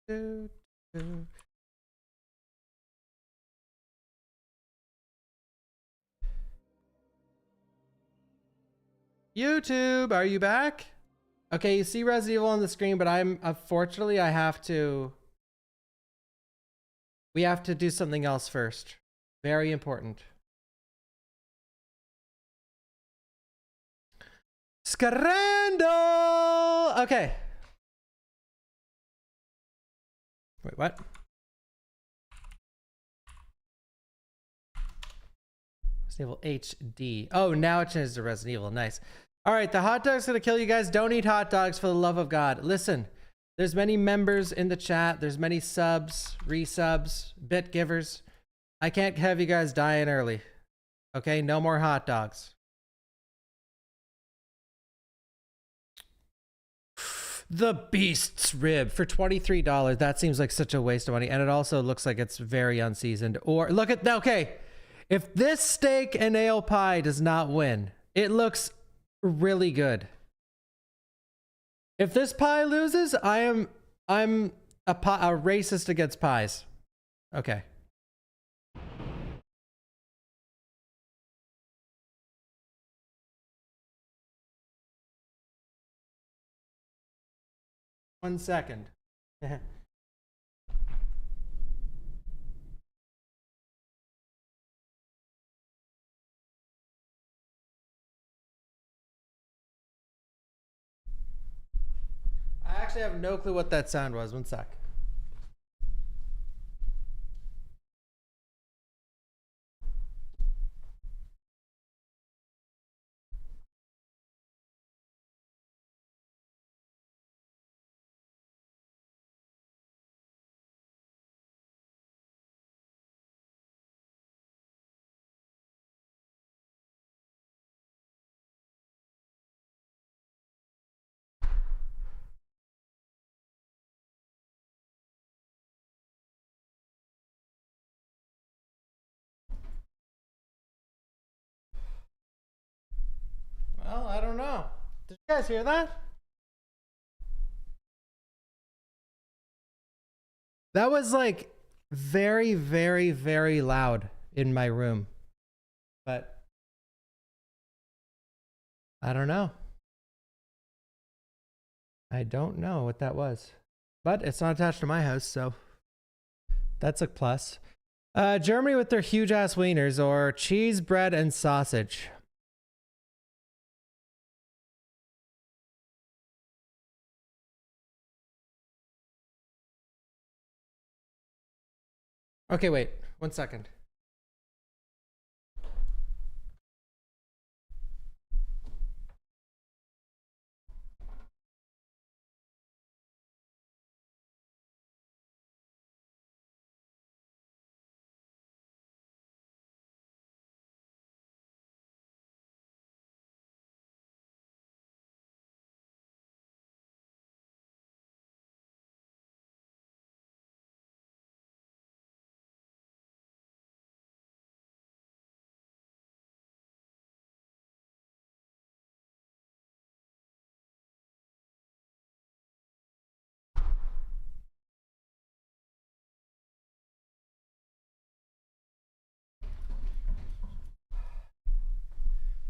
do, do. YouTube, are you back? Okay, you see Resident Evil on the screen, but unfortunately we have to do something else first. Very important. Scandal! Okay. Wait, what? Resident Evil HD. Oh, now it changes to Resident Evil. Nice. All right, the hot dog's gonna kill you guys. Don't eat hot dogs for the love of God. Listen, there's many members in the chat. There's many subs, resubs, bit givers. I can't have you guys dying early. Okay, no more hot dogs. The Beast's Rib for $23. That seems like such a waste of money. And it also looks like it's very unseasoned. Or look at that. Okay. If this steak and ale pie does not win, it looks really good. If this pie loses, I'm a racist against pies. Okay. One second. I actually have no clue what that sound was. One sec. Well, I don't know. Did you guys hear that? That was like very, very, very loud in my room. But I don't know. I don't know what that was. But it's not attached to my house, so that's a plus. Germany with their huge ass wieners, or cheese, bread, and sausage. Okay, wait. 1 second.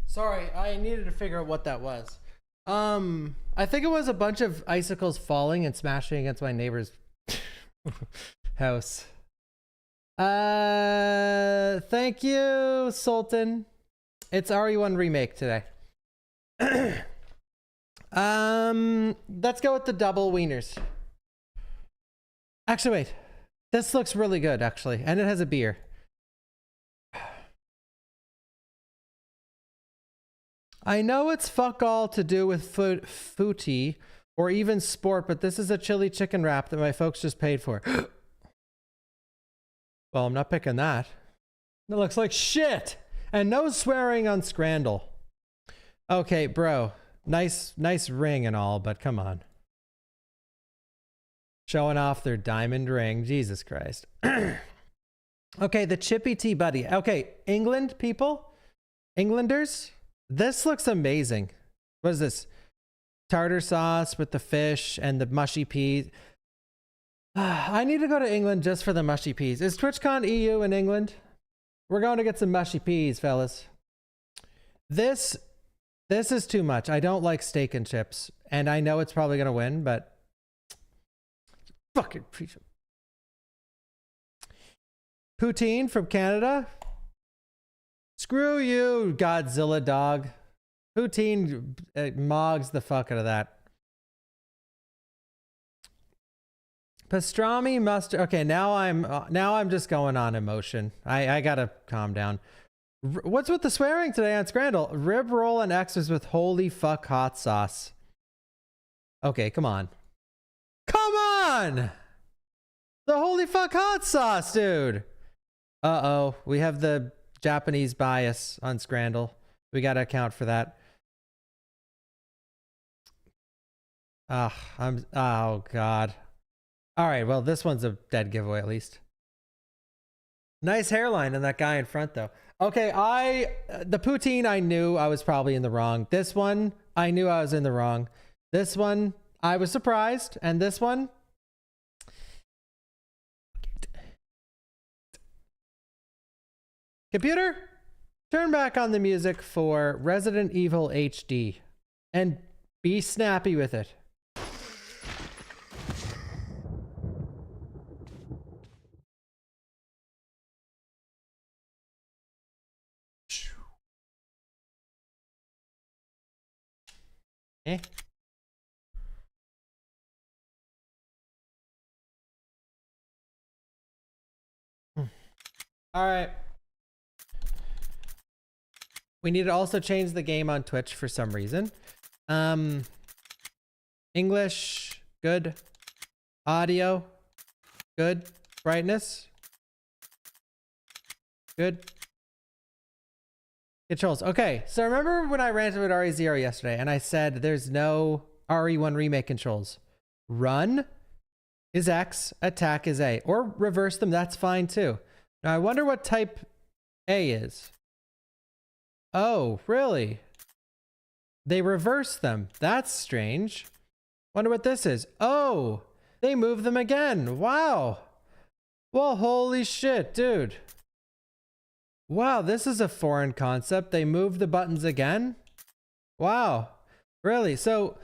Sorry, I needed to figure out what that was. I think it was a bunch of icicles falling and smashing against my neighbor's house. Thank you, Sultan. It's RE1 remake today. Let's go with the double wieners. Actually, wait. This looks really good, actually, and it has a beer. I know it's fuck all to do with footy or even sport, but this is a chili chicken wrap that my folks just paid for. Well, I'm not picking that. It looks like shit. And no swearing on Scrandal. Okay, bro. Nice ring and all, but come on. Showing off their diamond ring. Jesus Christ. Okay, the Chippy Tea Buddy. Okay, England people. Englanders. This looks amazing. What is this? Tartar sauce with the fish and the mushy peas. I need to go to England just for the mushy peas. Is TwitchCon EU in England? We're going to get some mushy peas, fellas. This is too much. I don't like steak and chips, and I know it's probably gonna win, but fucking poutine from Canada. Screw you, Godzilla dog. Poutine mogs the fuck out of that. Pastrami mustard. Okay, now I'm just going on emotion. I gotta calm down. What's with the swearing today on Scrandle? Rib roll and X's with holy fuck hot sauce. Okay, come on. Come on! The holy fuck hot sauce, dude. Uh-oh, we have the Japanese bias on Scrandle. We gotta account for that. Oh God. All right, well, this one's a dead giveaway at least. Nice hairline in that guy in front though. Okay, the poutine, I knew I was probably in the wrong. This one, I knew I was in the wrong. This one, I was surprised. And this one, computer, turn back on the music for Resident Evil HD and be snappy with it. Eh? All right. We need to also change the game on Twitch for some reason. English, good. Audio, good. Brightness, good. Controls. Okay, so remember when I ranted with RE0 yesterday and I said there's no RE1 remake controls. Run is X, attack is A, or reverse them, that's fine too. Now I wonder what type A is. Oh, really? They reverse them. That's strange. Wonder what this is. Oh, they move them again. Wow. Well, holy shit, dude. Wow, this is a foreign concept. They move the buttons again? Wow. Really? So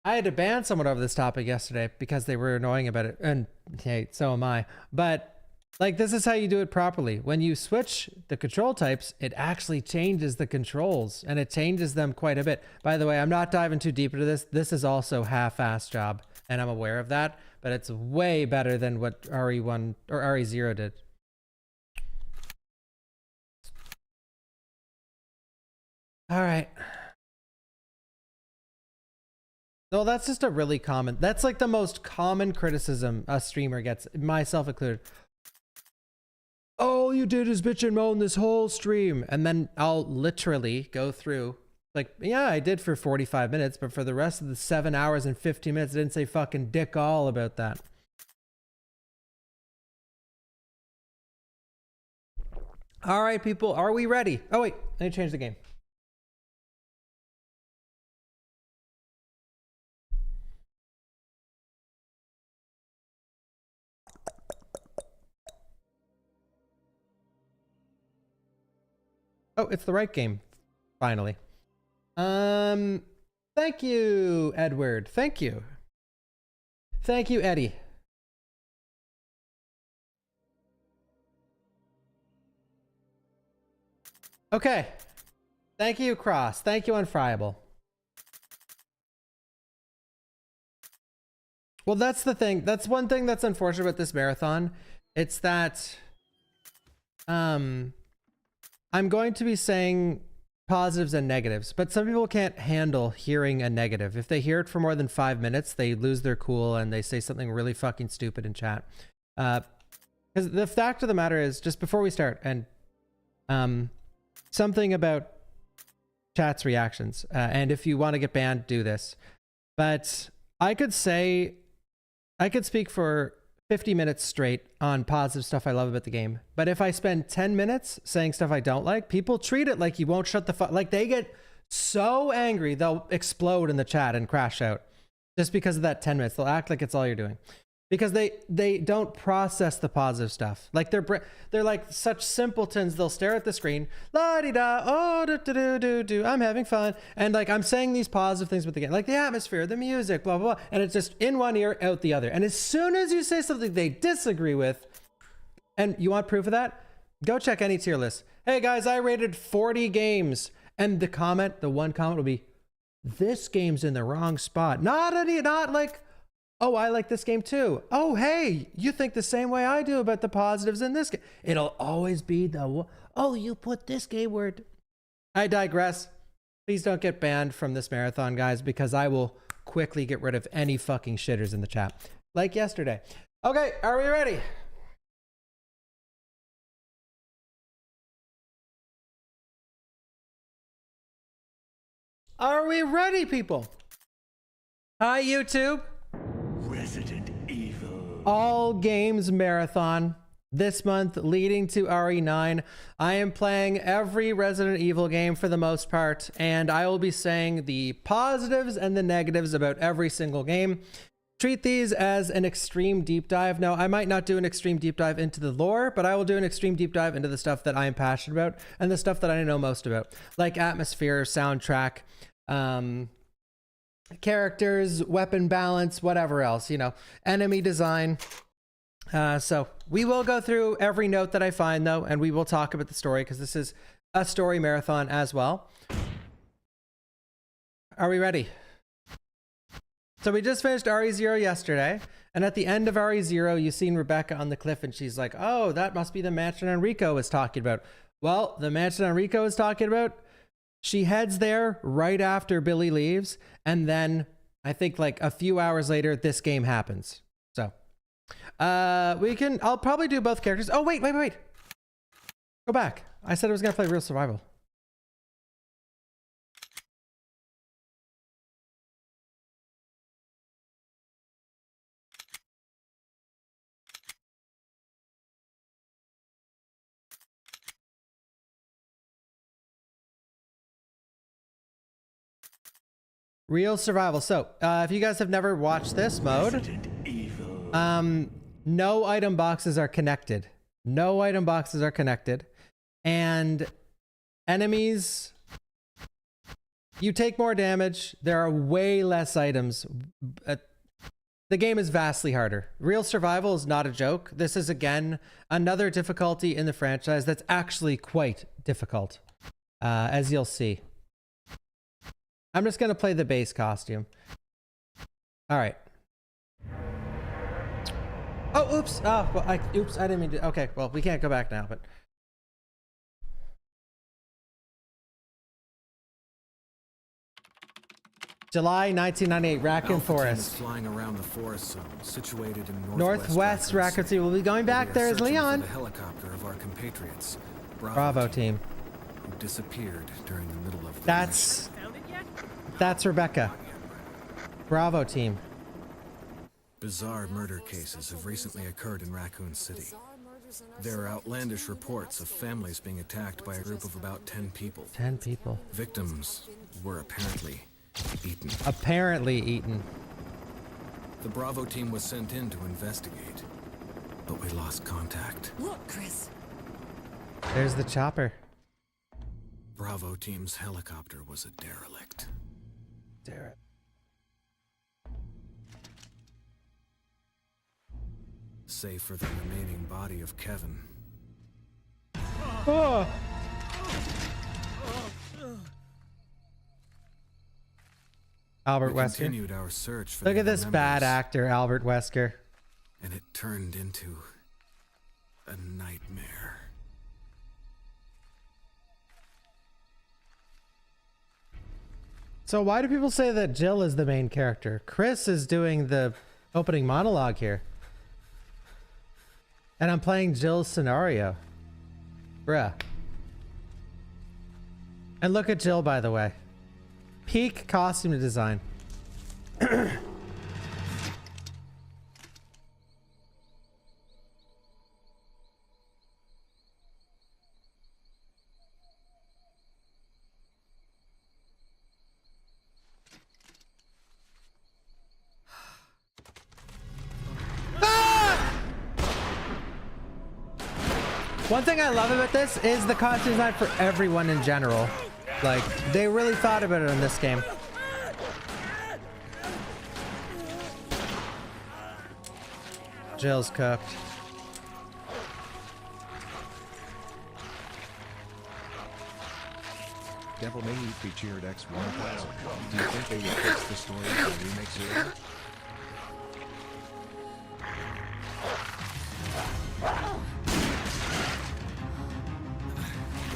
I had to ban someone over this topic yesterday because they were annoying about it. And hey, so am I. But like, this is how you do it properly. When you switch the control types, it actually changes the controls and it changes them quite a bit. By the way, I'm not diving too deep into this. This is also half-assed job and I'm aware of that, but it's way better than what RE1 or RE0 did. All right. No, that's just a really common, that's like the most common criticism a streamer gets, myself included. All you did is bitch and moan this whole stream. And then I'll literally go through, like, yeah, I did for 45 minutes, but for the rest of the 7 hours and 15 minutes, I didn't say fucking dick all about that. All right, people, are we ready? Oh, wait, let me change the game. Oh, it's the right game. Finally. Thank you, Edward. Thank you. Thank you, Eddie. Okay. Thank you, Cross. Thank you, Unfriable. Well, that's the thing. That's one thing that's unfortunate about this marathon. It's that I'm going to be saying positives and negatives, but some people can't handle hearing a negative. If they hear it for more than 5 minutes, they lose their cool and they say something really fucking stupid in chat. Because the fact of the matter is, just before we start, and something about chat's reactions, and if you want to get banned, do this. But I could speak for 50 minutes straight on positive stuff I love about the game. But if I spend 10 minutes saying stuff I don't like, people treat it like you won't shut the fuck. Like they get so angry, they'll explode in the chat and crash out. Just because of that 10 minutes. They'll act like it's all you're doing. Because they don't process the positive stuff. Like they're like such simpletons. They'll stare at the screen, la di da, oh do do do do do. I'm having fun, and like I'm saying these positive things with the game, like the atmosphere, the music, blah blah blah, and it's just in one ear, out the other. And as soon as you say something they disagree with, and you want proof of that, go check any tier list. Hey guys, I rated 40 games, and the one comment will be, this game's in the wrong spot. Not like, oh, I like this game too. Oh, hey, you think the same way I do about the positives in this game. It'll always be the, oh, you put this game word. I digress. Please don't get banned from this marathon, guys, because I will quickly get rid of any fucking shitters in the chat. Like yesterday. Okay, are we ready? Are we ready, people? Hi, YouTube. Resident Evil. All games marathon this month leading to RE9. I am playing every Resident Evil game for the most part, and I will be saying the positives and the negatives about every single game. Treat these as an extreme deep dive. Now, I might not do an extreme deep dive into the lore, but I will do an extreme deep dive into the stuff that I am passionate about and the stuff that I know most about, like atmosphere, soundtrack, characters, weapon balance, whatever else, you know, enemy design. So we will go through every note that I find, though, and we will talk about the story because this is a story marathon as well. Are we ready? So we just finished RE0 yesterday, and at the end of RE0, you've seen Rebecca on the cliff, and she's like, oh, that must be the mansion Enrico was talking about. Well, the mansion Enrico was talking about, she heads there right after Billy leaves, and then I think like a few hours later, this game happens. So I'll probably do both characters. Oh, wait. Go back. I said I was gonna play Real Survival. Real Survival. So, if you guys have never watched this mode, no item boxes are connected. No item boxes are connected. And enemies, you take more damage. There are way less items. The game is vastly harder. Real Survival is not a joke. This is, again, another difficulty in the franchise that's actually quite difficult, as you'll see. I'm just going to play the base costume. All right. Oh, oops. Oh, well, oops, I didn't mean to. Okay, well, we can't go back now, but. July 1998, Raccoon Forest. Flying around the forest zone, situated in Northwest Raccoon City. We'll be going back there as Leon. The helicopter of our compatriots, Bravo team. Who disappeared during the middle of the That's Rebecca. Bravo team. Bizarre murder cases have recently occurred in Raccoon City. There are outlandish reports of families being attacked by a group of about 10 people. 10 people. Victims were apparently eaten. Apparently eaten. The Bravo team was sent in to investigate, but we lost contact. Look, Chris. There's the chopper. Bravo team's helicopter was a derelict. Tyrant. Save for the remaining body of Kevin. Oh. Albert We Wesker. continued our search for Look the at this other bad members, actor, Albert Wesker. and it turned into a nightmare. So why do people say that Jill is the main character? Chris is doing the opening monologue here. And I'm playing Jill's scenario. Bruh. And look at Jill, by the way. Peak costume design. One thing I love about this is the costume design for everyone in general. Like, they really thought about it in this game. Jill's cooked. Devil May Eat featured X1000. Do you think they will fix the story for Remake Zero?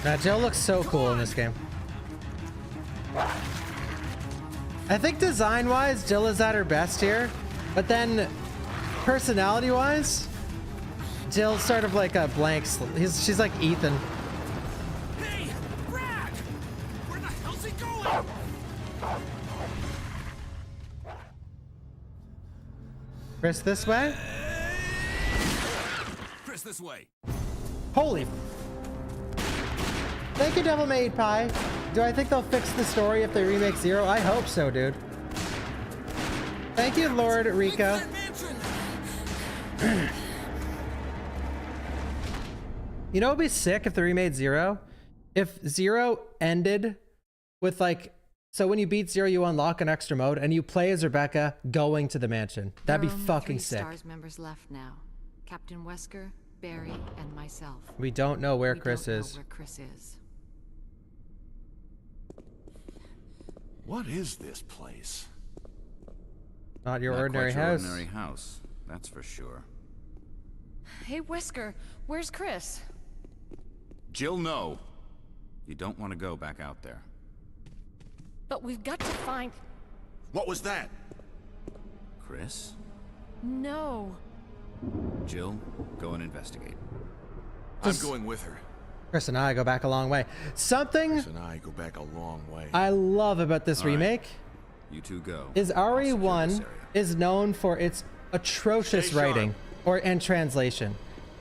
Now, Jill looks so cool in this game. I think design-wise, Jill is at her best here, but then personality-wise, Jill's sort of like a blank. She's like Ethan. Hey, Brad! Where the hell's he going? Chris, this way? Chris, this way. Holy. Thank you, Devil May Eat Pie. Do I think they'll fix the story if they remake Zero? I hope so, dude. Thank you, Lord Rico. You know what would be sick if they remade Zero? If Zero ended with like, so when you beat Zero, you unlock an extra mode and you play as Rebecca going to the mansion. That'd be fucking sick. 3 stars members left now. Captain Wesker, Barry, and myself. We don't know where We Chris don't know is. where Chris is. What is this place? Not your Not ordinary quite your house. ordinary house, that's for sure. Hey, Wesker, where's Chris? Jill, no. You don't want to go back out there. But we've got to find... What was that? Chris? No. Jill, go and investigate. I'm going with her. Chris and I go back a long way. Something Chris and I go back a long way. I love about this All right. remake You two go. is I'll secure this RE1 area. is known for its atrocious Stay sharp. writing and translation,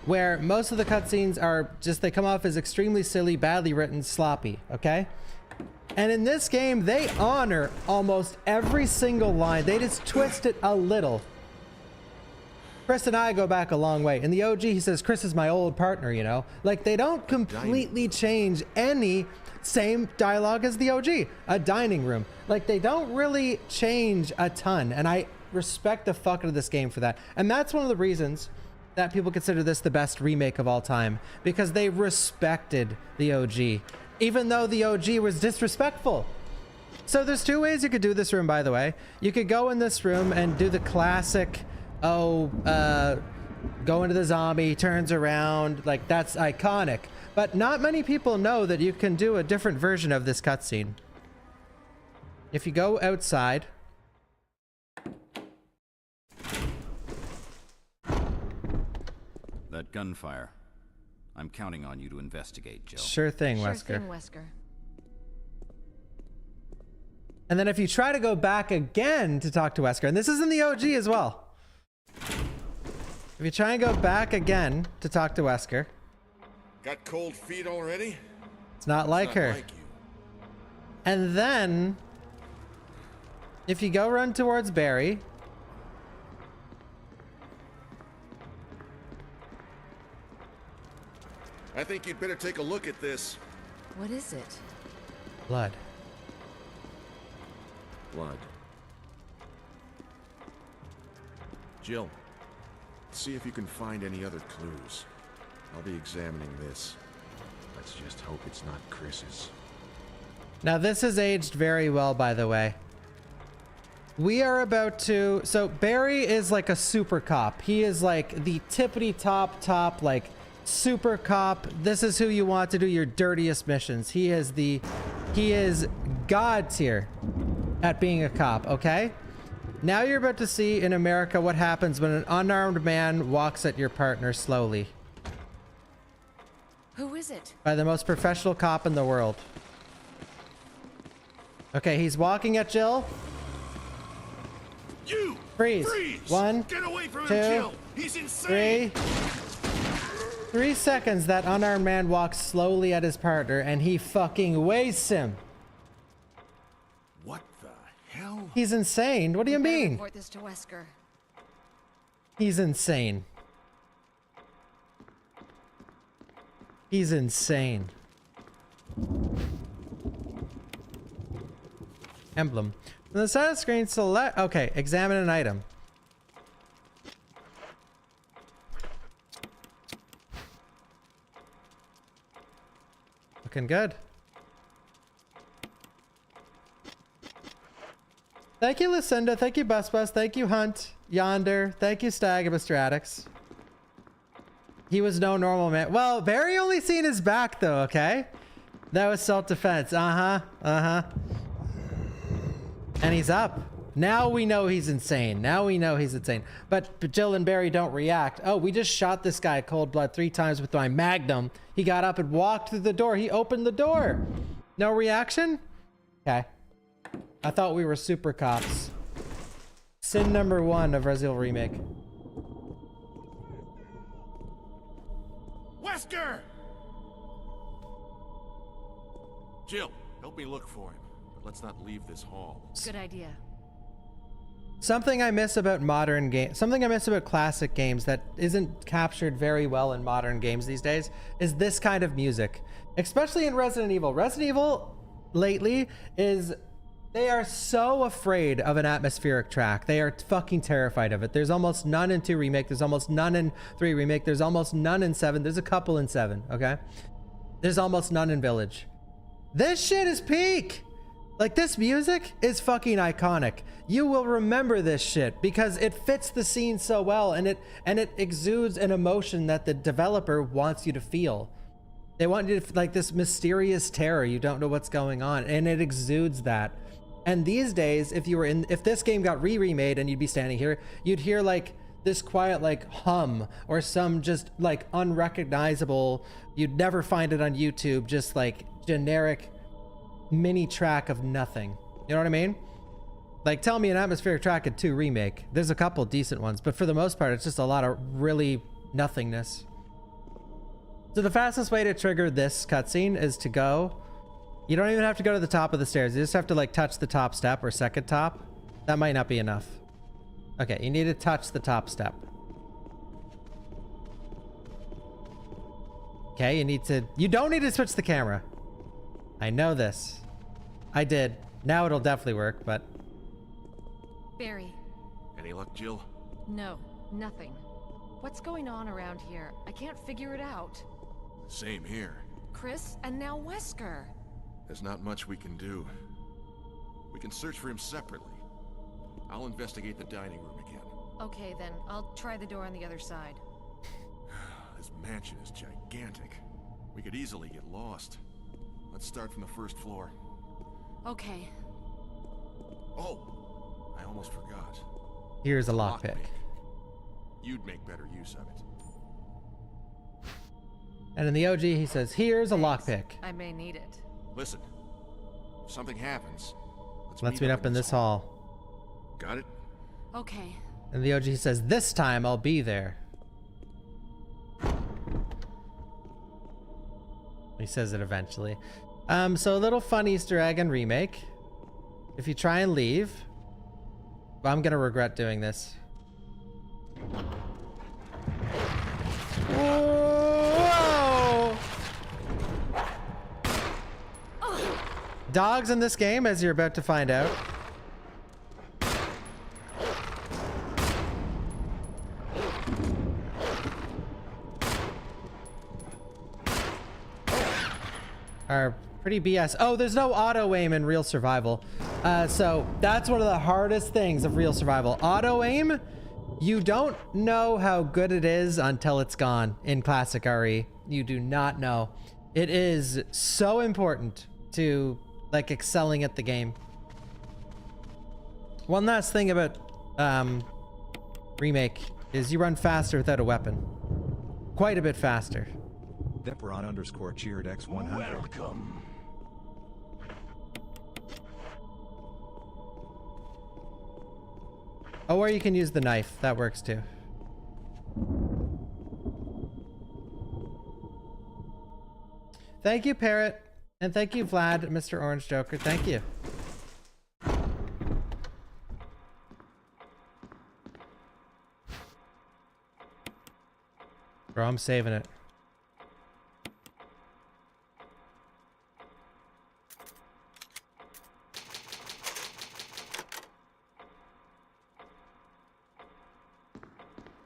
where most of the cutscenes are just, they come off as extremely silly, badly written, sloppy, okay? And in this game, they honor almost every single line. They just twist it a little. Chris and I go back a long way. In the OG, he says, Chris is my old partner, you know? Like, they don't completely change any same dialogue as the OG. A dining room. Like, they don't really change a ton. And I respect the fuck out of this game for that. And that's one of the reasons that people consider this the best remake of all time. Because they respected the OG. Even though the OG was disrespectful. So there's 2 ways you could do this room, by the way. You could go in this room and do the classic... go into the zombie, turns around, like that's iconic. But not many people know that you can do a different version of this cutscene. If you go outside, That gunfire. I'm counting on you to investigate, Jill. sure thing, Sure Wesker. thing, Wesker. And then if you try to go back again to talk to Wesker, and this is in the OG as well. If you try and go back again to talk to Wesker, Got cold feet already? it's not like Not her. like you. And then, if you go run towards Barry, I think you'd better take a look at this. What is it? blood. Blood. Jill, see if you can find any other clues. I'll be examining this. Let's just hope it's not Chris's. Now this is aged very well, by the way. We are about to, so Barry is like a super cop. He is like the tippity top, like super cop. This is who you want to do your dirtiest missions. He is god tier at being a cop, okay? Now you're about to see in America what happens when an unarmed man walks at your partner slowly. Who is it? By the most professional cop in the world. Okay, he's walking at Jill. You! Freeze. Freeze! 1, Get away from 2, him, Jill! He's insane! 3 seconds that unarmed man walks slowly at his partner and he fucking wastes him. What the hell? He's insane. What do you Better mean? report this to Wesker. He's insane. He's insane. Emblem. On the side of the screen, select... Okay, examine an item. Looking good. Thank you, Lucinda. Thank you, Bus. Thank you, Hunt. Yonder. Thank you, Stag and Mr. Addicts. He was no normal man. Well, Barry only seen his back, though, okay? That was self-defense. Uh-huh. Uh-huh. And he's up. Now we know he's insane. Now we know he's insane. But Jill and Barry don't react. Oh, we just shot this guy cold blood 3 times with my Magnum. He got up and walked through the door. He opened the door. No reaction? Okay. I thought we were super cops. Sin number 1 of Resident Evil Remake. Wesker! Jill, help me look for him. But let's not leave this hall. Good idea. Something I miss about modern games, something I miss about classic games that isn't captured very well in modern games these days is this kind of music. Especially in Resident Evil. Resident Evil lately is... They are so afraid of an atmospheric track. They are fucking terrified of it. There's almost none in 2 Remake. There's almost none in 3 Remake. There's almost none in 7. There's a couple in 7, okay? There's almost none in Village. This shit is peak! Like, this music is fucking iconic. You will remember this shit because it fits the scene so well, and it exudes an emotion that the developer wants you to feel. They want you to, like, this mysterious terror. You don't know what's going on, and it exudes that. And these days, if this game got remade and you'd be standing here, you'd hear like this quiet like hum or some just like unrecognizable, you'd never find it on YouTube, just like generic mini track of nothing. You know what I mean? Like, tell me an atmospheric track in 2 Remake. There's a couple decent ones, but for the most part, it's just a lot of really nothingness. So the fastest way to trigger this cutscene is to go... You don't even have to go to the top of the stairs. You just have to like touch the top step or second top. That might not be enough. Okay, you need to touch the top step. Okay, you don't need to switch the camera. I know this. I did. Now it'll definitely work, but... Barry. Any luck, Jill? No, nothing. What's going on around here? I can't figure it out. Same here. Chris and now Wesker. There's not much we can do. We can search for him separately. I'll investigate the dining room again. Okay, then. I'll try the door on the other side. This mansion is gigantic. We could easily get lost. Let's start from the first floor. Okay. Oh, I almost forgot. Here's a lockpick. You'd make better use of it. And in the OG, he says, here's a lockpick. I may need it. Listen, if something happens, Let's meet up in this hall. Got it? Okay. And the OG says, this time I'll be there. He says it eventually. So a little fun Easter egg in Remake. If you try and leave, well, I'm gonna regret doing this. Whoa! Dogs in this game, as you're about to find out. Are pretty BS. Oh, there's no auto aim in real survival. So that's one of the hardest things of real survival. Auto aim, you don't know how good it is until it's gone in classic RE. You do not know. It is so important to like excelling at the game. One last thing about Remake is you run faster without a weapon. Quite a bit faster. Deperon_cheered X100. Welcome. Oh, or you can use the knife. That works too. Thank you, Parrot. And thank you, Vlad, Mr. Orange Joker. Thank you. Bro, I'm saving it.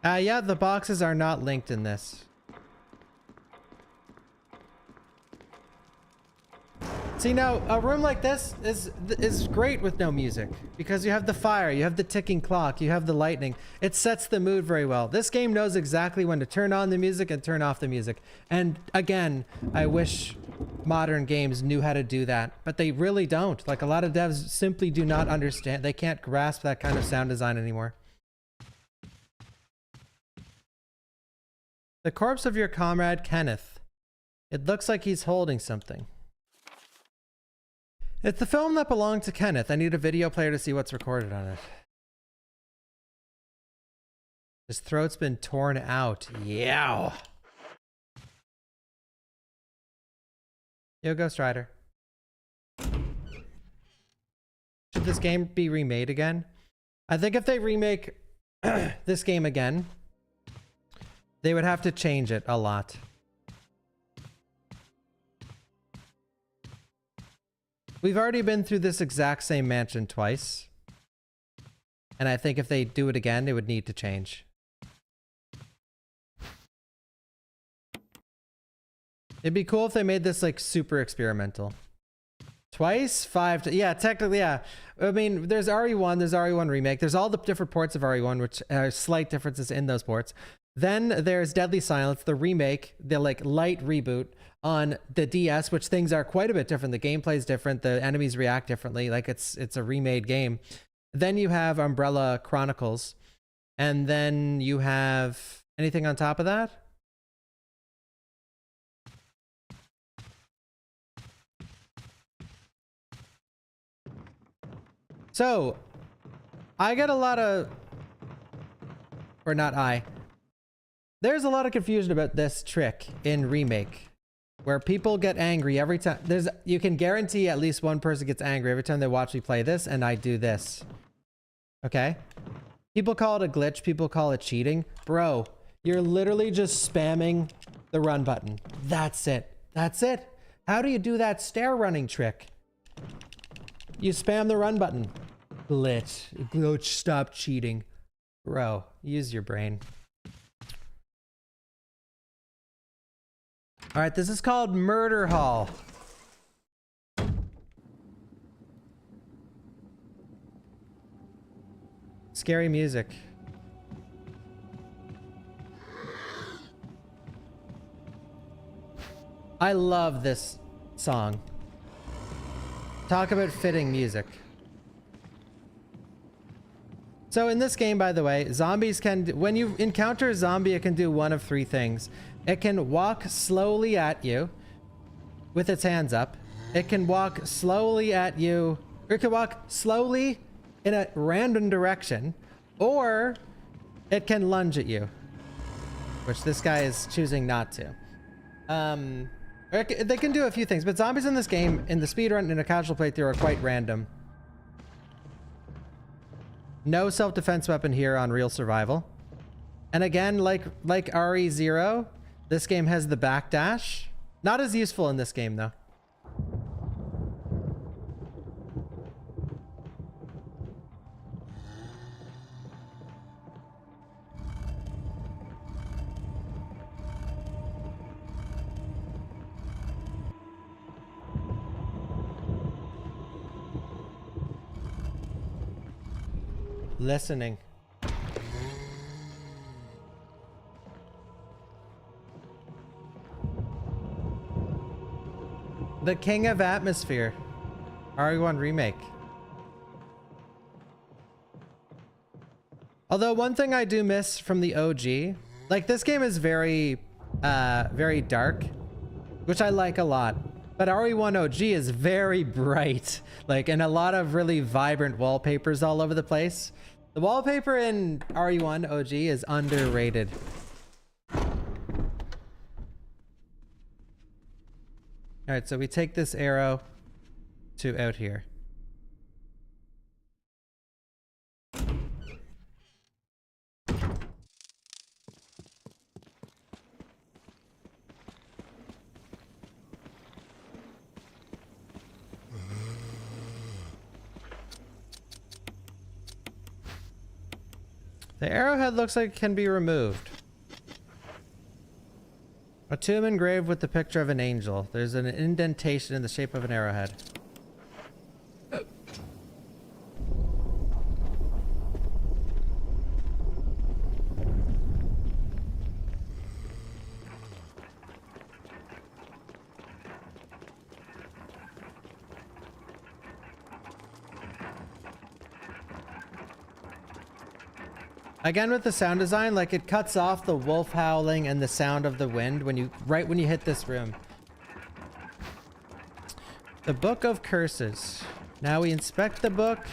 Yeah, the boxes are not linked in this. See, now a room like this is great with no music because you have the fire, you have the ticking clock, you have the lightning. It sets the mood very well. This game knows exactly when to turn on the music and turn off the music. And again, I wish modern games knew how to do that, but they really don't. Like, a lot of devs simply do not understand. They can't grasp that kind of sound design anymore. The corpse of your comrade Kenneth. It looks like he's holding something. It's the film that belonged to Kenneth. I need a video player to see what's recorded on it. His throat's been torn out. Yeah. Yo, Ghost Rider. Should this game be remade again? I think if they remake this game again, they would have to change it a lot. We've already been through this exact same mansion twice. And I think if they do it again, it would need to change. It'd be cool if they made this like super experimental. Twice? 5 to... Yeah, technically, yeah. I mean, there's RE1, there's RE1 Remake. There's all the different ports of RE1, which are slight differences in those ports. Then there's Deadly Silence, the remake, the like light reboot on the DS, which things are quite a bit different. The gameplay is different. The enemies react differently. Like it's a remade game. Then you have Umbrella Chronicles. And then you have anything on top of that? So I get a lot of, or not I, there's a lot of confusion about this trick in Remake where people get angry every time. You can guarantee at least one person gets angry every time they watch me play this and I do this. Okay? People call it a glitch. People call it cheating. Bro, you're literally just spamming the run button. That's it. That's it. How do you do that stair running trick? You spam the run button. Glitch, stop cheating. Bro, use your brain. All right, this is called Murder Hall. Scary music. I love this song. Talk about fitting music. So in this game, by the way, zombies can, when you encounter a zombie, it can do one of three things. It can walk slowly at you with its hands up. It can walk slowly at you, or it can walk slowly in a random direction, or it can lunge at you, which this guy is choosing not to. They can do a few things, but zombies in this game, in the speedrun and in a casual playthrough, are quite random. No self-defense weapon here on Real Survival. And again, like RE0, this game has the backdash. Not as useful in this game, though. Listening. The King of Atmosphere. RE1 Remake. Although one thing I do miss from the OG, like this game is very dark, which I like a lot. But RE1 OG is very bright, like, and a lot of really vibrant wallpapers all over the place. The wallpaper in RE1 OG is underrated. All right, so we take this arrow to out here. The arrowhead looks like it can be removed. A tomb engraved with the picture of an angel. There's an indentation in the shape of an arrowhead. Again with the sound design, like it cuts off the wolf howling and the sound of the wind when you hit this room. The Book of Curses. Now we inspect the book.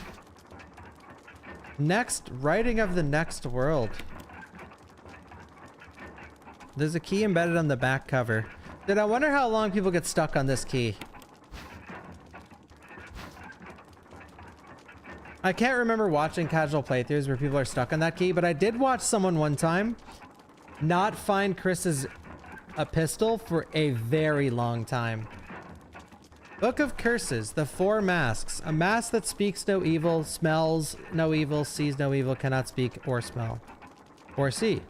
Next, writing of the next world. There's a key embedded on the back cover. Dude, I wonder how long people get stuck on this key. I can't remember watching casual playthroughs where people are stuck on that key, but I did watch someone one time not find Chris's pistol for a very long time. Book of Curses, the Four Masks. A mask that speaks no evil, smells no evil, sees no evil, cannot speak or smell or see.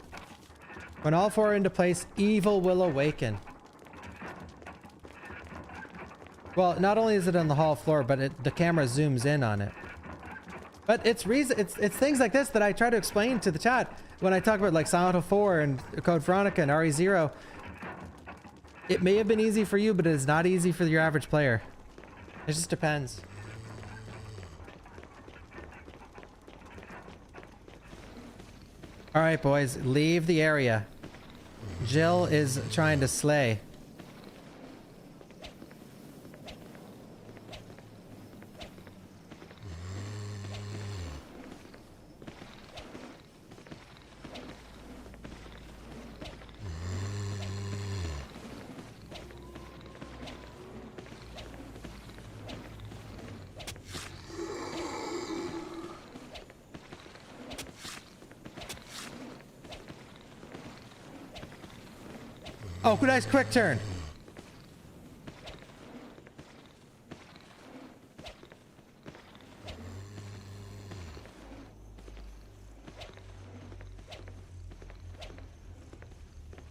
When all four are into place, evil will awaken. Well, not only is it on the hall floor, but the camera zooms in on it. But it's things like this that I try to explain to the chat when I talk about like Silent Hill 4 and Code Veronica and RE0. It may have been easy for you, but it is not easy for your average player. It just depends. All right, boys, leave the area. Jill is trying to slay. Oh, nice quick turn.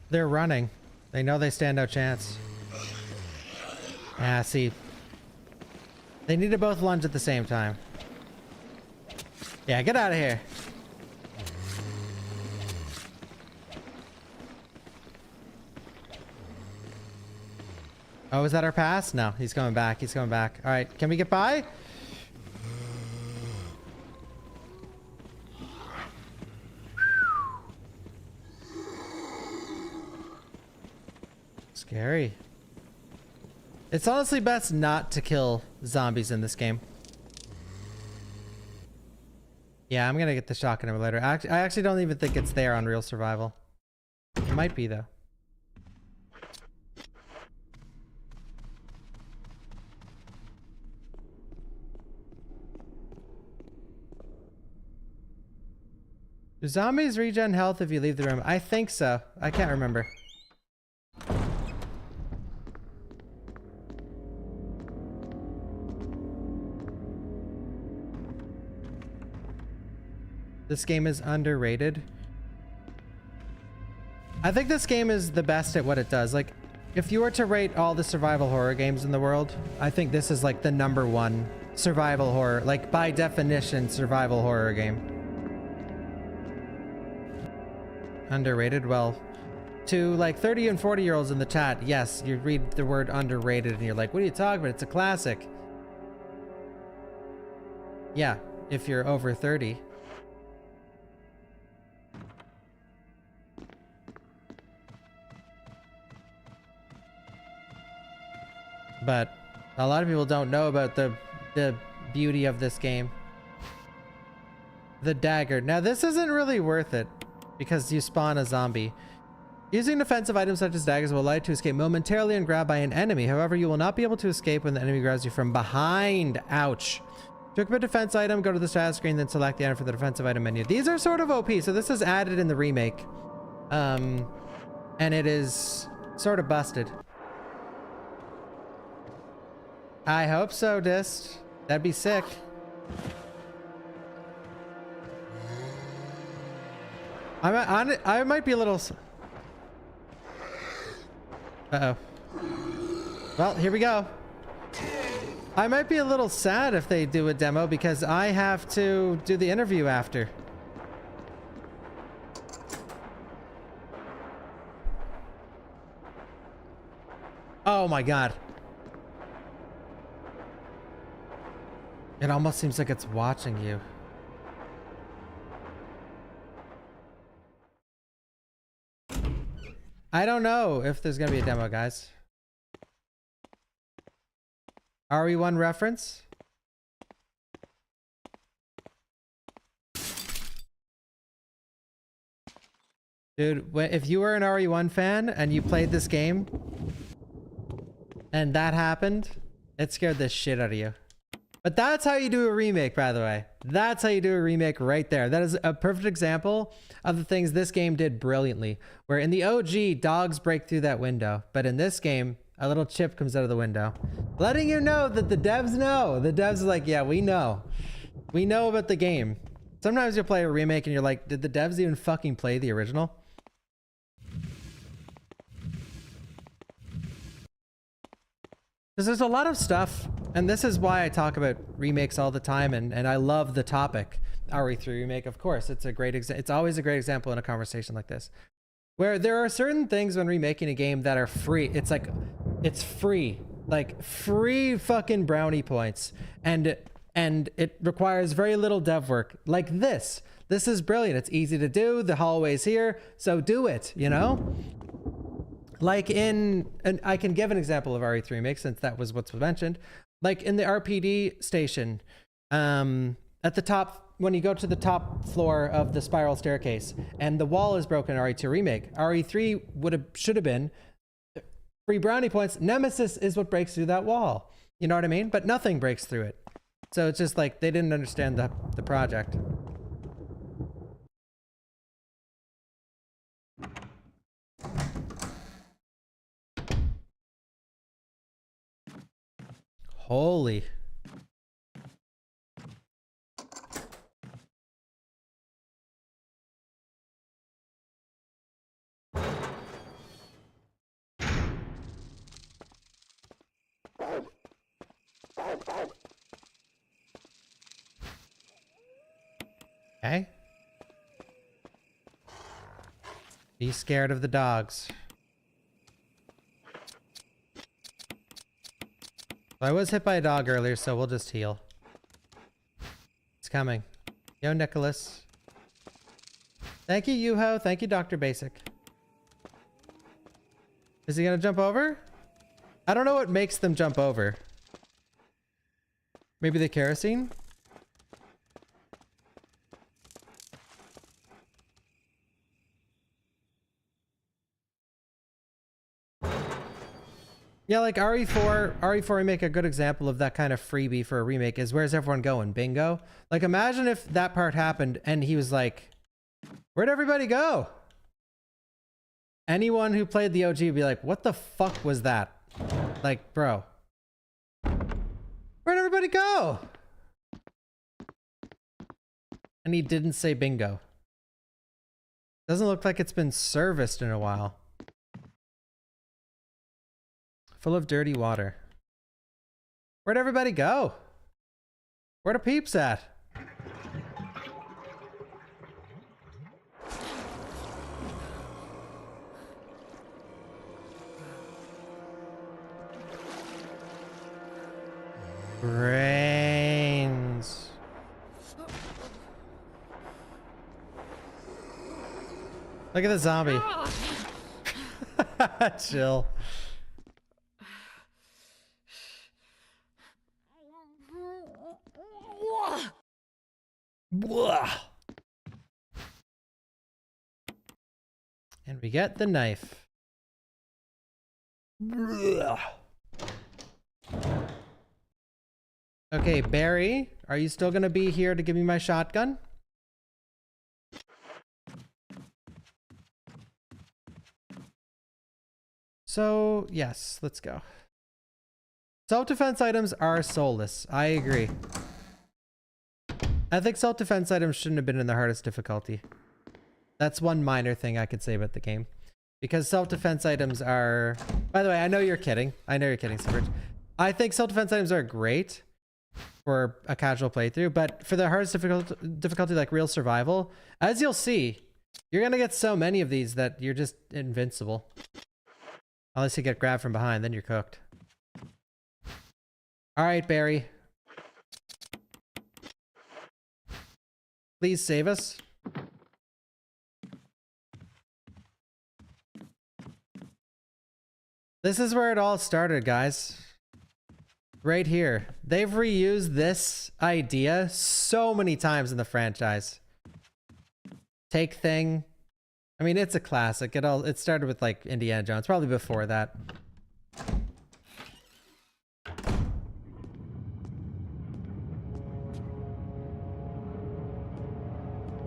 They're running. They know they stand no chance. Ah, see. They need to both lunge at the same time. Yeah, get out of here. Oh, is that our pass? No, he's coming back. He's coming back. All right, can we get by? Scary. It's honestly best not to kill zombies in this game. Yeah, I'm gonna get the shotgun ammo later. I actually don't even think it's there on Real Survival. It might be though. Do zombies regen health if you leave the room? I think so. I can't remember. This game is underrated. I think this game is the best at what it does. Like, if you were to rate all the survival horror games in the world, I think this is like the #1 survival horror, like by definition, survival horror game. Underrated? Well, to like 30 and 40-year-olds in the chat, yes, you read the word underrated and you're like, what are you talking about? It's a classic. Yeah, if you're over 30. But a lot of people don't know about the beauty of this game. The dagger. Now this isn't really worth it because you spawn a zombie. Using defensive items such as daggers will allow you to escape momentarily and grab by an enemy. However, you will not be able to escape when the enemy grabs you from behind. Ouch. To equip a defense item, go to the status screen, then select the item for the defensive item menu. These are sort of OP, so this is added in the remake. And it is sort of busted. I hope so, Dist. That'd be sick. I might be a little. Uh-oh. Well, here we go. I might be a little sad if they do a demo because I have to do the interview after. Oh my god. It almost seems like it's watching you. I don't know if there's gonna be a demo, guys. RE1 reference? Dude, if you were an RE1 fan and you played this game and that happened, it scared the shit out of you. But that's how you do a remake, by the way. That's how you do a remake right there. That is a perfect example of the things this game did brilliantly. Where in the OG, dogs break through that window. But in this game, a little chip comes out of the window. Letting you know that the devs know. The devs are like, yeah, we know. We know about the game. Sometimes you'll play a remake and you're like, did the devs even fucking play the original? Because there's a lot of stuff, and this is why I talk about remakes all the time, and I love the topic. RE3 remake, of course, it's always a great example in a conversation like this, where there are certain things when remaking a game that are free. It's like, it's free, like free fucking brownie points, and it requires very little dev work. Like this is brilliant. It's easy to do. The hallway's here, so do it. You know. Like and I can give an example of RE3 remake since that was what's mentioned. Like in the RPD station, at the top, when you go to the top floor of the spiral staircase and the wall is broken in RE2 remake, RE3 should have been free brownie points. Nemesis is what breaks through that wall. You know what I mean? But nothing breaks through it. So it's just like they didn't understand the project. Holy. Okay. Be scared of the dogs. I was hit by a dog earlier, so we'll just heal. It's coming. Yo, Nicholas. Thank you, Yuho. Thank you, Dr. Basic. Is he gonna jump over? I don't know what makes them jump over. Maybe the kerosene? Yeah, like RE4 remake, a good example of that kind of freebie for a remake is where's everyone going? Bingo. Like imagine if that part happened and he was like, where'd everybody go? Anyone who played the OG would be like, what the fuck was that? Like, bro. Where'd everybody go? And he didn't say bingo. Doesn't look like it's been serviced in a while. Full of dirty water. Where'd everybody go? Where the peeps at? Brains. Look at the zombie. Chill. And we get the knife. Okay, Barry, are you still gonna be here to give me my shotgun? So, yes, let's go. Self-defense items are soulless. I agree. I think self-defense items shouldn't have been in the hardest difficulty. That's one minor thing I could say about the game. Because self-defense items are... By the way, I know you're kidding. I know you're kidding, Sivert. I think self-defense items are great for a casual playthrough, but for the hardest difficulty like real survival, as you'll see, you're gonna get so many of these that you're just invincible. Unless you get grabbed from behind, then you're cooked. Alright, Barry. Please save us. This is where it all started, guys. Right here. They've reused this idea so many times in the franchise. Take thing. I mean, it's a classic. It started with like Indiana Jones, probably before that.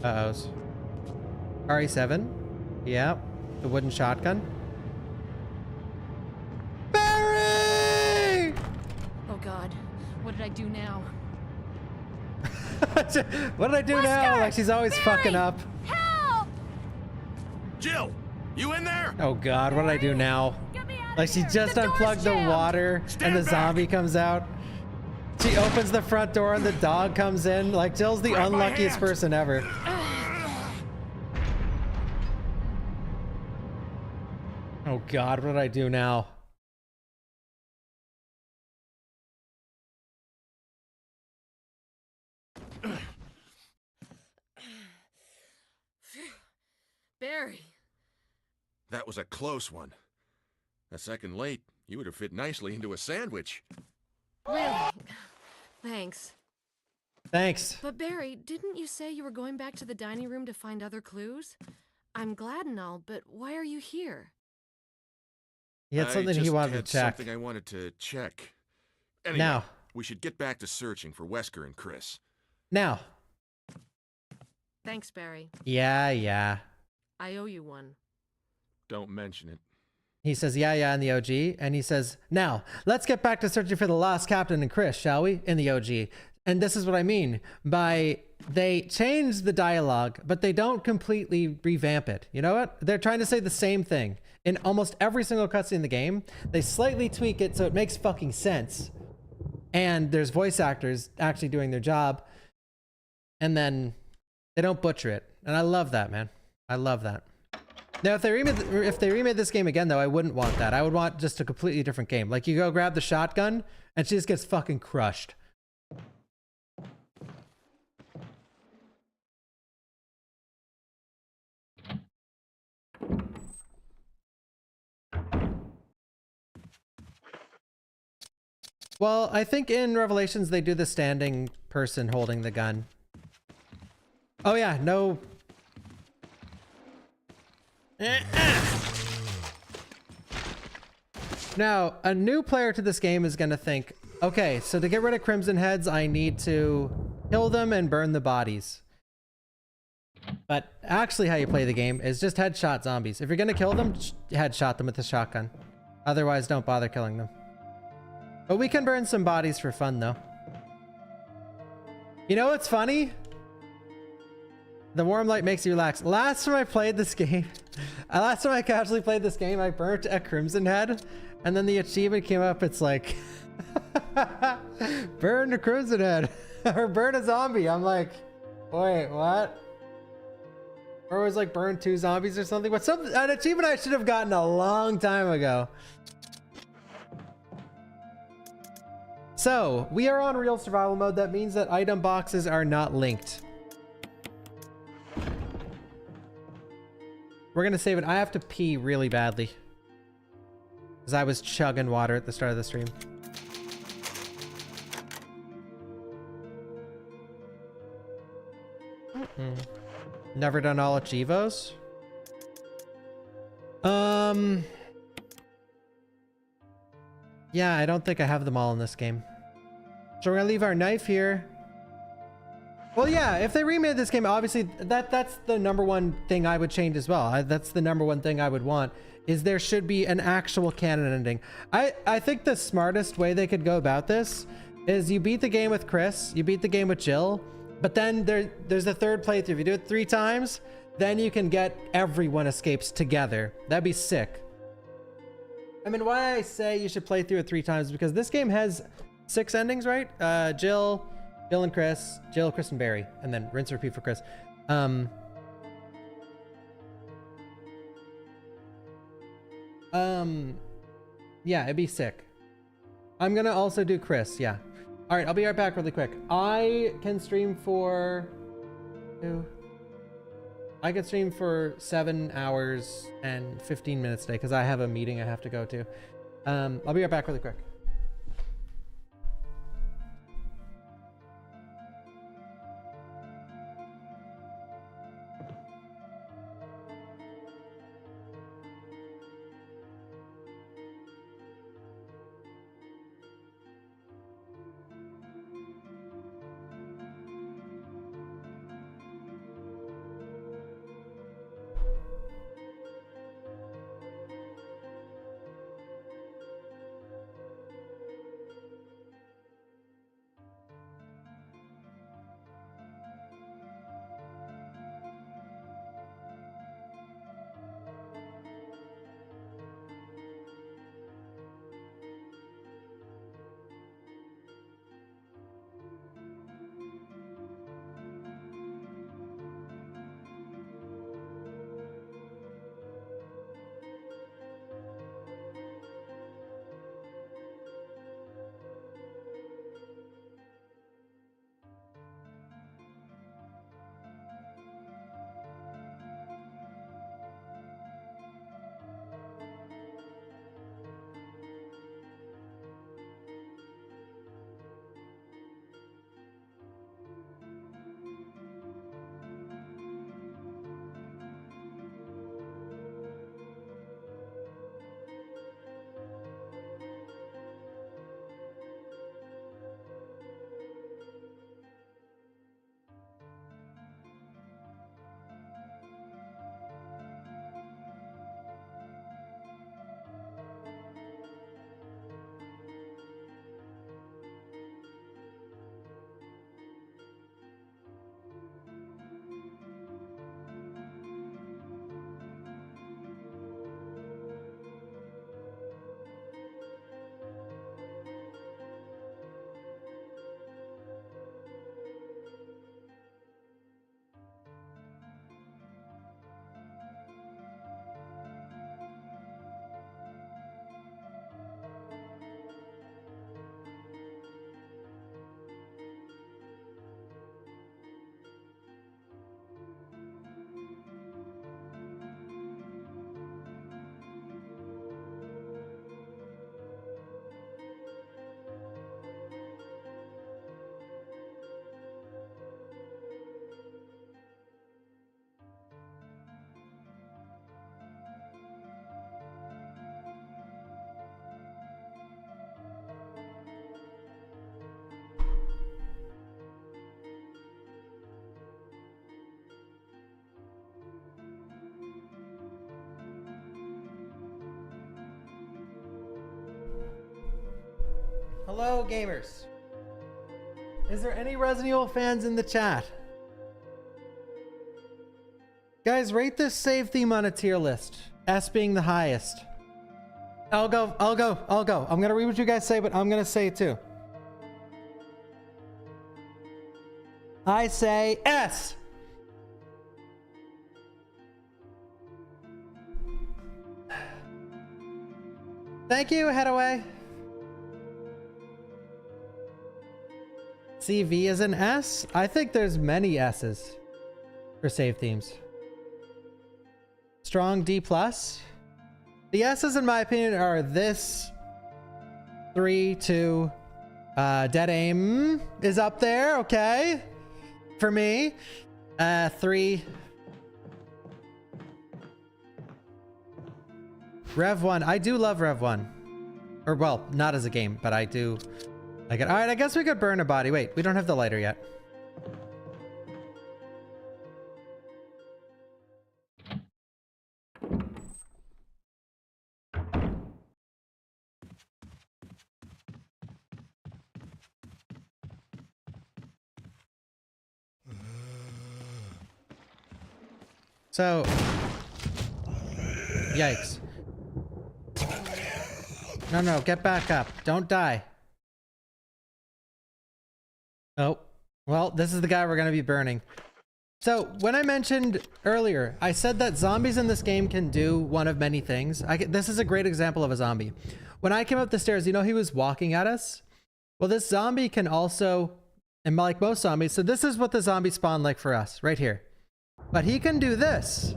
Uh-ohs. RE7. Yeah. The wooden shotgun. Barry! Oh God, what did I do now? What did I do now? Like she's always fucking up. Help! Jill, you in there? Oh God, what did I do now? Like she just unplugged the water and the zombie comes out. She opens the front door and the dog comes in. Like Jill's the unluckiest person ever. Oh God, what did I do now? Barry. That was a close one. A second late, you would have fit nicely into a sandwich. Really? Thanks. Thanks. But Barry, didn't you say you were going back to the dining room to find other clues? I'm glad and all, but why are you here? He had something he wanted to check. Something I wanted to check. Anyway, Now. We should get back to searching for Wesker and Chris. Now. Thanks, Barry. Yeah. I owe you one. Don't mention it. He says, yeah, in the OG. And he says, now, let's get back to searching for the lost captain and Chris, shall we? In the OG. And this is what I mean by they change the dialogue, but they don't completely revamp it. You know what? They're trying to say the same thing. In almost every single cutscene in the game, they slightly tweak it so it makes fucking sense. And there's voice actors actually doing their job. And then they don't butcher it. And I love that, man. I love that. Now, if they remade this game again, though, I wouldn't want that. I would want just a completely different game. Like, you go grab the shotgun, and she just gets fucking crushed. Well, I think in Revelations, they do the standing person holding the gun. Oh, yeah, no... Now, a new player to this game is going to think, okay, so to get rid of Crimson Heads, I need to kill them and burn the bodies. But actually how you play the game is just headshot zombies. If you're going to kill them, headshot them with a shotgun. Otherwise, don't bother killing them. But we can burn some bodies for fun, though. You know what's funny? The warm light makes you relax. Last time I played this game, last time I casually played this game, I burnt a Crimson Head, and then the achievement came up. It's like, burn a Crimson Head, or burn a zombie. I'm like, wait, what? Or it was like burn 2 zombies or something. But an achievement I should have gotten a long time ago. So we are on real survival mode. That means that item boxes are not linked. We're gonna save it. I have to pee really badly because I was chugging water at the start of the stream. Never done all Achievos. Yeah, I don't think I have them all in this game. So we're gonna leave our knife here. Well, yeah, if they remade this game, obviously that's the number one thing I would change as well. That's the number one thing I would want, is there should be an actual canon ending. I think the smartest way they could go about this is you beat the game with Chris, you beat the game with Jill, but then there's a third playthrough. If you do it 3 times, then you can get everyone escapes together. That'd be sick. I mean, why I say you should play through it 3 times, because this game has 6 endings, right? Jill and Chris, Jill, Chris, and Barry, and then rinse and repeat for Chris. Yeah, it'd be sick. I'm gonna also do Chris, yeah. All right, I'll be right back really quick. I can stream for 7 hours and 15 minutes today because I have a meeting I have to go to. I'll be right back really quick. Hello, gamers. Is there any Resident Evil fans in the chat? Guys, rate this save theme on a tier list. S being the highest. I'll go. I'm gonna read what you guys say, but I'm gonna say it too. I say S. Thank you, Headaway. CV is an S? I think there's many S's for save themes. Strong D+. The S's, in my opinion, are this. 3, 2. Dead Aim is up there, okay? For me. 3. Rev 1. I do love Rev 1. Or, well, not as a game, but I do like it. All right, I guess we could burn a body. Wait, we don't have the lighter yet. So, yikes. No, get back up. Don't die. Oh, well, this is the guy we're going to be burning. So, when I mentioned earlier, I said that zombies in this game can do one of many things. This is a great example of a zombie. When I came up the stairs, you know he was walking at us? Well, this zombie can also, and like most zombies, so this is what the zombie spawned like for us, right here. But he can do this.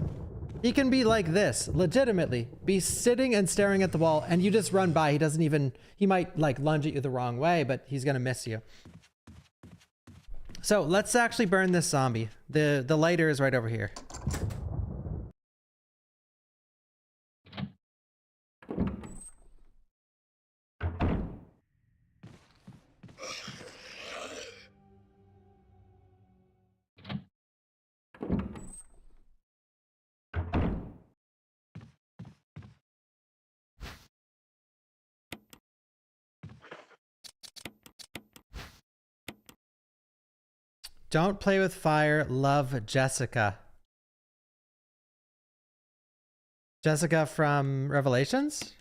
He can be like this, legitimately. Be sitting and staring at the wall, and you just run by. He doesn't even, he might like lunge at you the wrong way, but he's gonna miss you. So let's actually burn this zombie. The lighter is right over here. Don't play with fire. Love, Jessica. Jessica from Revelations?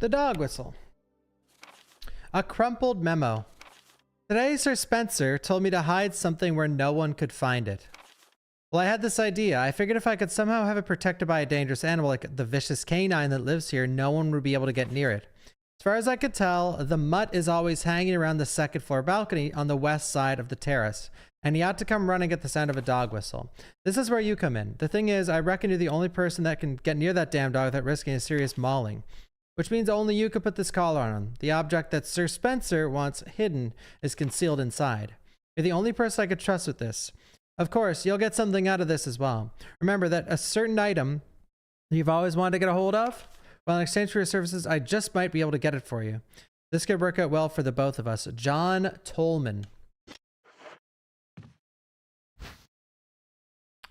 The dog whistle. A crumpled memo. Today, Sir Spencer told me to hide something where no one could find it. Well, I had this idea. I figured if I could somehow have it protected by a dangerous animal like the vicious canine that lives here, no one would be able to get near it. As far as I could tell, the mutt is always hanging around the second floor balcony on the west side of the terrace, and he ought to come running at the sound of a dog whistle. This is where you come in. The thing is, I reckon you're the only person that can get near that damn dog without risking a serious mauling, which means only you could put this collar on him. The object that Sir Spencer wants hidden is concealed inside. You're the only person I could trust with this. Of course, you'll get something out of this as well. Remember that a certain item you've always wanted to get a hold of? Well, in exchange for your services, I just might be able to get it for you. This could work out well for the both of us. John Tolman.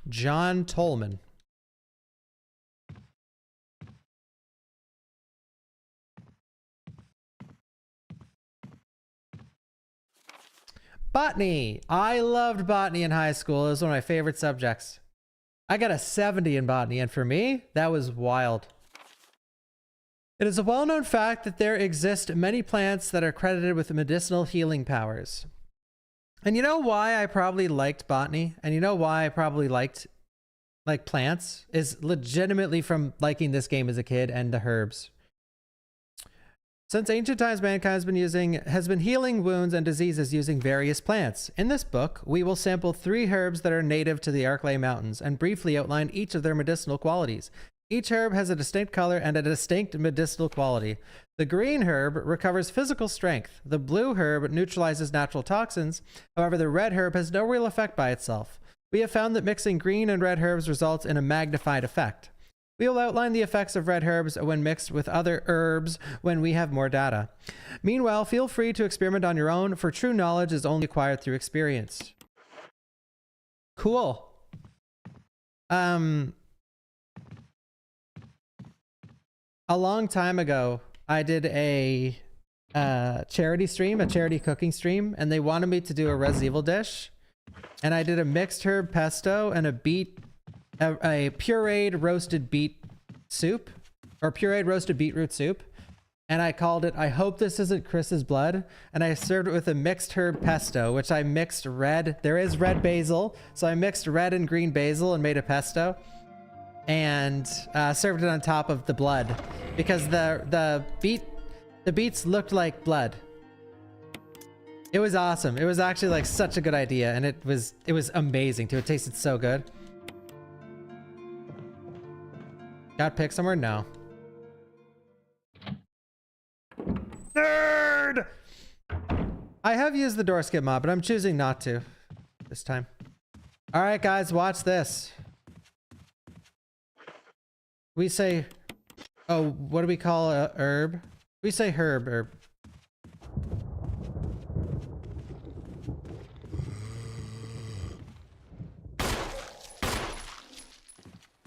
John Tolman. Botany. I loved botany in high school. It was one of my favorite subjects. I got a 70 in botany, and for me, that was wild. It is a well-known fact that there exist many plants that are credited with medicinal healing powers. And you know why I probably liked botany? And you know why I probably liked plants? Is legitimately from liking this game as a kid and the herbs. Since ancient times, mankind has been healing wounds and diseases using various plants. In this book, we will sample 3 herbs that are native to the Arklay Mountains and briefly outline each of their medicinal qualities. Each herb has a distinct color and a distinct medicinal quality. The green herb recovers physical strength. The blue herb neutralizes natural toxins. However, the red herb has no real effect by itself. We have found that mixing green and red herbs results in a magnified effect. We will outline the effects of red herbs when mixed with other herbs when we have more data. Meanwhile, feel free to experiment on your own, for true knowledge is only acquired through experience. Cool. A long time ago, I did a charity stream, a charity cooking stream, and they wanted me to do a Resident Evil dish. And I did a mixed herb pesto and a pureed roasted beet soup, or pureed roasted beetroot soup. And I called it, I hope this isn't Chris's blood. And I served it with a mixed herb pesto, which I mixed red. There is red basil. So I mixed red and green basil and made a pesto. And served it on top of the blood. Because the beets looked like blood. It was awesome. It was actually like such a good idea. And it was amazing too. It tasted so good. Got picked somewhere? No. Nerd! I have used the door skip mod, but I'm choosing not to this time. All right, guys, watch this. We say, oh, what do we call a herb? We say herb.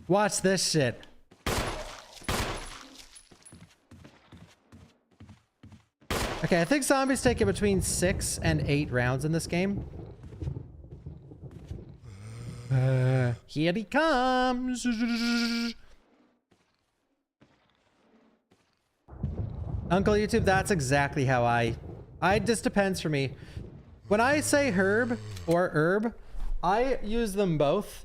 Watch this shit. Okay, I think zombies take it between 6 and 8 rounds in this game. Here he comes. Uncle YouTube, that's exactly how I just depends for me. When I say herb or herb, I use them both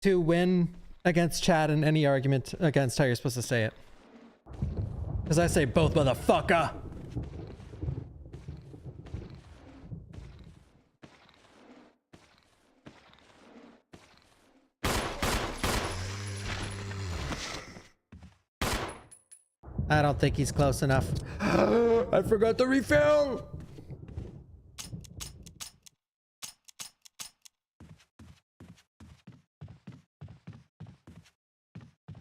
to win against chat in any argument against how you're supposed to say it. Because I say both, motherfucker. I don't think he's close enough. I forgot to refill.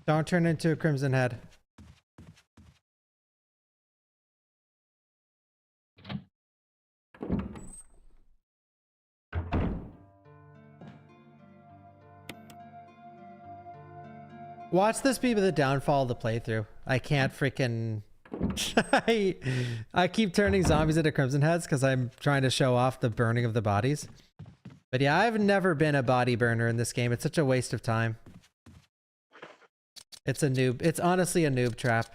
Don't turn into a crimson head. Watch this be the downfall of the playthrough. I can't freaking... I keep turning zombies into crimson heads because I'm trying to show off the burning of the bodies. But yeah, I've never been a body burner in this game. It's such a waste of time. It's a noob. It's honestly a noob trap.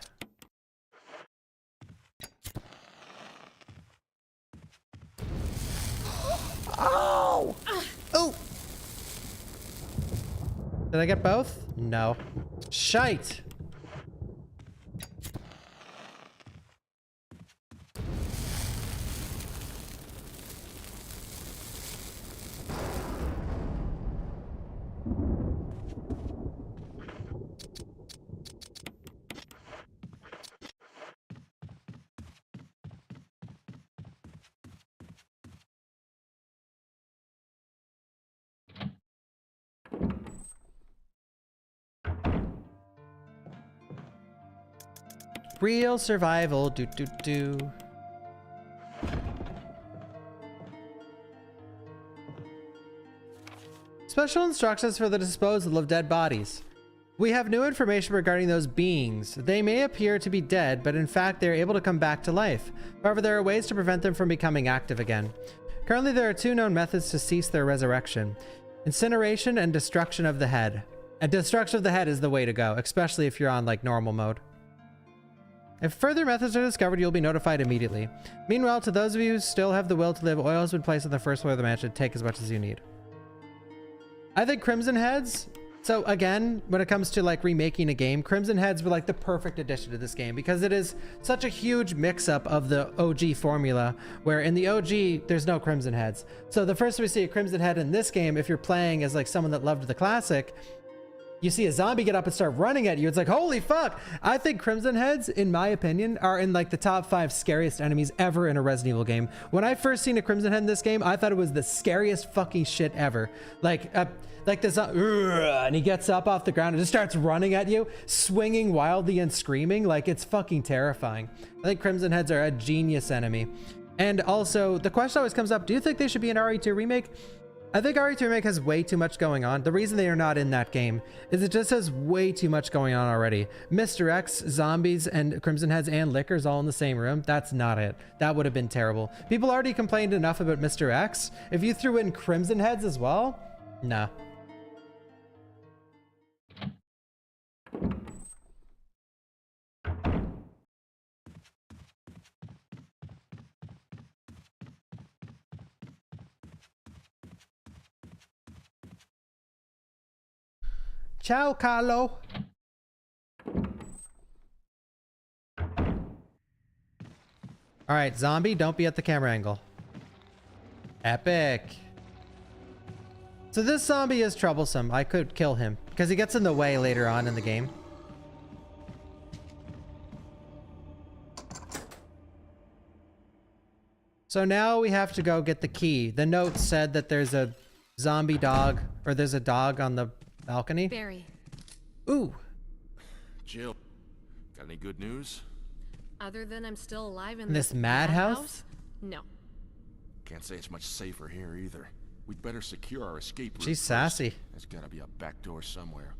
Oh! Oh! Did I get both? No. Shite! Real survival, do. Special instructions for the disposal of dead bodies. We have new information regarding those beings. They may appear to be dead, but in fact they are able to come back to life. However, there are ways to prevent them from becoming active again. Currently, there are 2 known methods to cease their resurrection: incineration and destruction of the head. And destruction of the head is the way to go, especially if you're on like normal mode. If further methods are discovered, you'll be notified immediately. Meanwhile, to those of you who still have the will to live, oil has been placed on the first floor of the mansion. Take as much as you need. I think Crimson Heads... So again, when it comes to like remaking a game, Crimson Heads were like the perfect addition to this game because it is such a huge mix-up of the OG formula, where in the OG, there's no Crimson Heads. So the first time we see a Crimson Head in this game, if you're playing as like someone that loved the classic, you see a zombie get up and start running at you. It's like, holy fuck. I think Crimson Heads, in my opinion, are in like the top 5 scariest enemies ever in a Resident Evil game. When I first seen a Crimson Head in this game, I thought it was the scariest fucking shit ever. Like this, and he gets up off the ground and just starts running at you, swinging wildly and screaming. Like, it's fucking terrifying. I think Crimson Heads are a genius enemy. And also, the question always comes up, do you think they should be an RE2 remake? I think RE2 Remake has way too much going on. The reason they are not in that game is it just has way too much going on already. Mr. X, zombies, and Crimson Heads and Lickers all in the same room. That's not it. That would have been terrible. People already complained enough about Mr. X. If you threw in Crimson Heads as well, nah. Ciao, Carlo. All right, zombie, don't be at the camera angle. Epic. So this zombie is troublesome. I could kill him because he gets in the way later on in the game. So now we have to go get the key. The note said that there's a zombie dog, or there's a dog on the balcony. Barry. Ooh. Jill, got any good news? Other than I'm still alive in This madhouse? No. Can't say it's much safer here either. We'd better secure our escape route. She's first. sassy. There's gotta be a back door somewhere.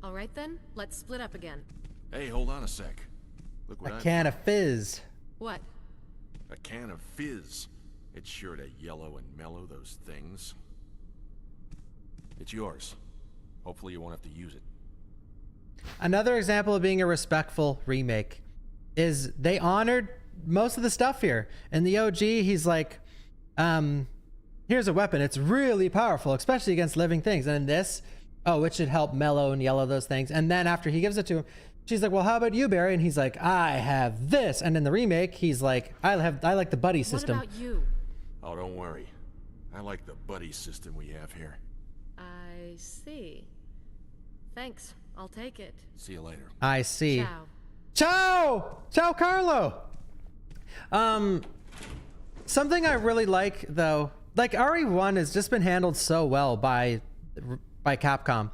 All right then, let's split up again. Hey, hold on a sec. Look what A can of fizz. What? A can of fizz. It's sure to yellow and mellow those things. It's yours. Hopefully you won't have to use it. Another example of being a respectful remake is they honored most of the stuff here. In the OG, he's like, here's a weapon. It's really powerful, especially against living things. And in this, oh, it should help mellow and yellow those things. And then after he gives it to him, she's like, well, how about you, Barry? And he's like, I have this. And in the remake, he's like, I like the buddy system. What about you? Oh, don't worry. I like the buddy system we have here. I see. Thanks. I'll take it. See you later. I see. Ciao. Ciao! Ciao, Carlo! Something I really like, though, like RE1 has just been handled so well by Capcom.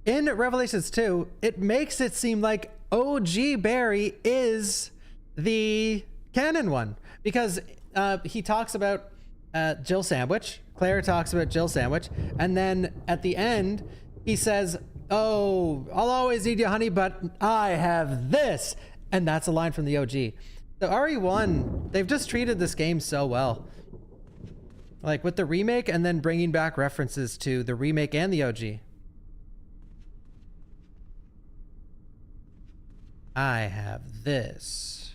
In Revelations 2, it makes it seem like OG Barry is the canon one. Because he talks about Jill Sandwich. Claire talks about Jill Sandwich. And then at the end, he says, oh, I'll always need you, honey, but I have this. And that's a line from the OG. The RE1, they've just treated this game so well. Like with the remake and then bringing back references to the remake and the OG. I have this.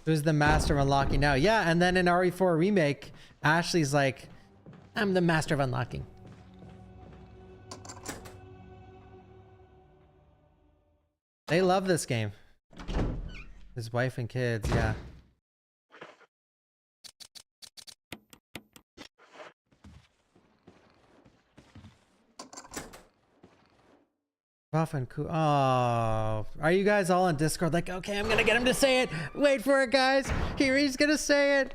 Who's the master of unlocking now? Yeah, and then in RE4 remake, Ashley's like, I'm the master of unlocking. They love this game. His wife and kids, yeah. Buff and cool. Oh, are you guys all on Discord? Like, okay, I'm gonna get him to say it. Wait for it, guys. Here, he's gonna say it.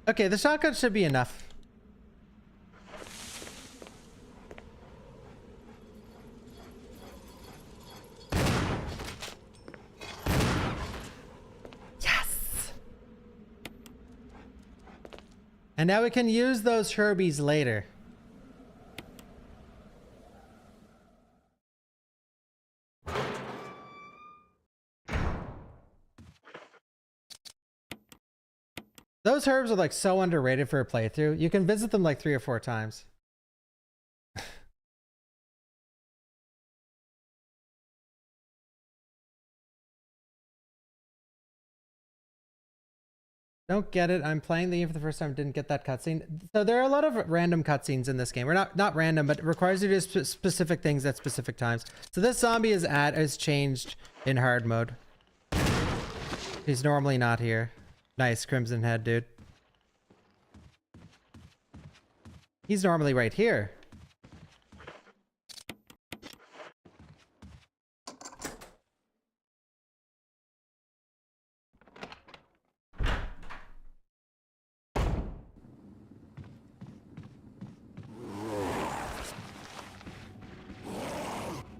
Okay, the shotgun should be enough. Yes. And now we can use those Herbies later. Those herbs are like so underrated for a playthrough. You can visit them like 3 or 4 times. Don't get it. I'm playing the game for the first time. Didn't get that cutscene. So there are a lot of random cutscenes in this game. Or not random, but it requires you to do specific things at specific times. So this zombie is changed in hard mode. He's normally not here. Nice crimson head, dude. He's normally right here.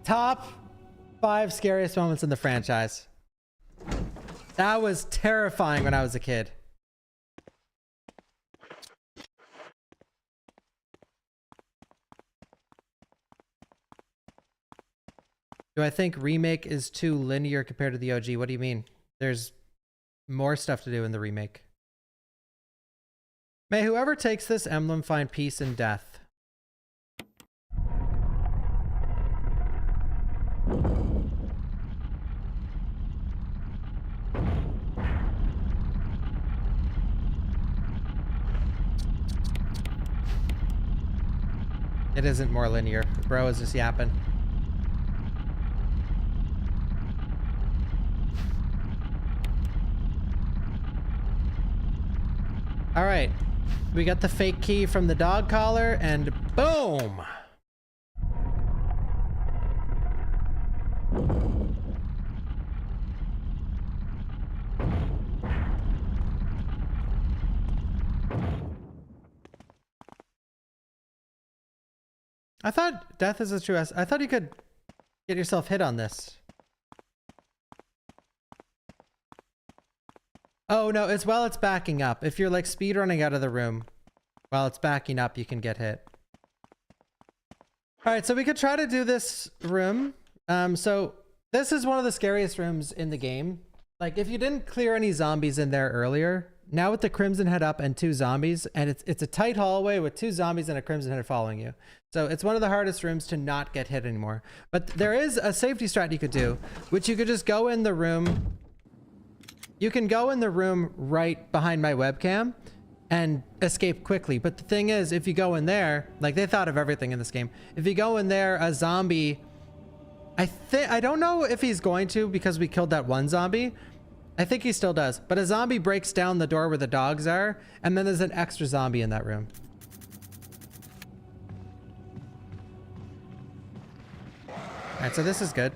Top 5 scariest moments in the franchise. That was terrifying when I was a kid. Do I think remake is too linear compared to the OG? What do you mean? There's more stuff to do in the remake. May whoever takes this emblem find peace in death. It isn't more linear. Bro is just yapping. All right. We got the fake key from the dog collar and boom. I thought death is a true I thought you could get yourself hit on this. Oh no, it's while it's backing up. If you're like speed running out of the room while it's backing up, you can get hit. All right, so we could try to do this room. So this is one of the scariest rooms in the game. Like, if you didn't clear any zombies in there earlier, now with the Crimson Head up and 2 zombies, and it's a tight hallway with 2 zombies and a Crimson Head following you. So it's one of the hardest rooms to not get hit anymore. But there is a safety strat you could do, which you could just go in the room. You can go in the room right behind my webcam and escape quickly. But the thing is, if you go in there, like, they thought of everything in this game. If you go in there, a zombie, I don't know if he's going to, because we killed that one zombie. I think he still does, but a zombie breaks down the door where the dogs are, and then there's an extra zombie in that room. All right, so this is good.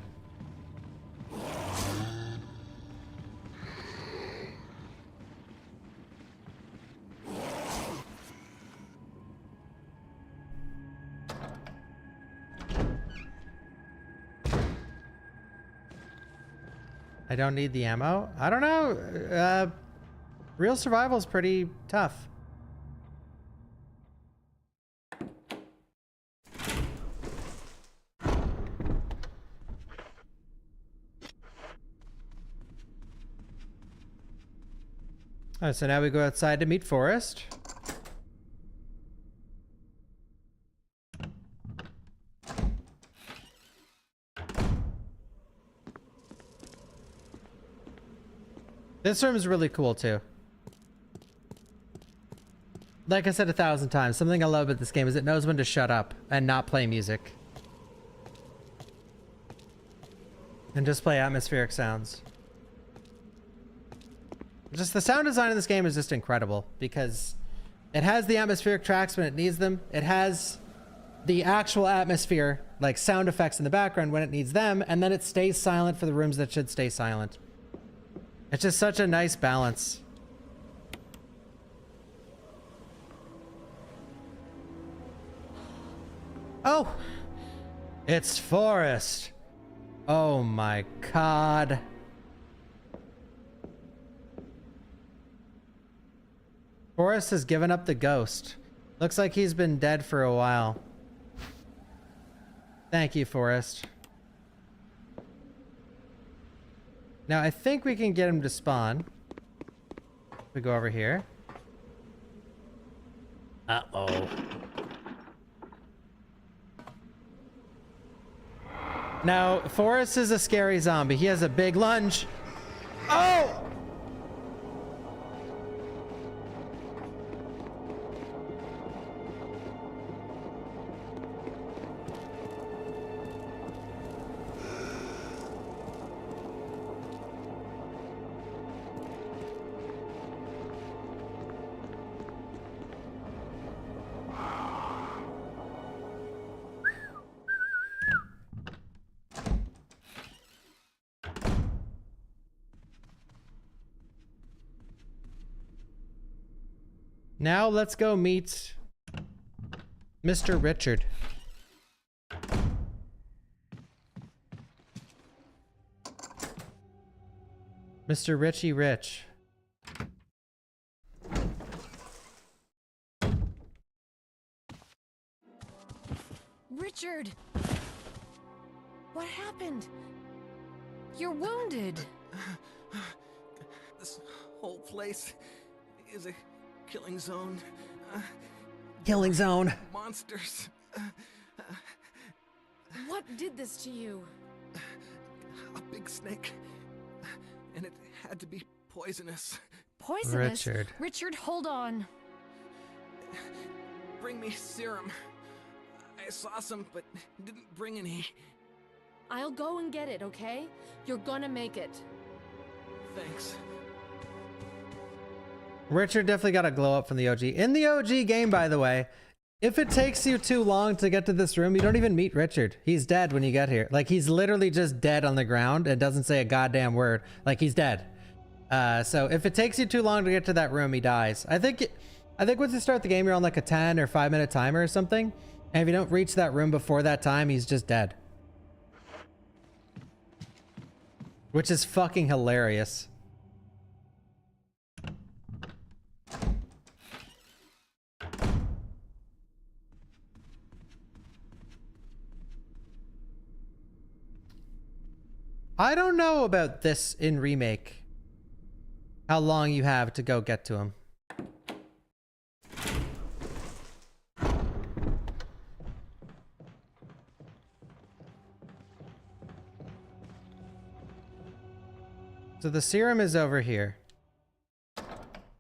I don't need the ammo. I don't know. Real survival is pretty tough. All right, so now we go outside to meet Forrest. This room is really cool too. Like I said 1,000 times, something I love about this game is it knows when to shut up and not play music. And just play atmospheric sounds. Just the sound design in this game is just incredible because it has the atmospheric tracks when it needs them. It has the actual atmosphere, like sound effects in the background when it needs them, and then it stays silent for the rooms that should stay silent. It's just such a nice balance. Oh! It's Forrest! Oh my god. Forrest has given up the ghost. Looks like he's been dead for a while. Thank you, Forrest. Now, I think we can get him to spawn. We go over here. Uh-oh. Now, Forrest is a scary zombie. He has a big lunge. Oh! Now let's go meet Mr. Richard. Mr. Richie Rich. Richard! What happened? You're wounded. This whole place is a killing zone. Killing zone. Monsters. What did this to you? A big snake. And it had to be poisonous. Poisonous? Richard. Richard, hold on. Bring me serum. I saw some, but didn't bring any. I'll go and get it, okay? You're gonna make it. Thanks. Richard definitely got a glow up from the OG. In the OG game, by the way, if it takes you too long to get to this room, you don't even meet Richard. He's dead when you get here. Like, he's literally just dead on the ground and doesn't say a goddamn word. Like, he's dead. So if it takes you too long to get to that room, he dies. I think once you start the game, you're on like a 10 or 5-minute timer or something. And if you don't reach that room before that time, he's just dead. Which is fucking hilarious. I don't know about this in remake. How long you have to go get to him. So the serum is over here.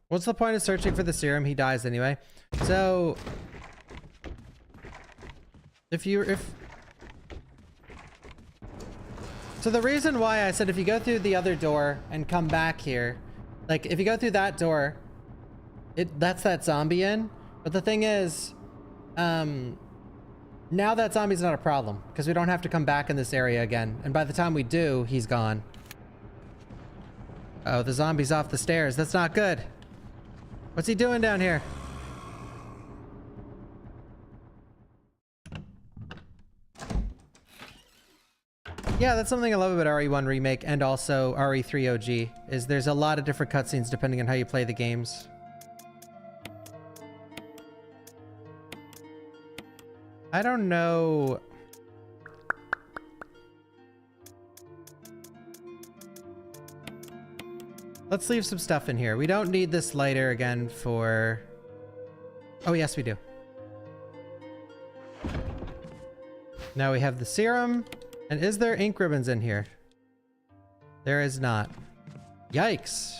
What's the point of searching for the serum? He dies anyway. So so the reason why I said if you go through the other door and come back here, like if you go through that door, that's that zombie in. But the thing is, now that zombie's not a problem because we don't have to come back in this area again. And by the time we do, he's gone. Oh, the zombie's off the stairs. That's not good. What's he doing down here? Yeah, that's something I love about RE1 Remake and also RE3 OG, is there's a lot of different cutscenes depending on how you play the games. I don't know. Let's leave some stuff in here. We don't need this lighter again for... Oh, yes, we do. Now we have the serum. And is there ink ribbons in here? There is not. Yikes.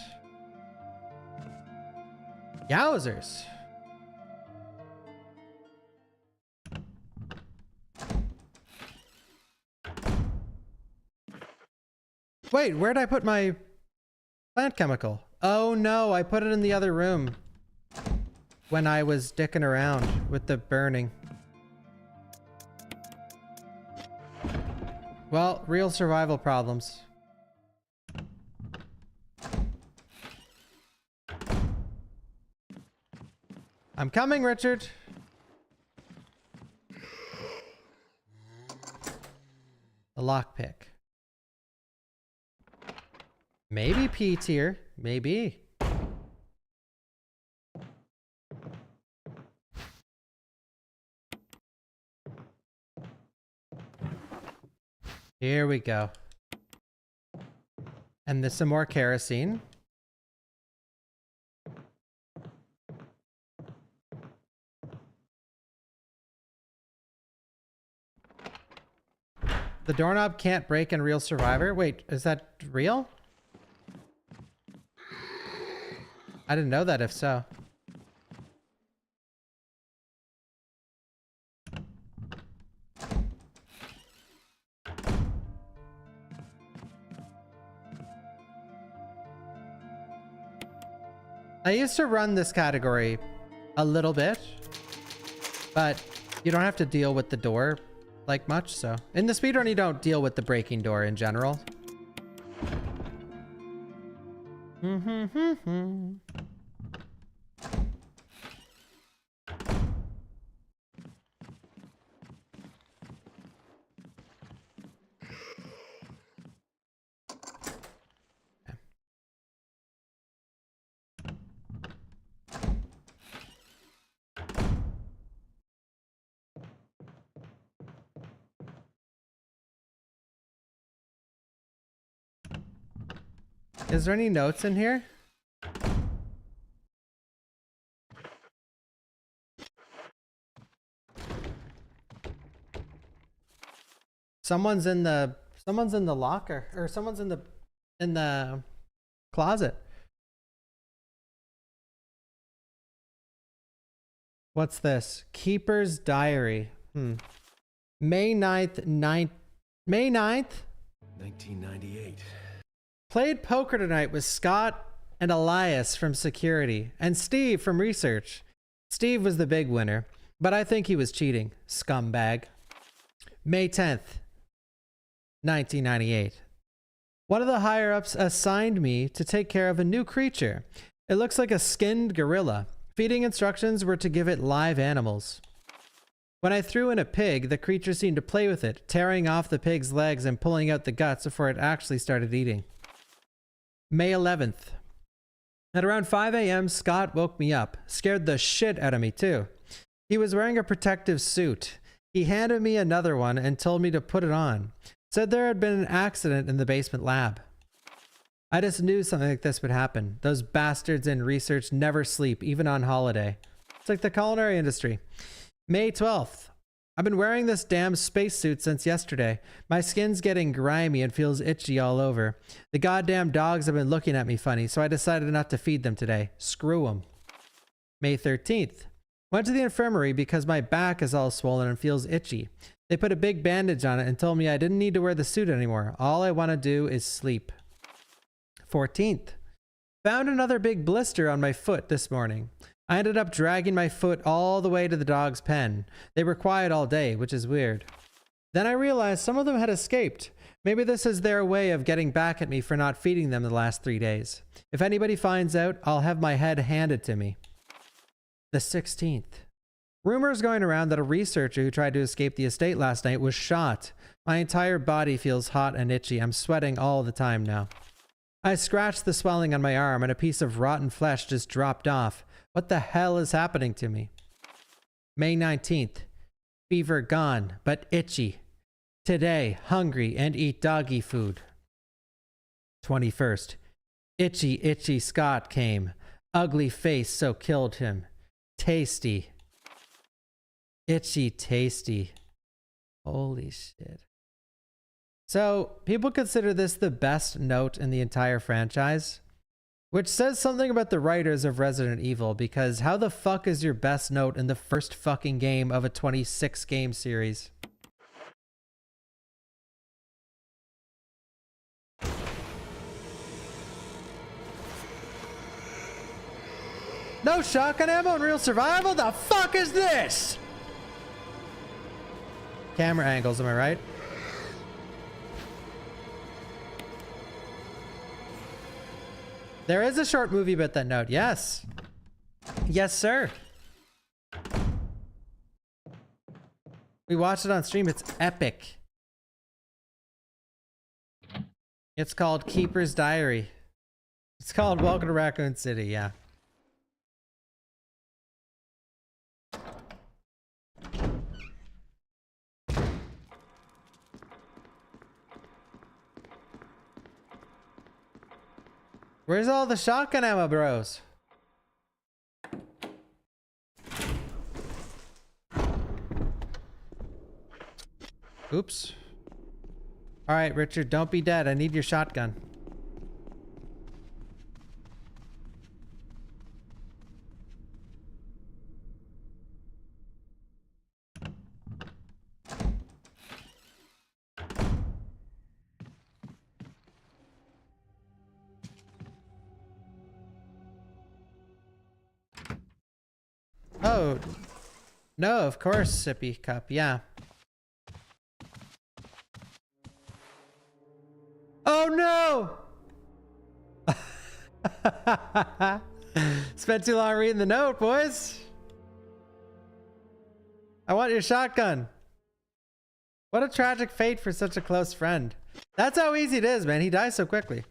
Yowzers. Wait, where'd I put my plant chemical? Oh no, I put it in the other room when I was dicking around with the burning. Well, real survival problems. I'm coming, Richard. The lockpick. Maybe P tier. Maybe. Here we go. And there's some more kerosene. The doorknob can't break in Real Survivor. Wait, is that real? I didn't know that, if so. I used to run this category a little bit, but you don't have to deal with the door like much, so. In the speedrun, you don't deal with the breaking door in general. Is there any notes in here? Someone's in the locker, or someone's in the closet. What's this? Keeper's Diary. May 9th, May 9th? 1998. Played poker tonight with Scott and Elias from security and Steve from research. Steve was the big winner, but I think he was cheating. Scumbag. May 10th, 1998. One of the higher-ups assigned me to take care of a new creature. It looks like a skinned gorilla. Feeding instructions were to give it live animals. When I threw in a pig, the creature seemed to play with it, tearing off the pig's legs and pulling out the guts before it actually started eating. May 11th. At around 5 a.m., Scott woke me up. Scared the shit out of me, too. He was wearing a protective suit. He handed me another one and told me to put it on. Said there had been an accident in the basement lab. I just knew something like this would happen. Those bastards in research never sleep, even on holiday. It's like the culinary industry. May 12th. I've been wearing this damn spacesuit since yesterday. My skin's getting grimy and feels itchy all over. The goddamn dogs have been looking at me funny, so I decided not to feed them today. Screw them. May 13th. Went to the infirmary because my back is all swollen and feels itchy. They put a big bandage on it and told me I didn't need to wear the suit anymore. All I want to do is sleep. 14th. Found another big blister on my foot this morning. I ended up dragging my foot all the way to the dog's pen. They were quiet all day, which is weird. Then I realized some of them had escaped. Maybe this is their way of getting back at me for not feeding them the last 3 days. If anybody finds out, I'll have my head handed to me. The 16th. Rumors going around that a researcher who tried to escape the estate last night was shot. My entire body feels hot and itchy. I'm sweating all the time now. I scratched the swelling on my arm and a piece of rotten flesh just dropped off. What the hell is happening to me? May 19th. Fever gone, but itchy. Today, hungry and eat doggy food. 21st. Itchy Scott came. Ugly face so killed him. Tasty. Itchy tasty. Holy shit. So, people consider this the best note in the entire franchise, which says something about the writers of Resident Evil, because how the fuck is your best note in the first fucking game of a 26 game series? No shotgun ammo in real survival? The fuck is this? Camera angles, am I right? There is a short movie about that note. Yes. Yes, sir. We watched it on stream. It's epic. It's called Keeper's Diary. It's called Welcome to Raccoon City. Yeah. Where's all the shotgun ammo, bros? Oops. All right, Richard, don't be dead. I need your shotgun. Oh, no, of course, Sippy Cup, yeah. Oh no! Spent too long reading the note, boys. I want your shotgun. What a tragic fate for such a close friend. That's how easy it is, man. He dies so quickly.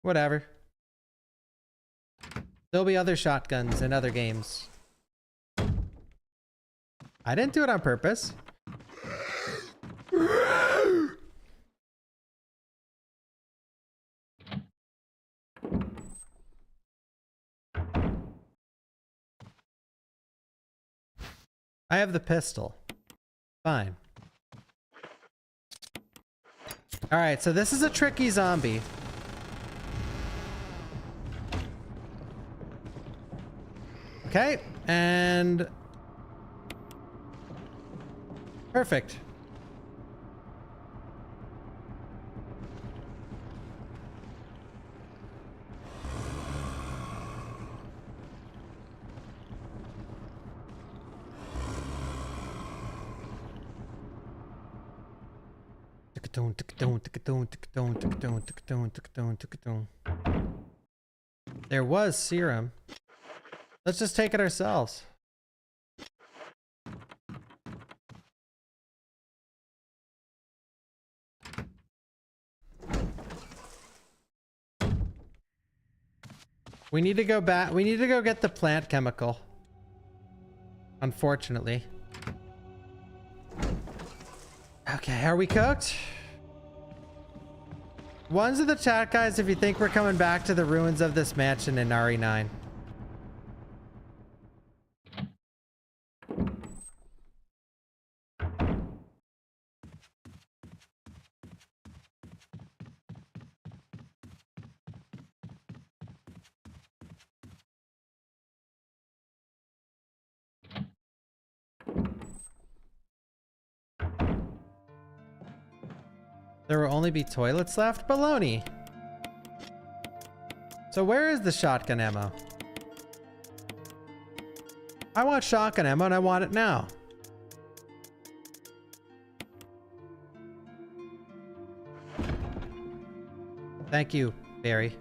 Whatever. There'll be other shotguns in other games. I didn't do it on purpose. I have the pistol. Fine. All right, so this is a tricky zombie. Okay, and perfect. There was serum. Let's just take it ourselves. We need to go back. We need to go get the plant chemical. Unfortunately. Okay, are we cooked? Ones of the chat, guys, if you think we're coming back to the ruins of this mansion in RE9. There will only be toilets left? Baloney. So where is the shotgun ammo? I want shotgun ammo and I want it now. Thank you, Barry.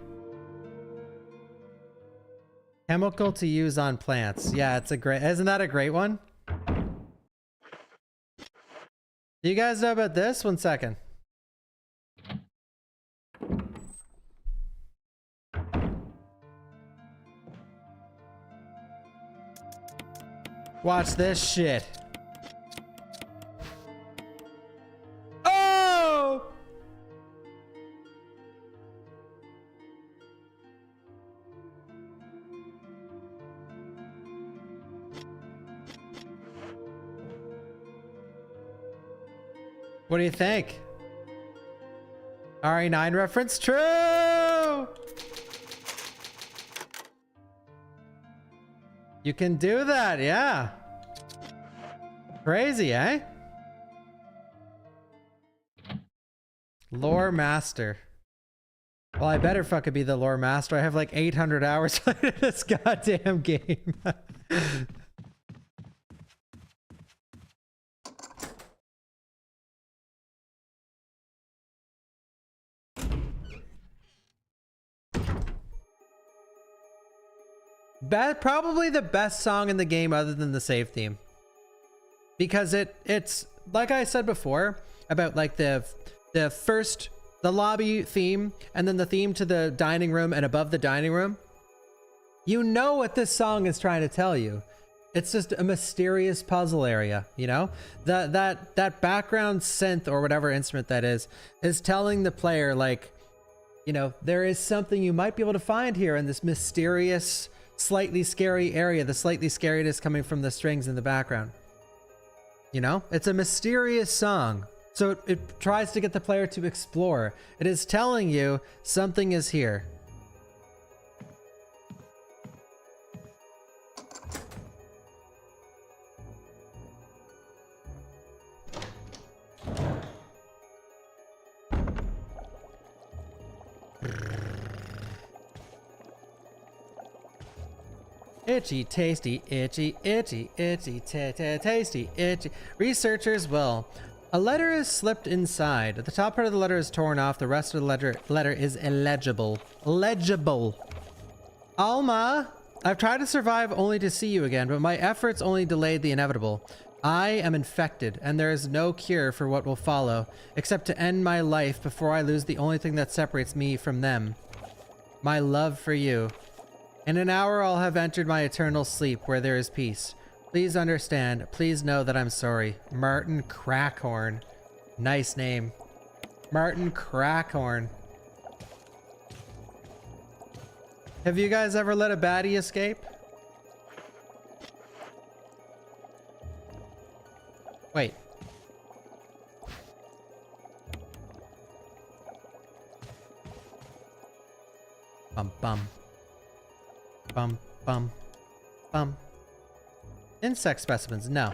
Chemical to use on plants. Yeah, it's a great, isn't that a great one? Do you guys know about this? 1 second. Watch this shit. Oh! What do you think? RE9 reference? True! You can do that, yeah. Crazy, eh? Lore master. Well, I better fucking be the lore master. I have like 800 hours played in this goddamn game. Probably the best song in the game other than the save theme. Because it's like I said before about like the lobby theme and then the theme to the dining room and above the dining room. You know what this song is trying to tell you. It's just a mysterious puzzle area, you know? That background synth or whatever instrument that is telling the player like, you know, there is something you might be able to find here in this mysterious, slightly scary area. The slightly scariness coming from the strings in the background. You know, it's a mysterious song. So it tries to get the player to explore. It is telling you something is here. Itchy, tasty, itchy, itchy, itchy, tasty, itchy. Researchers will. A letter is slipped inside. The top part of the letter is torn off. The rest of the letter is illegible. Legible. Alma, I've tried to survive only to see you again, but my efforts only delayed the inevitable. I am infected, and there is no cure for what will follow, except to end my life before I lose the only thing that separates me from them. My love for you. In an hour, I'll have entered my eternal sleep where there is peace. Please understand. Please know that I'm sorry. Martin Crackhorn. Nice name. Martin Crackhorn. Have you guys ever let a baddie escape? Wait. Bum bum. Bum, bum, bum. Insect specimens, no.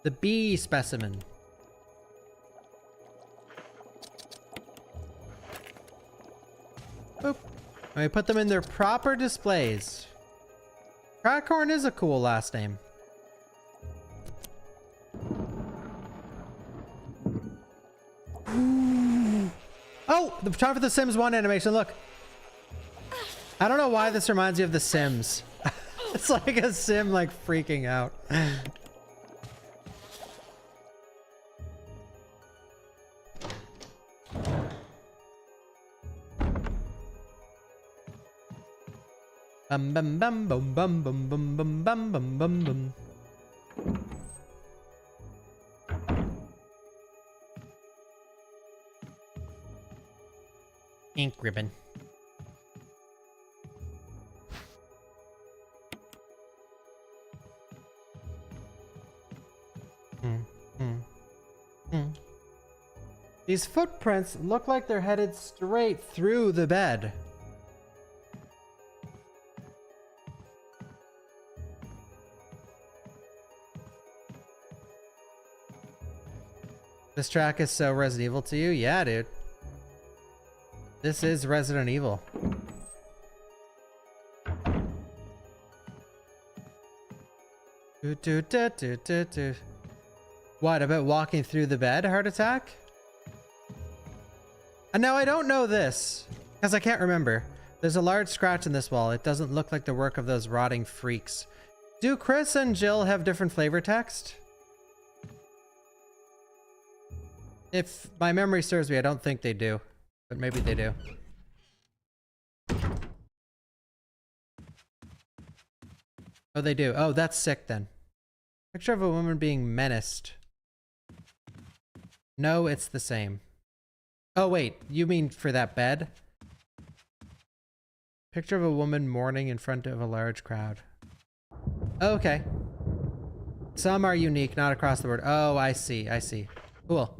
The bee specimen. Boop. And we put them in their proper displays. Crackhorn is a cool last name. Oh, the time for the Sims 1 animation, look. I don't know why this reminds me of the Sims. It's like a Sim like freaking out. Bum bum bum bum bum bum bum bum bum bum bum bum. Ink ribbon. These footprints look like they're headed straight through the bed. This track is so Resident Evil to you? Yeah, dude. This is Resident Evil. What about walking through the bed? Heart attack? And now I don't know this because I can't remember. There's a large scratch in this wall. It doesn't look like the work of those rotting freaks. Do Chris and Jill have different flavor text? If my memory serves me, I don't think they do, but maybe they do. Oh, they do. Oh, that's sick then. Picture of a woman being menaced. No, it's the same. Oh, wait. You mean for that bed? Picture of a woman mourning in front of a large crowd. Okay. Some are unique, not across the board. Oh, I see. I see. Cool.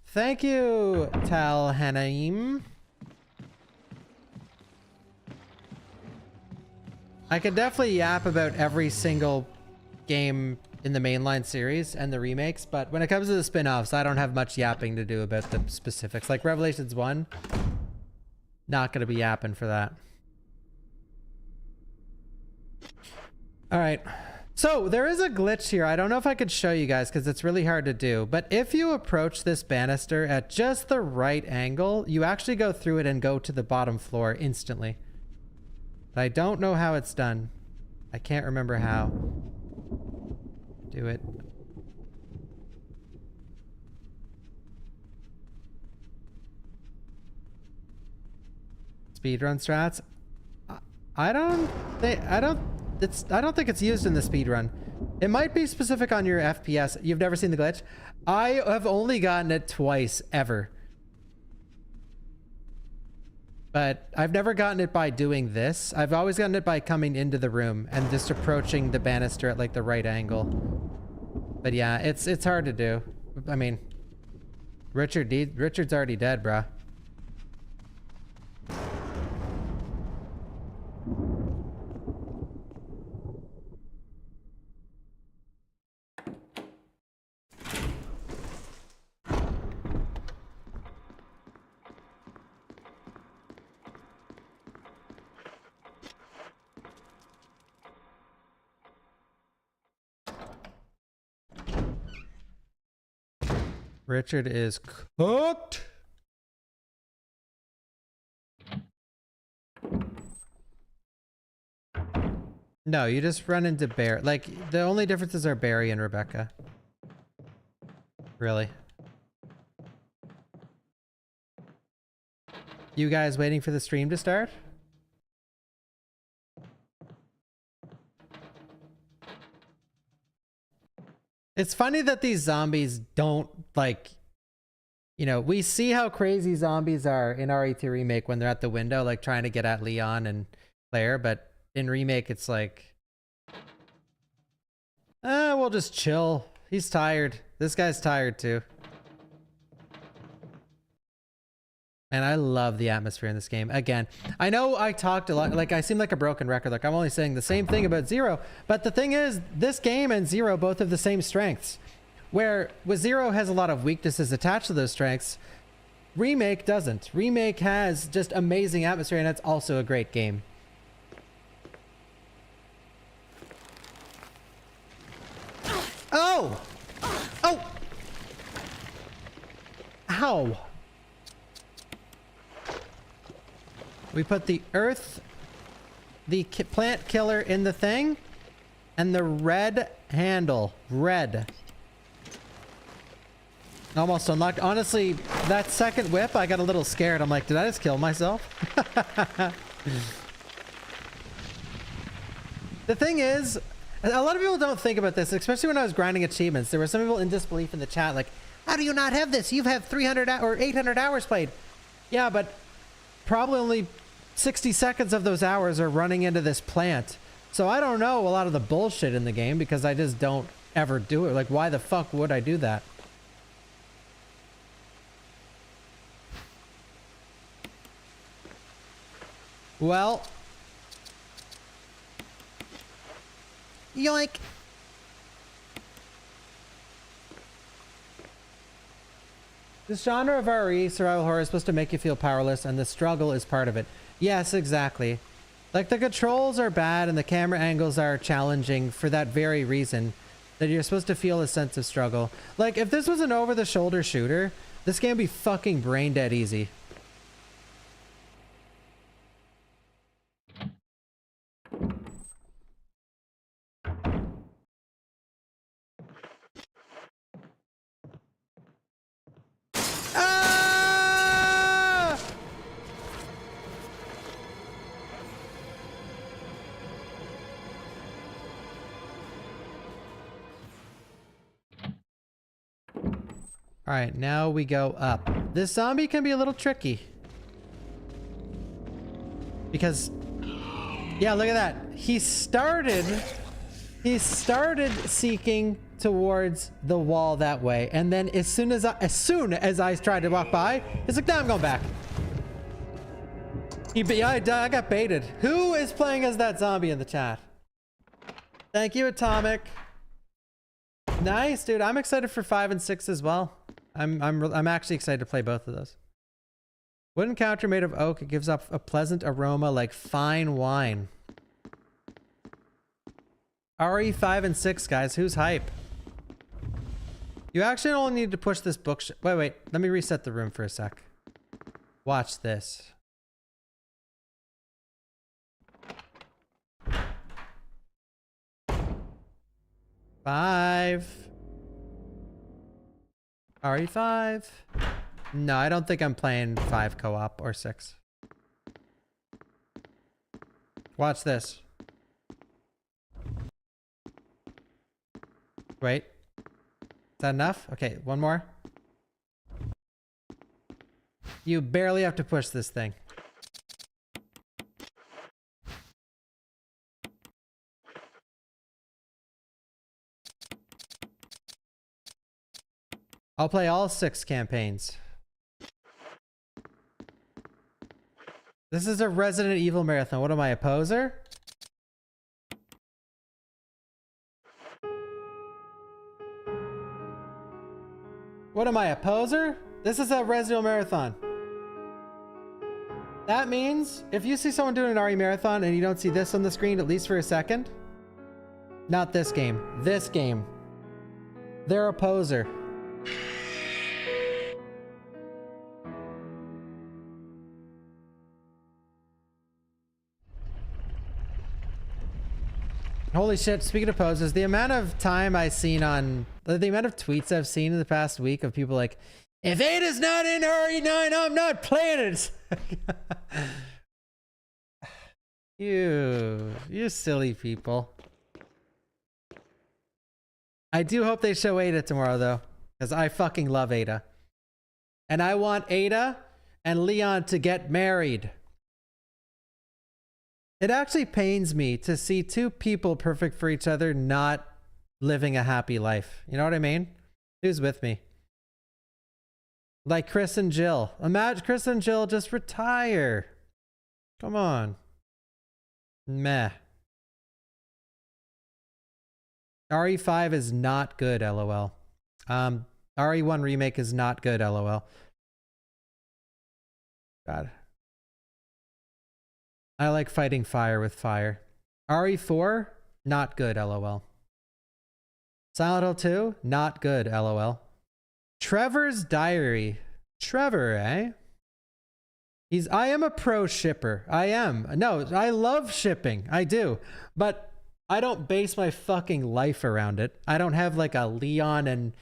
Thank you, Tal Hanaim. I could definitely yap about every single game in the mainline series and the remakes, but when it comes to the spin-offs, I don't have much yapping to do about the specifics. Like Revelations 1, not gonna be yapping for that. All right. So there is a glitch here. I don't know if I could show you guys because it's really hard to do, but if you approach this banister at just the right angle, you actually go through it and go to the bottom floor instantly. But I don't know how it's done. I can't remember how. Do it. Speedrun strats. I don't think it's used in the speedrun. It might be specific on your FPS. You've never seen the glitch? I have only gotten it twice ever. But I've never gotten it by doing this. I've always gotten it by coming into the room and just approaching the banister at like the right angle. But yeah, it's hard to do. I mean, Richard's already dead, bruh. Richard is cooked. No, you just run into Barry. Like, the only differences are Barry and Rebecca. Really. You guys waiting for the stream to start? It's funny that these zombies don't, like, you know, we see how crazy zombies are in RE2 Remake when they're at the window, like, trying to get at Leon and Claire, but in Remake, it's like, we'll just chill. He's tired. This guy's tired, too. And I love the atmosphere in this game. Again, I know I talked a lot, like I seem like a broken record, like I'm only saying the same thing about Zero, but the thing is, this game and Zero both have the same strengths. Where with Zero has a lot of weaknesses attached to those strengths, Remake doesn't. Remake has just amazing atmosphere, and it's also a great game. Oh! Oh! Ow! We put the earth, the plant killer in the thing, and the red handle. Red. Almost unlocked. Honestly, that second whip, I got a little scared. I'm like, did I just kill myself? The thing is, a lot of people don't think about this, especially when I was grinding achievements. There were some people in disbelief in the chat, like, how do you not have this? You've had 300 or 800 hours played. Yeah, but probably only 60 seconds of those hours are running into this plant. So I don't know a lot of the bullshit in the game because I just don't ever do it. Like, why the fuck would I do that? Well, yoink. This genre of RE, survival horror, is supposed to make you feel powerless, and the struggle is part of it. Yes, exactly. Like, the controls are bad and the camera angles are challenging for that very reason, that you're supposed to feel a sense of struggle. Like, if this was an over-the-shoulder shooter, this game would be fucking brain dead easy. All right, now we go up. This zombie can be a little tricky. Because, yeah, look at that. He started seeking towards the wall that way. And then as soon as I tried to walk by, he's like, nah, I'm going back. I got baited. Who is playing as that zombie in the chat? Thank you, Atomic. Nice, dude. I'm excited for 5 and 6 as well. I'm actually excited to play both of those. Wooden counter made of oak. It gives off a pleasant aroma like fine wine. RE 5 and 6, guys. Who's hype? You actually only need to push this bookshelf. Wait. Let me reset the room for a sec. Watch this. RE5. No, I don't think I'm playing 5 co-op or 6. Watch this. Wait. Is that enough? Okay, one more. You barely have to push this thing. I'll play all 6 campaigns. This is a Resident Evil marathon. What am I, a poser? What am I, a poser? This is a Resident Evil marathon. That means if you see someone doing an RE marathon and you don't see this on the screen, at least for a second, not this game, this game, they're a poser. Holy shit, speaking of poses, the amount of time I've seen on, the amount of tweets I've seen in the past week of people like, if Ada's not in RE9, I'm not playing it. You silly people. I do hope they show Ada tomorrow though, because I fucking love Ada. And I want Ada and Leon to get married. It actually pains me to see 2 people perfect for each other not living a happy life. You know what I mean? Who's with me? Like Chris and Jill. Imagine Chris and Jill just retire. Come on. Meh. RE5 is not good, LOL. RE1 remake is not good, LOL. God. I like fighting fire with fire. RE4, not good, LOL. Silent Hill 2, not good, LOL. Trevor's Diary. Trevor, eh? I am a pro shipper. I am. No, I love shipping. I do. But I don't base my fucking life around it. I don't have like a Leon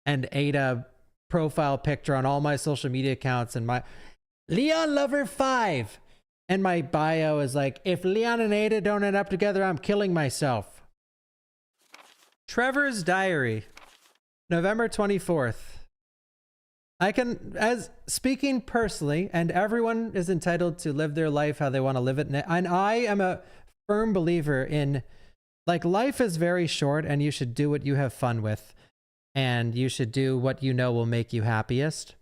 and Ada profile picture on all my social media accounts and my Leon Lover 5. And my bio is like, if Leon and Ada don't end up together, I'm killing myself. Trevor's diary, November 24th. I can, as speaking personally, and everyone is entitled to live their life how they want to live it. And I am a firm believer in, like, life is very short and you should do what you have fun with. And you should do what you know will make you happiest.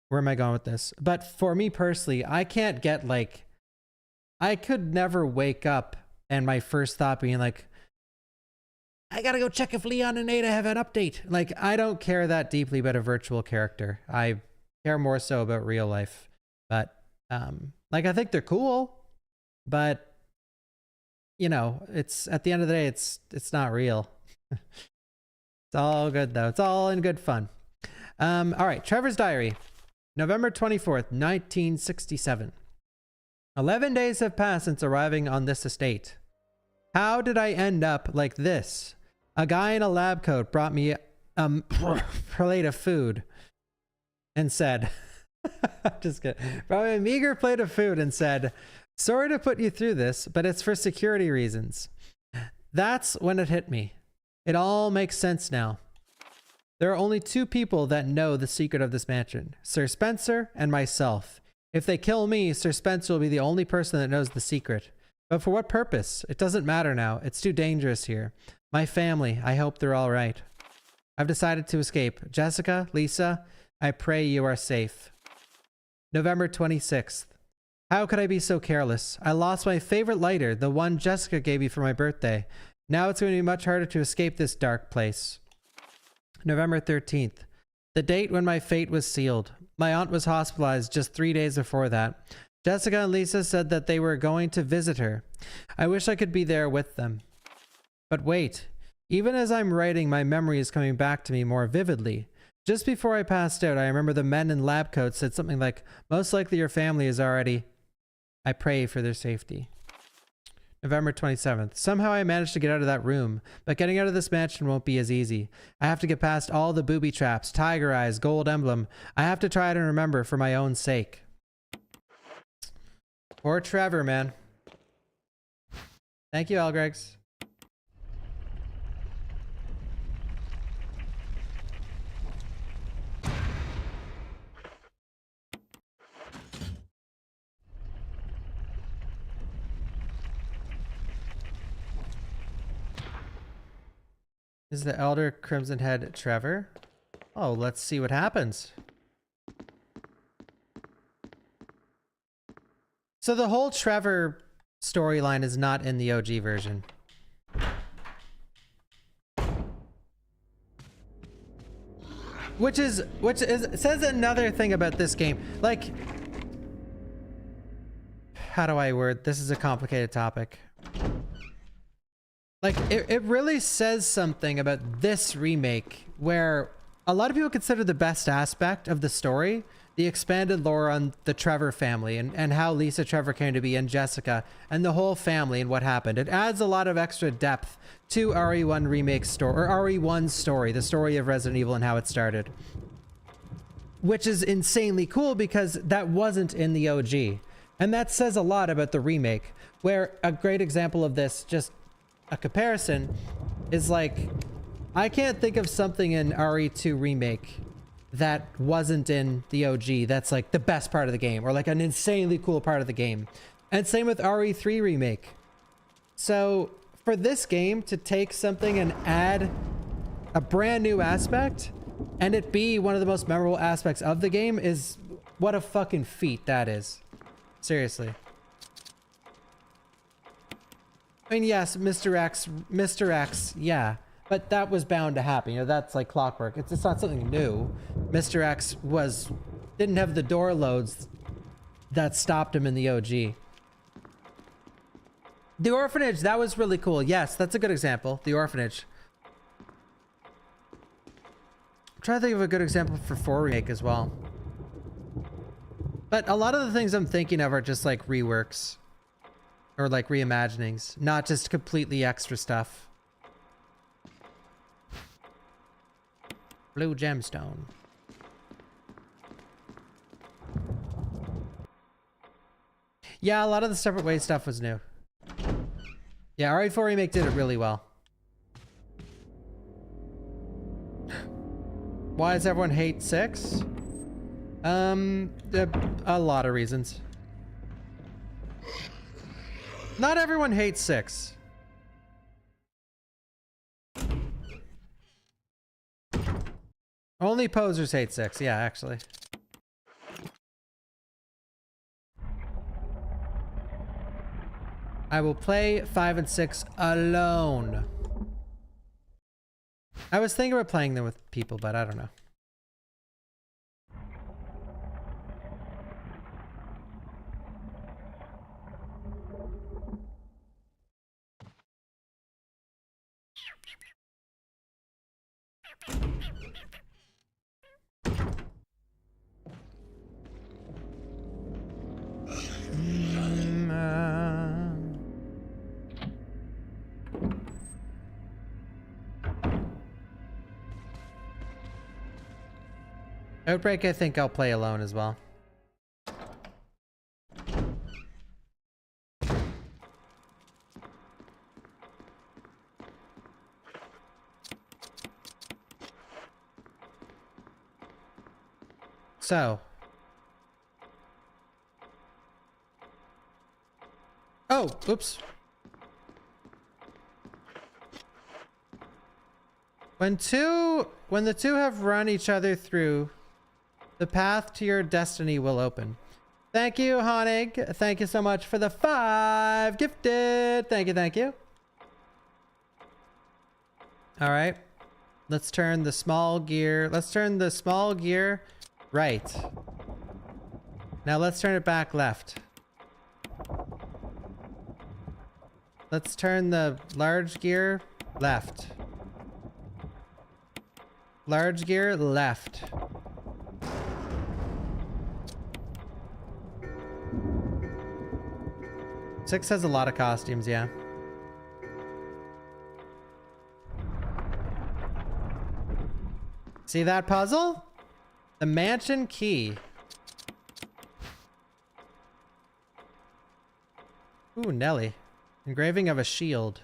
Where am I going with this? But for me personally, I can't get like, I could never wake up and my first thought being like, I gotta go check if Leon and Ada have an update. Like, I don't care that deeply about a virtual character. I care more so about real life. But, like, I think they're cool, but, you know, it's, at the end of the day, it's not real. It's all good though. It's all in good fun. All right, Trevor's diary. November 24th, 1967. 11 days have passed since arriving on this estate. How did I end up like this? A guy in a lab coat brought me a plate of food and said, just kidding, brought me a meager plate of food and said, sorry to put you through this, but it's for security reasons. That's when it hit me. It all makes sense now. There are only two people that know the secret of this mansion, Sir Spencer and myself. If they kill me, Sir Spencer will be the only person that knows the secret. But for what purpose? It doesn't matter now. It's too dangerous here. My family, I hope they're all right. I've decided to escape. Jessica, Lisa, I pray you are safe. November 26th. How could I be so careless? I lost my favorite lighter, the one Jessica gave me for my birthday. Now it's going to be much harder to escape this dark place. November 13th, the date when my fate was sealed. My aunt was hospitalized just 3 days before that. Jessica and Lisa said that they were going to visit her. I wish I could be there with them. But wait, even as I'm writing, my memory is coming back to me more vividly. Just before I passed out, I remember the men in lab coats said something like, most likely your family is already... I pray for their safety. November 27th. Somehow I managed to get out of that room, but getting out of this mansion won't be as easy. I have to get past all the booby traps, tiger eyes, gold emblem. I have to try to remember for my own sake. Poor Trevor, man. Thank you, Algregs. Is the Elder Crimson Head Trevor? Oh, let's see what happens. So the whole Trevor storyline is not in the OG version. Which says another thing about this game. Like, how do I word? This is a complicated topic. Like, it really says something about this remake where a lot of people consider the best aspect of the story the expanded lore on the Trevor family and how Lisa Trevor came to be and Jessica and the whole family and what happened. It adds a lot of extra depth to RE1 Remake's story, or RE1's story, the story of Resident Evil and how it started. Which is insanely cool because that wasn't in the OG. And that says a lot about the remake, where a great example of this, just a comparison, is like, I can't think of something in RE2 Remake that wasn't in the OG that's like the best part of the game, or like an insanely cool part of the game. And same with RE3 Remake. So for this game to take something and add a brand new aspect and it be one of the most memorable aspects of the game is what a fucking feat that is. Seriously. I mean, yes, Mr. X, yeah, but that was bound to happen. You know, that's like clockwork. It's not something new. Mr. X didn't have the door loads that stopped him in the OG. The orphanage, that was really cool. Yes, that's a good example. The orphanage. I'm trying to think of a good example for 4 Remake as well. But a lot of the things I'm thinking of are just like reworks. Or like reimaginings, not just completely extra stuff. Blue gemstone. Yeah, a lot of the separate ways stuff was new. Yeah, RE4 Remake did it really well. Why does everyone hate 6? A lot of reasons. Not everyone hates 6. Only posers hate 6, yeah, actually. I will play 5 and 6 alone. I was thinking about playing them with people, but I don't know. Outbreak, I think I'll play alone as well. So. Oh, oops. When the two have run each other through, the path to your destiny will open. Thank you, Honig. Thank you so much for the 5 gifted. Thank you, thank you. All right. Let's turn the small gear. Let's turn the small gear right. Now let's turn it back left. Let's turn the large gear left. Large gear left. Six has a lot of costumes, yeah. See that puzzle? The mansion key. Ooh, Nelly. Engraving of a shield.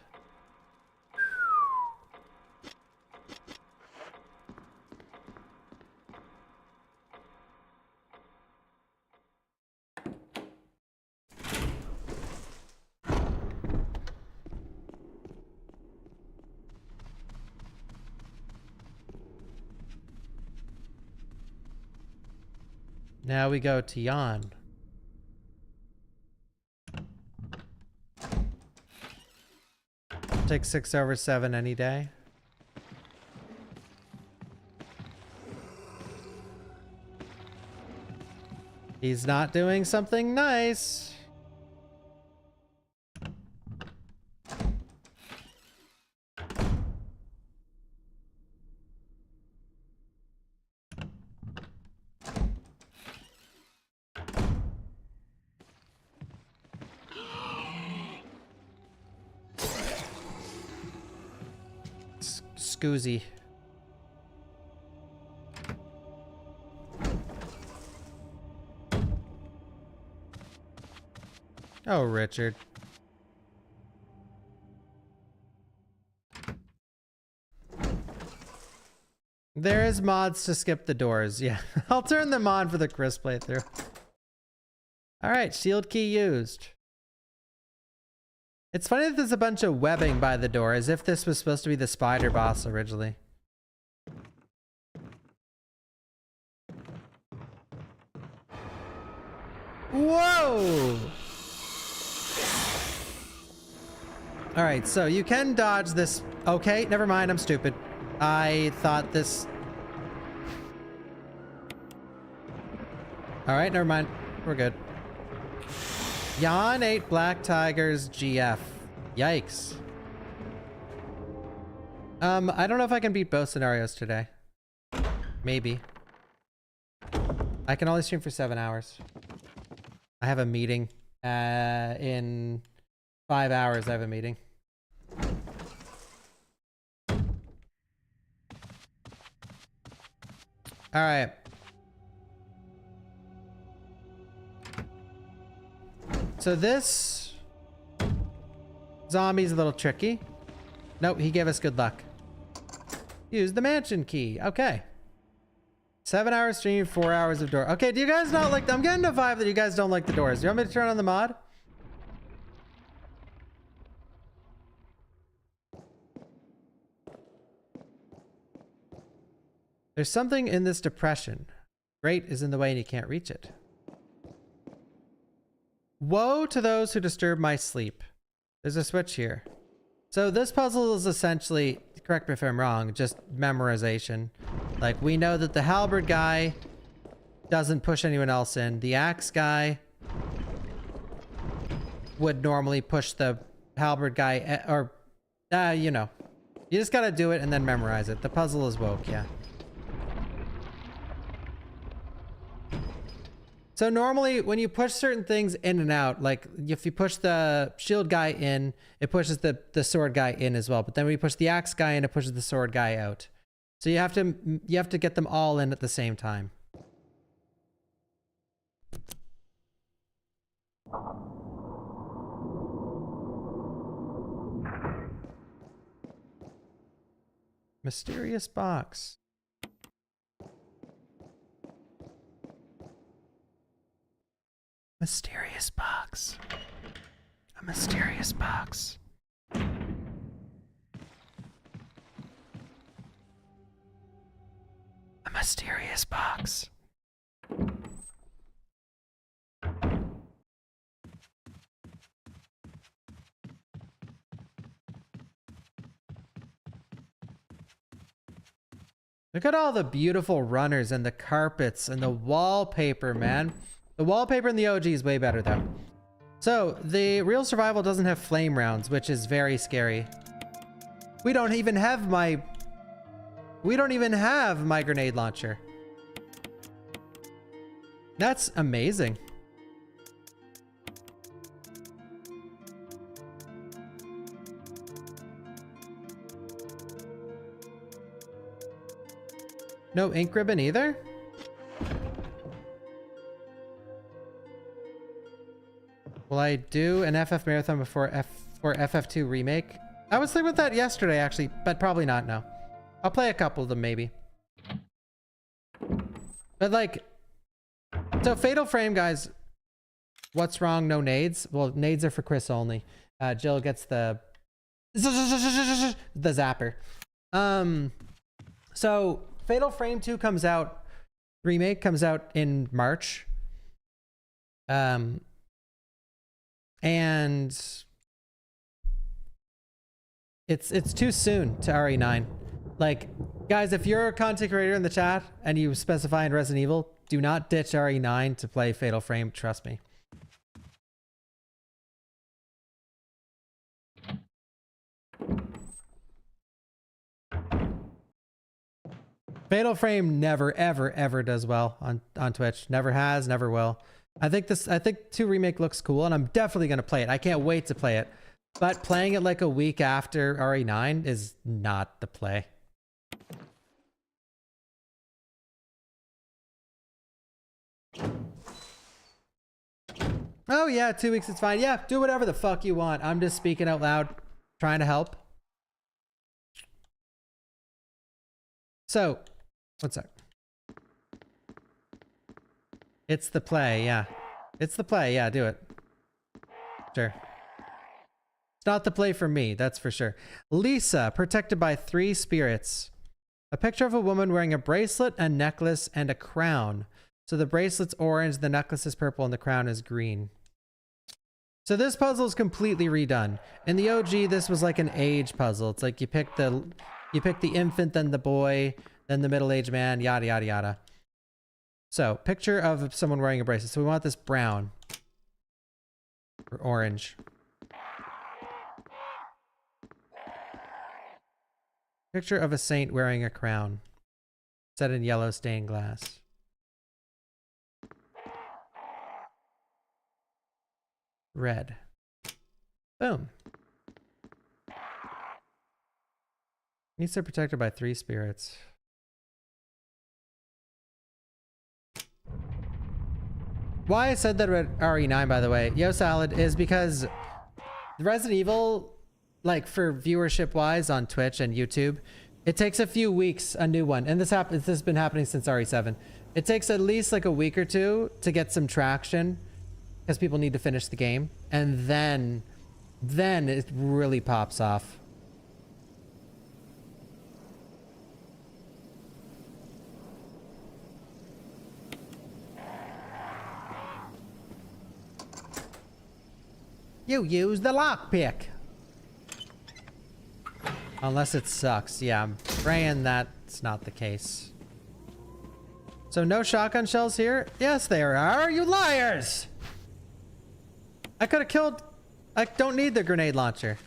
Now we go to Yawn. Take 6 over 7 any day. He's not doing something nice. Scoozy. Oh, Richard. There is mods to skip the doors. Yeah, I'll turn them on for the Chris playthrough. All right, shield key used. It's funny that there's a bunch of webbing by the door, as if this was supposed to be the spider boss originally. Whoa! All right, so you can dodge this. Okay, never mind, I'm stupid. I thought this... All right, never mind. We're good. Yawn ate Black Tiger's GF. Yikes. I don't know if I can beat both scenarios today. Maybe. I can only stream for 7 hours. I have a meeting. In 5 hours, I have a meeting. All right. So this zombie's a little tricky. Nope, he gave us good luck. Use the mansion key. Okay. 7 hours stream, 4 hours of door. Okay, do you guys not like... I'm getting a vibe that you guys don't like the doors. Do you want me to turn on the mod? There's something in this depression. Great is in the way and you can't reach it. Woe to those who disturb my sleep. There's a switch here. So this puzzle is essentially, correct me if I'm wrong, just memorization. Like, we know that the halberd guy doesn't push anyone else in. The axe guy would normally push the halberd guy, or, you know. You just gotta do it and then memorize it. The puzzle is woke, yeah. So normally when you push certain things in and out, like if you push the shield guy in, it pushes the sword guy in as well. But then when you push the axe guy in, it pushes the sword guy out. So you have to get them all in at the same time. Mysterious box. Mysterious box. A mysterious box. A mysterious box. Look at all the beautiful runners and the carpets and the wallpaper, man. The wallpaper in the OG is way better though. So the real survival doesn't have flame rounds, which is very scary. We don't even have my grenade launcher. That's amazing. No ink ribbon either? Will I do an FF marathon before FF2 remake? I was thinking about that yesterday actually, but probably not, no. I'll play a couple of them maybe. But like, so Fatal Frame, guys, what's wrong? No nades? Well, nades are for Chris only. Jill gets the zapper. So Fatal Frame 2 comes out, remake comes out in March. And it's too soon to RE9. Like, guys, if you're a content creator in the chat and you specify in Resident Evil, do not ditch RE9 to play Fatal Frame, trust me. Fatal Frame never, ever, ever does well on Twitch. Never has, never will. I think 2 remake looks cool and I'm definitely going to play it. I can't wait to play it. But playing it like a week after RE9 is not the play. Oh yeah, 2 weeks is fine. Yeah, do whatever the fuck you want. I'm just speaking out loud, trying to help. So, what's up? It's the play, yeah. It's the play, yeah, do it. Sure. It's not the play for me, that's for sure. Lisa, protected by 3 spirits. A picture of a woman wearing a bracelet, a necklace, and a crown. So the bracelet's orange, the necklace is purple, and the crown is green. So this puzzle is completely redone. In the OG, this was like an age puzzle. It's like you pick the infant, then the boy, then the middle-aged man, yada, yada, yada. So, picture of someone wearing a bracelet. So we want this brown. Or orange. Picture of a saint wearing a crown. Set in yellow stained glass. Red. Boom. Needs to be protected by 3 spirits. Why I said that about RE9, by the way, Yo Salad, is because Resident Evil, like for viewership wise on Twitch and YouTube, it takes a few weeks, a new one. And this has been happening since RE7. It takes at least like a week or two to get some traction because people need to finish the game. And then it really pops off. You use the lockpick. Unless it sucks. Yeah, I'm praying that's not the case. So no shotgun shells here? Yes, there are. You liars! I could have killed... I don't need the grenade launcher.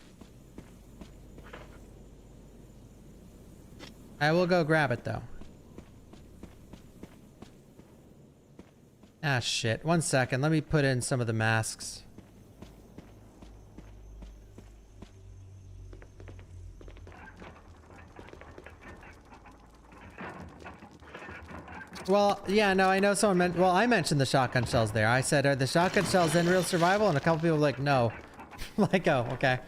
I will go grab it, though. Ah, shit. 1 second. Let me put in some of the masks. Well, yeah, no, I know someone meant... Well, I mentioned the shotgun shells there. I said, are the shotgun shells in real survival? And a couple people were like, no. Like, oh, okay.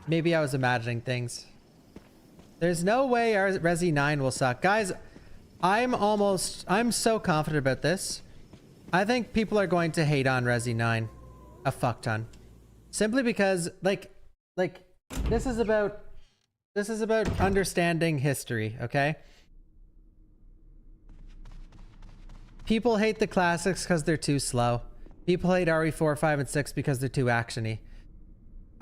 Maybe I was imagining things. There's no way our Resi 9 will suck. Guys, I'm so confident about this. I think people are going to hate on Resi 9 a fuck ton. Simply because, like, this is about understanding history, okay? People hate the classics because they're too slow. People hate RE4, 5, and 6 because they're too actiony.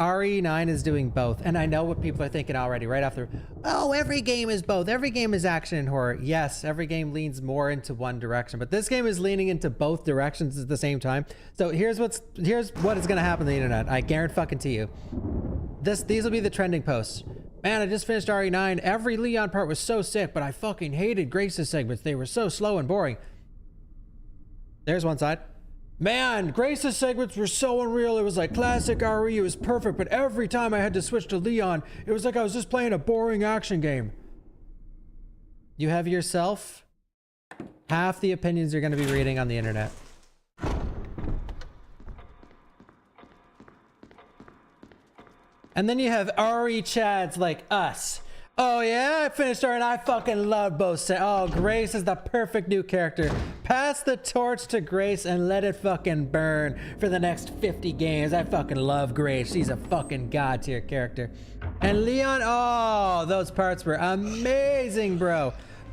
RE9 is doing both. And I know what people are thinking already right after. Oh, every game is both. Every game is action and horror. Yes, every game leans more into one direction. But this game is leaning into both directions at the same time. So here's what is going to happen on the internet. I guarantee fucking to you. These will be the trending posts. Man, I just finished RE9. Every Leon part was so sick, but I fucking hated Grace's segments. They were so slow and boring. There's one side. Man, Grace's segments were so unreal. It was like classic RE. It was perfect, but every time I had to switch to Leon, it was like I was just playing a boring action game. You have yourself half the opinions you're going to be reading on the internet. And then you have RE chads like us. Oh yeah, I finished her and I fucking love both. Oh, Grace is the perfect new character. Pass the torch to Grace and let it fucking burn for the next 50 games. I fucking love Grace. She's a fucking god tier character. And Leon, oh, those parts were amazing, bro.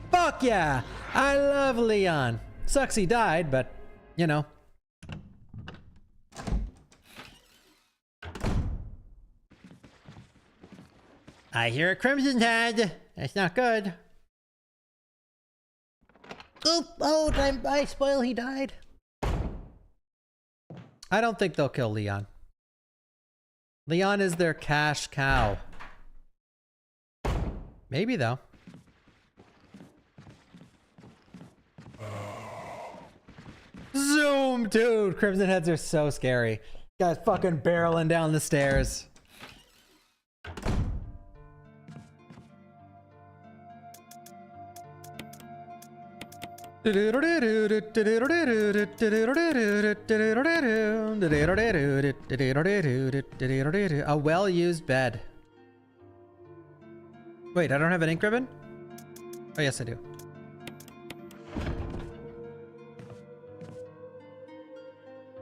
Fuck yeah, I love Leon. Sucks he died, but you know. I hear a crimson head. That's not good. Oop! Oh, did I spoil he died? I don't think they'll kill Leon. Leon is their cash cow. Maybe though. Zoom, dude! Crimson heads are so scary. Guys fucking barreling down the stairs. A well-used bed. Wait, I don't have an ink ribbon? Oh, yes, I do.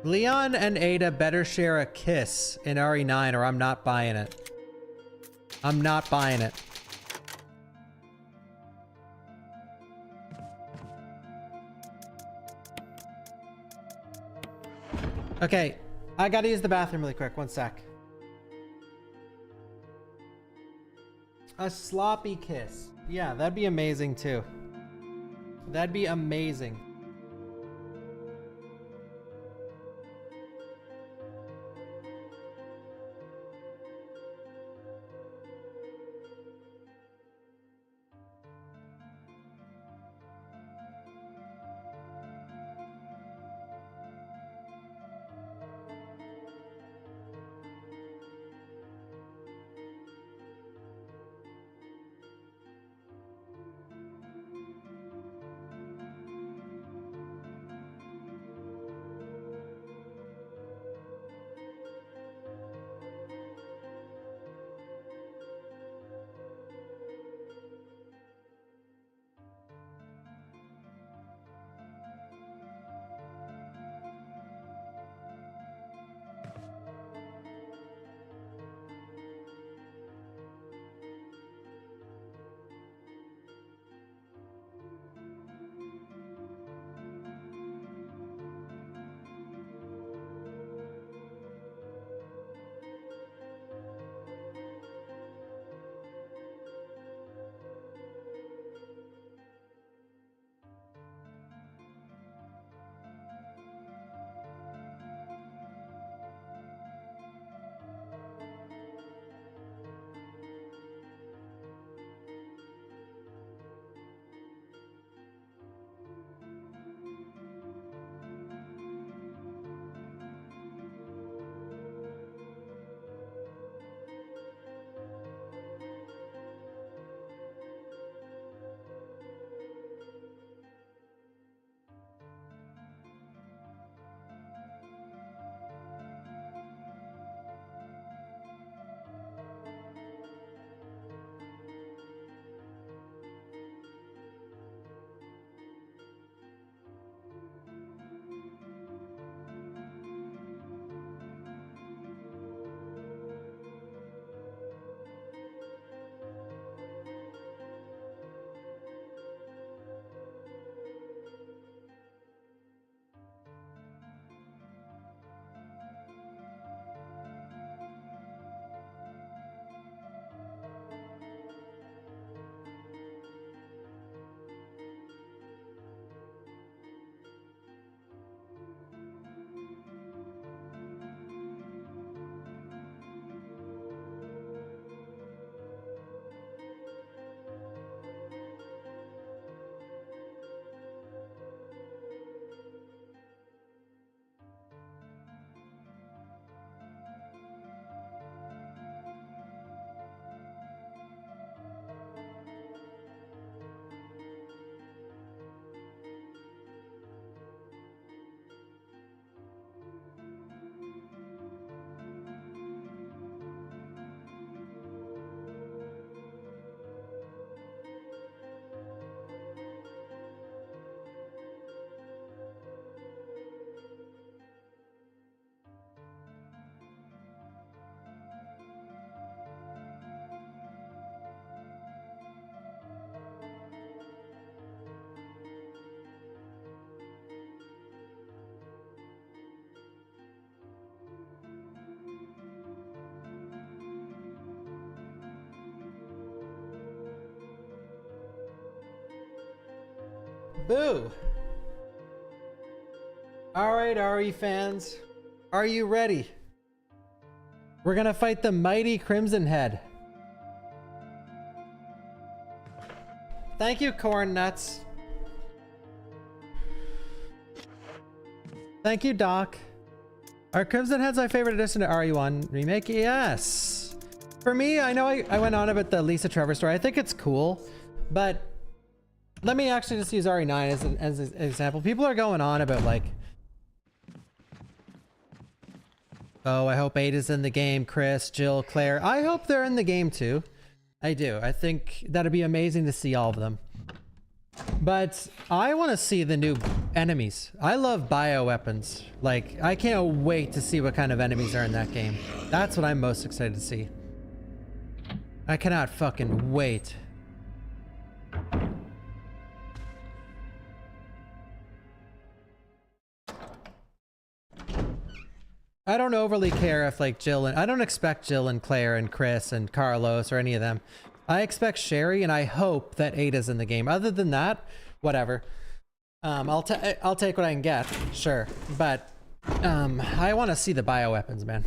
Leon and Ada better share a kiss in RE9 or I'm not buying it. I'm not buying it. Okay, I gotta use the bathroom really quick. 1 sec. A sloppy kiss. Yeah, that'd be amazing too. That'd be amazing. Boo! Alright, RE fans. Are you ready? We're gonna fight the mighty Crimson Head. Thank you, Corn Nuts. Thank you, Doc. Are Crimson Head's my favorite addition to RE1 Remake? Yes. For me, I know I went on about the Lisa Trevor story. I think it's cool, but let me actually just use RE9 as an example. People are going on about like, oh, I hope Ada's in the game, Chris, Jill, Claire. I hope they're in the game too. I do. I think that'd be amazing to see all of them. But I want to see the new enemies. I love bioweapons. Like, I can't wait to see what kind of enemies are in that game. That's what I'm most excited to see. I cannot fucking wait. I don't overly care if like Jill and I don't expect Jill and Claire and Chris and Carlos or any of them. I expect Sherry and I hope that Ada's in the game. Other than that, whatever. I'll take what I can get, sure. But I want to see the bioweapons, man.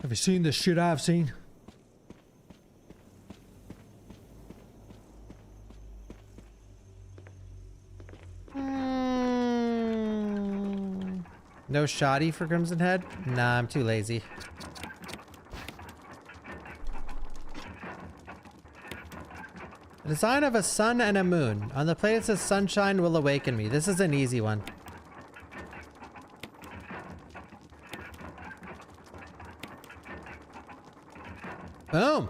Have you seen the shit I've seen? No shoddy for Crimson Head? Nah, I'm too lazy. The design of a sun and a moon. On the plate it says sunshine will awaken me. This is an easy one. Boom!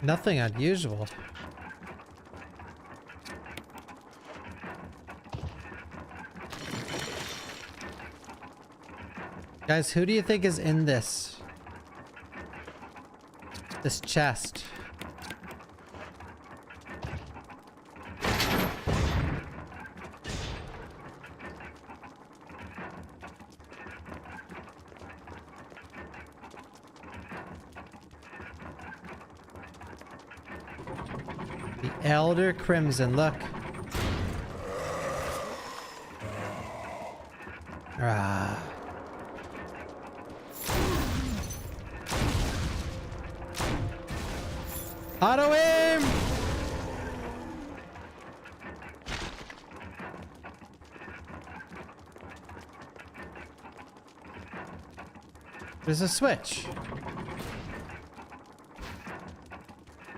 Nothing unusual. Guys, who do you think is in this chest? The Elder Crimson, look. Ah. Auto aim! There's a switch.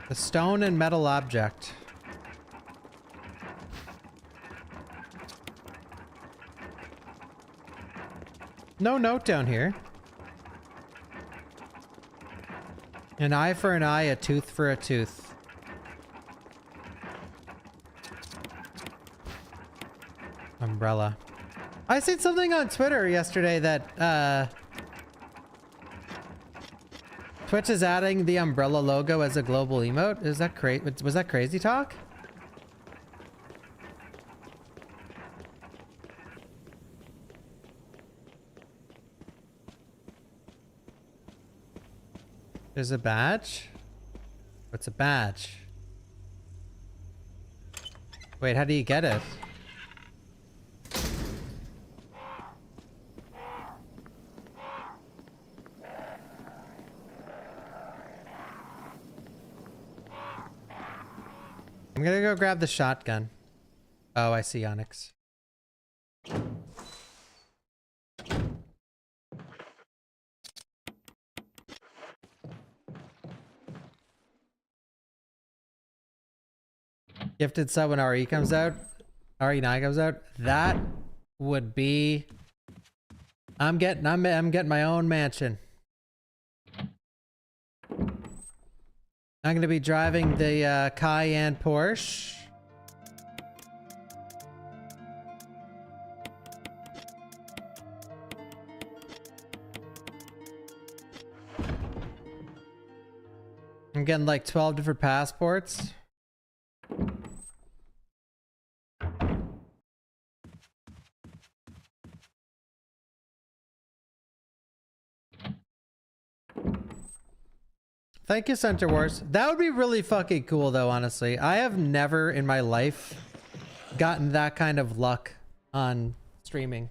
The stone and metal object. No note down here. An eye for an eye, a tooth for a tooth. Umbrella. I seen something on Twitter yesterday that Twitch is adding the umbrella logo as a global emote. Is that was that crazy talk? There's a badge? What's a badge? Wait, how do you get it? I'm gonna go grab the shotgun. Oh, I see Onyx. Gifted sub when RE comes out. RE9 comes out. That would be I'm getting my own mansion. I'm gonna be driving the Cayenne Porsche. I'm getting like 12 different passports. Thank you, Center Wars. That would be really fucking cool though, honestly. I have never in my life gotten that kind of luck on streaming.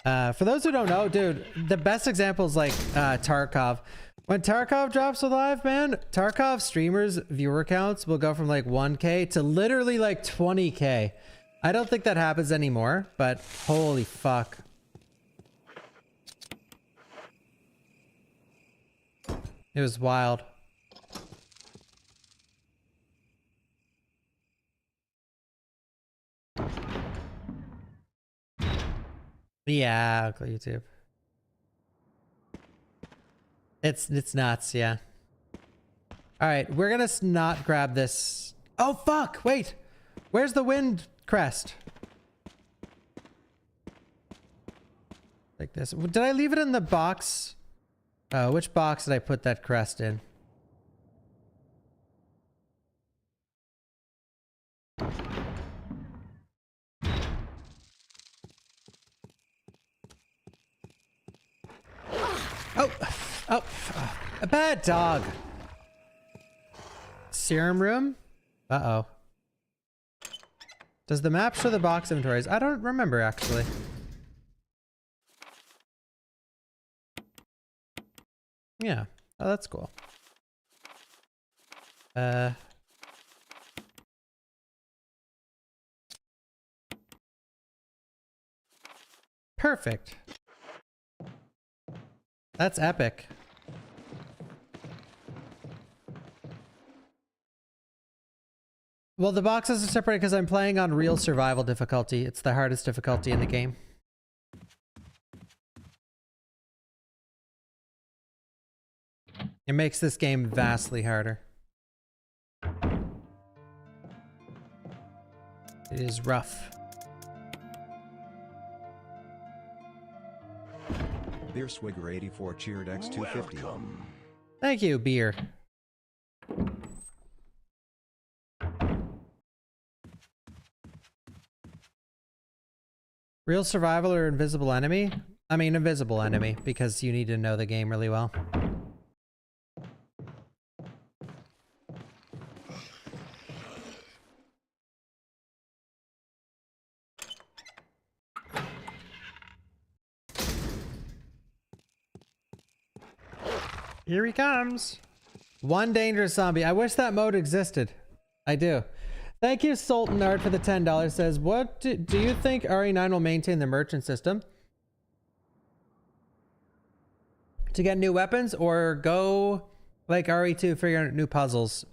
For those who don't know, dude, the best example is like Tarkov. When Tarkov drops with live, man, Tarkov streamers' viewer counts will go from like 1K to literally like 20K. I don't think that happens anymore, but holy fuck. It was wild. Yeah, Uncle YouTube. It's nuts, yeah. All right, we're gonna not grab this. Oh fuck! Wait, where's the wind crest? Like this. Did I leave it in the box? Which box did I put that crest in? Oh, a bad dog. Serum room? Uh-oh. Does the map show the box inventories? I don't remember, actually. Yeah. Oh, that's cool. Perfect. That's epic. Well, the boxes are separated because I'm playing on real survival difficulty. It's the hardest difficulty in the game. It makes this game vastly harder. It is rough. Beer Swigger 84 cheered X250. Thank you, beer. Real survival or invisible enemy? I mean, invisible enemy, because you need to know the game really well. Here he comes. One dangerous zombie. I wish that mode existed. I do. Thank you, Sultan Art, for the $10. Says, what do you think RE9 will maintain the merchant system? To get new weapons or go like RE2 figure out new puzzles?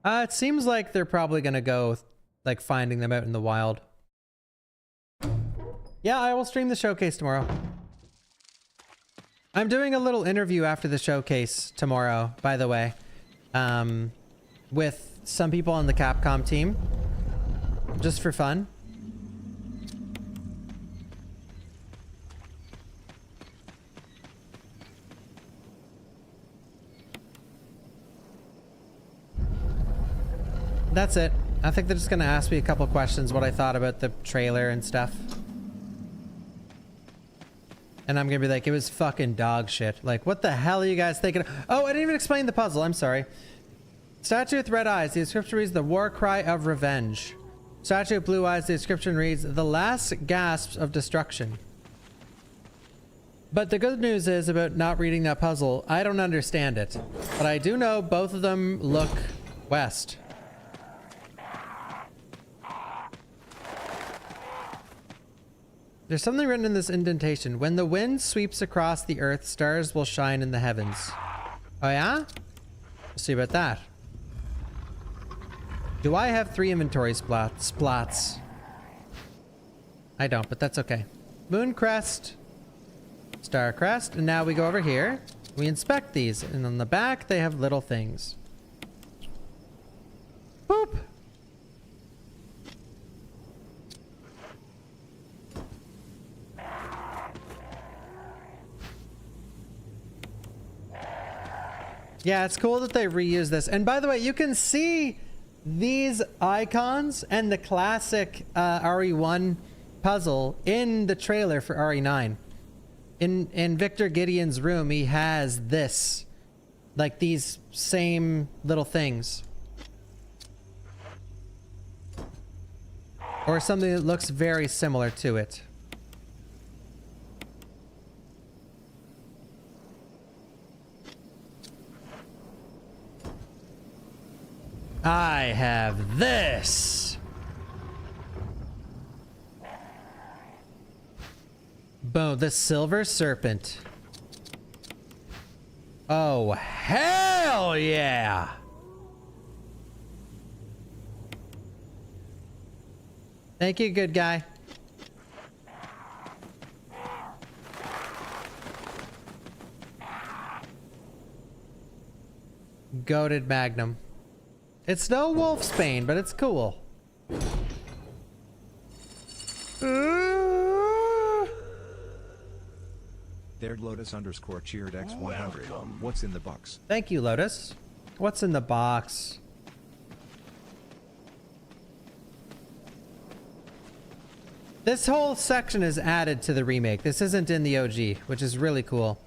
It seems like they're probably going to go like finding them out in the wild. Yeah, I will stream the showcase tomorrow. I'm doing a little interview after the showcase tomorrow, by the way, with some people on the Capcom team, just for fun. That's it. I think they're just gonna ask me a couple questions, what I thought about the trailer and stuff. And I'm gonna be like, it was fucking dog shit. Like, what the hell are you guys thinking? Oh, I didn't even explain the puzzle. I'm sorry. Statue with red eyes. The description reads, the war cry of revenge. Statue with blue eyes. The description reads, the last gasps of destruction. But the good news is about not reading that puzzle, I don't understand it. But I do know both of them look west. There's something written in this indentation. When the wind sweeps across the earth, stars will shine in the heavens. Oh yeah? Let's see about that. Do I have 3 inventory splats? I don't, but that's okay. Moon crest, star crest, and now we go over here. We inspect these, and on the back they have little things. Boop. Yeah, it's cool that they reuse this. And by the way, you can see these icons and the classic RE1 puzzle in the trailer for RE9. In Victor Gideon's room, he has this. Like these same little things. Or something that looks very similar to it. I have this. Boom, the silver serpent. Oh, hell yeah. Thank you, good guy. Goated Magnum. It's no Wolfsbane, but it's cool. There'd Lotus _ cheered X100. What's in the box? Thank you, Lotus. What's in the box? This whole section is added to the remake. This isn't in the OG, which is really cool.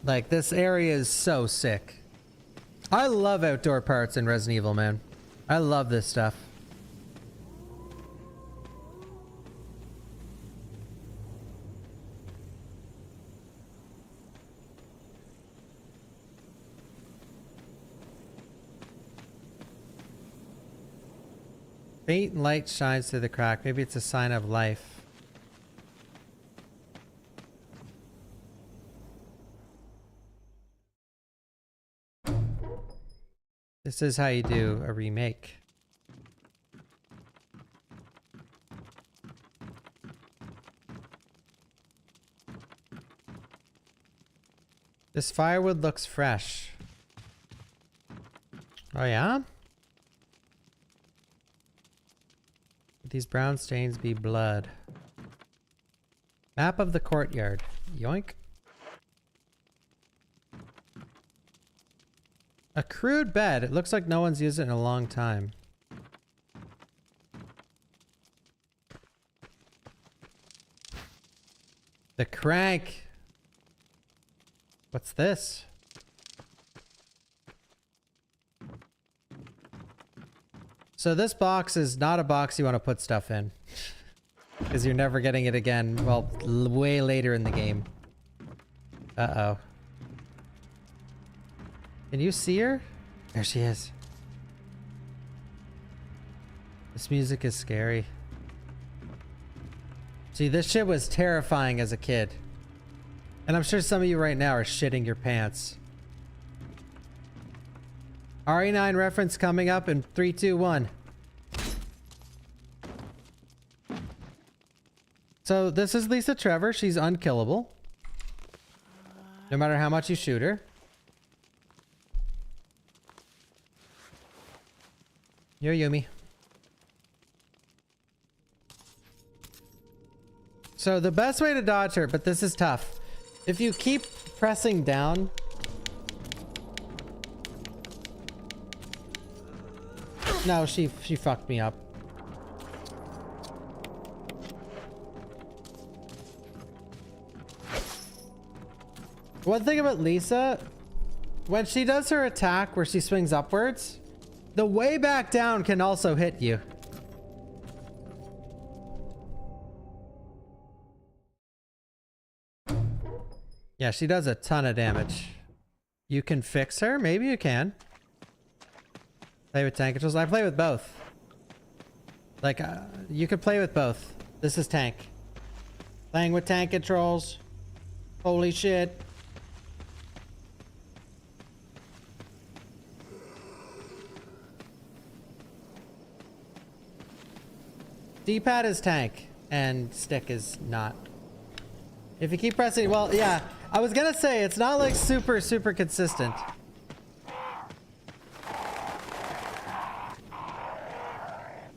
Like, this area is so sick. I love outdoor parts in Resident Evil, man. I love this stuff. Faint light shines through the crack. Maybe it's a sign of life. This is how you do a remake. This firewood looks fresh. Oh yeah? These brown stains be blood. Map of the courtyard. Yoink. A crude bed. It looks like no one's used it in a long time. The crank. What's this? So this box is not a box you want to put stuff in. Because you're never getting it again. Well, way later in the game. Uh-oh. Can you see her? There she is. This music is scary. See, this shit was terrifying as a kid. And I'm sure some of you right now are shitting your pants. RE9 reference coming up in 3, 2, 1. So this is Lisa Trevor. She's unkillable. No matter how much you shoot her. You're Yumi. So the best way to dodge her, but this is tough. If you keep pressing down. No, she fucked me up. One thing about Lisa, when she does her attack where she swings upwards, the way back down can also hit you. Yeah, she does a ton of damage. You can fix her? Maybe you can. Play with tank controls. I play with both. Like, you could play with both. This is tank. Playing with tank controls. Holy shit. D-pad is tank. and stick is not. If you keep pressing, well, yeah, I was gonna say it's not like super consistent.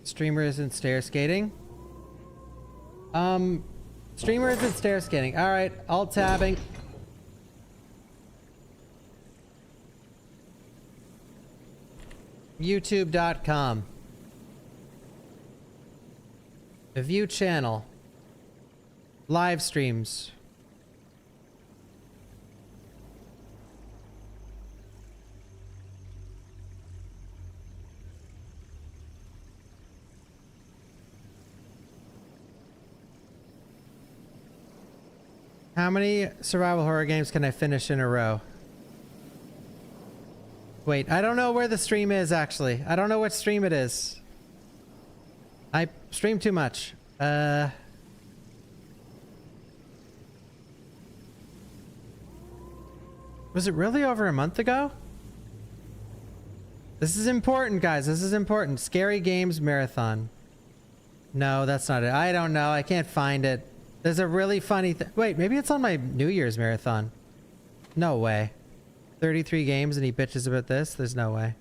Streamer isn't stair skating. Streamer isn't stair skating. All right, alt tabbing. YouTube.com. A view channel. Live streams. How many survival horror games can I finish in a row? Wait, I don't know where the stream is actually. I don't know what stream it is. I stream too much. Was it really over a month ago? This is important, guys. This is important. Scary Games Marathon. No, that's not it. I don't know. I can't find it. There's a really funny thing. Wait, maybe it's on my New Year's marathon. No way. 33 games and he bitches about this? There's no way.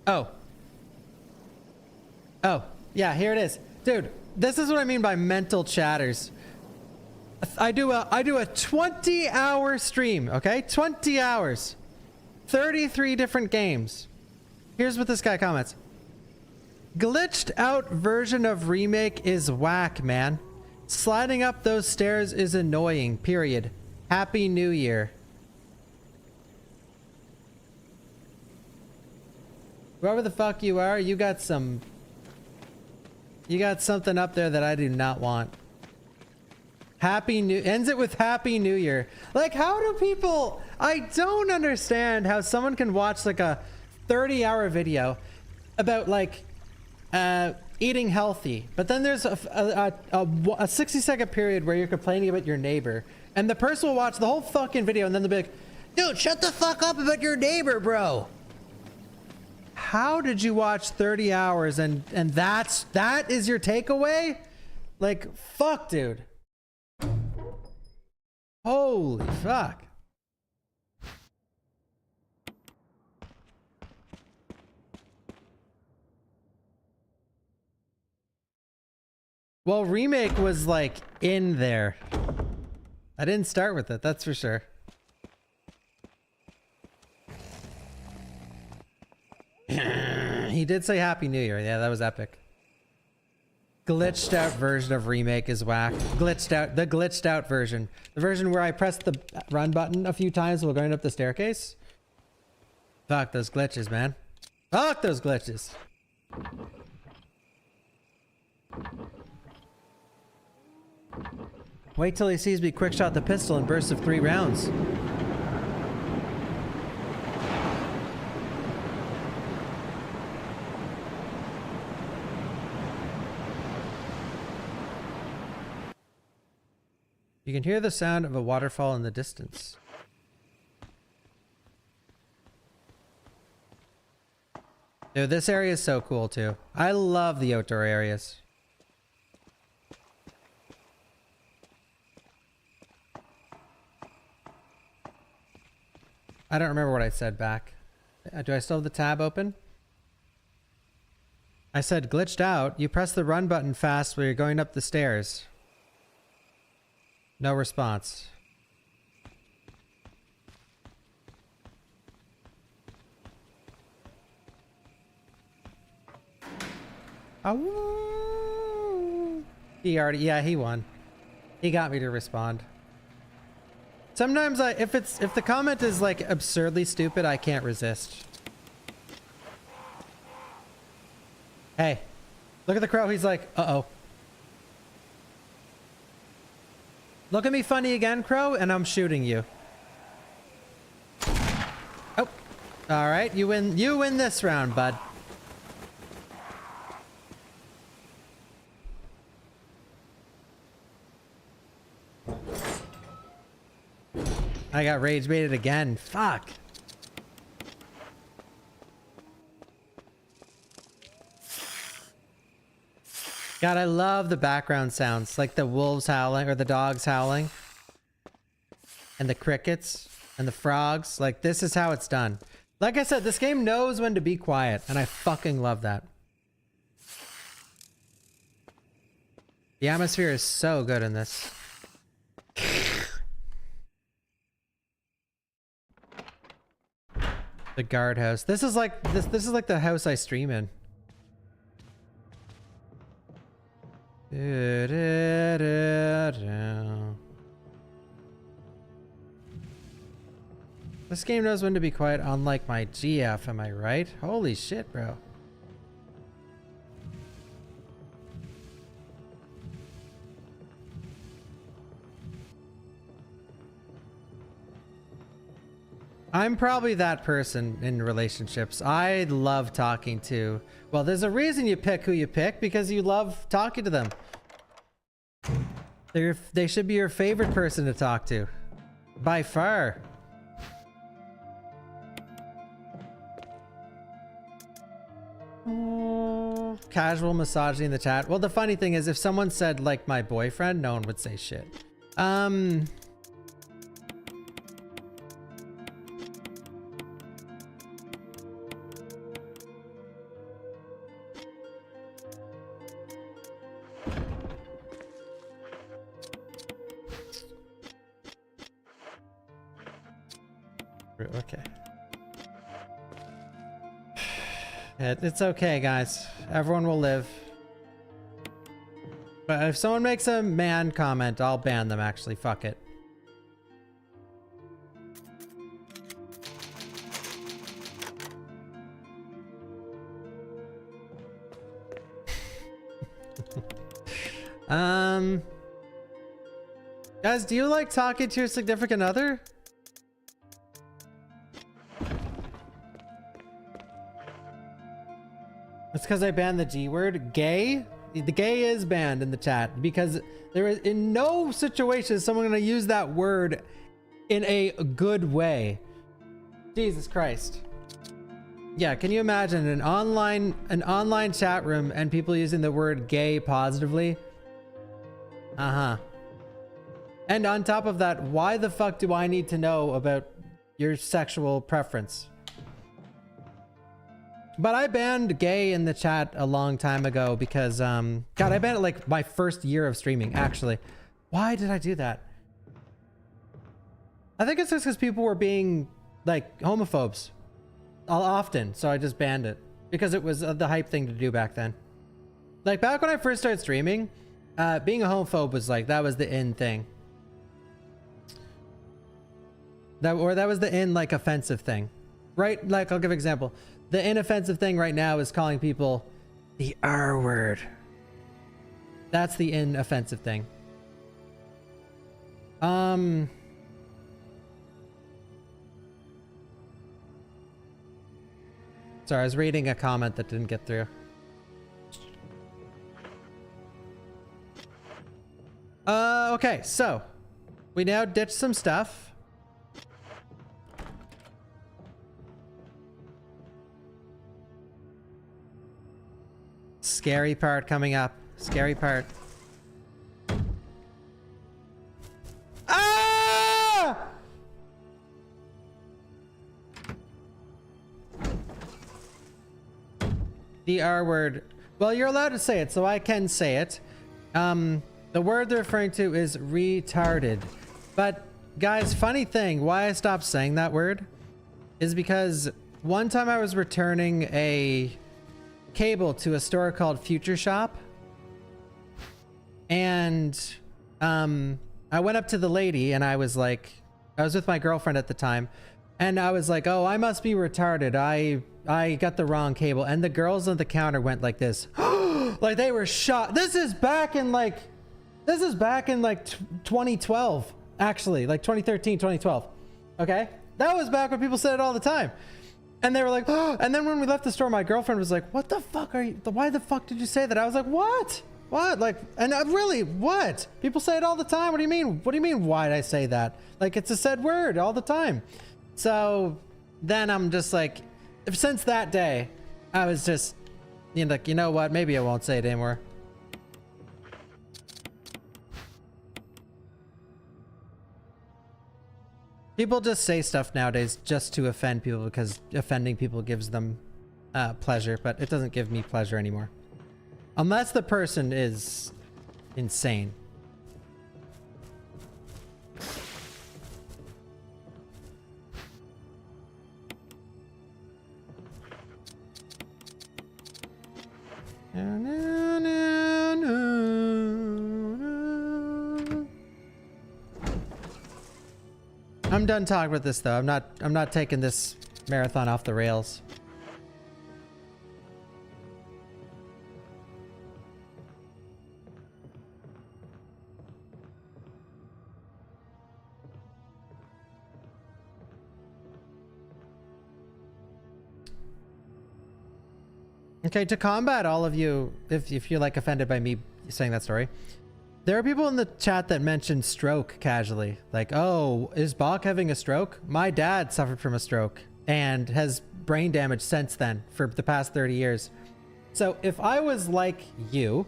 Oh. Oh, yeah, here it is. Dude, this is what I mean by mental chatters. I do a 20-hour stream, okay? 20 hours. 33 different games. Here's what this guy comments. Glitched out version of remake is whack, man. Sliding up those stairs is annoying, period. Happy New Year. Whoever the fuck you are, you got something up there that I do not want. Ends it with Happy New Year. Like, how do people... I don't understand how someone can watch like a 30-hour video about like eating healthy, but then there's a 60-second period where you're complaining about your neighbor, and the person will watch the whole fucking video and then they'll be like, dude, shut the fuck up about your neighbor, bro. How did you watch 30 hours and that is your takeaway? Like, fuck, dude. Holy fuck. Well, remake was like in there. I didn't start with it, that's for sure. He did say Happy New Year. Yeah, that was epic. Glitched out version of remake is whack. Glitched out, the glitched out version. The version where I pressed the run button a few times while going up the staircase. Fuck those glitches, man. Fuck those glitches. Wait till he sees me quick shot the pistol in bursts of 3 rounds. You can hear the sound of a waterfall in the distance. Dude, this area is so cool too. I love the outdoor areas. I don't remember what I said back. Do I still have the tab open? I said glitched out. You press the run button fast when you're going up the stairs. No response. Oh, he already, yeah, he won. He got me to respond. Sometimes if the comment is like absurdly stupid, I can't resist. Hey, look at the crow. He's like, uh-oh. Look at me funny again, crow, and I'm shooting you. Oh, all right. You win this round, bud. I got rage baited again. Fuck. God, I love the background sounds, like the wolves howling or the dogs howling and the crickets and the frogs. Like, this is how it's done. Like I said, this game knows when to be quiet, and I fucking love that. The atmosphere is so good in this. The Guardhouse. This is like this is like the house I stream in. This game knows when to be quiet, unlike my GF, am I right? Holy shit, bro. I'm probably that person in relationships. I love talking to... Well, there's a reason you pick who you pick, because you love talking to them. They should be your favorite person to talk to. By far. Casual misogyny in the chat. Well, the funny thing is, if someone said, like, my boyfriend, no one would say shit. Okay. It's okay, guys. Everyone will live. But if someone makes a man comment, I'll ban them, actually. Fuck it. Guys, do you like talking to your significant other? It's because I banned the G word. Gay? The gay is banned in the chat because there is in no situation is someone going to use that word in a good way. Jesus Christ. Yeah, can you imagine an online chat room and people using the word gay positively? Uh-huh. And on top of that, why the fuck do I need to know about your sexual preference? But I banned gay in the chat a long time ago because, God, I banned it like my first year of streaming, actually. Why did I do that? I think it's just because people were being, like, homophobes often, so I just banned it. Because it was the hype thing to do back then. Like, back when I first started streaming, being a homophobe was like, that was the in thing. That was the in, like, offensive thing. Right? Like, I'll give an example. The inoffensive thing right now is calling people the R word. That's the inoffensive thing. Sorry, I was reading a comment that didn't get through. Okay, so we now ditched some stuff. Scary part coming up. Scary part. Ah! The R word. Well, you're allowed to say it, so I can say it. The word they're referring to is retarded. But guys, funny thing, why I stopped saying that word is because one time I was returning a cable to a store called Future Shop, and I went up to the lady and I was like, I was with my girlfriend at the time, and I was like, oh, I must be retarded, I got the wrong cable. And the girls on the counter went like this. Like they were shocked. This is back in like 2012, actually, like 2013, 2012. Okay, that was back when people said it all the time. And they were like, oh. And then when we left the store, my girlfriend was like, what the fuck are you, why the fuck did you say that? I was like, what? What? Like, and really, what? People say it all the time. What do you mean? What do you mean, why'd I say that? Like, it's a said word all the time. So then I'm just like, since that day, I was just, like, you know what? Maybe I won't say it anymore. People just say stuff nowadays just to offend people because offending people gives them pleasure, but it doesn't give me pleasure anymore. Unless the person is insane. I'm done talking about this though. I'm not taking this marathon off the rails. Okay, to combat all of you, if you're like offended by me saying that story, there are people in the chat that mention stroke casually. Like, oh, is Bawk having a stroke? My dad suffered from a stroke and has brain damage since then for the past 30 years. So if I was like you,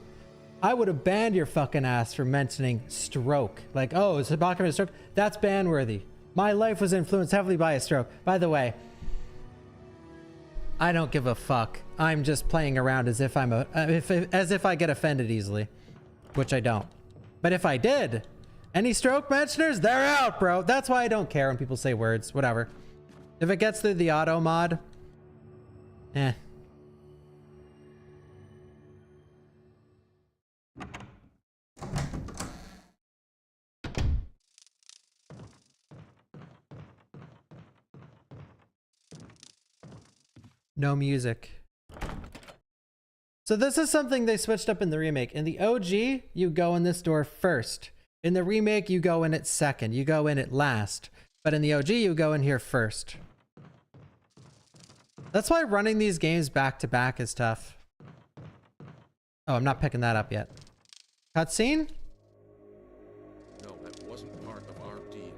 I would have banned your fucking ass for mentioning stroke. Like, oh, is Bawk having a stroke? That's ban worthy. My life was influenced heavily by a stroke. By the way, I don't give a fuck. I'm just playing around as if I'm as if I get offended easily, which I don't. But if I did, any stroke mentioners, they're out, bro. That's why I don't care when people say words. Whatever. If it gets through the auto mod, eh. No music. So this is something they switched up in the remake. In the OG, you go in this door first. In the remake, you go in it second. You go in it last. But in the OG, you go in here first. That's why running these games back to back is tough. Oh, I'm not picking that up yet. Cutscene? No, that wasn't part of our deal.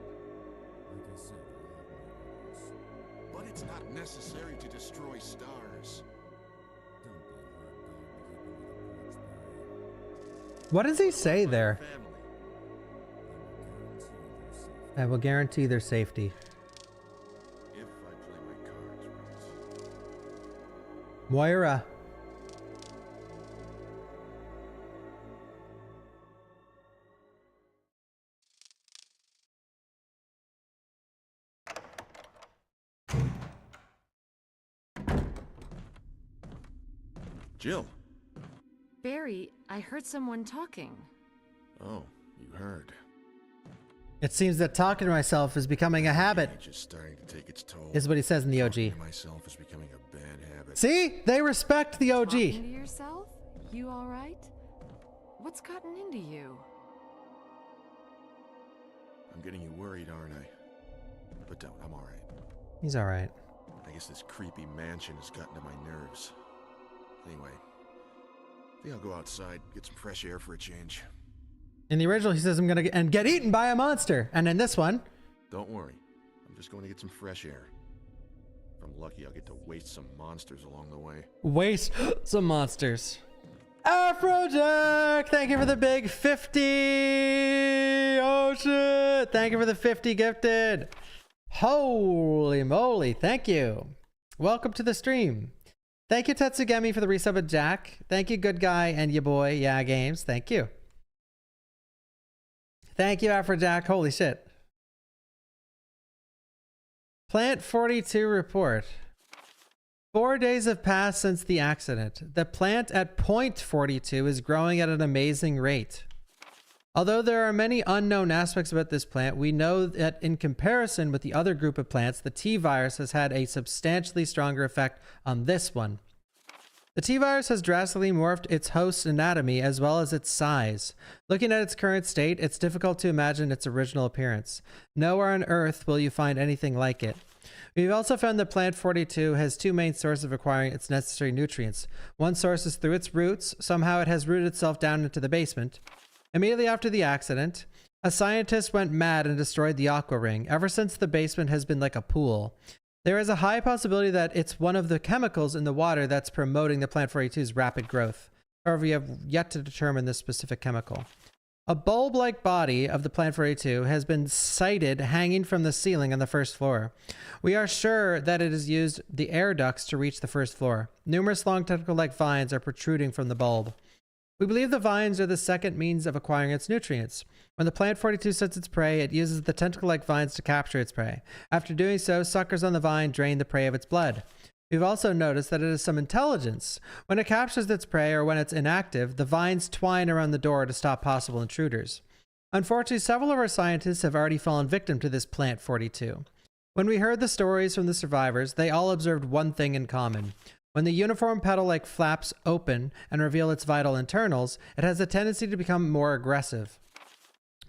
But it's not necessary to destroy stars. What does he say there? I will guarantee their safety. If I play my cards right. Moira. Jill. Barry, I heard someone talking. Oh, you heard. It seems that talking to myself is becoming a habit, It's just starting to take its toll. is what he says in the OG. Talking to myself is becoming a bad habit. See? They respect the OG. Talking to yourself? You all right? What's gotten into you? I'm getting you worried, aren't I? But don't, I'm alright. He's alright. I guess this creepy mansion has gotten to my nerves. Anyway, I think I'll go outside, get some fresh air for a change. In the original, he says, I'm gonna get eaten by a monster. And in this one, Don't worry, I'm just going to get some fresh air. If I'm lucky, I'll get to waste some monsters along the way. waste some monsters. Afrojack, thank you for the big 50. Oh shit. Thank you for the 50 gifted. Holy moly. Thank you. Welcome to the stream. Thank you, Tetsugemi, for the resub of Jack. Thank you, good guy, and your boy, Yeah Games. Thank you. Thank you, Afrojack. Holy shit. Plant 42 report. 4 days have passed since the accident. The plant at point 42 is growing at an amazing rate. Although there are many unknown aspects about this plant, we know that in comparison with the other group of plants, the T-virus has had a substantially stronger effect on this one. The T-virus has drastically morphed its host's anatomy as well as its size. Looking at its current state, it's difficult to imagine its original appearance. Nowhere on Earth will you find anything like it. We've also found that Plant 42 has two main sources of acquiring its necessary nutrients. One source is through its roots. Somehow it has rooted itself down into the basement. Immediately after the accident, a scientist went mad and destroyed the aqua ring. Ever since, the basement has been like a pool. There is a high possibility that it's one of the chemicals in the water that's promoting the Plant 42's rapid growth. However, we have yet to determine this specific chemical. A bulb-like body of the Plant 42 has been sighted hanging from the ceiling on the first floor. We are sure that it has used the air ducts to reach the first floor. Numerous long tentacle-like vines are protruding from the bulb. We believe the vines are the second means of acquiring its nutrients. When the Plant 42 sets its prey, it uses the tentacle-like vines to capture its prey. After doing so, suckers on the vine drain the prey of its blood. We've also noticed that it has some intelligence. When it captures its prey or when it's inactive, the vines twine around the door to stop possible intruders. Unfortunately, several of our scientists have already fallen victim to this Plant 42. When we heard the stories from the survivors, they all observed one thing in common. When the uniform petal-like flaps open and reveal its vital internals, it has a tendency to become more aggressive.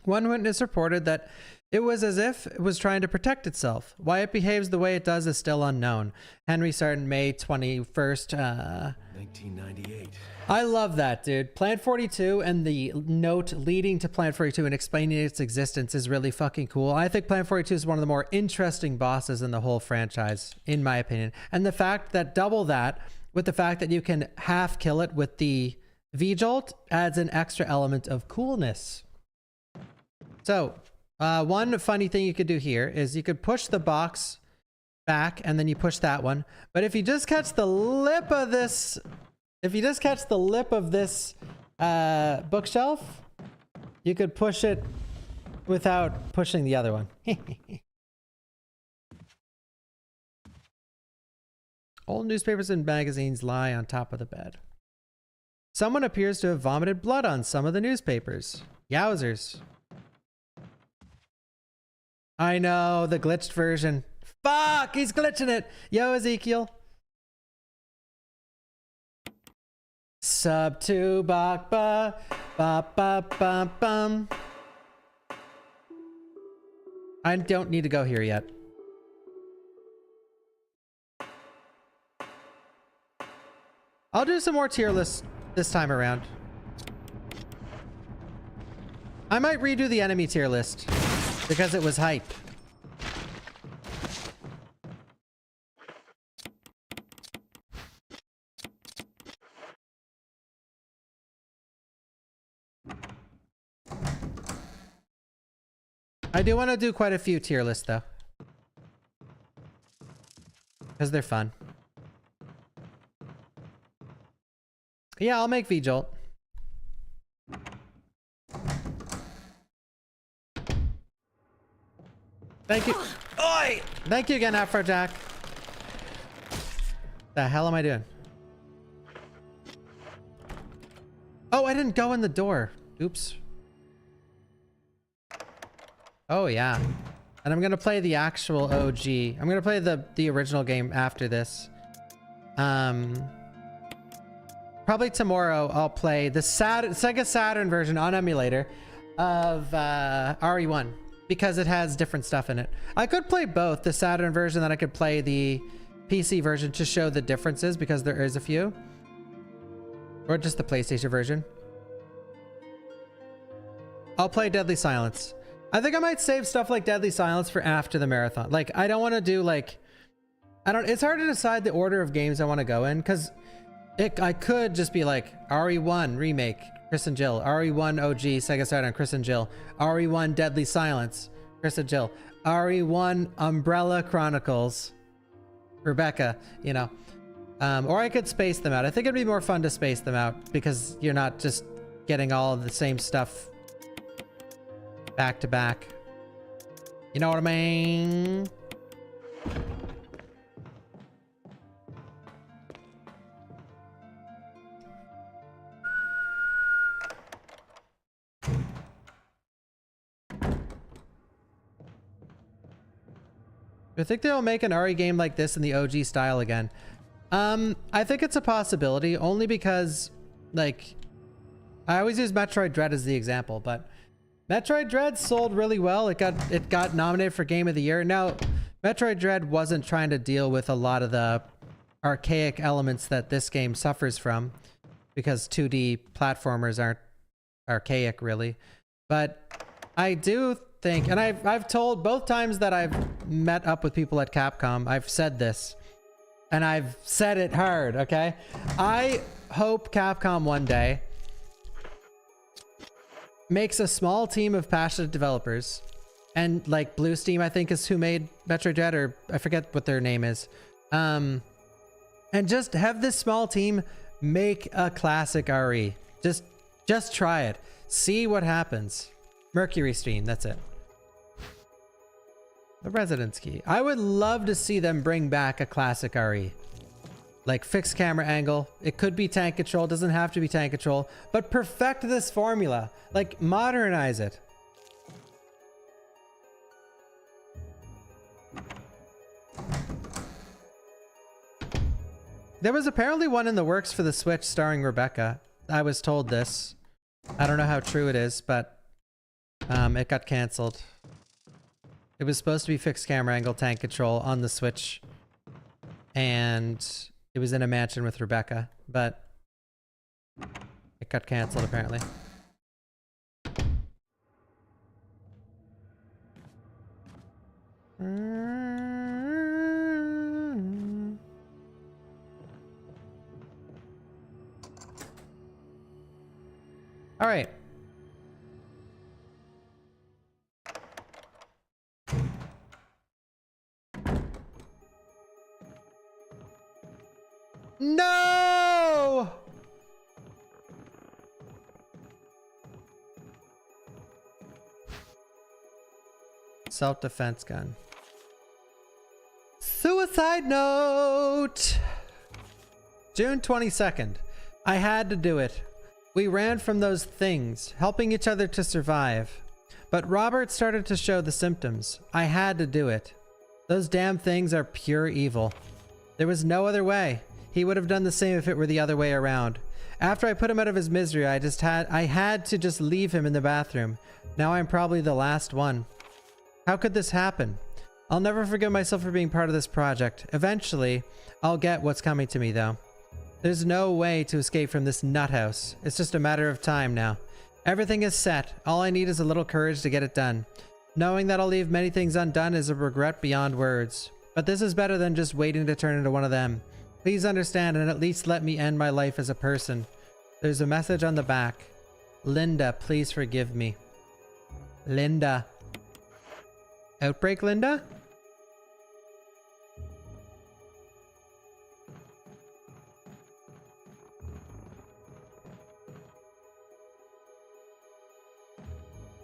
One witness reported that it was as if it was trying to protect itself. Why it behaves the way it does is still unknown. Henry started May 21st, 1998. I love that, dude. Plant 42 and the note leading to Plant 42 and explaining its existence is really fucking cool. I think Plant 42 is one of the more interesting bosses in the whole franchise, in my opinion. And the fact that double that with the fact that you can half kill it with the V-Jolt adds an extra element of coolness. So, one funny thing you could do here is you could push the box back and then you push that one. But if you just catch the lip of this, bookshelf, you could push it without pushing the other one. Old newspapers and magazines lie on top of the bed. Someone appears to have vomited blood on some of the newspapers. Yowzers. I know, the glitched version. Fuck, he's glitching it. Yo, Ezekiel. Sub to Bawkba, ba ba ba bum. I don't need to go here yet. I'll do some more tier lists this time around. I might redo the enemy tier list because it was hype. I do want to do quite a few tier lists though, because they're fun. Yeah, I'll make V-Jolt. Thank you. Oi! Thank you again, Afrojack. The hell am I doing? Oh, I didn't go in the door. Oops. Oh, yeah. And I'm going to play the actual OG. I'm going to play the original game after this. Probably tomorrow I'll play the Sega Saturn version on emulator of RE1 because it has different stuff in it. I could play both the Saturn version, then I could play the PC version to show the differences because there is a few. Or just the PlayStation version. I'll play Deadly Silence. I think I might save stuff like Deadly Silence for after the marathon. Like, I don't want to do like... It's hard to decide the order of games I want to go in because I could just be like RE1 Remake, Chris and Jill. RE1 OG, Sega Saturn, Chris and Jill. RE1 Deadly Silence, Chris and Jill. RE1 Umbrella Chronicles, Rebecca, you know. Or I could space them out. I think it'd be more fun to space them out because you're not just getting all of the same stuff back to back. You know what I mean? I think they'll make an RE game like this in the OG style again. I think it's a possibility only because, like, I always use Metroid Dread as the example, but Metroid Dread sold really well. It got nominated for Game of the Year. Now, Metroid Dread wasn't trying to deal with a lot of the archaic elements that this game suffers from, because 2D platformers aren't archaic really. But I do think, and I've told both times that I've met up with people at Capcom, I've said this, and I've said it hard, okay? I hope Capcom one day makes a small team of passionate developers, and like Blue Steam I think is who made Metroid Dread, or I forget what their name is, and just have this small team make a classic RE. Just try it, see what happens. Mercury Steam, that's it. The Residence Key. I would love to see them bring back a classic RE. Like fixed camera angle. It could be tank control, doesn't have to be tank control, but perfect this formula. Like modernize it. There was apparently one in the works for the Switch starring Rebecca. I was told this. I don't know how true it is, but it got canceled. It was supposed to be fixed camera angle tank control on the Switch, and it was in a mansion with Rebecca, but it got canceled apparently. All right. No! Self-defense gun. Suicide note! June 22nd. I had to do it. We ran from those things, helping each other to survive. But Robert started to show the symptoms. I had to do it. Those damn things are pure evil. There was no other way. He would have done the same if it were the other way around. After I put him out of his misery, I had to just leave him in the bathroom. Now I'm probably the last one. How could this happen? I'll never forgive myself for being part of this project. Eventually, I'll get what's coming to me though. There's no way to escape from this nut house. It's just a matter of time now. Everything is set. All I need is a little courage to get it done. Knowing that I'll leave many things undone is a regret beyond words. But this is better than just waiting to turn into one of them. Please understand and at least let me end my life as a person. There's a message on the back. Linda, please forgive me. Linda. Outbreak Linda?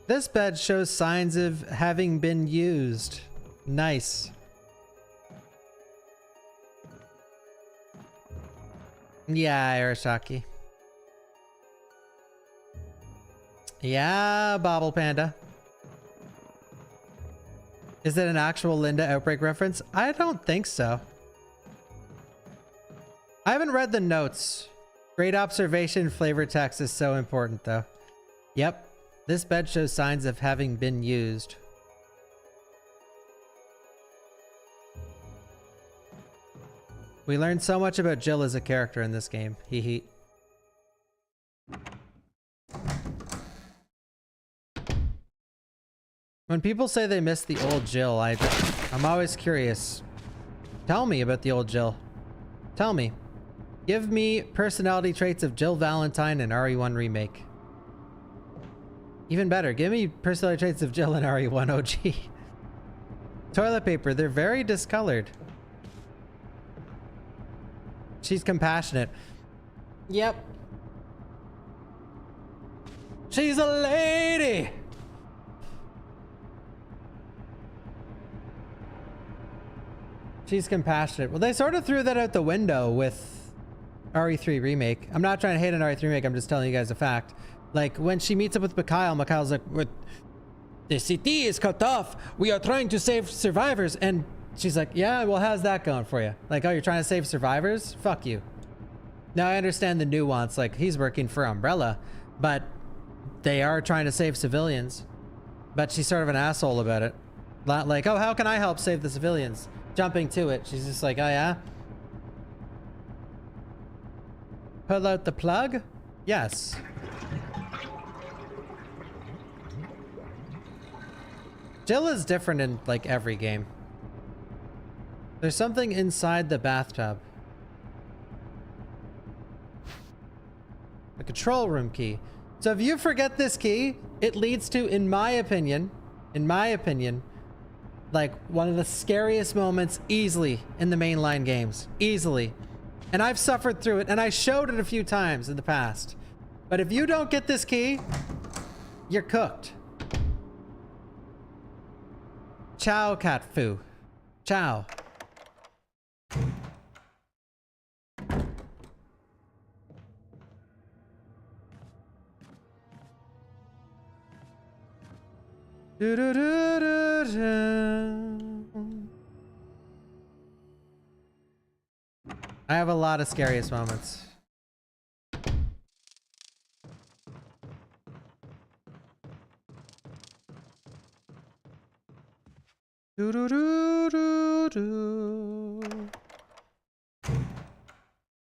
This bed shows signs of having been used. Nice. Yeah, Arasaki. Yeah, Bobble Panda. Is it an actual Linda Outbreak reference? I don't think so. I haven't read the notes. Great observation. Flavor text is so important though. Yep. This bed shows signs of having been used. We learned so much about Jill as a character in this game. Hee hee. When people say they miss the old Jill, I'm always curious. Tell me about the old Jill. Tell me. Give me personality traits of Jill Valentine in RE1 Remake. Even better, give me personality traits of Jill in RE1 OG. Toilet paper, they're very discolored. She's compassionate. Yep. She's a lady! She's compassionate. Well, they sort of threw that out the window with RE3 Remake. I'm not trying to hate on RE3 Remake, I'm just telling you guys a fact. Like, when she meets up with Mikhail, Mikhail's like, the city is cut off. We are trying to save survivors. And she's like, yeah, well, how's that going for you? Like, oh, you're trying to save survivors? Fuck you. Now, I understand the nuance. Like, he's working for Umbrella, but they are trying to save civilians. But she's sort of an asshole about it. Not like, oh, how can I help save the civilians? Jumping to it. She's just like, oh yeah? Pull out the plug? Yes. Jill is different in like every game. There's something inside the bathtub. A control room key. So if you forget this key, it leads to, in my opinion, like one of the scariest moments easily in the mainline games. Easily. And I've suffered through it, and I showed it a few times in the past. But if you don't get this key, you're cooked. Ciao, cat foo. Ciao. I have a lot of scariest moments.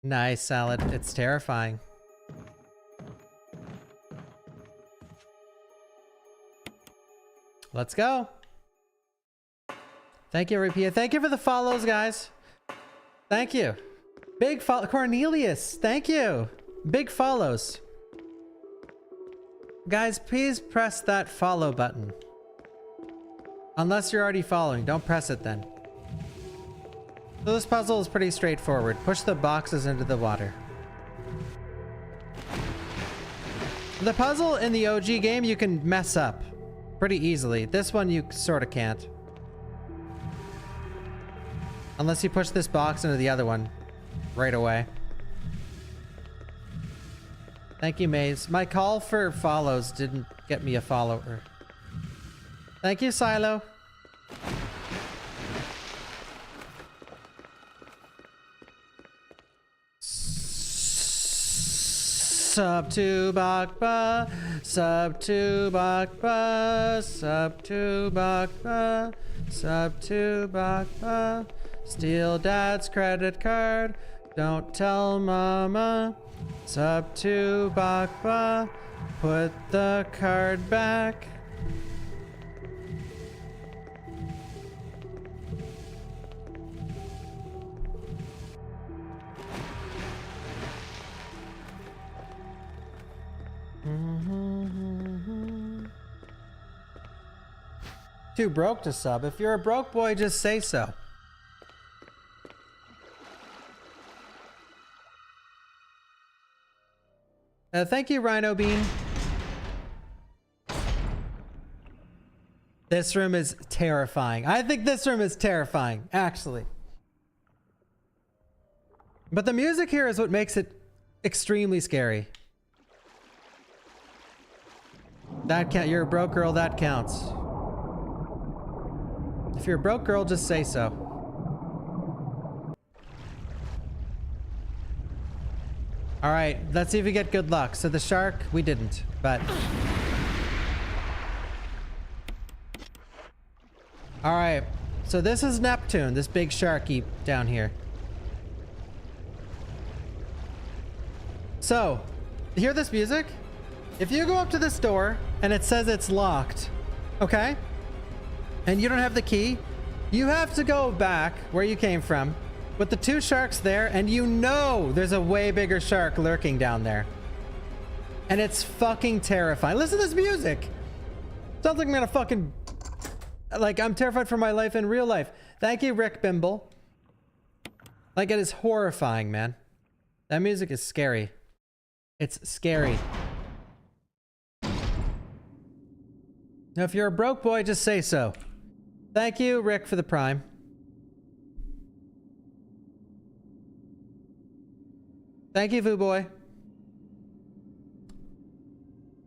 Nice salad. It's terrifying. Let's go. Thank you, Rapia. Thank you for the follows, guys. Thank you. Big follow. Cornelius, thank you. Big follows. Guys, please press that follow button. Unless you're already following, don't press it then. So this puzzle is pretty straightforward. Push the boxes into the water. The puzzle in the OG game, you can mess up pretty easily. This one you sort of can't. Unless you push this box into the other one right away. Thank you, Maze. My call for follows didn't get me a follower. Thank you, Silo. Sub to Bawkba, sub to Bawkba, sub to Bawkba, sub to Bawkba. Steal dad's credit card, don't tell mama. Sub to Bawkba, put the card back. Too broke to sub. If you're a broke boy, just say so. Thank you, Rhino Bean. This room is terrifying. I think this room is terrifying, actually. But the music here is what makes it extremely scary. That count. You're a broke girl, that counts. If you're a broke girl, just say so. All right, let's see if we get good luck. So the shark, we didn't, but. All right, so this is Neptune, this big sharky down here. So, hear this music? If you go up to this door and it says it's locked, okay? And you don't have the key, you have to go back where you came from with the two sharks there, and you know there's a way bigger shark lurking down there. And it's fucking terrifying. Listen to this music. Sounds like I'm gonna fucking... Like, I'm terrified for my life in real life. Thank you, Rick Bimble. Like, it is horrifying, man. That music is scary. It's scary. Now, if you're a broke boy, just say so. Thank you, Rick, for the prime. Thank you, Vu Boy.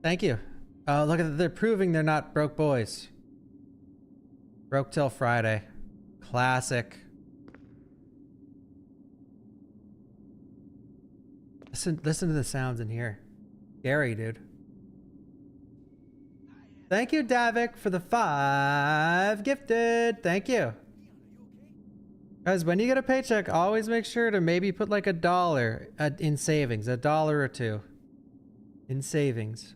Thank you. Oh, look at that. They're proving they're not broke boys. Broke till Friday. Classic. Listen to the sounds in here. Scary, dude. Thank you, Davik, for the 5 gifted. Thank you. Guys, when you get a paycheck, always make sure to maybe put like $1 in savings. $1 or $2 in savings.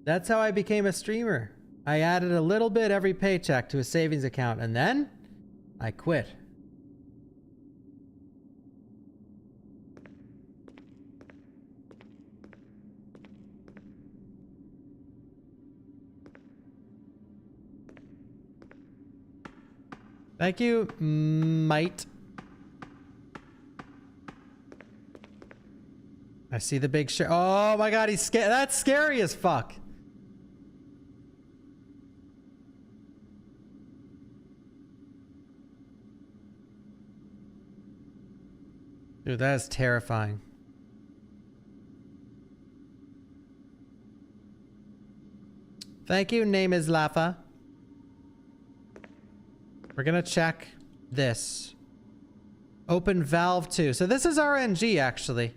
That's how I became a streamer. I added a little bit every paycheck to a savings account, and then I quit. Thank you, mate. I see the big shit. Oh my god, he's scared. That's scary as fuck. Dude, that is terrifying. Thank you, name is Lafa. We're gonna check this. Open valve 2. So this is RNG actually.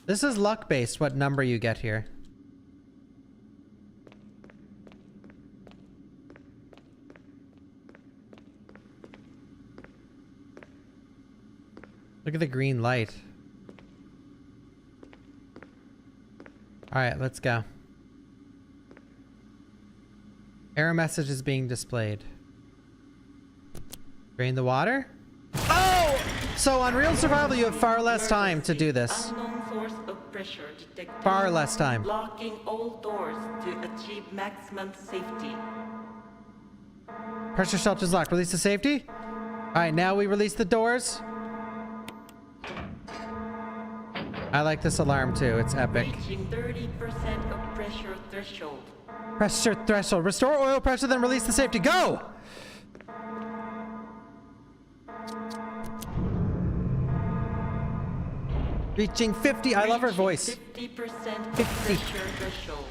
This is luck based what number you get here. Look at the green light. All right, let's go. Error message is being displayed. Drain the water? Oh! So on Real Survival, you have far less time to do this. Unknown source of pressure detected. Far less time. Locking all doors to achieve maximum safety. Pressure shelter's locked. Release the safety. All right, now we release the doors. I like this alarm too. It's epic. Reaching 30% of pressure threshold. Pressure threshold. Restore oil pressure, then release the safety. Go! Reaching 50. I love her voice. 50% 50. pressure threshold.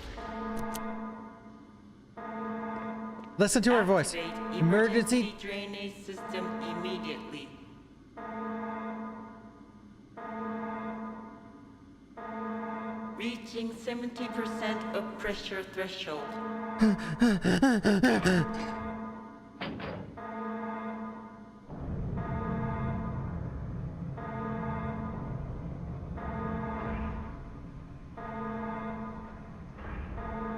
Listen to her voice. Activate Emergency. drainage system immediately. Reaching 70% of pressure threshold.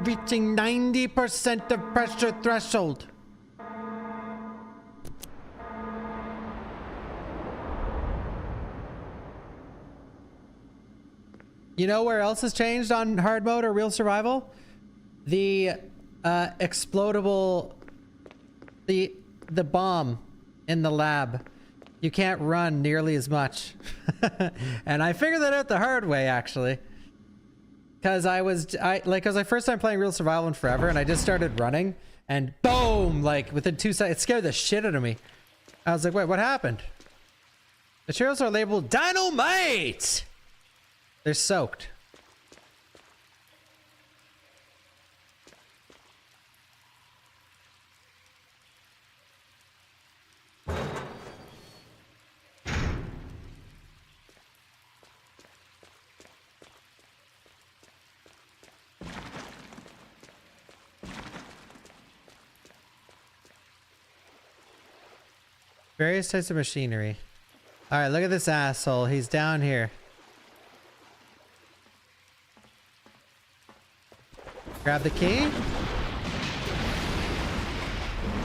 Reaching 90% of pressure threshold. You know where else has changed on hard mode or real survival? The explodable, the bomb in the lab. You can't run nearly as much. And I figured that out the hard way actually. Cause cause I first time playing real survival in forever and I just started running and boom, like within 2 seconds, it scared the shit out of me. I was like, wait, what happened? Materials are labeled dynamite! They're soaked. Various types of machinery. All right, look at this asshole. He's down here. Grab the key.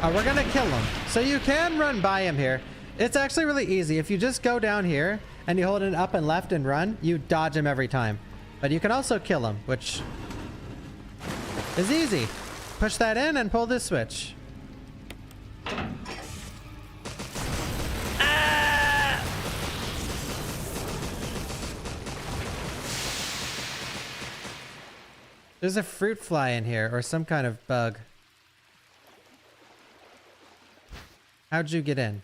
Oh, we're gonna kill him. So you can run by him here. It's actually really easy. If you just go down here and you hold it up and left and run, you dodge him every time. But you can also kill him, which is easy. Push that in and pull this switch. There's a fruit fly in here, or some kind of bug. How'd you get in?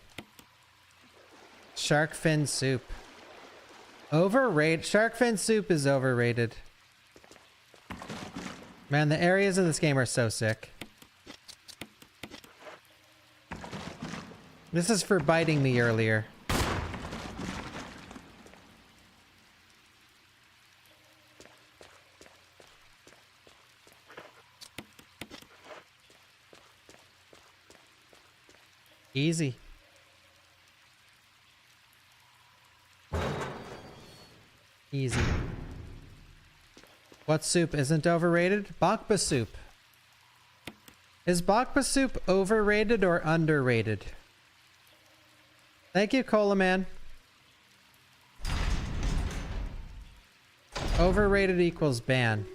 Shark fin soup. Overrated. Shark fin soup is overrated. Man, the areas in this game are so sick. This is for biting me earlier. Easy. Easy. What soup isn't overrated? Bawkbasoup. Is Bawkbasoup overrated or underrated? Thank you, Cola Man. Overrated equals ban.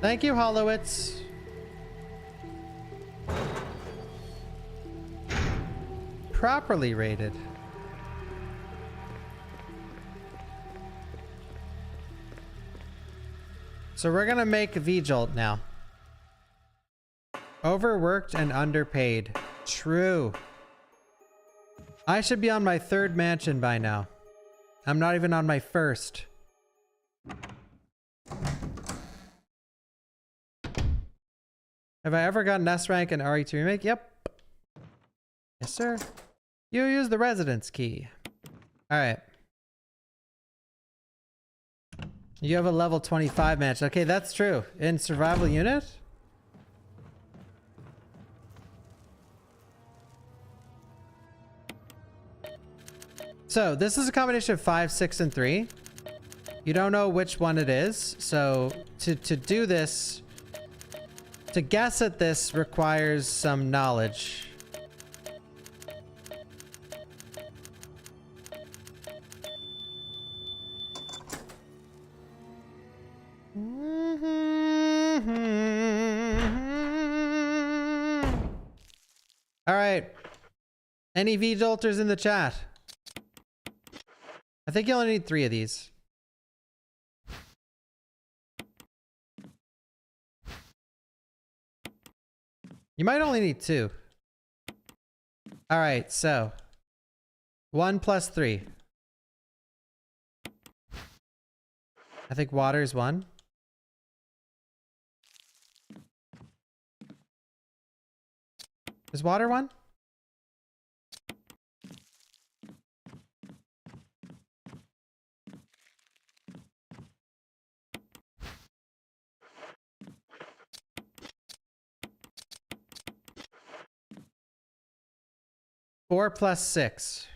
Thank you, Hollowitz. Properly rated. So we're gonna make V-Jolt now. Overworked and underpaid. True. I should be on my 3rd mansion by now. I'm not even on my 1st. Have I ever gotten S rank in RE2 Remake? Yep. Yes, sir. You use the residence key. Alright. You have a level 25 match. Okay, that's true. In survival unit? So, this is a combination of 5, 6, and 3. You don't know which one it is. So, to do this, to guess at this requires some knowledge. All right. Any V-Jolters in the chat? I think you only need 3 of these. You might only need 2. All right, so 1 plus 3. I think water is 1. Is water 1? Four plus 6.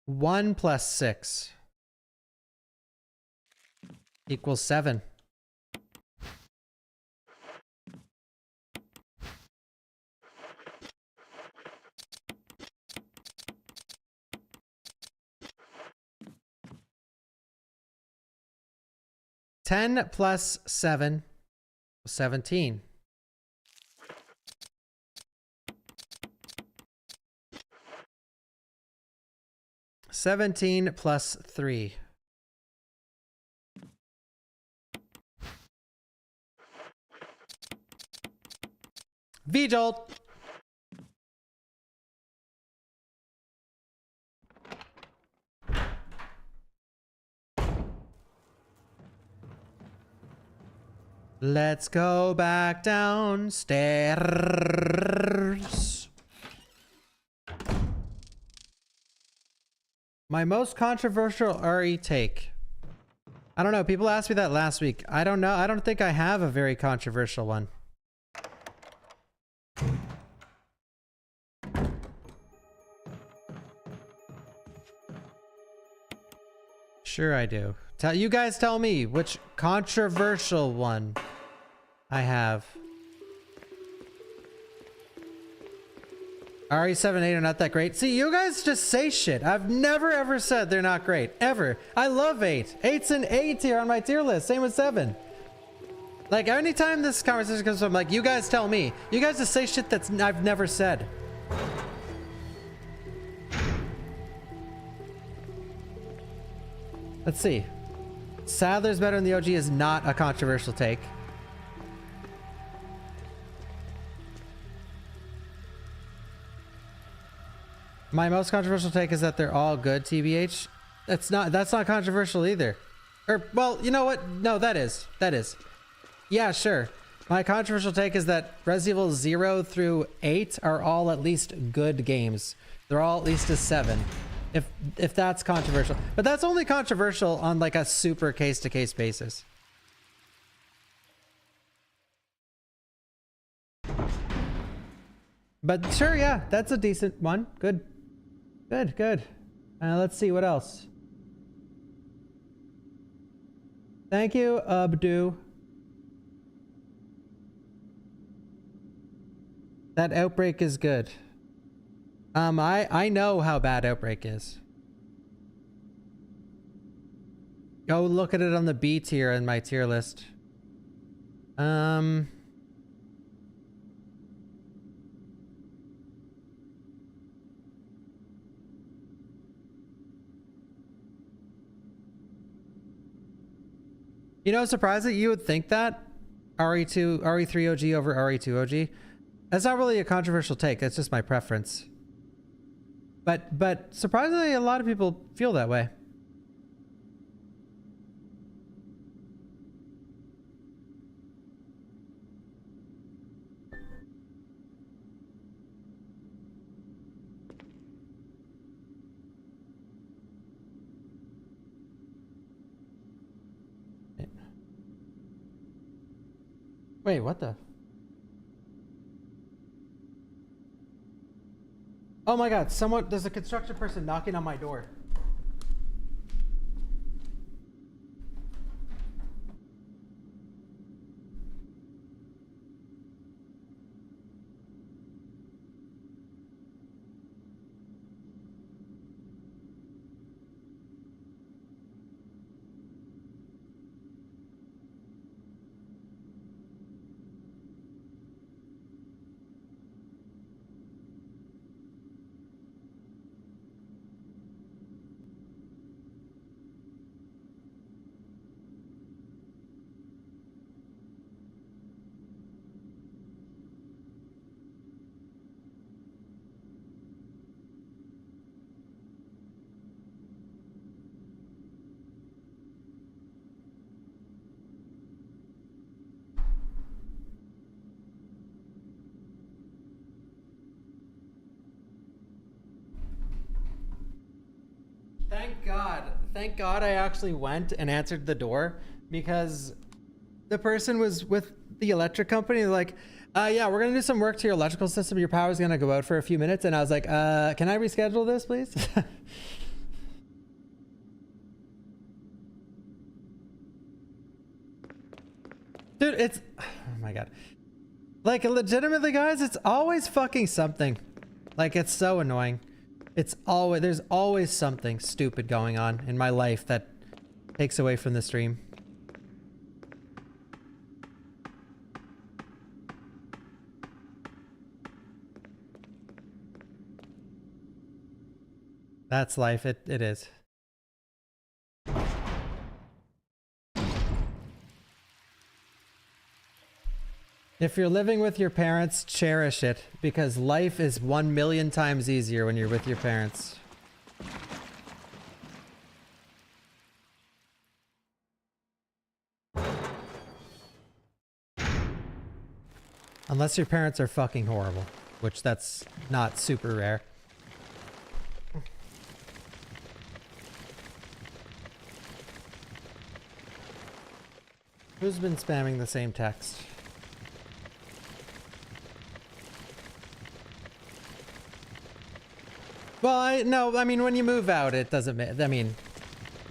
One plus 6 equals 7. Ten plus 7, 17. Seventeen plus 3. V-Jolt. Let's go back downstairs. My most controversial RE take. I don't know. People asked me that last week. I don't know. I don't think I have a very controversial one. Sure I do. You guys tell me which controversial one I have. RE7 8 are not that great. See, you guys just say shit. I've never ever said they're not great. Ever. I love 8. 8's an A tier on my tier list. Same with 7. Like, anytime this conversation comes up, I'm like, you guys tell me. You guys just say shit that's I've never said. Let's see. Sadler's better than the OG is not a controversial take. My most controversial take is that they're all good, TBH. That's not controversial either. Or, well, you know what? No, that is. Yeah, sure. My controversial take is that Resident Evil 0 through 8 are all at least good games. They're all at least a 7. If that's controversial. But that's only controversial on like a super case-to-case basis. But sure, yeah, that's a decent one. Good. Let's see what else. Thank you, Abdu. That Outbreak is good. I know how bad Outbreak is. Go look at it on the B tier in my tier list. You know, surprisingly, you would think that RE3 OG over RE2 OG. That's not really a controversial take. That's just my preference. But surprisingly, a lot of people feel that way. Wait, what the? Oh my god, there's a construction person knocking on my door. Thank God I actually went and answered the door, because the person was with the electric company. They're like, yeah, we're gonna do some work to your electrical system. Your power's gonna go out for a few minutes. And I was like, can I reschedule this, please? Dude, it's, oh my God. Like, legitimately, guys, it's always fucking something. Like, it's so annoying. There's always something stupid going on in my life that takes away from the stream. That's life. It is. If you're living with your parents, cherish it, because life is 1,000,000 times easier when you're with your parents. Unless your parents are fucking horrible, which that's not super rare. Who's been spamming the same text? Well, I mean, when you move out, it doesn't matter. I mean,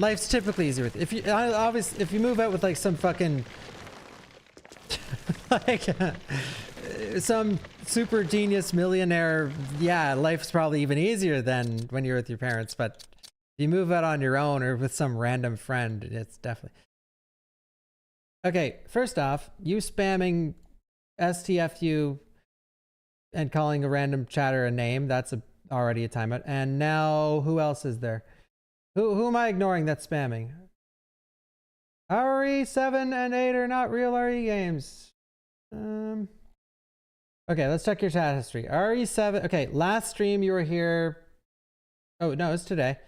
life's typically easier with, if you move out with like some fucking like some super genius millionaire, yeah, life's probably even easier than when you're with your parents. But if you move out on your own or with some random friend, it's definitely. Okay, first off, you spamming STFU and calling a random chatter a name, that's already a timeout. And now, who else is there? Who am I ignoring that's spamming? RE7 and 8 are not real RE games. Okay, let's check your chat history. RE7, okay, last stream you were here Oh, no, it's today.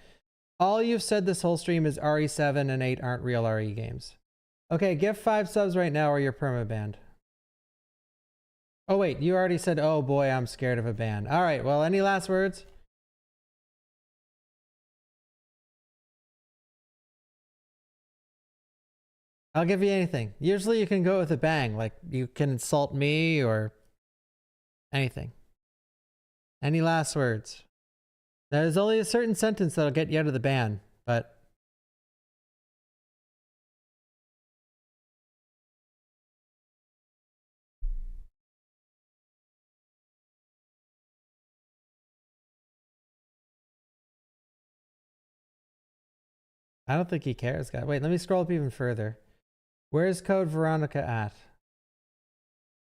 All you've said this whole stream is RE7 and 8 aren't real RE games. Okay, give 5 subs right now or you're permabanned. Oh, wait, you already said, oh boy, I'm scared of a ban. All right, well, any last words? I'll give you anything. Usually you can go with a bang, like you can insult me or anything. Any last words? There's only a certain sentence that'll get you out of the ban, but... I don't think he cares, guy. Wait, let me scroll up even further. Where's Code Veronica at?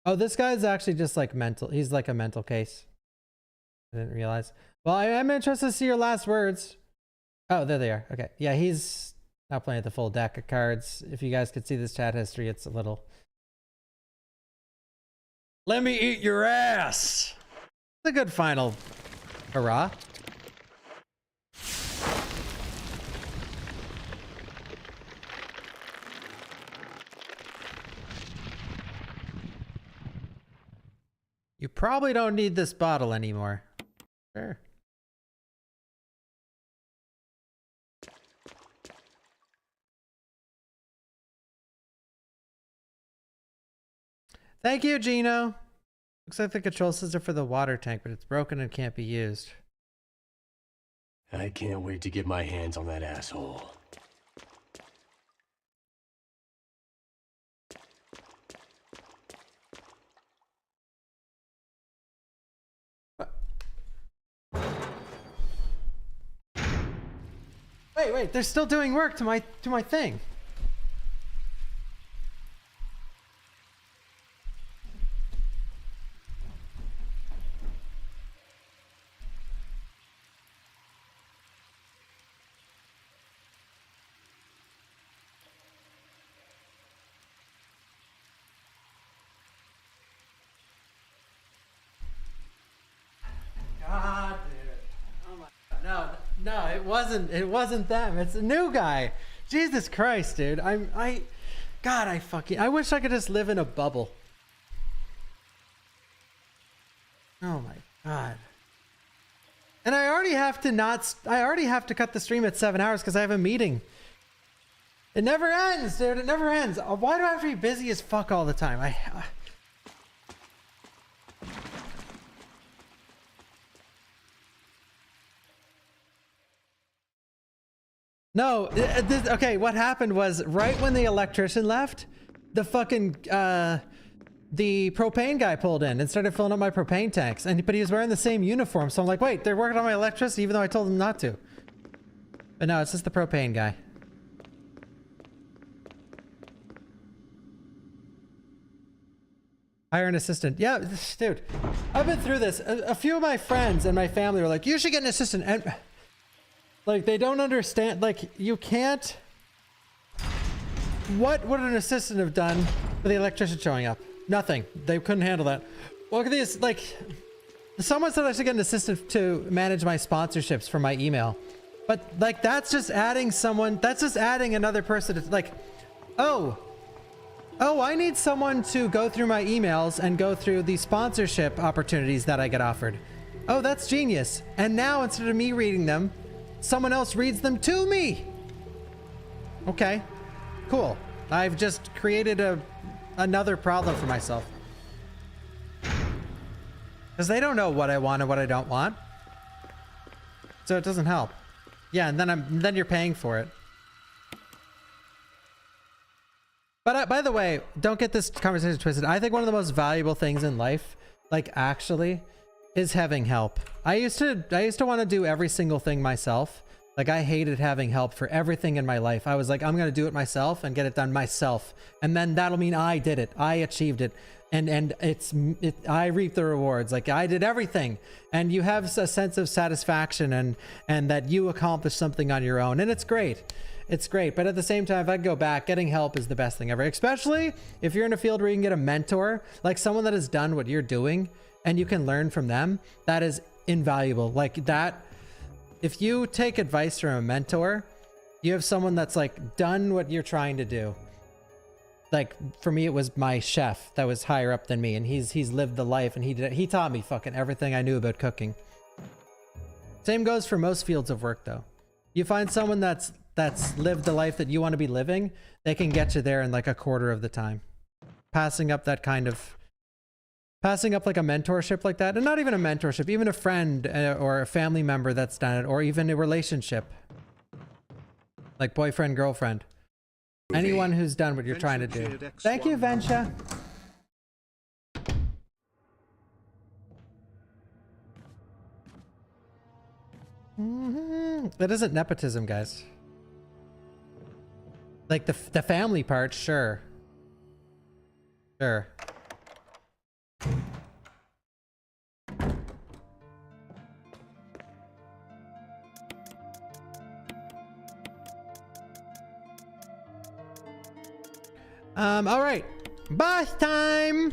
Oh, this guy's actually just like mental. He's like a mental case. I didn't realize. Well, I am interested to see your last words. Oh, there they are. Okay. Yeah, he's not playing with the full deck of cards. If you guys could see this chat history, it's a little... Let me eat your ass! It's a good final hurrah. You probably don't need this bottle anymore. Sure. Thank you, Gino. Looks like the control system for the water tank, but it's broken and can't be used. I can't wait to get my hands on that asshole. Wait, they're still doing work to my thing. God, dude. Oh my God. No, it wasn't them. It's a new guy. Jesus Christ, dude. I wish I could just live in a bubble. Oh my God. And I already have to cut the stream at 7 hours because I have a meeting. It never ends, dude. It never ends. Why do I have to be busy as fuck all the time? No, okay, what happened was right when the electrician left, the fucking, the propane guy pulled in and started filling up my propane tanks. But he was wearing the same uniform. So I'm like, wait, they're working on my electricity even though I told them not to. But no, it's just the propane guy. Hire an assistant. Yeah, dude, I've been through this. A few of my friends and my family were like, you should get an assistant. And like, they don't understand. Like, you can't. What would an assistant have done for the electrician showing up? Nothing. They couldn't handle that. Look at these. Like, someone said I should get an assistant to manage my sponsorships for my email. But, like, that's just adding someone. That's just adding another person to, like, oh, I need someone to go through my emails and go through the sponsorship opportunities that I get offered. Oh, that's genius. And now, instead of me reading them, someone else reads them to me. Okay, cool. I've just created another problem for myself. Because they don't know what I want and what I don't want. So it doesn't help. Yeah, and then you're paying for it. But by the way, don't get this conversation twisted. I think one of the most valuable things in life, like actually, is having help. I used to want to do every single thing myself. Like, I hated having help for everything in my life. I was like, I'm going to do it myself and get it done myself. And then that'll mean I did it. I achieved it. And I reap the rewards. Like, I did everything. And you have a sense of satisfaction and that you accomplished something on your own. And it's great. It's great. But at the same time, if I go back, getting help is the best thing ever. Especially if you're in a field where you can get a mentor, like someone that has done what you're doing and you can learn from them. That is invaluable. Like, that if you take advice from a mentor, you have someone that's like done what you're trying to do. Like for me, it was my chef that was higher up than me, and he's lived the life, and he taught me fucking everything I knew about cooking. Same goes for most fields of work though. You find someone that's lived the life that you want to be living, they can get you there in like a quarter of the time. Passing up like a mentorship like that, and not even a mentorship, even a friend or a family member that's done it, or even a relationship, like boyfriend, girlfriend. Anyone who's done what you're trying to do. Thank you, Vensha. That isn't nepotism, guys. Like the family part, sure. Sure. All right, boss time.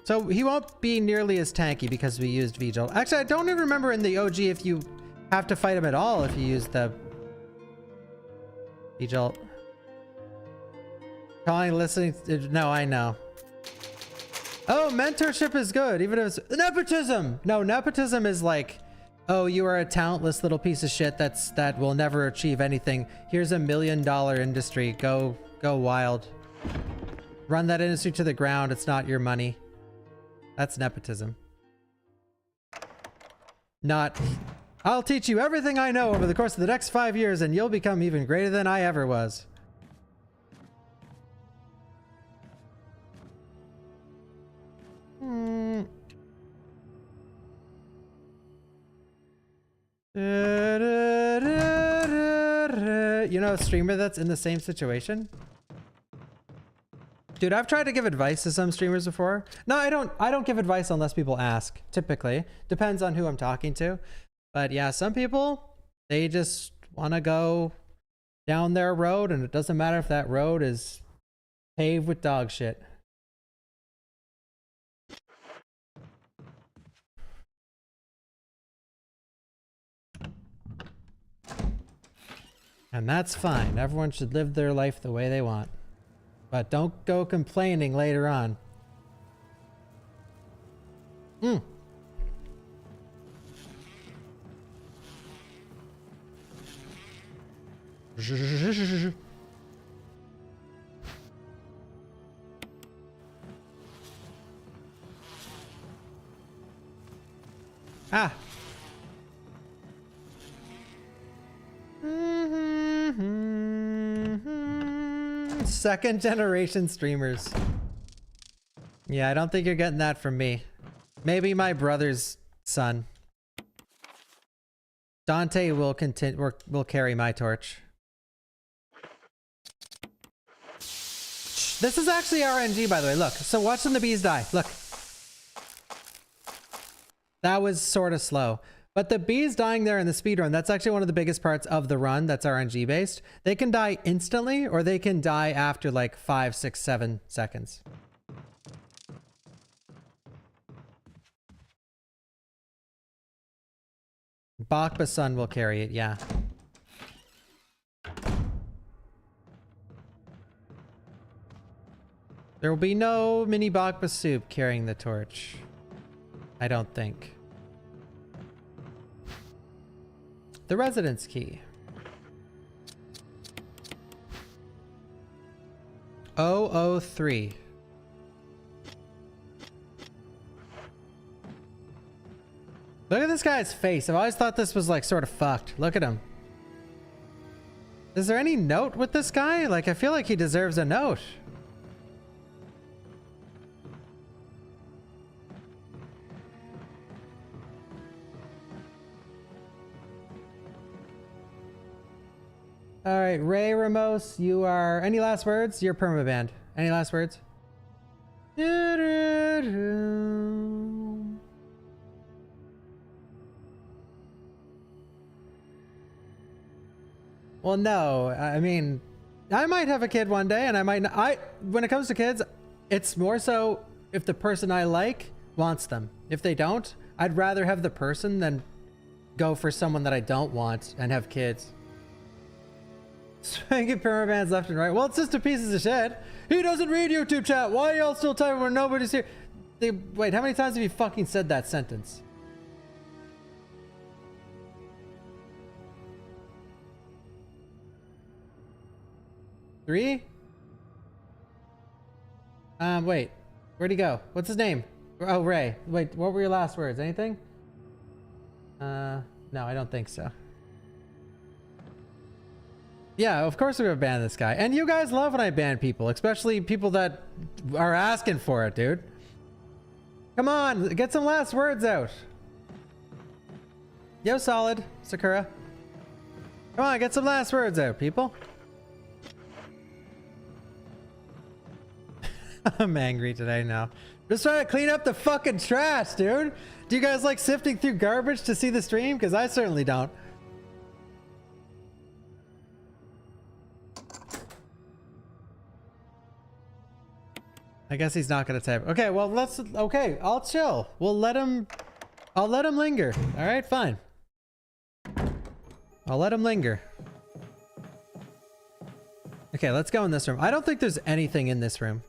So he won't be nearly as tanky because we used V-Jolt. Actually, I don't even remember in the OG if you have to fight him at all if you use the V-Jolt. Calling, listening. No, I know. Oh, mentorship is good, even if it's nepotism. No, nepotism is like, oh, you are a talentless little piece of shit that will never achieve anything. Here's $1 million industry. Go wild. Run that industry to the ground. It's not your money. That's nepotism. Not, I'll teach you everything I know over the course of the next 5 years and you'll become even greater than I ever was. You know a streamer that's in the same situation? Dude, I've tried to give advice to some streamers before. No, I don't give advice unless people ask, typically. Depends on who I'm talking to. But yeah, some people, they just want to go down their road, and it doesn't matter if that road is paved with dog shit. And that's fine. Everyone should live their life the way they want. But don't go complaining later on. Ah. Second generation streamers. Yeah, I don't think you're getting that from me. Maybe my brother's son. Dante will carry my torch. This is actually RNG, by the way. Look, so watching the bees die. Look. That was sort of slow. But the bees dying there in the speedrun, that's actually one of the biggest parts of the run that's RNG based. They can die instantly, or they can die after like 5, 6, 7 seconds. Bawkbasoup will carry it, yeah. There will be no mini Bawkbasoup carrying the torch. I don't think. The residence key. 003. Look at this guy's face. I've always thought this was like sort of fucked. Look at him. Is there any note with this guy? Like, I feel like he deserves a note. All right, Ray Ramos, you are... Any last words? You're permabanned. Any last words? Well, no. I mean, I might have a kid one day, and I might not. When it comes to kids, it's more so if the person I like wants them. If they don't, I'd rather have the person than go for someone that I don't want and have kids. Spanking permabands left and right. Well, it's just a pieces of shit. He doesn't read YouTube chat. Why are y'all still typing when nobody's here? Wait, how many times have you fucking said that sentence? Three? Wait. Where'd he go? What's his name? Oh, Ray. Wait, what were your last words? Anything? No, I don't think so. Yeah, of course we're gonna ban this guy. And you guys love when I ban people, especially people that are asking for it, dude. Come on, get some last words out. Yo, Solid, Sakura. Come on, get some last words out, people. I'm angry today now. Just trying to clean up the fucking trash, dude. Do you guys like sifting through garbage to see the stream? Because I certainly don't. I guess he's not gonna type. Okay, well okay, I'll chill. I'll let him linger. All right, fine. I'll let him linger. Okay, let's go in this room. I don't think there's anything in this room.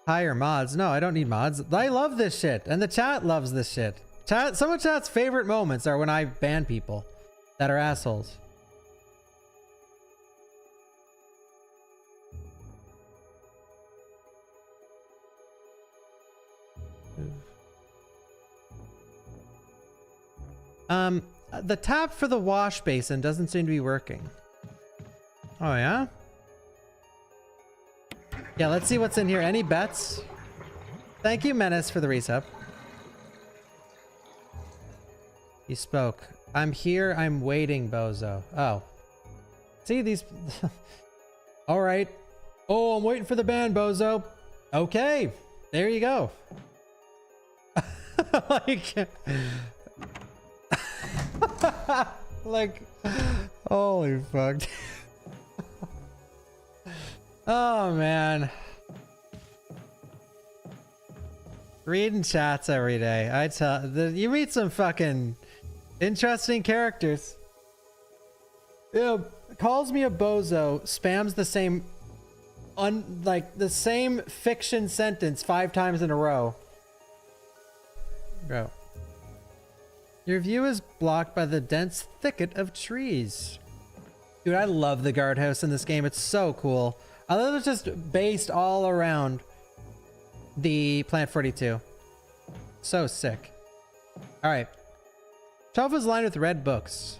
Hire mods. No, I don't need mods. I love this shit, and the chat loves this shit. Some of chat's favorite moments are when I ban people that are assholes. The tap for the wash basin doesn't seem to be working. Oh yeah? Yeah, let's see what's in here. Any bets? Thank you, Menace, for the resub. He spoke. I'm here, I'm waiting, bozo. Oh. See these... Alright. Oh, I'm waiting for the ban, bozo. Okay. There you go. Like... like... Holy fuck. Oh, man. Reading chats every day. I tell... You meet some fucking... interesting characters. Yeah, calls me a bozo, spams the same the same fiction sentence 5 times in a row. Go. Your view is blocked by the dense thicket of trees. Dude, I love the guardhouse in this game. It's so cool. I love it's just based all around the Plant 42. So sick. All right. Shelf is lined with red books.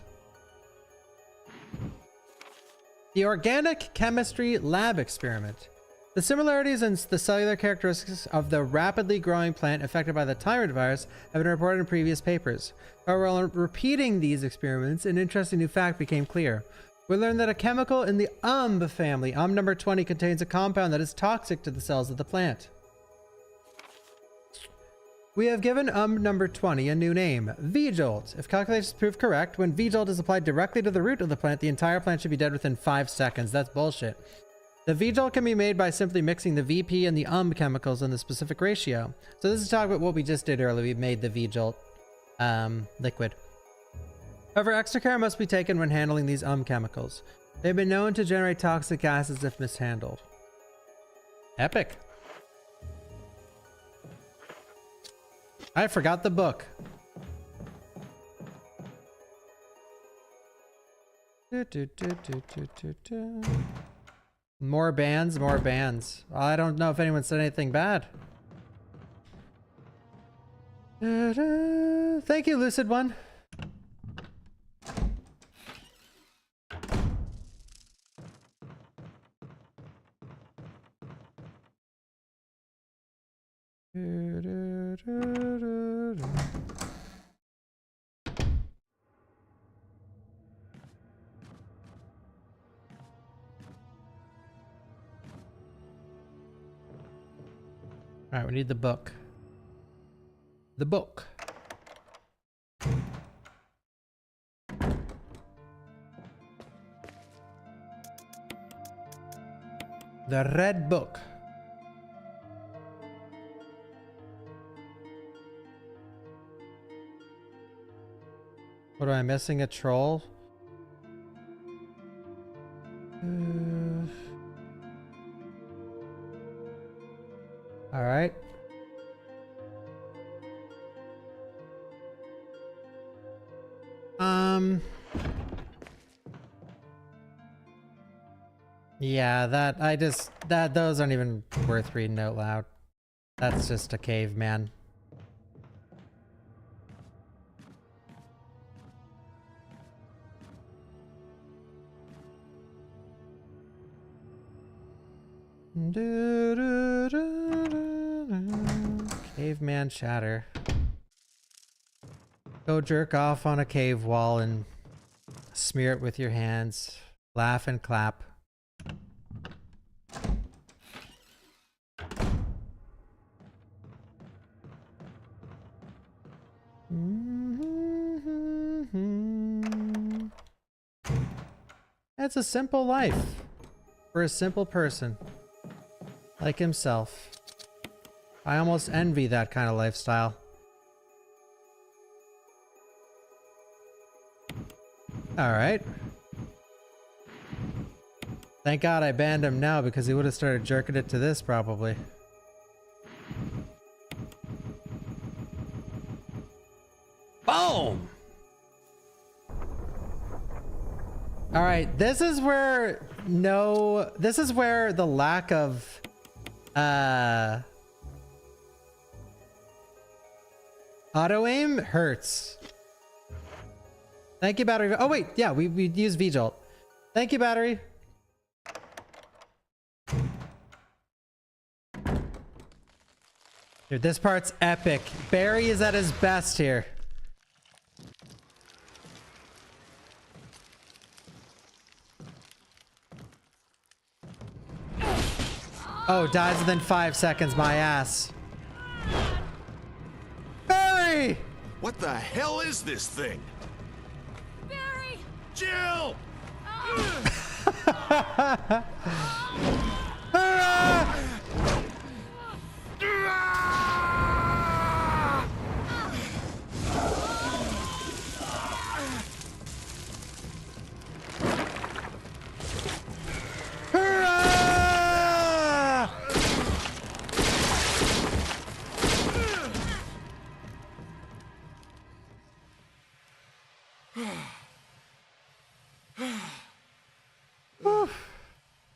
The Organic Chemistry Lab Experiment. The similarities in the cellular characteristics of the rapidly growing plant affected by the Tyrant virus have been reported in previous papers. However, while repeating these experiments, an interesting new fact became clear. We learned that a chemical in the family, number 20, contains a compound that is toxic to the cells of the plant. We have given number 20 a new name, V-Jolt. If calculations prove correct, when V-Jolt is applied directly to the root of the plant, the entire plant should be dead within 5 seconds. That's bullshit. The V-Jolt can be made by simply mixing the VP and the chemicals in the specific ratio. So this is talking about what we just did earlier. We made the V-Jolt liquid. However, extra care must be taken when handling these chemicals. They've been known to generate toxic gases if mishandled. Epic. I forgot the book. More bans, more bans. I don't know if anyone said anything bad. Thank you, Lucid One. All right, we need the book. The book. The red book. What am I missing? A troll? All right. Yeah, those aren't even worth reading out loud. That's just a caveman. Caveman chatter. Go jerk off on a cave wall and smear it with your hands. Laugh and clap. It's a simple life for a simple person like himself. I almost envy that kind of lifestyle. All right. Thank God I banned him now, because he would have started jerking it to this probably. Boom! All right, this is where the lack of auto aim hurts. Thank you, battery. Oh wait, yeah, we use V-Jolt. Thank you, battery. Dude, this part's epic. Barry is at his best here. Oh, dies within 5 seconds, my ass. Barry! What the hell is this thing? Barry! Jill!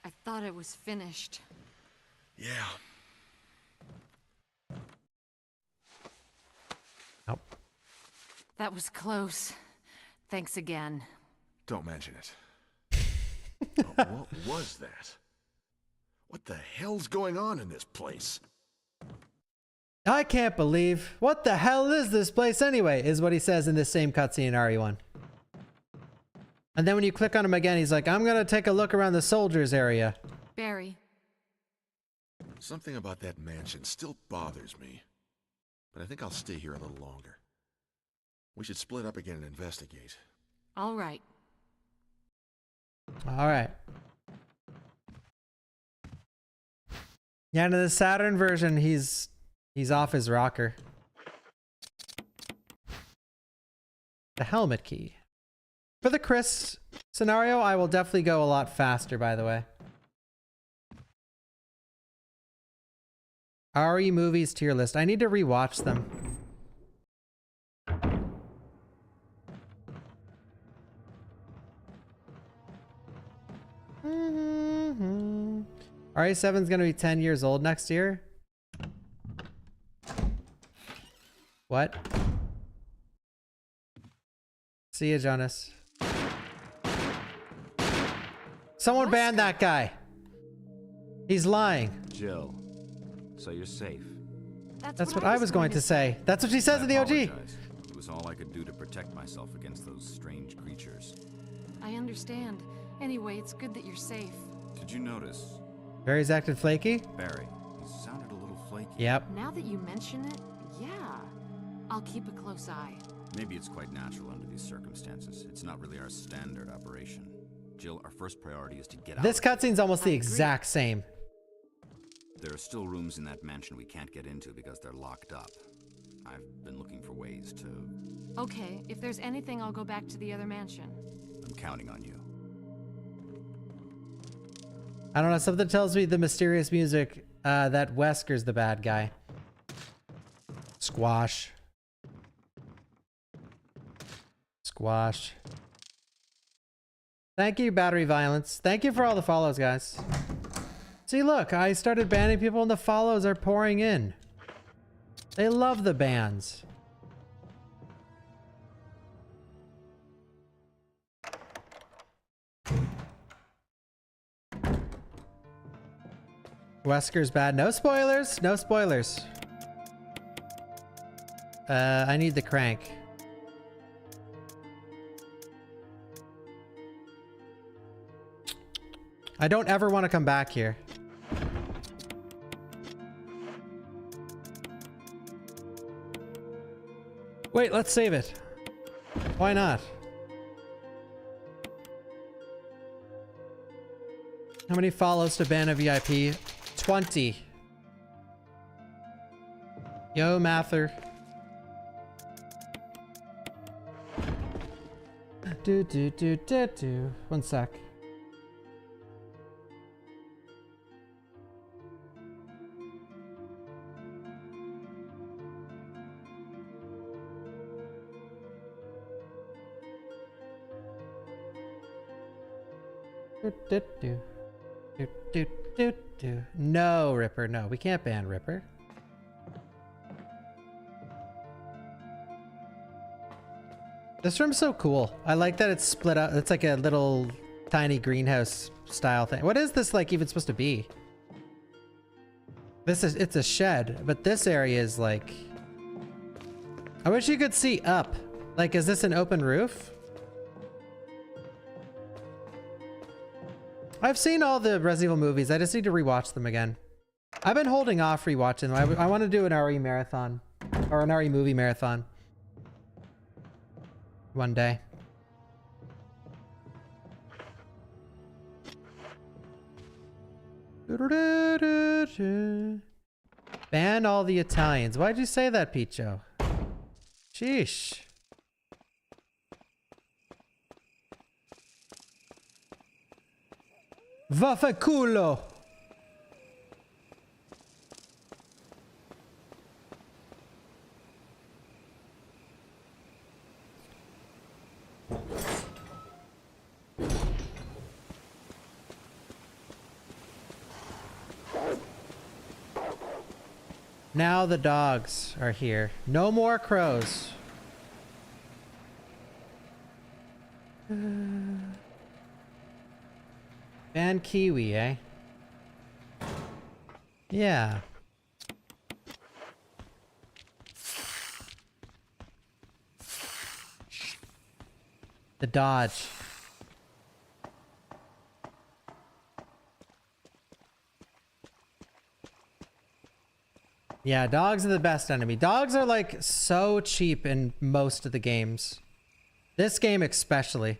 I thought it was finished. Yeah. Nope. That was close. Thanks again. Don't mention it. Oh, what was that? What the hell's going on in this place? I can't believe. What the hell is this place anyway? Is what he says in this same cutscene in RE1. And then when you click on him again, he's like, I'm gonna take a look around the soldiers area. Barry. Something about that mansion still bothers me. But I think I'll stay here a little longer. We should split up again and investigate. All right. All right. Yeah, in the Saturn version, he's off his rocker. The helmet key. For the Chris scenario, I will definitely go a lot faster, by the way. RE movies tier list. I need to rewatch them. RE7's gonna be 10 years old next year. What? See ya, Jonas. Someone banned that guy. He's lying. Jill, so you're safe. That's what I was going to say. That's what she says in the OG. It was all I could do to protect myself against those strange creatures. I understand. Anyway, it's good that you're safe. Did you notice? Barry's acted flaky. Barry, he sounded a little flaky. Yep. Now that you mention it, yeah. I'll keep a close eye. Maybe it's quite natural under these circumstances. It's not really our standard operation. Jill, our first priority is to get out. This cutscene's almost the exact same. There are still rooms in that mansion we can't get into because they're locked up. I've been looking for ways to... Okay, if there's anything, I'll go back to the other mansion. I'm counting on you. I don't know, something tells me the mysterious music, that Wesker's the bad guy. Squash. Squash. Thank you, Battery Violence. Thank you for all the follows, guys. See, look, I started banning people and the follows are pouring in. They love the bans. Wesker's bad. No spoilers. No spoilers. I need the crank. I don't ever want to come back here. Wait, let's save it. Why not? How many follows to ban a VIP? 20. Yo, Mather. Do. 1 sec. Do. No, Ripper. No, we can't ban Ripper. This room's so cool. I like that it's split up. It's like a little tiny greenhouse style thing. What is this like even supposed to be? It's a shed, but this area is like... I wish you could see up. Like, is this an open roof? I've seen all the Resident Evil movies. I just need to rewatch them again. I've been holding off rewatching them. I want to do an RE marathon. Or an RE movie marathon. One day. Ban all the Italians. Why'd you say that, Picho? Sheesh. Vaffanculo. Now the dogs are here. No more crows. Ban Kiwi, eh? Yeah. The dodge. Yeah, dogs are the best enemy. Dogs are like so cheap in most of the games. This game especially.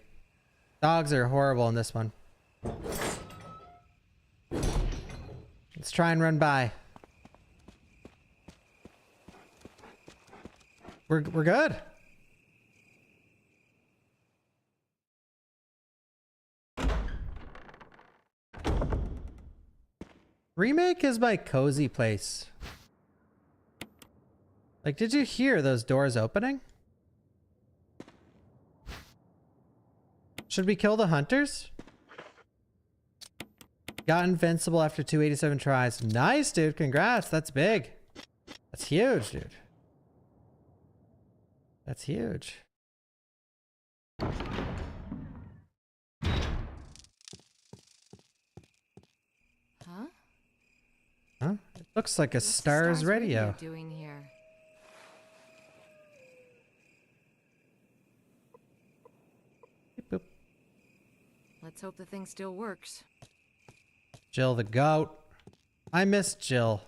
Dogs are horrible in this one. Let's try and run by. We're good. Remake is my cozy place. Like, did you hear those doors opening? Should we kill the hunters? Got invincible after 287 tries. Nice, dude. Congrats. That's big. That's huge, dude. That's huge. Huh? Huh? It looks like a Stars radio. Doing here? Beep, boop. Let's hope the thing still works. Jill the goat. I miss Jill.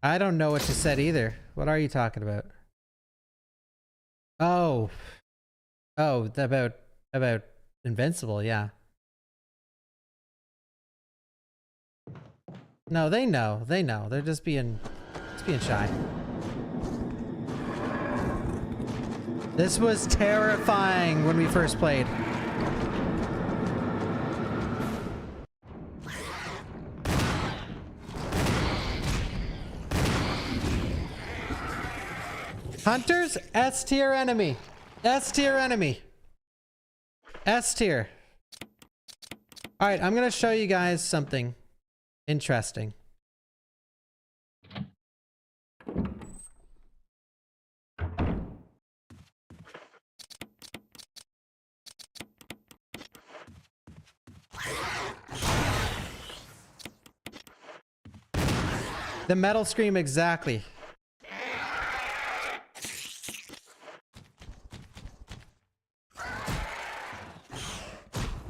I don't know what you said either. What are you talking about? Oh. Oh, about About Invincible, yeah. No, they know. They know. They're just being shy. This was terrifying when we first played. Hunters, S tier enemy. S tier enemy. S tier. All right, I'm going to show you guys something interesting. The metal scream, exactly.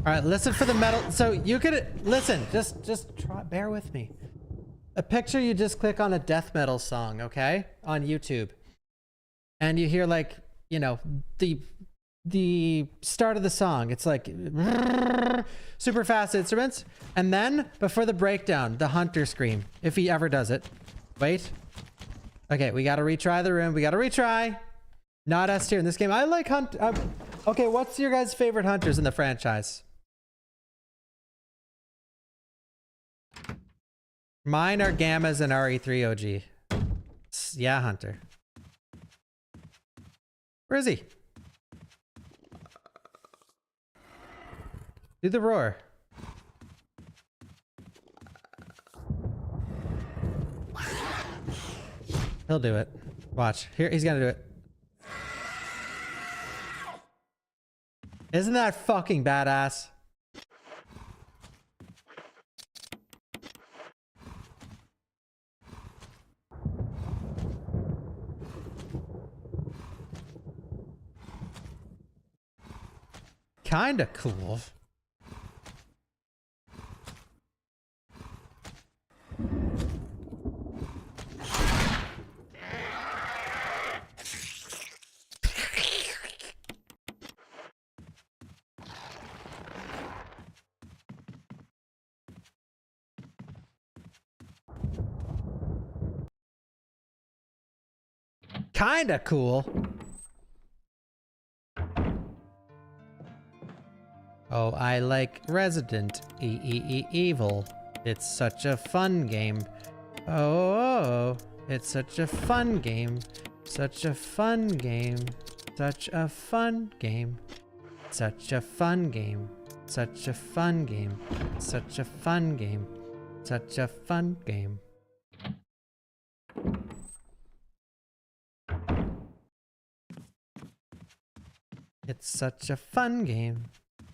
All right, listen for the metal. So you could listen, just try, bear with me. A picture, you just click on a death metal song, okay? On YouTube. And you hear like, you know, the start of the song. It's like super fast instruments. And then before the breakdown, the hunter scream, if he ever does it. Wait. Okay, we got to retry the room. We got to retry. Not S tier in this game. I like hunt. Okay, what's your guys' favorite hunters in the franchise? Mine are Gammas and RE3 OG. Yeah, Hunter. Where is he? Do the roar. He'll do it. Watch. Here, he's gonna do it. Isn't that fucking badass? Kinda cool. Kinda cool. Oh, I like Resident Evil. It's such a fun game. Oh, it's such a fun game. Such a fun game. Such a fun game. Such a fun game. Such a fun game. Such a fun game. Such a fun game. It's such a fun game.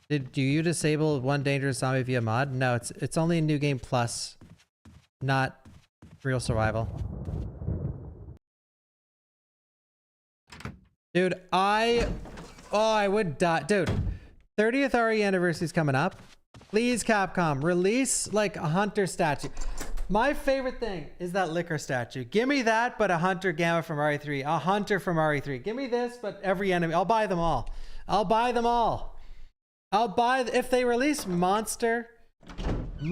Do you disable one dangerous zombie via mod? No, it's only a new game plus, not real survival. Dude, I would die. Dude, 30th RE anniversary is coming up. Please, Capcom, release like a hunter statue. My favorite thing is that liquor statue. Give me that, but a hunter gamma from RE3, a hunter from RE3. Give me this, but every enemy. I'll buy them all. I'll buy them all. I'll buy if they release monsters. I'm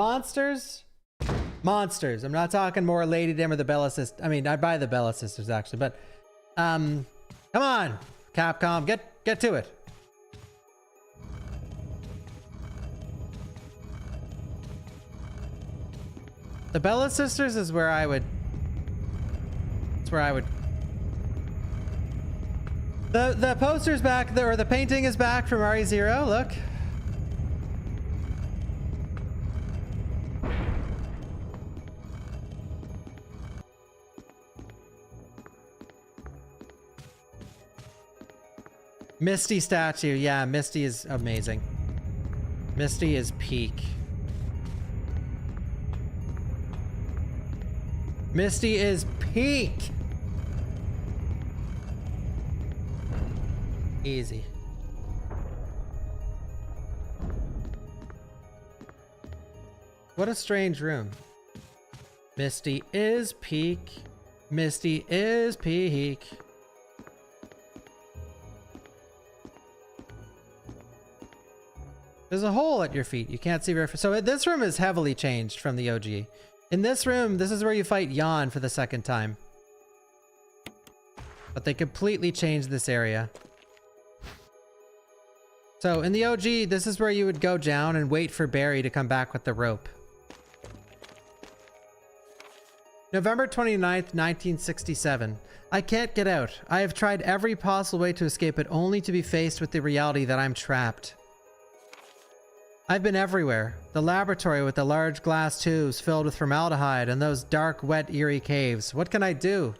not talking more Lady Dim or the Bella Sisters. I mean, I buy the Bella Sisters actually, but come on, Capcom, get to it. The Bella Sisters is where I would. It's where I would. The poster's back, or the painting is back from RE0, look. Misty statue, yeah, Misty is amazing. Misty is peak. Misty is peak. Easy. What a strange room. Misty is peak. Misty is peak. There's a hole at your feet. You can't see very far. So this room is heavily changed from the OG. In this room, this is where you fight Yawn for the second time. But they completely changed this area. So in the OG, this is where you would go down and wait for Barry to come back with the rope. November 29th, 1967. I can't get out. I have tried every possible way to escape it, only to be faced with the reality that I'm trapped. I've been everywhere. The laboratory with the large glass tubes filled with formaldehyde and those dark, wet, eerie caves. What can I do?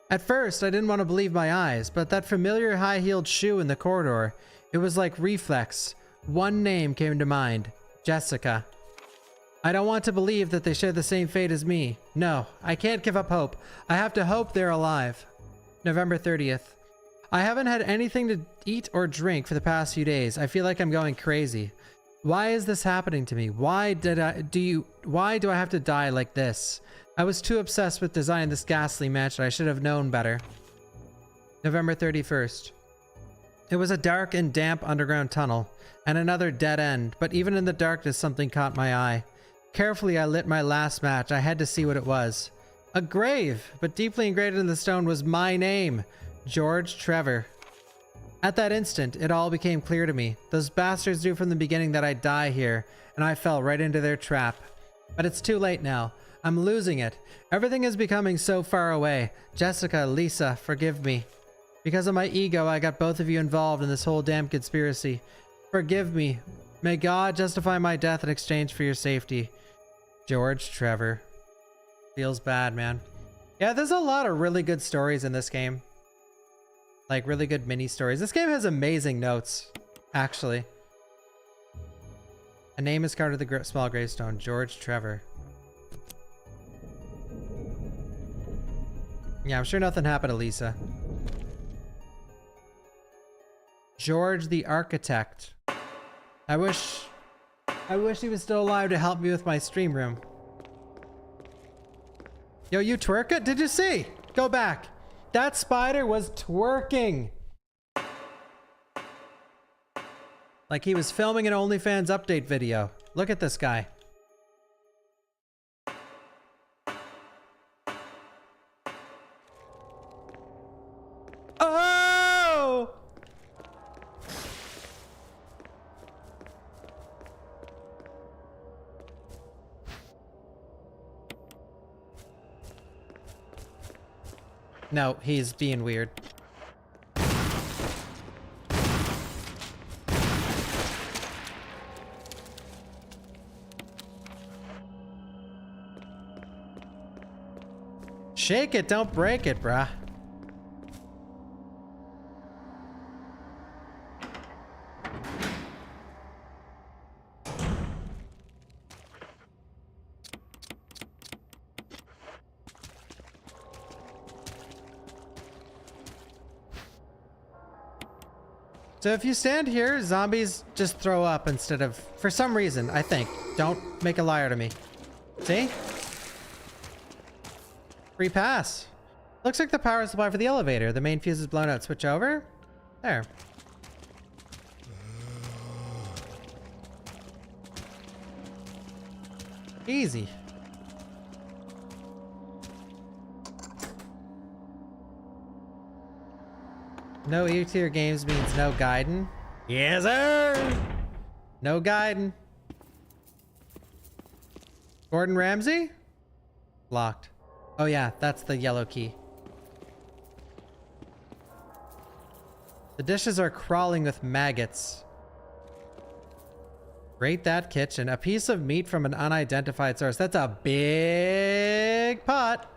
At first, I didn't want to believe my eyes, but that familiar high-heeled shoe in the corridor, it was like reflex. One name came to mind. Jessica. I don't want to believe that they share the same fate as me. No, I can't give up hope. I have to hope they're alive. November 30th. I haven't had anything to eat or drink for the past few days. I feel like I'm going crazy. Why is this happening to me? Why do I have to die like this? I was too obsessed with designing this ghastly mansion. I should have known better. November 31st. It was a dark and damp underground tunnel, and another dead end, but even in the darkness something caught my eye. Carefully I lit my last match. I had to see what it was. A grave, but deeply engraved in the stone was my name, George Trevor. At that instant, it all became clear to me. Those bastards knew from the beginning that I'd die here, and I fell right into their trap. But it's too late now. I'm losing it. Everything is becoming so far away. Jessica, Lisa, forgive me. Because of my ego, I got both of you involved in this whole damn conspiracy. Forgive me. May God justify my death in exchange for your safety. George Trevor. Feels bad, man. Yeah, there's a lot of really good stories in this game. Like, really good mini stories. This game has amazing notes, actually. A name is carved to the small gravestone. George Trevor. Yeah, I'm sure nothing happened to Lisa. George the Architect. I wish he was still alive to help me with my stream room. Yo, you twerk it? Did you see? Go back. That spider was twerking. Like he was filming an OnlyFans update video. Look at this guy. Oh! No, he's being weird. Shake it, don't break it, bruh. So if you stand here, zombies just throw up instead of, for some reason, I think. Don't make a liar to me. See? Free pass. Looks like the power supply for the elevator. The main fuse is blown out. Switch over. There. Easy. No E-tier games means no guiding. Yes, sir! No guiding. Gordon Ramsay? Locked. Oh yeah, that's the yellow key. The dishes are crawling with maggots. Rate that kitchen. A piece of meat from an unidentified source. That's a big pot.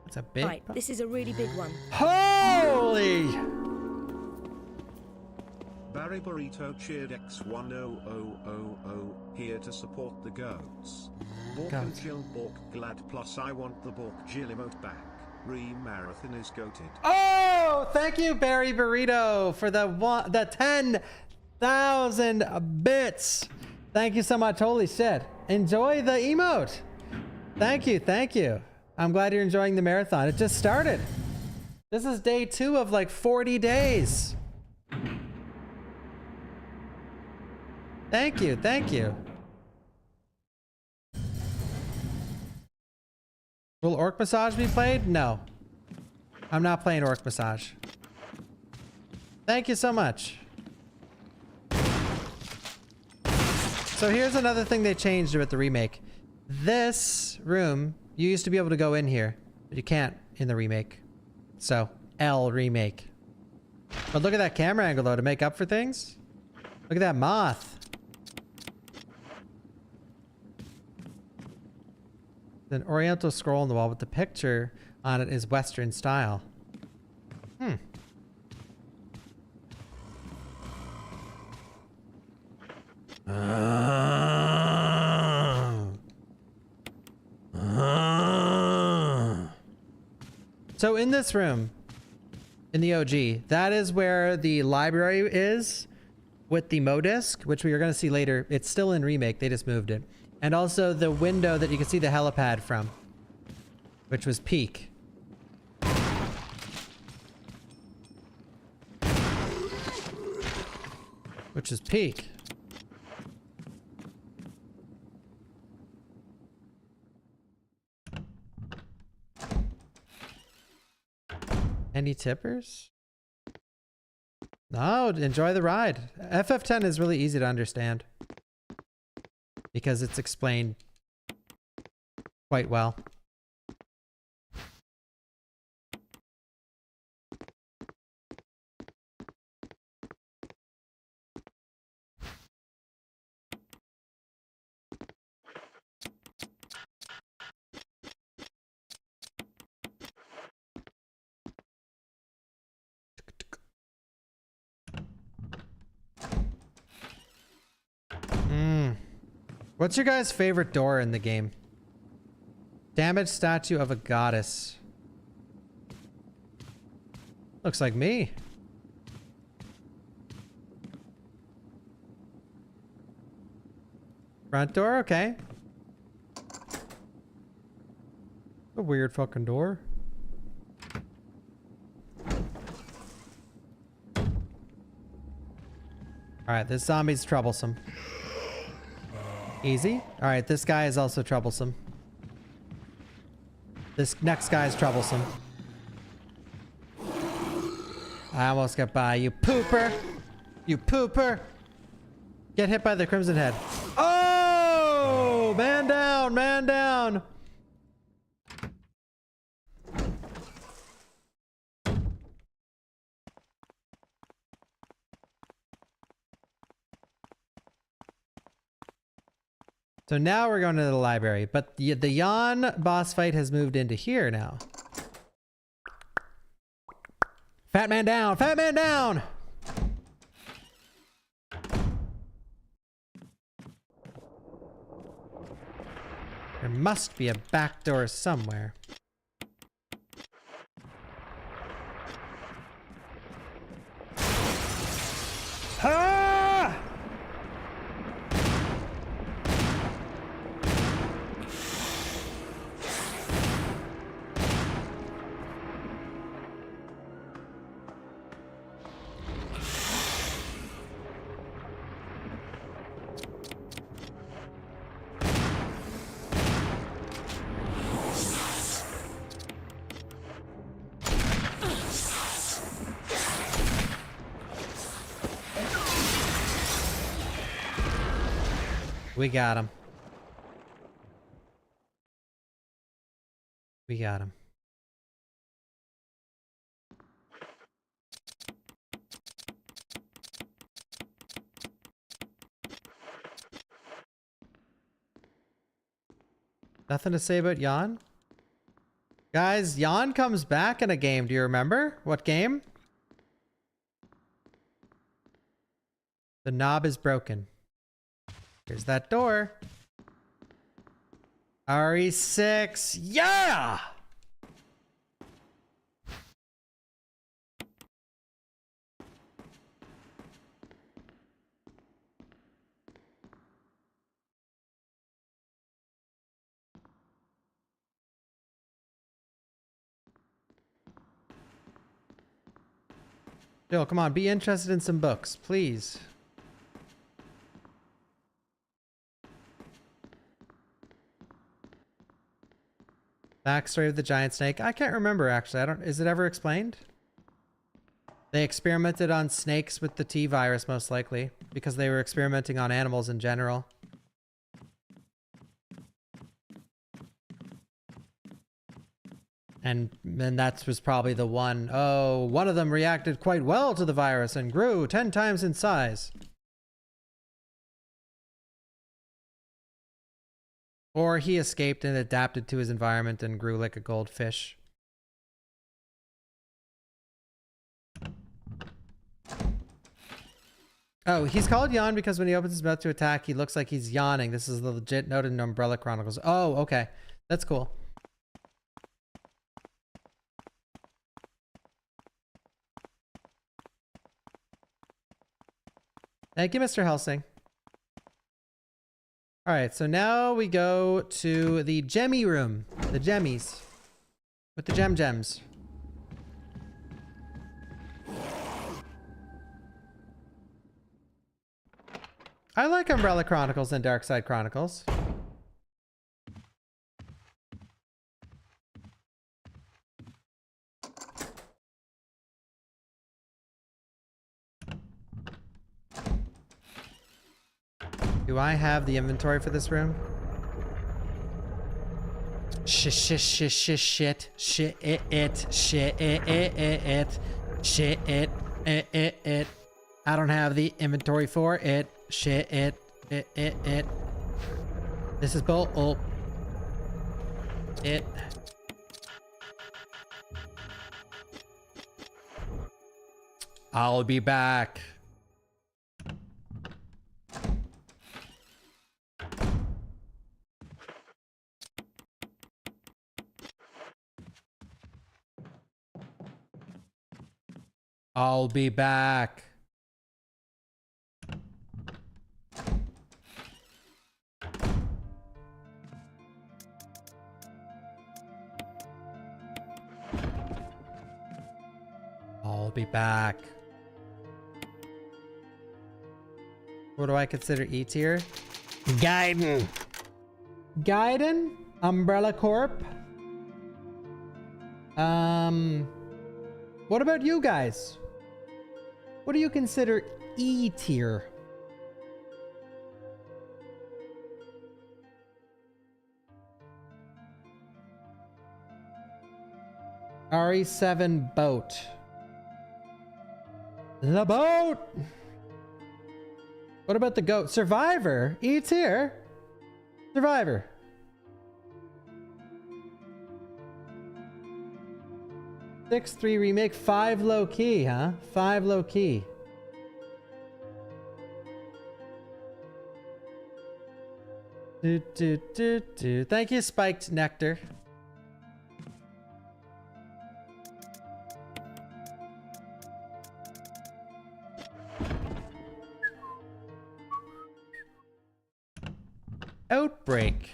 It's a big Right, this is a really big one. Holy! Barry Burrito cheered X10000 here to support the goats. Bork and Jill Bork glad plus I want the Bork Jill emote back. Re-marathon is goated. Oh! Thank you, Barry Burrito, for the 10,000 bits. Thank you so much. Holy shit. Enjoy the emote. Thank you, thank you. I'm glad you're enjoying the marathon. It just started. This is day 2 of like 40 days. Thank you, thank you. Will Orc Massage be played? No. I'm not playing Orc Massage. Thank you so much. So here's another thing they changed with the remake. This room, you used to be able to go in here, but you can't in the remake. So, L remake. But look at that camera angle though, to make up for things. Look at that moth. An oriental scroll on the wall with the picture on it is Western style. Hmm. So in this room, in the OG, that is where the library is with the Modisc, which we are going to see later. It's still in remake. They just moved it. And also the window that you can see the helipad from, which was Peak. Which is Peak. Any tippers? No, enjoy the ride. FF10 is really easy to understand because it's explained quite well. What's your guys' favorite door in the game? Damaged statue of a goddess. Looks like me. Front door, okay. A weird fucking door. Alright, this zombie's troublesome. Easy. Alright, this guy is also troublesome. This next guy is troublesome. I almost got by. You pooper! You pooper! Get hit by the Crimson Head. Oh! Man down! Man down! So now we're going to the library, but the Yawn boss fight has moved into here now. Fat man down! Fat man down! There must be a back door somewhere. Ah! We got him. We got him. Nothing to say about Yawn? Guys, Yawn comes back in a game. Do you remember? What game? The knob is broken. Here's that door. RE6. Yeah! Jill, come on. Be interested in some books, please. Backstory of the giant snake. I can't remember actually. Is it ever explained? They experimented on snakes with the T virus most likely because they were experimenting on animals in general. And then that was probably the one. Oh, one of them reacted quite well to the virus and grew 10 times in size. Or he escaped and adapted to his environment and grew like a goldfish. Oh, he's called Yawn because when he opens his mouth to attack, he looks like he's yawning. This is the legit note in Umbrella Chronicles. Oh, okay. That's cool. Thank you, Mr. Helsing. All right, so now we go to the Gemmy room. The Gemmies. With the gems. I like Umbrella Chronicles and Darkside Chronicles. Do I have the inventory for this room? Shit. I don't have the inventory for it. Shit. This is bull. Oh. It. I'll be back. I'll be back. I'll be back. What do I consider E tier? Gaiden. Gaiden? Umbrella Corp? What about you guys? What do you consider E tier? RE7 boat. The boat! What about the goat? Survivor? E tier? Survivor. Six-3 remake, 5 low key, huh? 5 low key. Thank you, Spiked Nectar. Outbreak.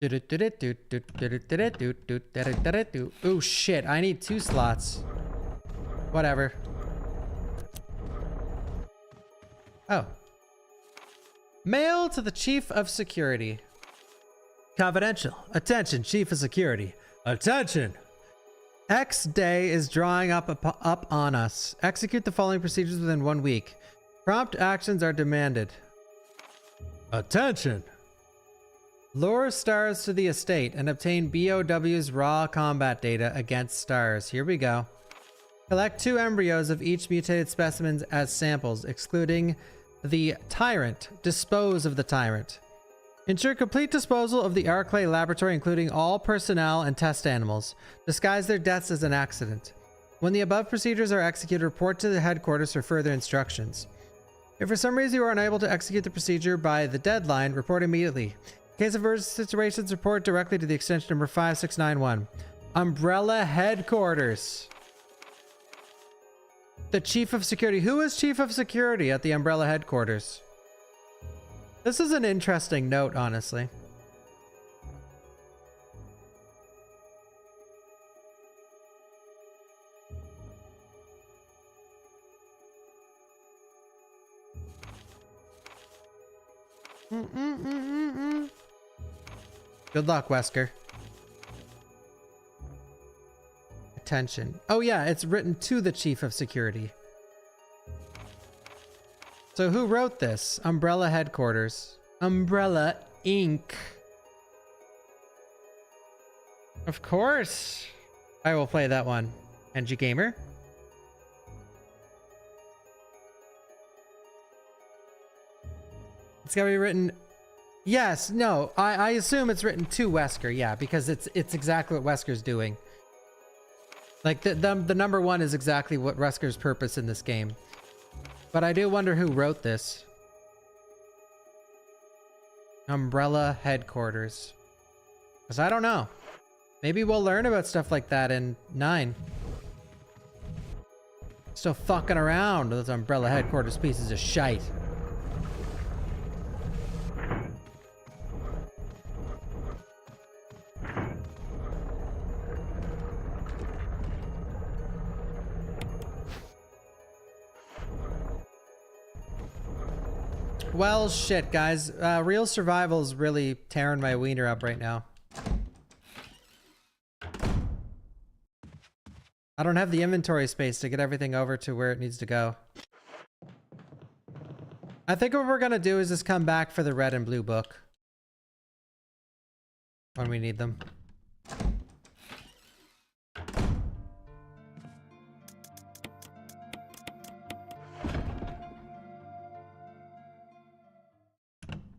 Oh shit, I need 2 slots. Whatever. Oh. Mail to the Chief of Security. Confidential. Attention, Chief of Security. Attention! X day is drawing up on us. Execute the following procedures within 1 week. Prompt actions are demanded. Attention! Lure stars to the estate and obtain BOW's raw combat data against stars. Here we go. Collect 2 embryos of each mutated specimens as samples, excluding the Tyrant. Dispose of the Tyrant. Ensure complete disposal of the Arclay laboratory, including all personnel and test animals. Disguise their deaths as an accident. When the above procedures are executed, report to the headquarters for further instructions. If for some reason you are unable to execute the procedure by the deadline, report immediately. In case of emergency situations, report directly to the extension number 5691. Umbrella Headquarters. The Chief of Security. Who is Chief of Security at the Umbrella Headquarters? This is an interesting note, honestly. Good luck, Wesker. Attention. Oh yeah, it's written to the Chief of Security. So who wrote this? Umbrella Headquarters. Umbrella Inc. Of course. I will play that one. NG Gamer. It's gotta be written. Yes, no, I assume it's written to Wesker, yeah, because it's exactly what Wesker's doing. Like the number one is exactly what Wesker's purpose in this game. But I do wonder who wrote this. Umbrella Headquarters. Because I don't know. Maybe we'll learn about stuff like that in 9. Still fucking around with those Umbrella Headquarters pieces of shite. Well, shit, guys. Real survival is really tearing my wiener up right now. I don't have the inventory space to get everything over to where it needs to go. I think what we're gonna do is just come back for the red and blue book. When we need them.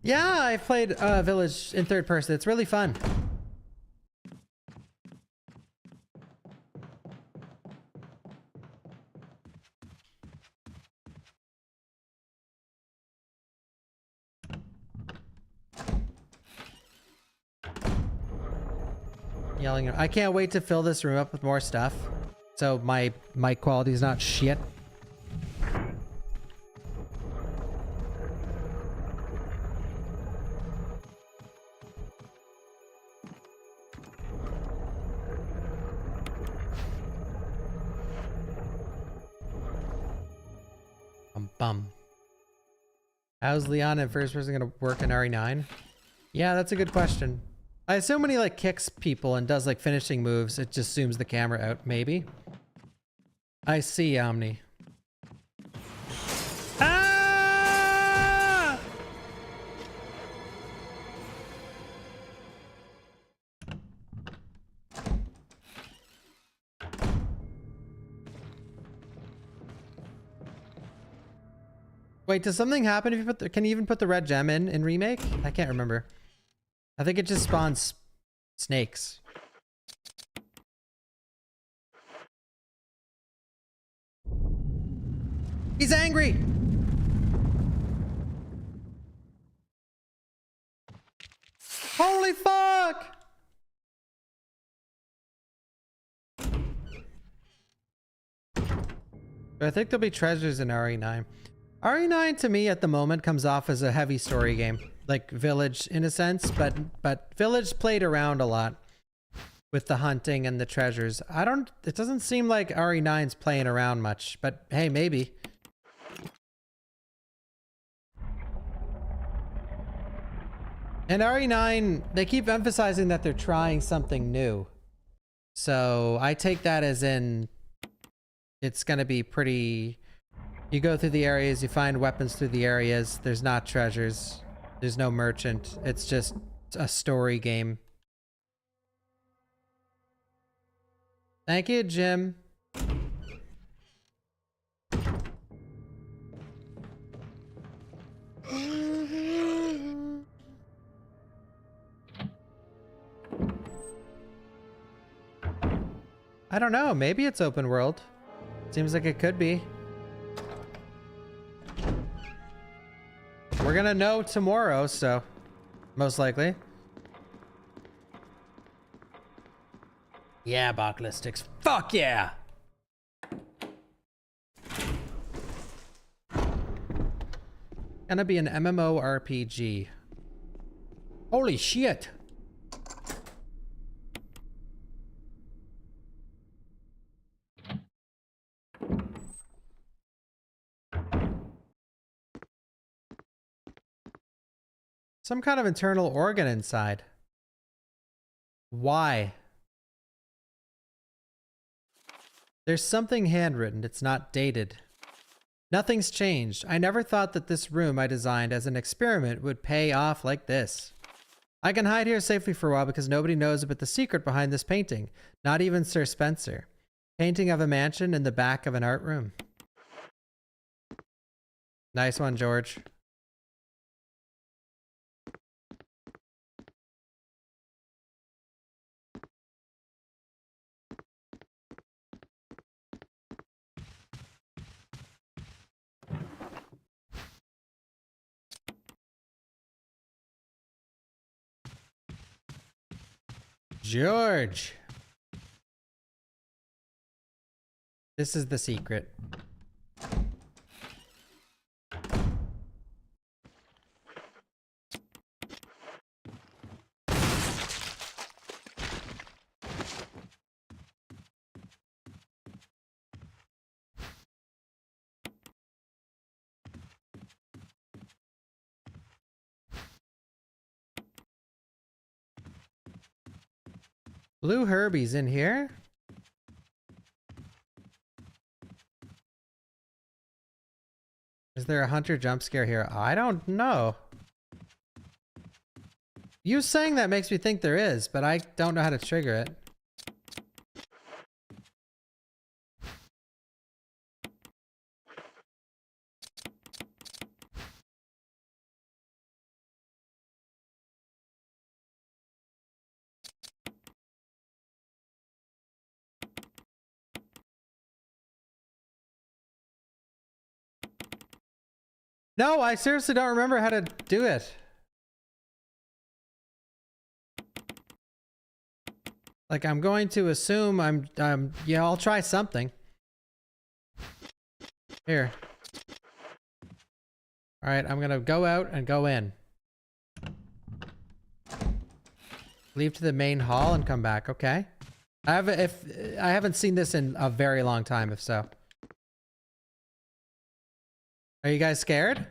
Yeah, I played Village in third person. It's really fun. Yelling. I can't wait to fill this room up with more stuff. So my mic quality is not shit. Bum. How's Leon in first person gonna work in RE9? Yeah, that's a good question. I assume when he like kicks people and does like finishing moves, it just zooms the camera out, maybe. I see, Omni. Ah! Wait, does something happen if you put the, can you even put the red gem in remake? I can't remember. I think it just spawns snakes. He's angry! Holy fuck! I think there'll be treasures in RE9. RE9 to me at the moment comes off as a heavy story game. Like Village in a sense, but Village played around a lot with the hunting and the treasures. It doesn't seem like RE9's playing around much, but hey, maybe. And RE9, they keep emphasizing that they're trying something new. So I take that as in, it's gonna be pretty, you go through the areas, you find weapons through the areas, there's not treasures. There's no merchant. It's just a story game. Thank you, Jim. I don't know. Maybe it's open world. Seems like it could be. We're gonna know tomorrow, so most likely. Yeah, Bawkbasoup. Fuck yeah! Gonna be an MMORPG. Holy shit! Some kind of internal organ inside. Why? There's something handwritten. It's not dated. Nothing's changed. I never thought that this room I designed as an experiment would pay off like this. I can hide here safely for a while because nobody knows about the secret behind this painting. Not even Sir Spencer. Painting of a mansion in the back of an art room. Nice one, George. George. This is the secret. Blue Herbie's in here? Is there a hunter jump scare here? I don't know. You saying that makes me think there is, but I don't know how to trigger it. No, I seriously don't remember how to do it. Like, I'm going to assume yeah, I'll try something. Here. All right, I'm gonna go out and go in. Leave to the main hall and come back, okay? I haven't seen this in a very long time, if so. Are you guys scared?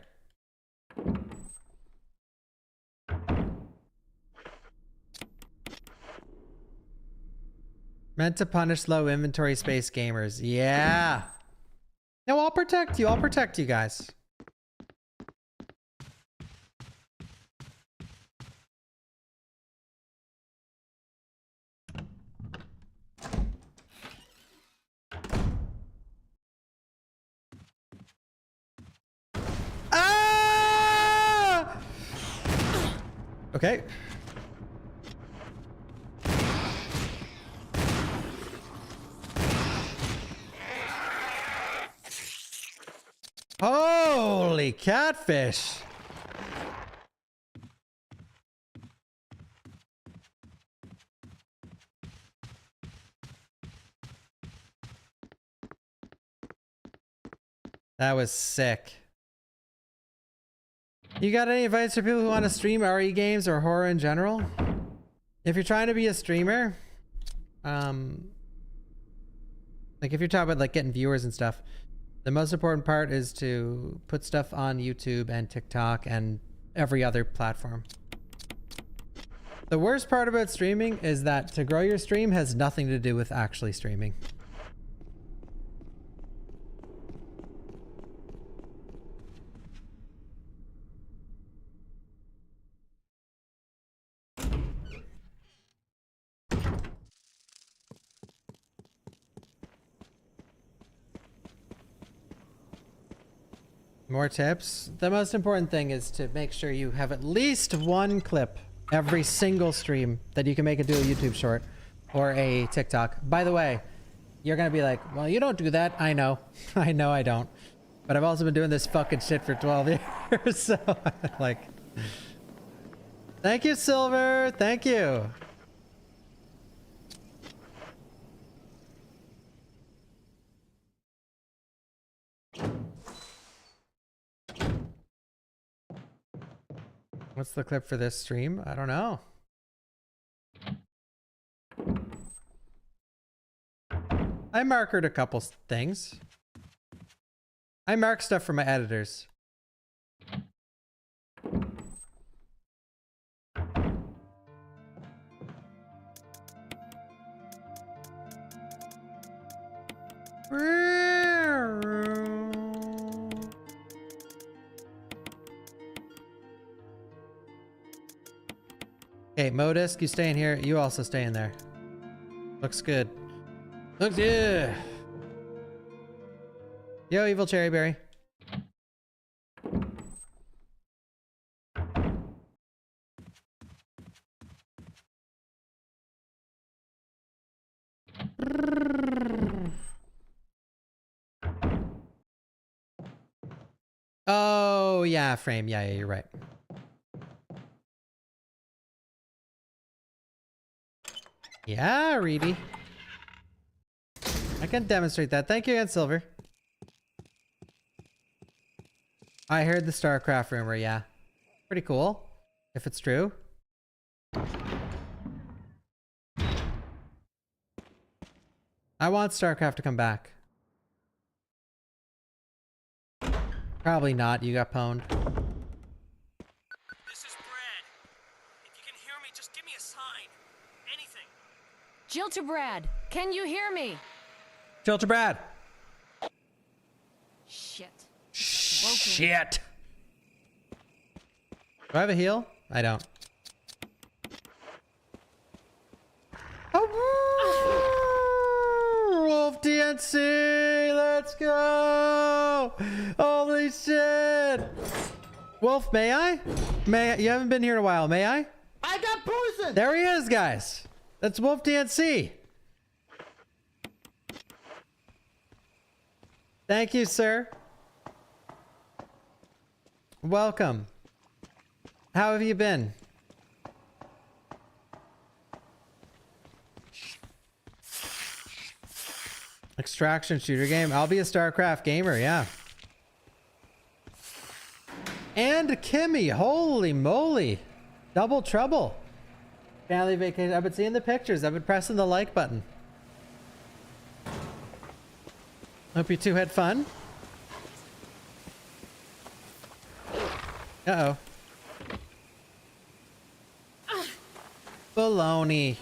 Meant to punish low inventory space gamers. Yeah. No, I'll protect you. I'll protect you guys. Okay. Holy catfish. That was sick. You got any advice for people who want to stream RE games or horror in general? If you're trying to be a streamer, like if you're talking about like getting viewers and stuff, the most important part is to put stuff on YouTube and TikTok and every other platform. The worst part about streaming is that to grow your stream has nothing to do with actually streaming. More tips. The most important thing is to make sure you have at least one clip every single stream that you can make into a YouTube short or a TikTok. By the way, you're gonna be like, well, you don't do that. I know. I know I don't. But I've also been doing this fucking shit for 12 years. So, like... Thank you, Silver. Thank you. What's the clip for this stream? I don't know. I markered a couple things. I mark stuff for my editors. Okay, Modus, you stay in here. You also stay in there. Looks good. Looks good. Yo, evil cherry berry. Oh, yeah, frame. Yeah, you're right. Yeah, Reedy. I can demonstrate that. Thank you again, Silver. I heard the StarCraft rumor, yeah. Pretty cool, if it's true. I want StarCraft to come back. Probably not, you got pwned. This is Brad. If you can hear me, just give me a sign. Anything. Jill to Brad, can you hear me? Jill to Brad. Shit. Shit. Do I have a heal? I don't. Oh, Wolf DNC, let's go! Holy shit! Wolf, may I? You haven't been here in a while, may I? I got poison! There he is, guys. That's Wolf DNC. Thank you, sir. Welcome. How have you been? Extraction shooter game. I'll be a StarCraft gamer, yeah. And Kimmy, holy moly. Double trouble. Family vacation. I've been seeing the pictures. I've been pressing the like button. Hope you two had fun. Uh-oh. Baloney.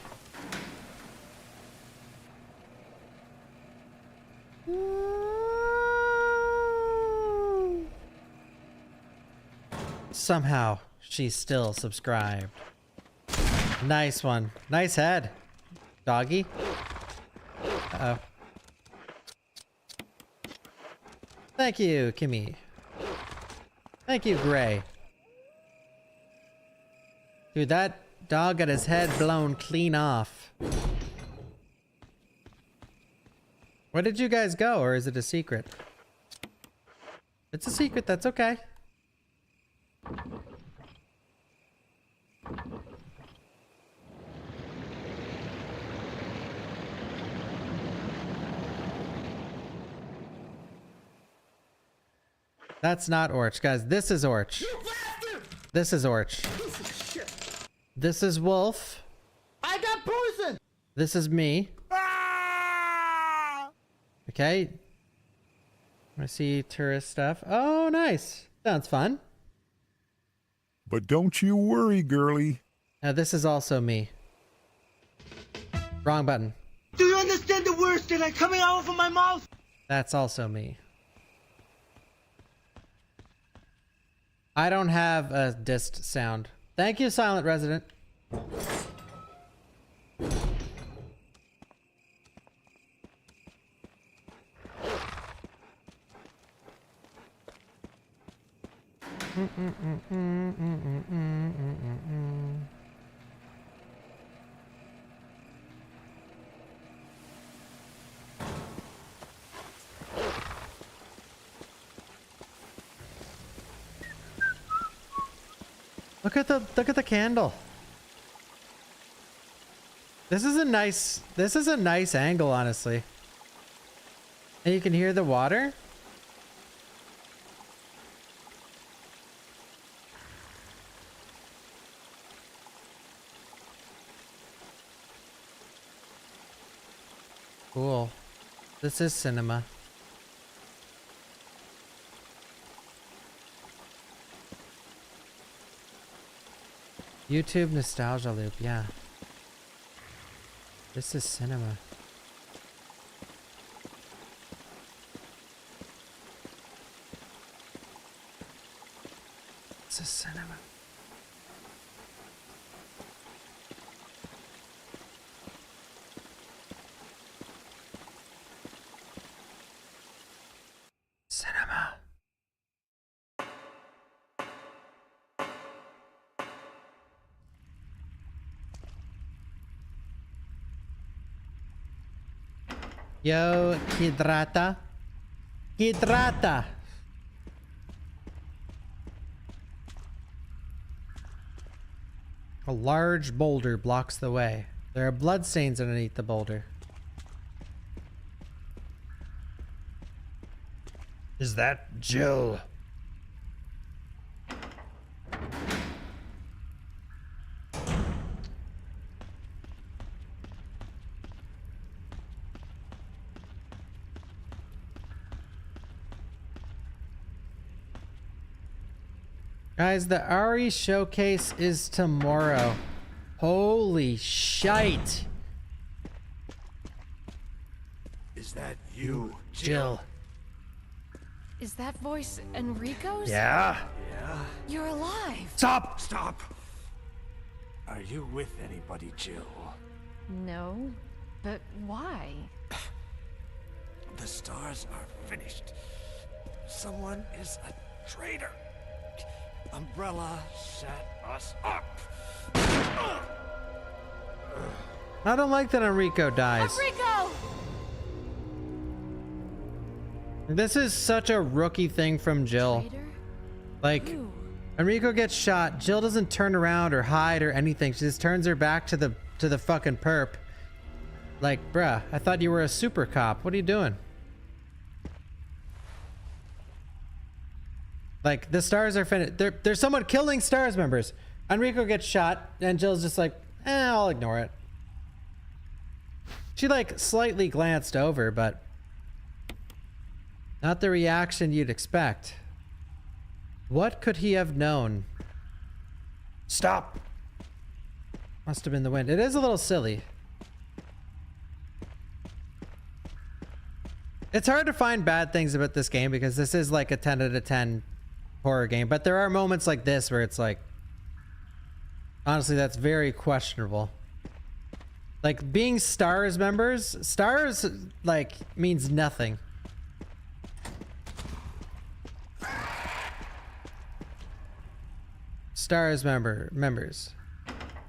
Somehow, she's still subscribed. Nice one. Nice head. Doggy. Uh-oh. Thank you, Kimmy. Thank you, Gray. Dude, that dog got his head blown clean off. Where did you guys go, or is it a secret? It's a secret, that's okay. That's not Orch, guys. This is Orch. This is Orch. This is Wolf. I got poison! This is me. Okay. I see tourist stuff. Oh, nice. Sounds fun. But don't you worry, girlie. Now, this is also me. Wrong button. Do you understand the words that are coming out of my mouth? That's also me. I don't have a dist sound. Thank you, Silent Resident. Look at the candle. This is a nice angle, honestly. And you can hear the water. Cool. This is cinema. YouTube nostalgia loop, yeah. This is cinema. Yo, Hidrata. Hidrata. A large boulder blocks the way. There are bloodstains underneath the boulder. Is that Jill? Guys, the RE showcase is tomorrow. Holy shite. Is that you, Jill? Is that voice Enrico's? Yeah. Yeah? You're alive. Stop! Stop! Are you with anybody, Jill? No, but why? The stars are finished. Someone is a traitor. Umbrella set us up. I don't like that Enrico dies. Enrico! This is such a rookie thing from Jill. Traitor? Like, Who? Enrico gets shot. Jill doesn't turn around or hide or anything. She just turns her back to the fucking perp. Like, bruh, I thought you were a super cop. What are you doing? Like, the stars are finished. There's someone killing stars members. Enrico gets shot, and Jill's just like, I'll ignore it. She, like, slightly glanced over, but not the reaction you'd expect. What could he have known? Stop! Must have been the wind. It is a little silly. It's hard to find bad things about this game because this is like a 10 out of 10 horror game, but there are moments like this where it's like, honestly, that's very questionable. Like, being stars members, stars like means nothing. Stars members,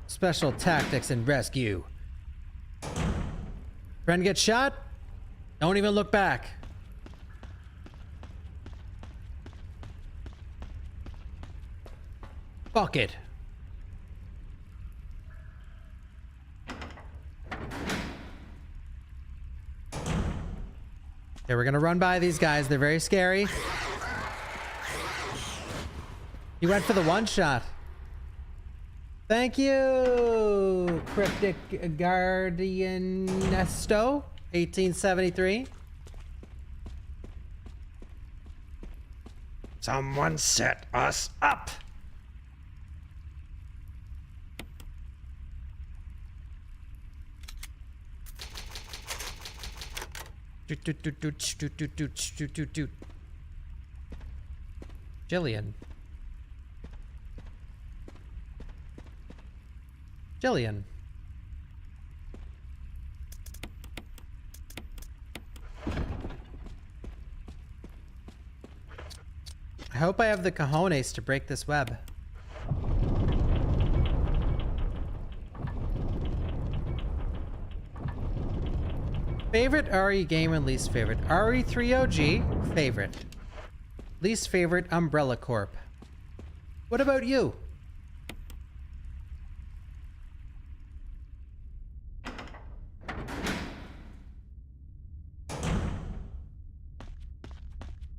special tactics and rescue. Friend gets shot, don't even look back. Fuck it. Okay, we're gonna run by these guys. They're very scary. He went for the one shot. Thank you, Cryptic Guardianesto, 1873. Someone set us up. Jillian. Jillian. I hope I have the cojones to break this web. Favorite RE game and least favorite? RE3 OG, favorite. Least favorite, Umbrella Corp. What about you?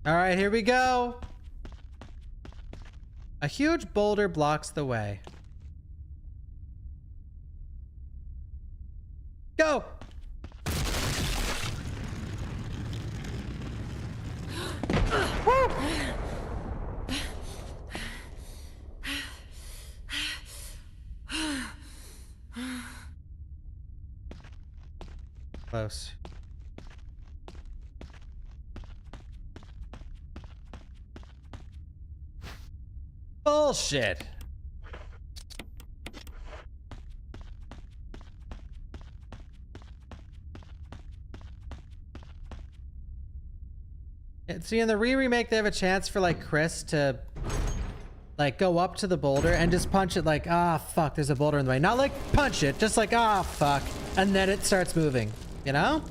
All right, here we go. A huge boulder blocks the way. Go! Woo! Close. Bullshit. See, in the remake, they have a chance for like Chris to like go up to the boulder and just punch it like, ah, fuck, there's a boulder in the way. Not like punch it, just like, ah, fuck. And then it starts moving, you know?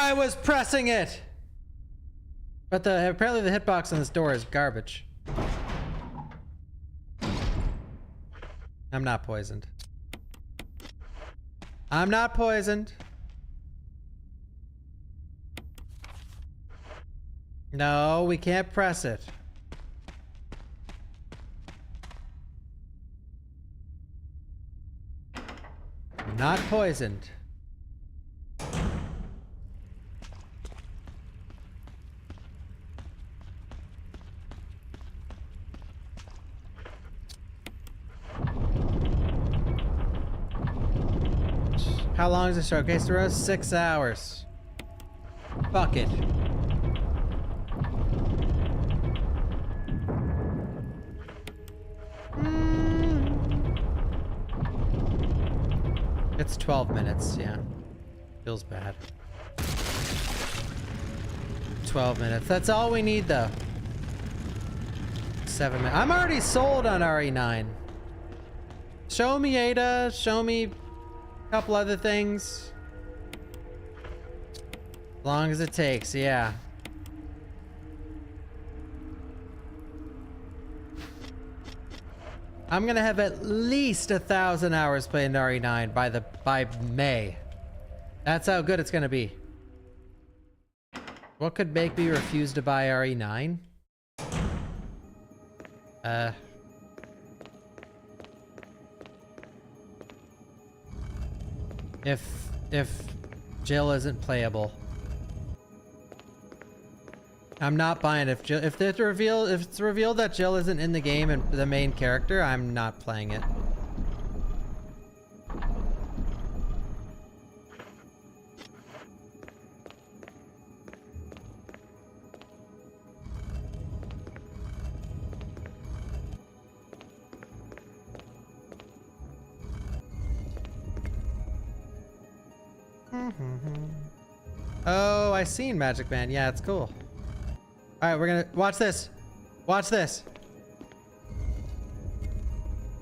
I was pressing it! But apparently the hitbox on this door is garbage. I'm not poisoned. I'm not poisoned. No, we can't press it. I'm not poisoned. How long is the showcase to roast? 6 hours. Fuck it. It's 12 minutes, yeah. Feels bad. 12 minutes. That's all we need, though. 7 minutes. I'm already sold on RE9. Show me Ada. Show me a couple other things. As long as it takes, yeah. I'm gonna have at least 1,000 hours playing RE9 by May. That's how good it's gonna be. What could make me refuse to buy RE9? If Jill isn't playable. I'm not buying it. If it's revealed that Jill isn't in the game and the main character, I'm not playing it. Oh, I seen Magic Man. Yeah, it's cool. All right, we're gonna watch this. Watch this.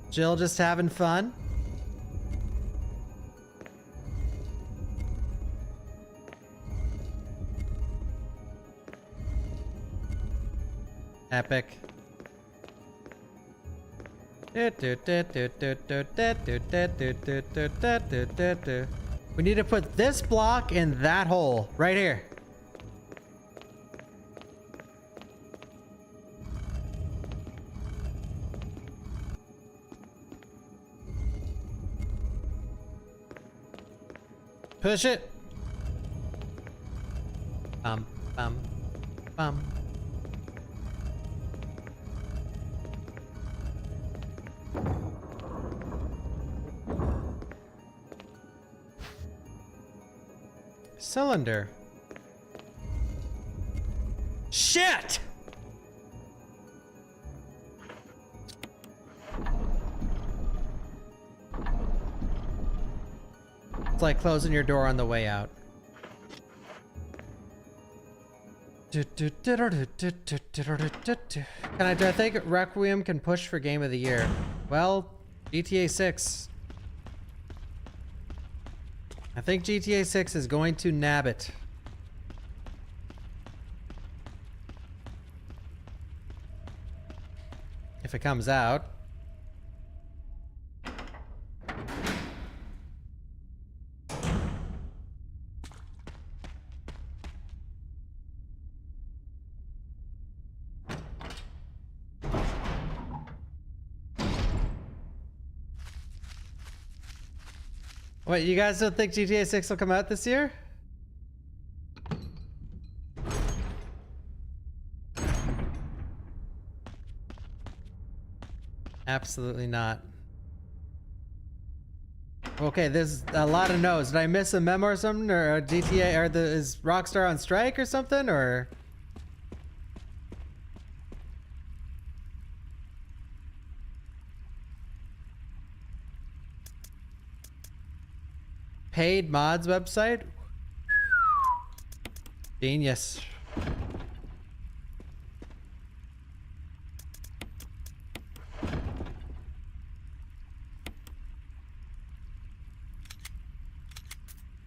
Jill just having fun. Epic. We need to put this block in that hole right here. Push it. Bum, bum, bum. Cylinder. Shit! It's like closing your door on the way out. Do I think Requiem can push for Game of the Year? Well, GTA 6. I think GTA 6 is going to nab it. If it comes out. What, you guys don't think GTA 6 will come out this year? Absolutely not. Okay, there's a lot of no's. Did I miss a memo or something? Or GTA, or is Rockstar on strike or something? Or... Paid mods website? Genius.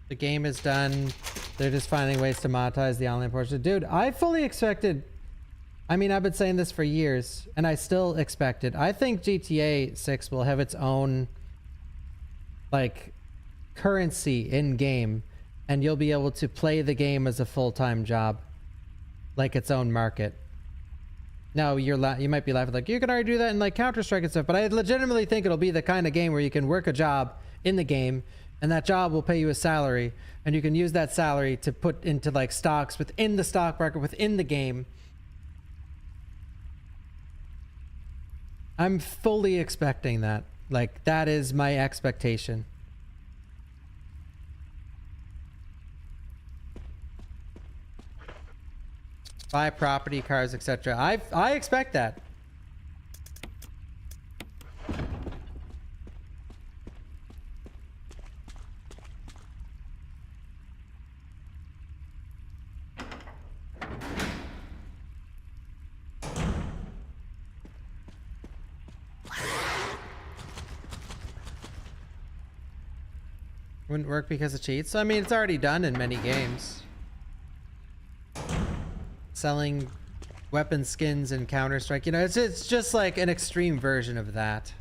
The game is done They're just finding ways to monetize the online portion. Dude, I fully expected... I mean, I've been saying this for years, and I still expect it. I think GTA 6 will have its own, like, currency in-game, and you'll be able to play the game as a full-time job. Like its own market. Now, you might be laughing, like, you can already do that in, like, Counter-Strike and stuff, but I legitimately think it'll be the kind of game where you can work a job in the game, and that job will pay you a salary, and you can use that salary to put into, like, stocks within the stock market, within the game. I'm fully expecting that. Like, that is my expectation. Buy property, cars, etc. I expect that. Wouldn't work because of cheats. I mean, it's already done in many games. Selling weapon skins in Counter-Strike, you know, it's just like an extreme version of that.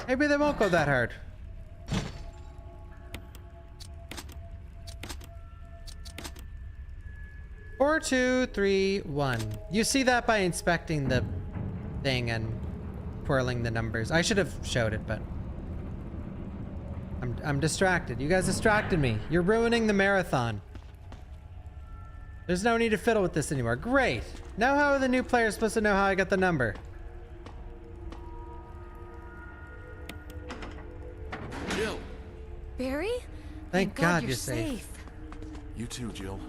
Maybe they won't go that hard. Four, two, three, one. You see that by inspecting the thing and twirling the numbers. I should have showed it, but I'm distracted. You guys distracted me. You're ruining the marathon. There's no need to fiddle with this anymore. Great. Now how are the new players supposed to know how I got the number? Jill. Barry? Thank God you're safe. You too, Jill.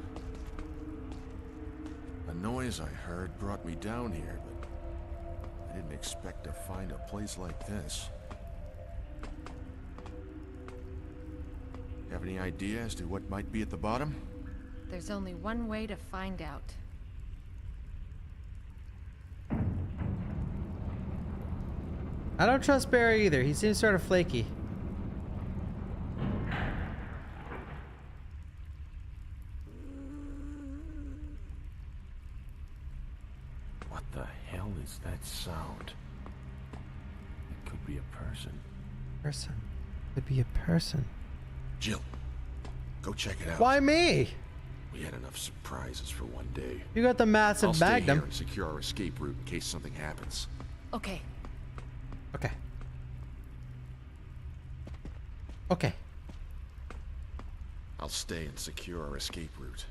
A noise I heard brought me down here, but I didn't expect to find a place like this. Have any idea as to what might be at the bottom? There's only one way to find out. I don't trust Barry either. He seems sort of flaky. What the hell is that sound? It could be a person. Person. Could be a person. Jill, go check it out. Why me? We had enough surprises for one day. You got the massive I'll stay Magnum. here and secure our escape route in case something happens. Okay. Okay. Okay. I'll stay and secure our escape route.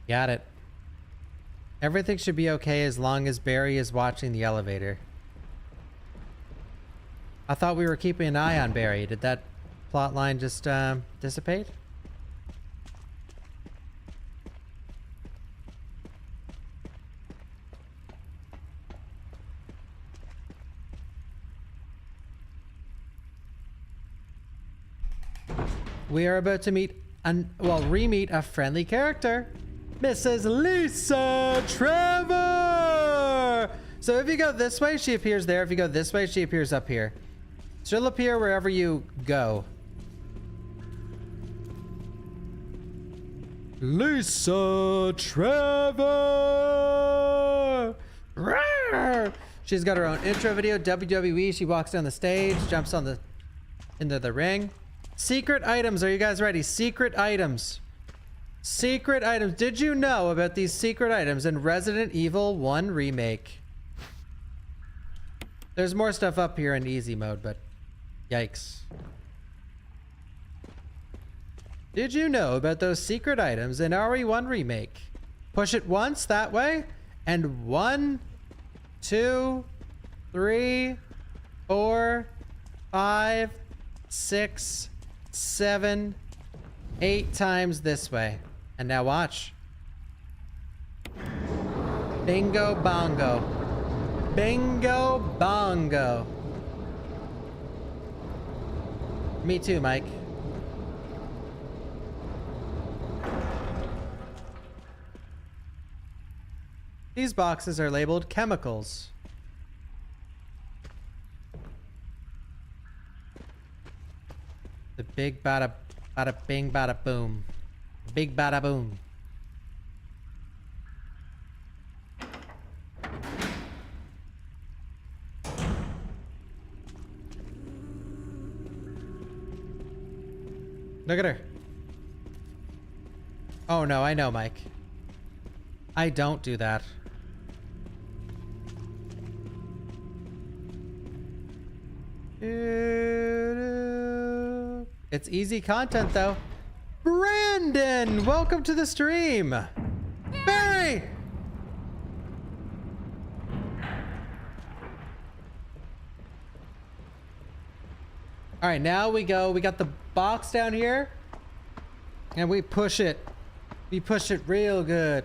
Got it. Everything should be okay as long as Barry is watching the elevator. I thought we were keeping an eye on Barry. Did that plot line just dissipate? We are about to meet, re-meet a friendly character. Mrs. Lisa Trevor! So if you go this way, she appears there. If you go this way, she appears up here. She'll appear wherever you go. Lisa Trevor! Rawr! She's got her own intro video, WWE. She walks down the stage, jumps on into the ring. Secret items. Are you guys ready? Secret items. Secret items. Did you know about these secret items in Resident Evil 1 Remake? There's more stuff up here in easy mode, but yikes. Did you know about those secret items in RE1 Remake? Push it once that way, and 1, 2, 3, 4, 5, 6, 7, 8 times this way. And now watch. Bingo bongo. Bingo bongo. Me too, Mike. These boxes are labeled chemicals. Big bada bing bada boom. Big bada boom. Look at her. Oh no, I know, Mike. I don't do that. It's easy content though. Brandon, welcome to the stream. Barry! All right, now we go. We got the box down here and we push it. We push it real good.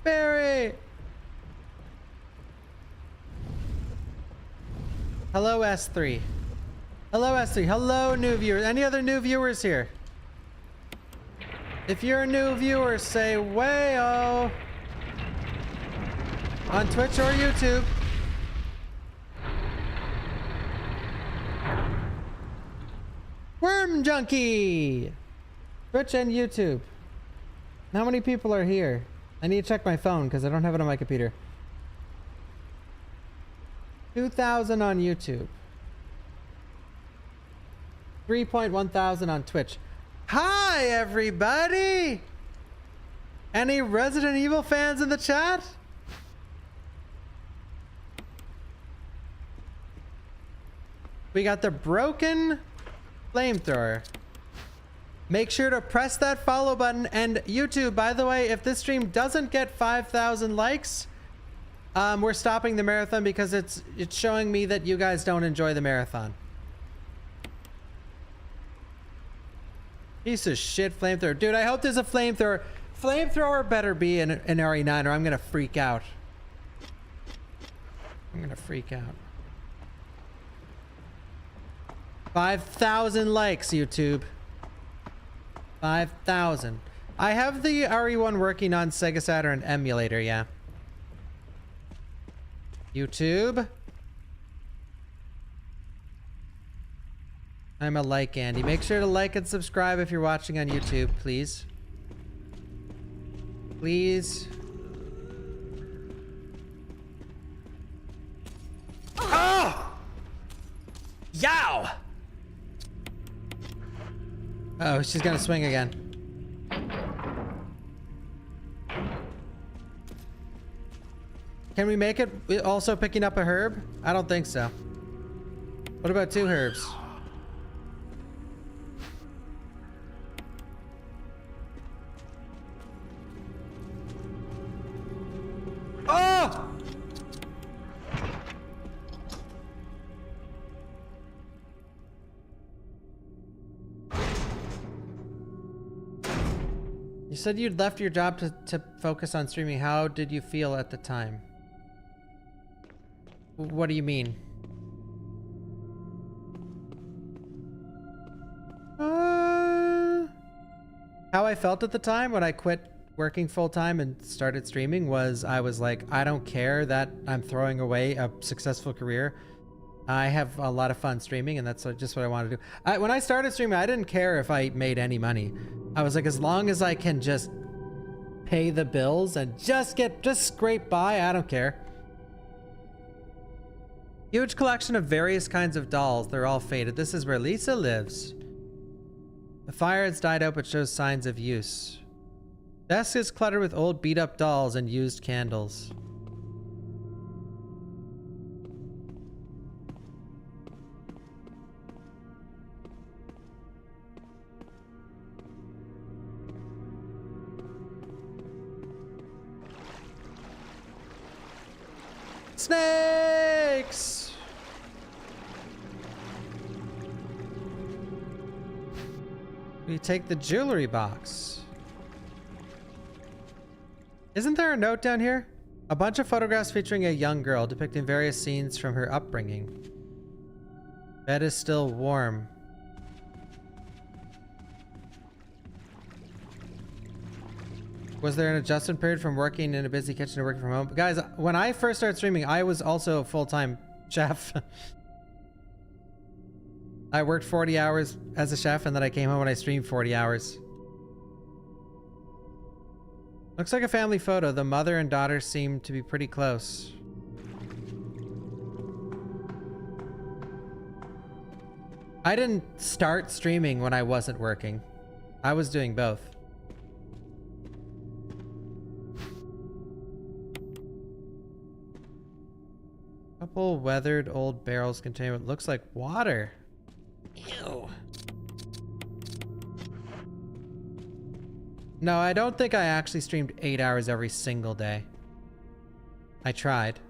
Barry! Hello, S3. Hello, S3. Hello, new viewers. Any other new viewers here? If you're a new viewer, say wayo on Twitch or YouTube. Worm Junkie! Twitch and YouTube. How many people are here? I need to check my phone because I don't have it on my computer. 2,000 on YouTube. 3.1 thousand on Twitch. Hi, everybody! Any Resident Evil fans in the chat? We got the broken flamethrower. Make sure to press that follow button. And YouTube, by the way, if this stream doesn't get 5,000 likes, we're stopping the marathon because it's showing me that you guys don't enjoy the marathon. Piece of shit flamethrower. Dude, I hope there's a flamethrower. Flamethrower better be an RE9 or I'm gonna freak out. I'm gonna freak out. 5,000 likes, YouTube. 5,000. I have the RE1 working on Sega Saturn emulator, yeah. YouTube. I'm a like Andy. Make sure to like and subscribe if you're watching on YouTube, please. Please. Oh! Yow! Oh, she's gonna swing again. Can we make it also picking up a herb? I don't think so. What about 2 herbs? Oh! You said you'd left your job to focus on streaming. How did you feel at the time? What do you mean? How I felt at the time when I quit working full-time and started streaming was I was like, I don't care that I'm throwing away a successful career. I have a lot of fun streaming and that's just what I want to do. When I started streaming, I didn't care if I made any money. I was like, as long as I can just pay the bills and just scrape by, I don't care. Huge collection of various kinds of dolls. They're all faded. This is where Lisa lives. The fire has died out but shows signs of use. Desk is cluttered with old beat up dolls and used candles. Snakes! We take the jewelry box. Isn't there a note down here? A bunch of photographs featuring a young girl depicting various scenes from her upbringing. Bed is still warm. Was there an adjustment period from working in a busy kitchen to working from home? Guys, when I first started streaming, I was also a full-time chef. I worked 40 hours as a chef, and then I came home and I streamed 40 hours. Looks like a family photo. The mother and daughter seem to be pretty close. I didn't start streaming when I wasn't working. I was doing both. Couple weathered old barrels contain what looks like water. Ew. No, I don't think I actually streamed 8 hours every single day. I tried.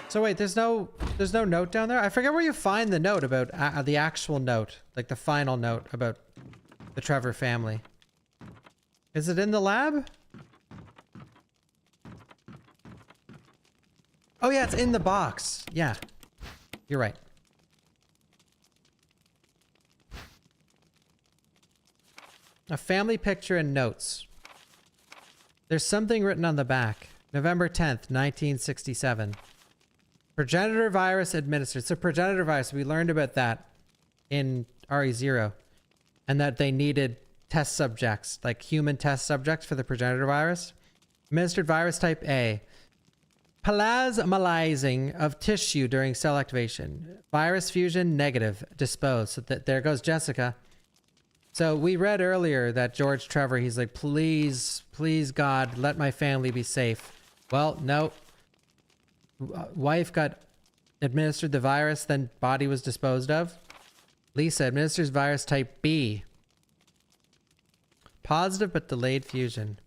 So wait, there's no note down there? I forget where you find the note about the actual note, like the final note about the Trevor family. Is it in the lab? Oh yeah, it's in the box. Yeah, you're right. A family picture and notes. There's something written on the back. November 10th, 1967. Progenitor virus administered. So progenitor virus, we learned about that in RE0. And that they needed test subjects, like human test subjects for the progenitor virus. Administered virus type A. Plasmalizing of tissue during cell activation. Virus fusion negative. Disposed. So there goes Jessica. So we read earlier that George Trevor, he's like, please, please God, let my family be safe. Well, no. Wife got administered the virus, then body was disposed of. Lisa administers virus type B. Positive but delayed fusion.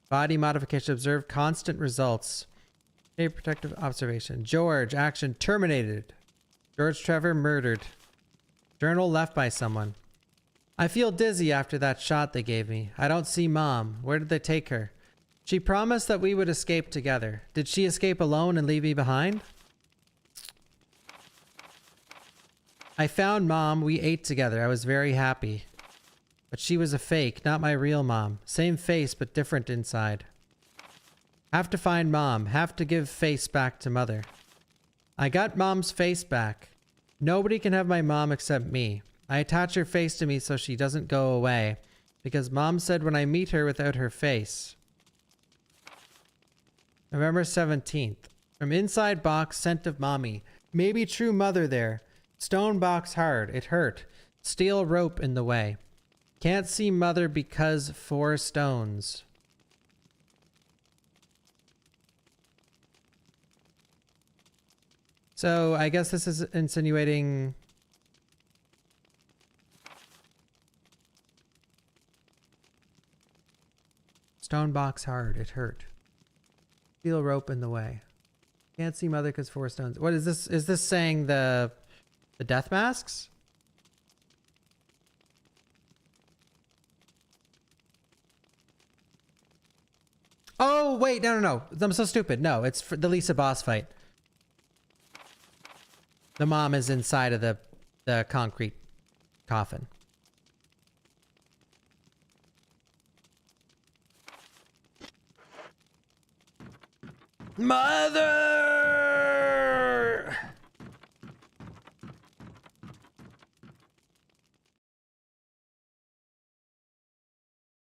Body modification observed constant results. A protective observation. George, action terminated. George Trevor murdered. Journal left by someone. I feel dizzy after that shot they gave me. I don't see Mom. Where did they take her? She promised that we would escape together. Did she escape alone and leave me behind? I found Mom. We ate together. I was very happy. But she was a fake, not my real mom. Same face, but different inside. Have to find Mom. Have to give face back to Mother. I got Mom's face back. Nobody can have my mom except me. I attach her face to me so she doesn't go away. Because Mom said when I meet her without her face. November 17th. From inside box, scent of mommy. Maybe true mother there. Stone box hard. It hurt. Steel rope in the way. Can't see mother because 4 stones. So I guess this is insinuating... Stone box hard. It hurt. Steel rope in the way. Can't see mother because 4 stones. What is this? Is this saying the death masks? Oh, wait. No. I'm so stupid. No, it's for the Lisa boss fight. The mom is inside of the concrete coffin. Mother!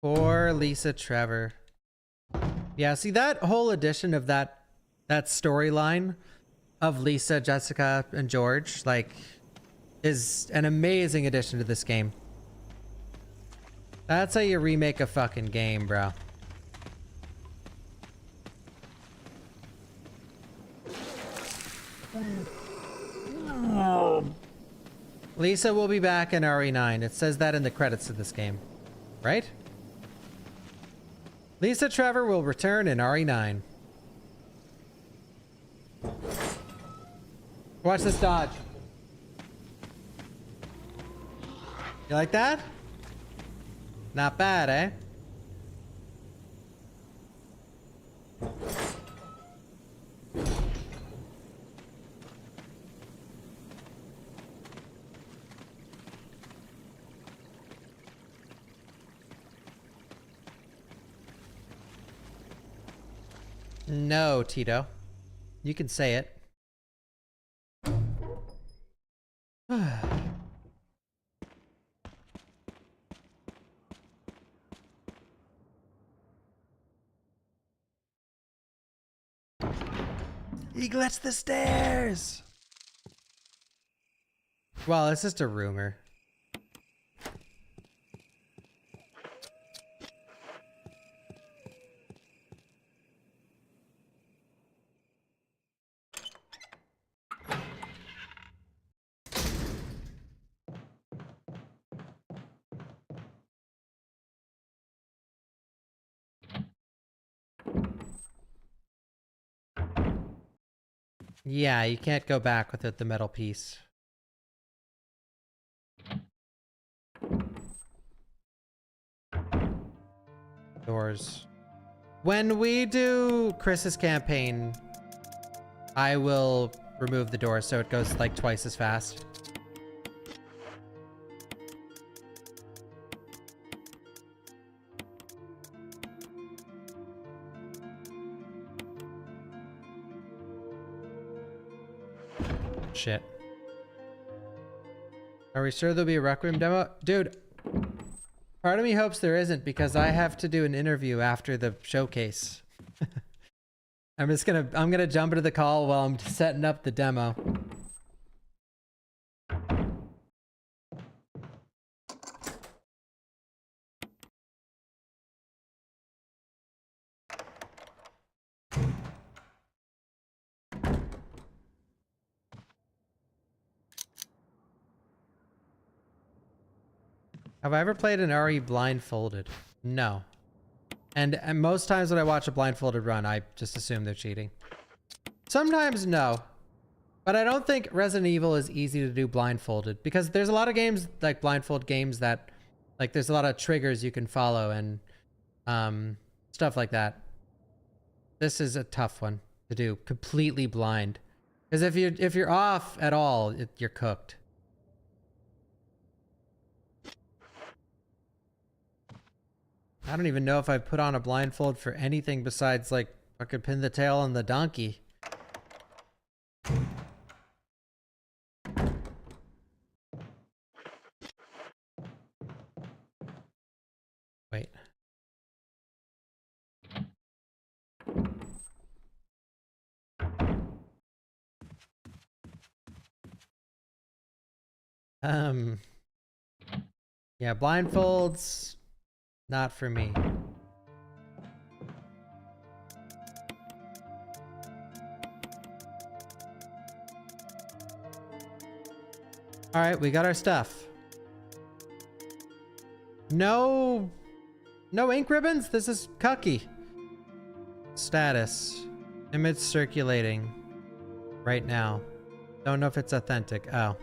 Poor Lisa Trevor. Yeah, see that whole edition of that storyline of Lisa, Jessica, and George, like, is an amazing addition to this game. That's how you remake a fucking game, bro. Lisa will be back in RE9. It says that in the credits of this game, right? Lisa Trevor will return in RE9. Watch this dodge. You like that? Not bad, eh? No, Tito. You can say it. He glitched the stairs! Well, it's just a rumor. Yeah, you can't go back without the metal piece. Doors. When we do Chris's campaign, I will remove the door so it goes like twice as fast. Shit. Are we sure there'll be a Rec Room demo? Dude, part of me hopes there isn't because I have to do an interview after the showcase. I'm gonna jump into the call while I'm setting up the demo. Have I ever played an RE blindfolded? No. And most times when I watch a blindfolded run, I just assume they're cheating. Sometimes no. But I don't think Resident Evil is easy to do blindfolded because there's a lot of games, like blindfold games that, like there's a lot of triggers you can follow and stuff like that. This is a tough one to do completely blind. Because if you're off at all, you're cooked. I don't even know if I've put on a blindfold for anything besides like fucking pin the tail on the donkey. Wait. Yeah, blindfolds, not for me. All right, we got our stuff. No ink ribbons? This is cucky. Status. Image circulating right now. Don't know if it's authentic. Oh.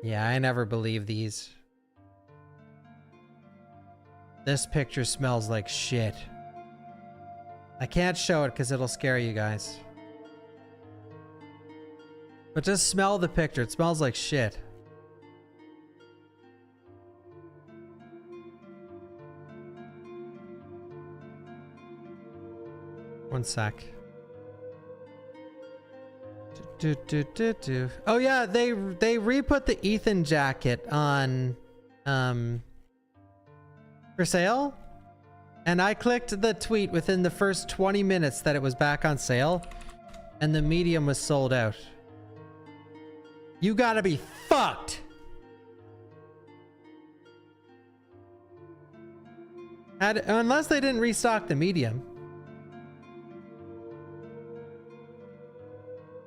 Yeah, I never believe these. This picture smells like shit. I can't show it because it'll scare you guys. But just smell the picture. It smells like shit. One sec. Oh yeah, they re-put the Ethan jacket on for sale, and I clicked the tweet within the first 20 minutes that it was back on sale, and the medium was sold out. You gotta be fucked. Unless they didn't restock the medium.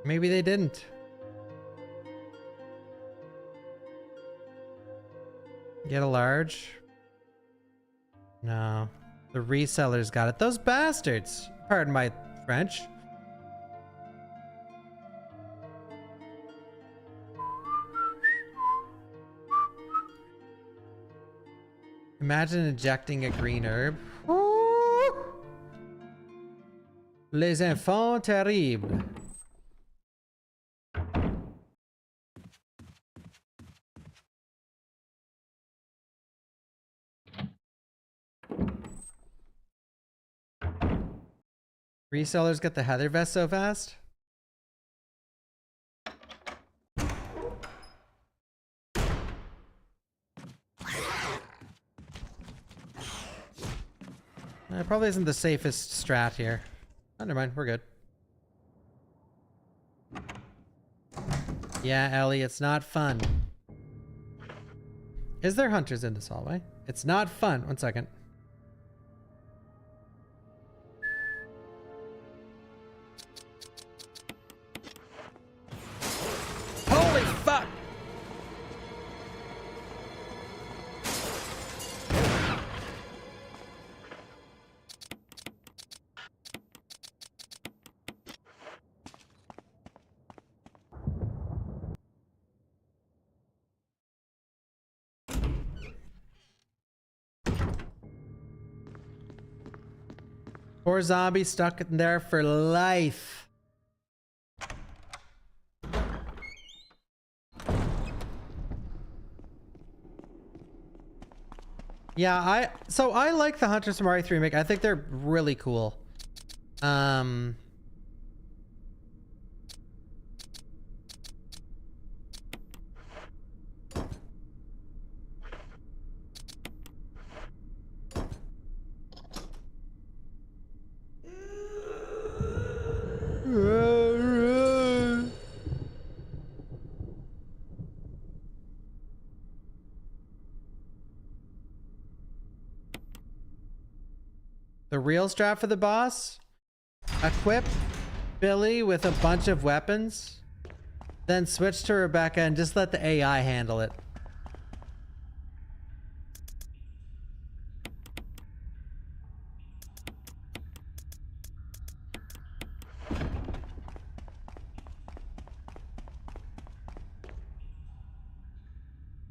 Maybe they didn't. Get a large? No. The resellers got it. Those bastards! Pardon my French. Imagine injecting a green herb. Les enfants terribles. Resellers get the Heather vest so fast? It probably isn't the safest strat here. Oh, never mind, we're good. Yeah, Ellie, it's not fun. Is there hunters in this hallway? It's not fun. 1 second. Holy fuck! Poor zombie stuck in there for life. Yeah, I like the Hunters from RE3 remake. I think they're really cool. The real strat for the boss? Equip Billy with a bunch of weapons, then switch to Rebecca and just let the AI handle it.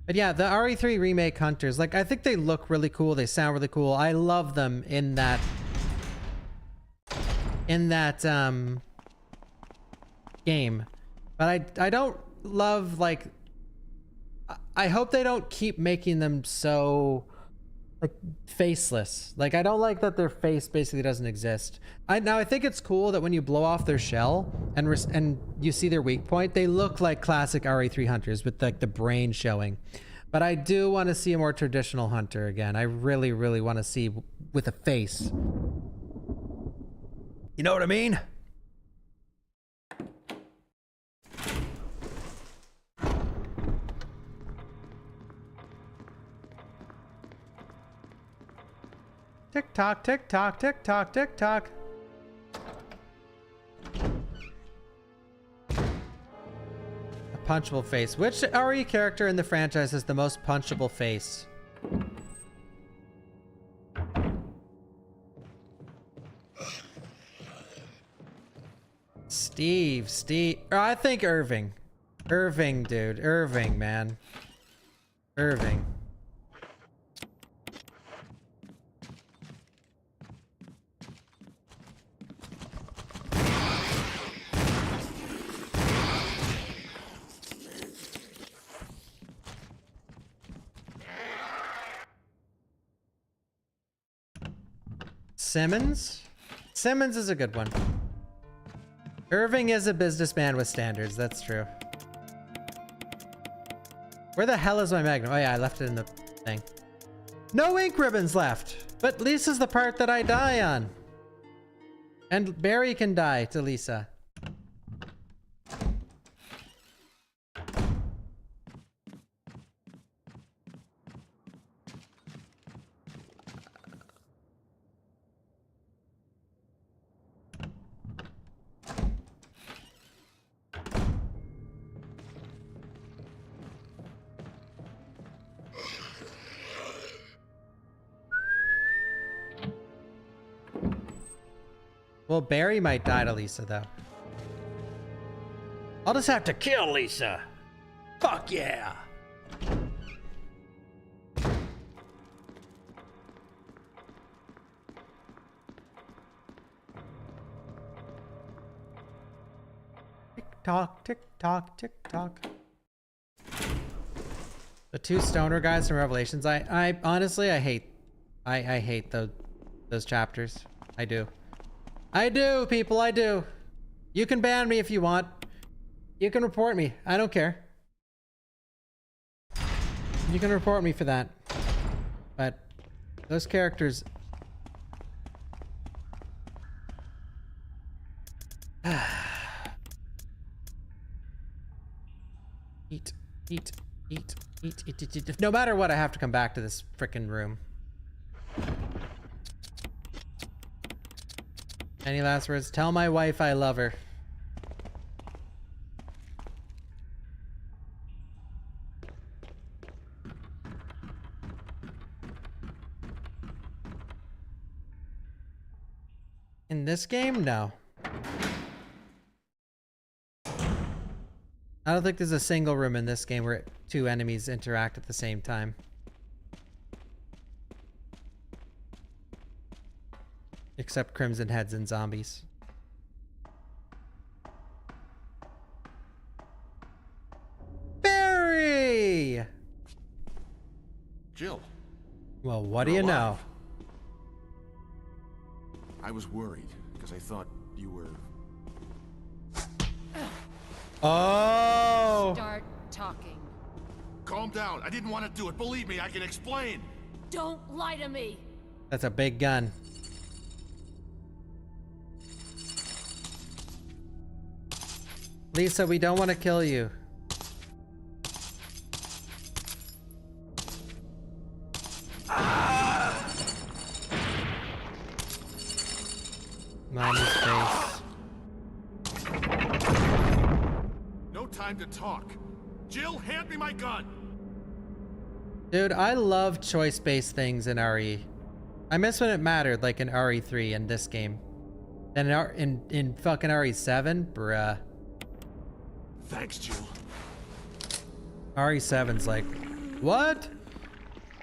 But yeah, the RE3 remake hunters, like, I think they look really cool. They sound really cool. I love them in that game. But I don't love, like, I hope they don't keep making them so, like, faceless. Like, I don't like that their face basically doesn't exist. Now I think it's cool that when you blow off their shell and you see their weak point, they look like classic RE3 hunters with, like, the brain showing. But I do want to see a more traditional hunter again. I really, really want to see with a face. You know what I mean? Tick tock, tick tock, tick tock, tick tock. A punchable face. Which RE character in the franchise has the most punchable face? Steve. Or I think Irving. Irving, dude. Irving, man. Irving. Simmons? Simmons is a good one. Irving is a businessman with standards, that's true. Where the hell is my magnum? Oh yeah, I left it in the thing. No ink ribbons left, but Lisa's the part that I die on. And Barry can die to Lisa. Well, Barry might die to Lisa, though. I'll just have to kill Lisa. Fuck yeah. Tick tock, tick tock, tick tock. The two stoner guys from Revelations. I honestly, I hate those chapters. I do. I do, people, I do. You can ban me if you want. You can report me. I don't care. You can report me for that. But those characters... Eat. No matter what, I have to come back to this frickin' room. Any last words? Tell my wife I love her. In this game? No. I don't think there's a single room in this game where two enemies interact at the same time. Except Crimson Heads and zombies. Barry! Jill. Well, what do You're you know? alive. I was worried because I thought you were... Oh! Start talking. Calm down. I didn't want to do it. Believe me, I can explain. Don't lie to me. That's a big gun. Lisa, we don't want to kill you. Mommy's face. No time to talk. Jill, hand me my gun. Dude, I love choice-based things in RE. I miss when it mattered, like in RE3 in this game. Then in fucking RE7, bruh. Thanks, Jill. RE7's like, what?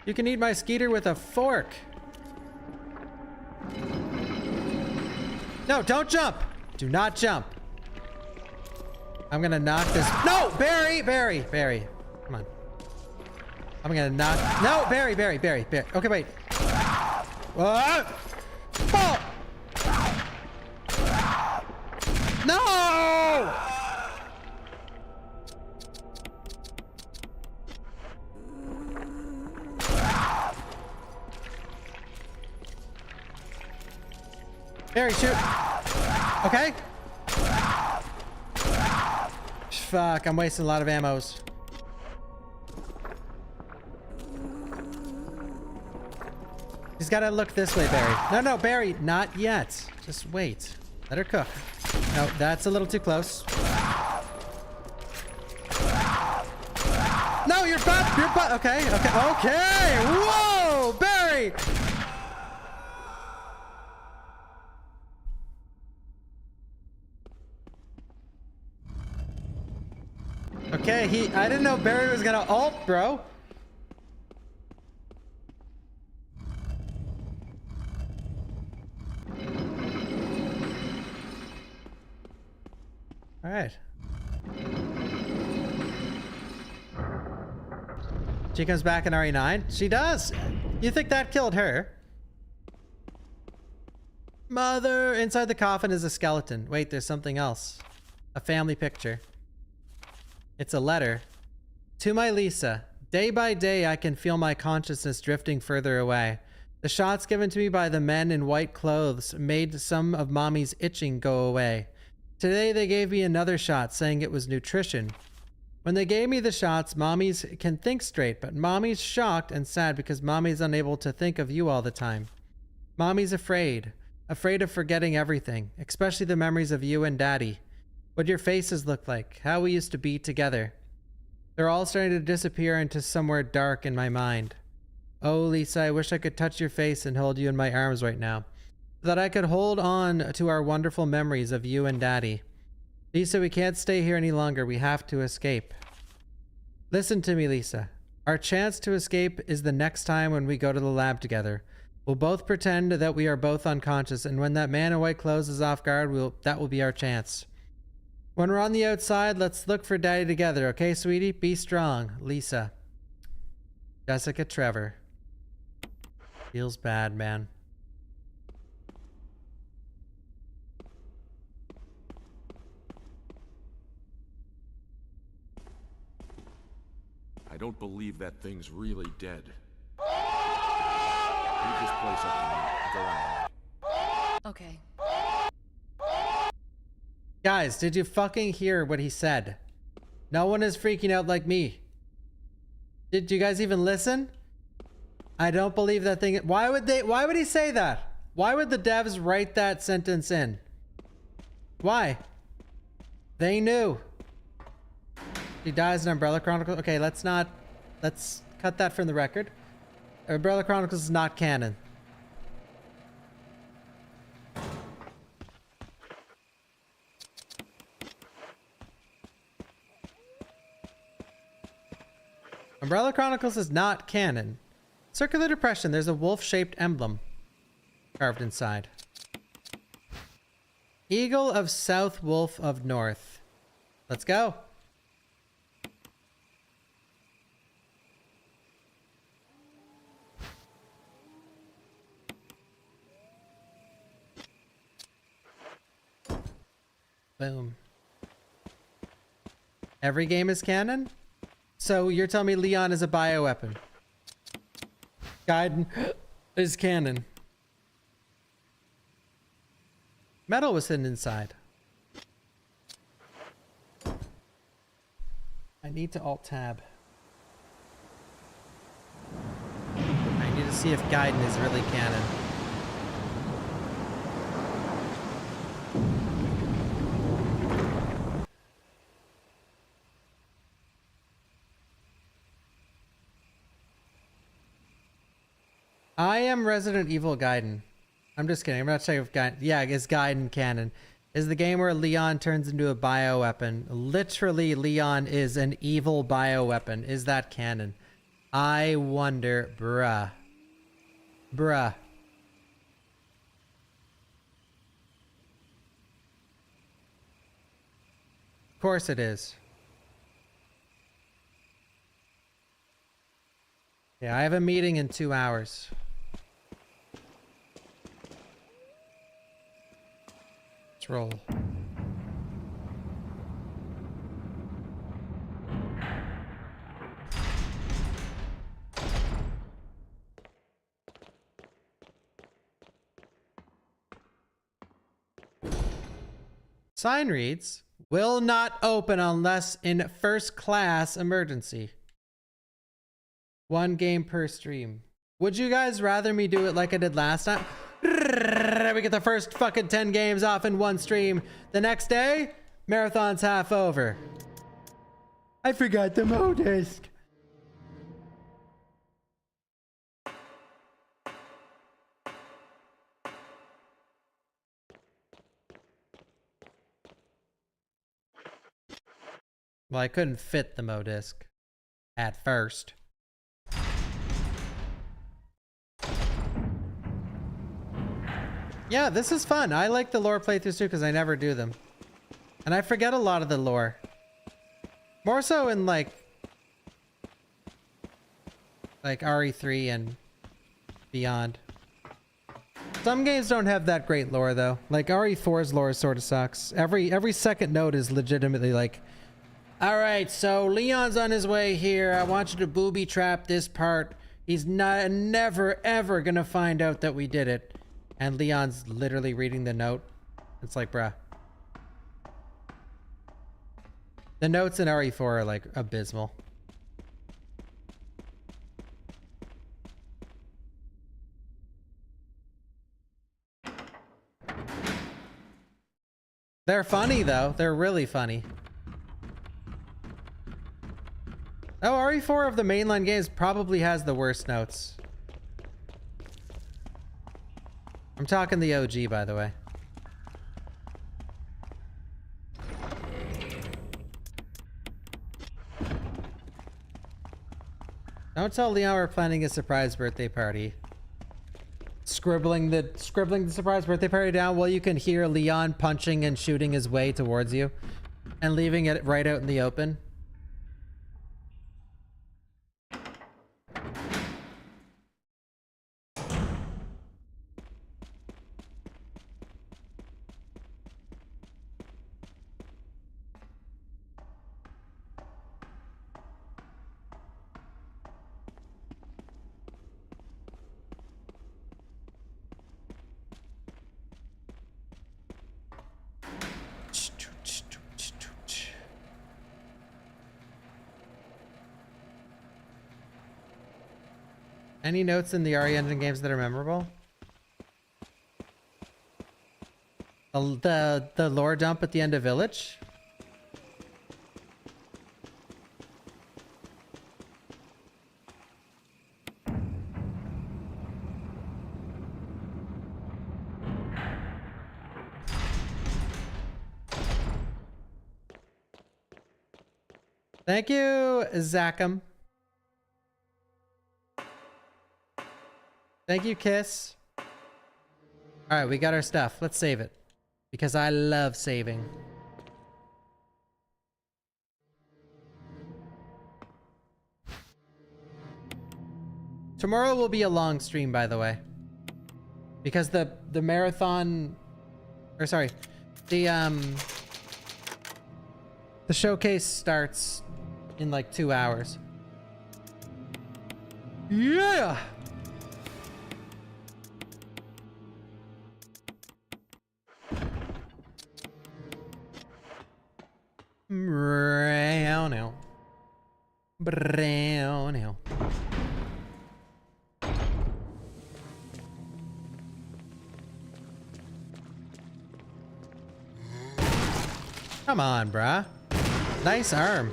You can eat my skeeter with a fork. No, don't jump. Do not jump. I'm gonna knock this. No, Barry. Come on. I'm gonna knock. No, Barry. Okay, wait. What? Oh! No! Barry, shoot. Okay. Fuck, I'm wasting a lot of ammos. He's gotta look this way, Barry. No, Barry, not yet. Just wait. Let her cook. No, that's a little too close. No, you're butt. Okay. Whoa, Barry! Okay, I didn't know Barry was gonna ult, bro. All right. She comes back in RE9. She does. You think that killed her? Mother, inside the coffin is a skeleton. Wait, there's something else. A family picture. It's a letter. To my Lisa. Day by day, I can feel my consciousness drifting further away. The shots given to me by the men in white clothes made some of Mommy's itching go away. Today, they gave me another shot, saying it was nutrition. When they gave me the shots, Mommy's can think straight, but Mommy's shocked and sad because Mommy's unable to think of you all the time. Mommy's afraid. Afraid of forgetting everything, especially the memories of you and Daddy. What your faces look like, how we used to be together. They're all starting to disappear into somewhere dark in my mind. Oh, Lisa, I wish I could touch your face and hold you in my arms right now, so that I could hold on to our wonderful memories of you and Daddy. Lisa, we can't stay here any longer. We have to escape. Listen to me, Lisa. Our chance to escape is the next time when we go to the lab together. We'll both pretend that we are both unconscious, and when that man in white clothes is off guard, that will be our chance. When we're on the outside, let's look for Daddy together, okay, sweetie? Be strong, Lisa. Jessica Trevor. Feels bad, man. don't believe that thing's really dead. Leave this place up to me. Go on. Okay. Guys, did you fucking hear what he said? No one is freaking out like me. Did you guys even listen? I don't believe that thing. Why would he say that? Why would the devs write that sentence in? Why? They knew. He dies in Umbrella Chronicles. Okay, let's cut that from the record. Umbrella Chronicles is not canon. Umbrella Chronicles is not canon. Circular Depression, there's a wolf-shaped emblem carved inside. Eagle of South, Wolf of North. Let's go. Boom. Every game is canon? So you're telling me Leon is a bioweapon? Gaiden is canon. Metal was hidden inside. I need to alt-tab. I need to see if Gaiden is really canon. I am Resident Evil Gaiden. I'm just kidding. I'm not checking if Gaiden... Yeah, is Gaiden canon? Is the game where Leon turns into a bioweapon. Literally, Leon is an evil bioweapon. Is that canon? I wonder... Bruh. Bruh. Of course it is. Yeah, I have a meeting in 2 hours. Let's roll. Sign reads, will not open unless in first class emergency. 1 game per stream. Would you guys rather me do it like I did last time? We get the first fucking 10 games off in 1 stream. The next day, marathon's half over. I forgot the Mo disc. Well, I couldn't fit the Mo disc at first. Yeah, this is fun. I like the lore playthroughs too because I never do them. And I forget a lot of the lore. More so in like RE3 and beyond. Some games don't have that great lore though. Like RE4's lore sort of sucks. Every second note is legitimately like, all right, so Leon's on his way here. I want you to booby trap this part. He's never ever gonna find out that we did it. And Leon's literally reading the note. It's like, bruh. The notes in RE4 are like abysmal. They're funny though. They're really funny. Oh, RE4 of the mainline games probably has the worst notes. I'm talking the OG, by the way. Don't tell Leon we're planning a surprise birthday party. Scribbling the surprise birthday party down while you can hear Leon punching and shooting his way towards you and leaving it right out in the open. Any notes in the RE Engine games that are memorable? The lore dump at the end of Village? Thank you, Zachem. Thank you, Kiss. Alright, we got our stuff. Let's save it. Because I love saving. Tomorrow will be a long stream, by the way. Because the marathon... Or sorry. The showcase starts in like 2 hours. Yeah! Brown. Brown. Come on, bruh. Nice arm.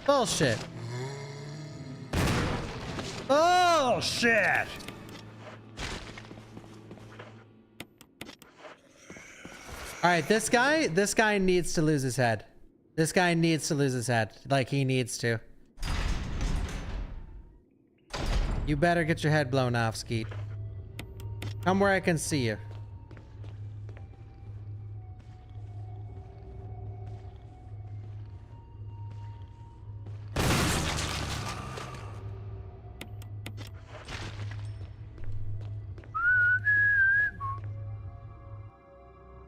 Bullshit. Bullshit. All right, this guy needs to lose his head. This guy needs to lose his head. Like, he needs to. You better get your head blown off, Skeet. Come where I can see you.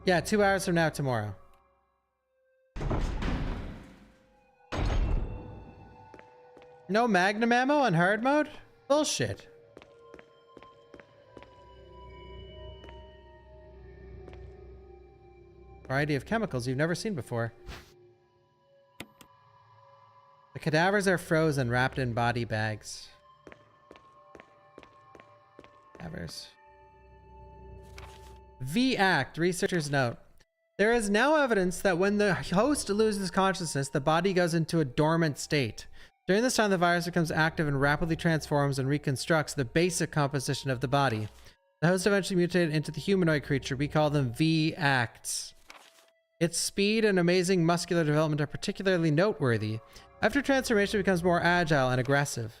Yeah, 2 hours from now tomorrow. No magnum ammo on hard mode? Bullshit. Variety of chemicals you've never seen before. The cadavers are frozen, wrapped in body bags. Cadavers. V-Act, researchers note. There is now evidence that when the host loses consciousness, the body goes into a dormant state. During this time, the virus becomes active and rapidly transforms and reconstructs the basic composition of the body. The host eventually mutated into the humanoid creature. We call them V-Acts. Its speed and amazing muscular development are particularly noteworthy. After transformation, it becomes more agile and aggressive.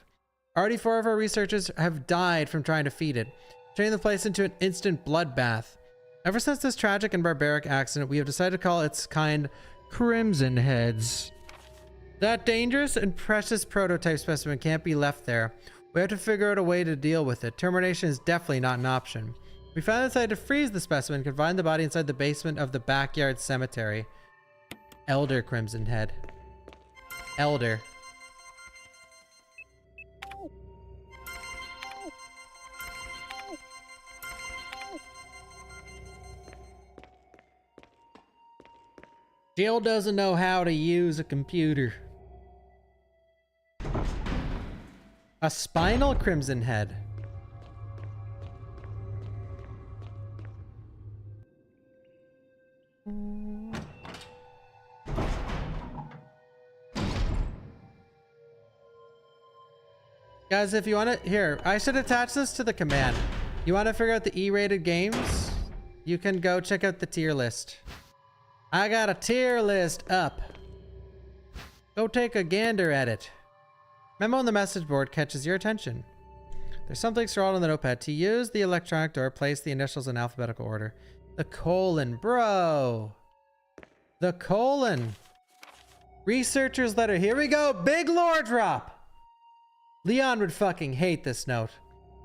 Already 4 of our researchers have died from trying to feed it, turning the place into an instant bloodbath. Ever since this tragic and barbaric accident, we have decided to call its kind Crimson Heads. That dangerous and precious prototype specimen can't be left there. We have to figure out a way to deal with it. Termination is definitely not an option. We finally decided to freeze the specimen and confine the body inside the basement of the backyard cemetery. Elder Crimson Head. Elder. Jill doesn't know how to use a computer. A spinal Crimson Head. Guys, if you want to, here, I should attach this to the command. You want to figure out the E-rated games? You can go check out the tier list. I got a tier list up. Go take a gander at it. Memo on the message board catches your attention. There's something scrawled on the notepad. To use the electronic door, place the initials in alphabetical order. The colon, bro. The colon. Researcher's letter. Here we go. Big lore drop. Leon would fucking hate this note.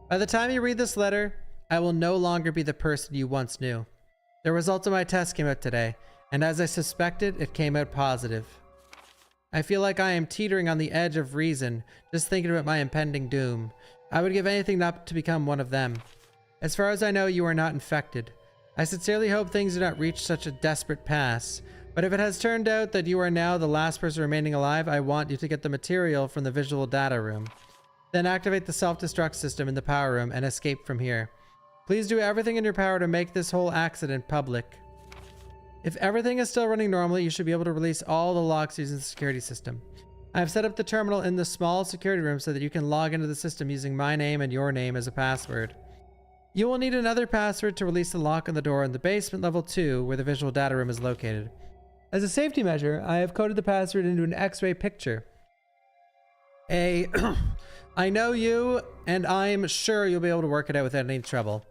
By the time you read this letter, I will no longer be the person you once knew. The results of my test came out today, and as I suspected, it came out positive. I feel like I am teetering on the edge of reason, just thinking about my impending doom. I would give anything not to become one of them. As far as I know, you are not infected. I sincerely hope things do not reach such a desperate pass, But if it has turned out that you are now the last person remaining alive, I want you to get the material from the visual data room. Then activate the self-destruct system in the power room and escape from here. Please do everything in your power to make this whole accident public. If everything is still running normally, you should be able to release all the locks using the security system. I have set up the terminal in the small security room so that you can log into the system using my name and your name as a password. You will need another password to release the lock on the door in the basement level 2 where the visual data room is located. As a safety measure, I have coded the password into an X-ray picture. I know you, and I'm sure you'll be able to work it out without any trouble.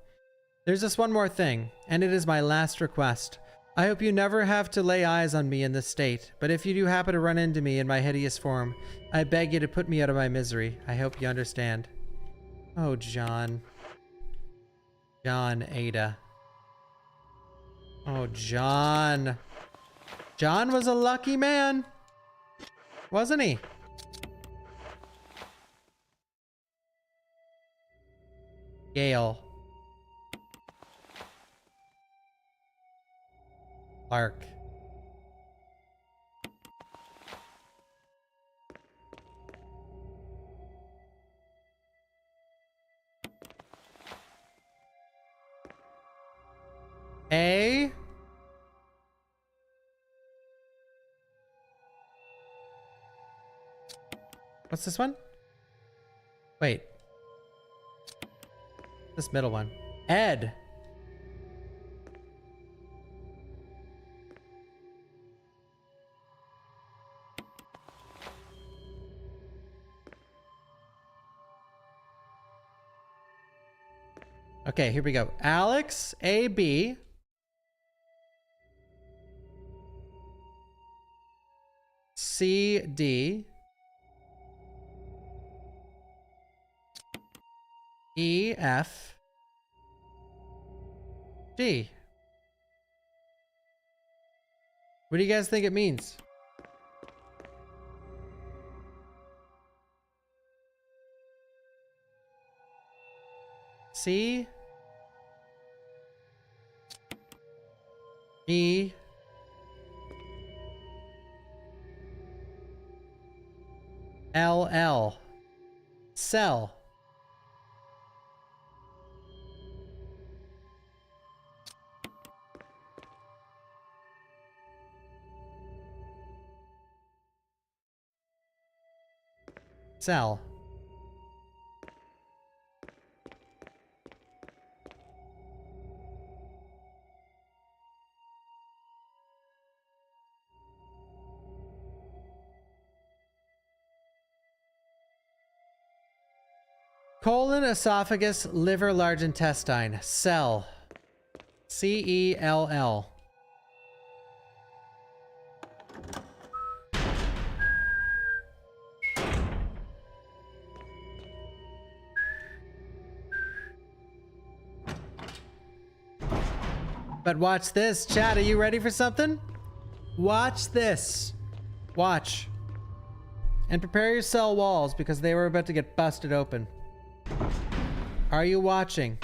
There's just one more thing, and it is my last request. I hope you never have to lay eyes on me in this state, but if you do happen to run into me in my hideous form, I beg you to put me out of my misery. I hope you understand. Oh, John. John, Ada. Oh, John. John was a lucky man, wasn't he? Gale. Clark. A. What's this one? Wait. This middle one. Ed. Okay, here we go. Alex, AB. CD. EF. G. What do you guys think it means? C. E. LL. Cell. Cell. Colon, esophagus, liver, large intestine. Cell. C-E-L-L. But watch this. Chat, are you ready for something? Watch this. Watch. And prepare your cell walls because they were about to get busted open. Are you watching?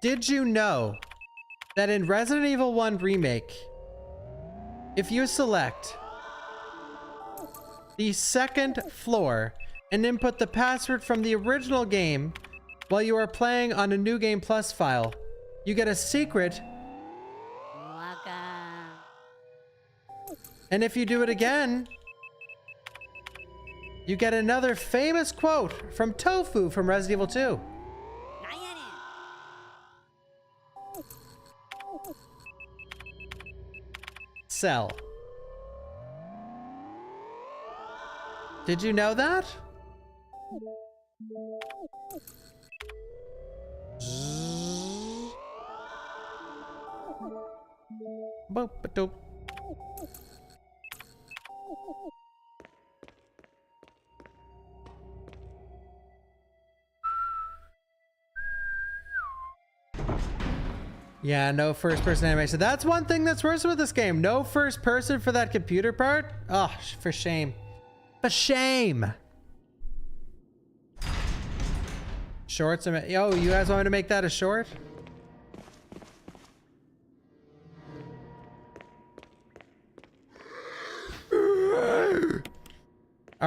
Did you know that in Resident Evil 1 Remake, if you select the second floor and input the password from the original game while you are playing on a New Game Plus file, you get a secret. And if you do it again, you get another famous quote from Tofu from Resident Evil 2. Cell. Did you know that? Boop-a-doop. Yeah, no first person animation. That's one thing that's worse with this game. No first person for that computer part. Oh, for shame. For shame. Shorts are... Yo, you guys want me to make that a short? All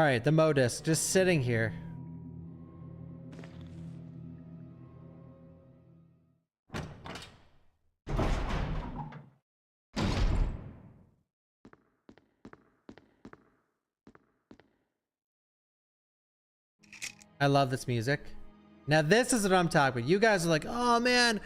right, the modus just sitting here. I love this music. Now this is what I'm talking about. You guys are like, oh man,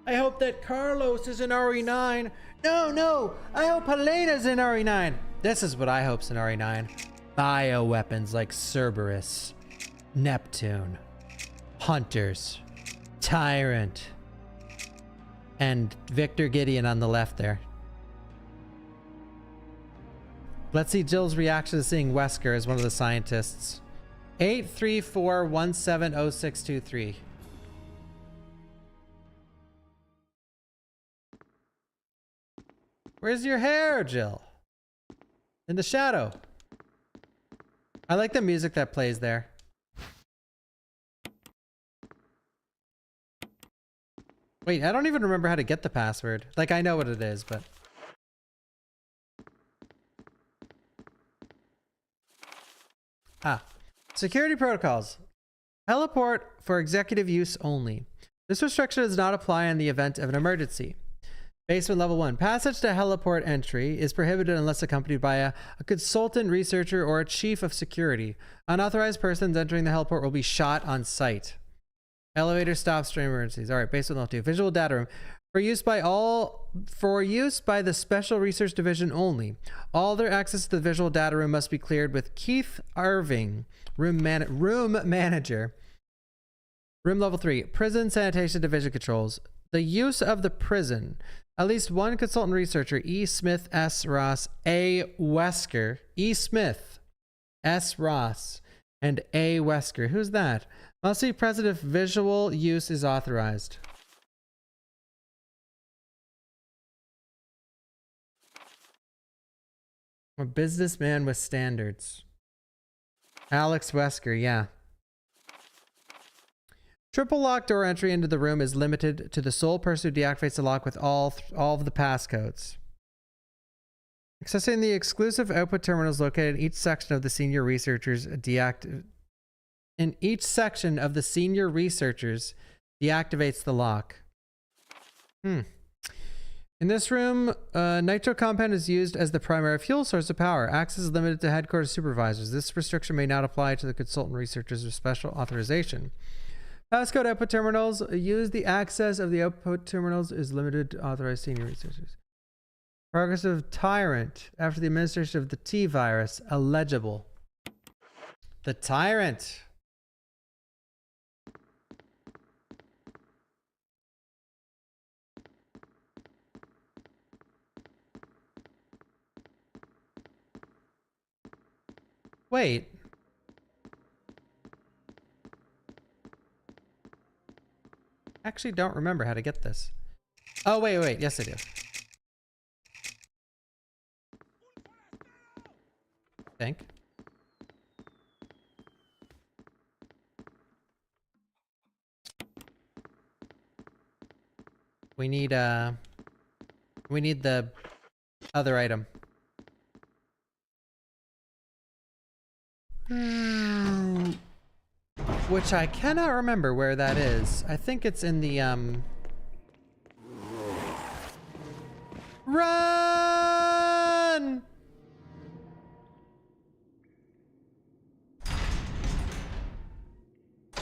I hope that Carlos is in RE9. No, I hope Helena's in RE9. This is what I hope's in RE9. Bioweapons like Cerberus, Neptune, Hunters, Tyrant, and Victor Gideon on the left there. Let's see Jill's reaction to seeing Wesker as one of the scientists. 834170623. Where's your hair, Jill? In the shadow. I like the music that plays there. Wait, I don't even remember how to get the password. Like, I know what it is, but... Ah. Security protocols. Heliport for executive use only. This restriction does not apply in the event of an emergency. Basement level 1. Passage to heliport entry is prohibited unless accompanied by a consultant, researcher, or a chief of security. Unauthorized persons entering the heliport will be shot on sight. Elevator stops during emergencies. All right, basement level 2. Visual data room. For use by the Special Research Division only. All their access to the visual data room must be cleared with Keith Irving, room manager. Room level 3. Prison Sanitation Division controls. The use of the prison. At least one consultant researcher, E. Smith, S. Ross, A. Wesker, E. Smith, S. Ross, and A. Wesker. Who's that? Must be present if visual use is authorized. A businessman with standards. Alex Wesker, yeah. Triple lock door entry into the room is limited to the sole person who deactivates the lock with all of the passcodes. Accessing the exclusive output terminals located in each section of the senior researchers deactivates the lock. In this room, nitro compound is used as the primary fuel source of power. Access is limited to headquarters supervisors. This restriction may not apply to the consultant researchers with special authorization. Passcode output terminals. Use the access of the output terminals is limited to authorized senior researchers. Progress of Tyrant after the administration of the T virus. Illegible. The Tyrant. Wait. Actually don't remember how to get this. Oh, wait. Yes, I do. I think. We need the other item. Which I cannot remember where that is. I think it's in the Run!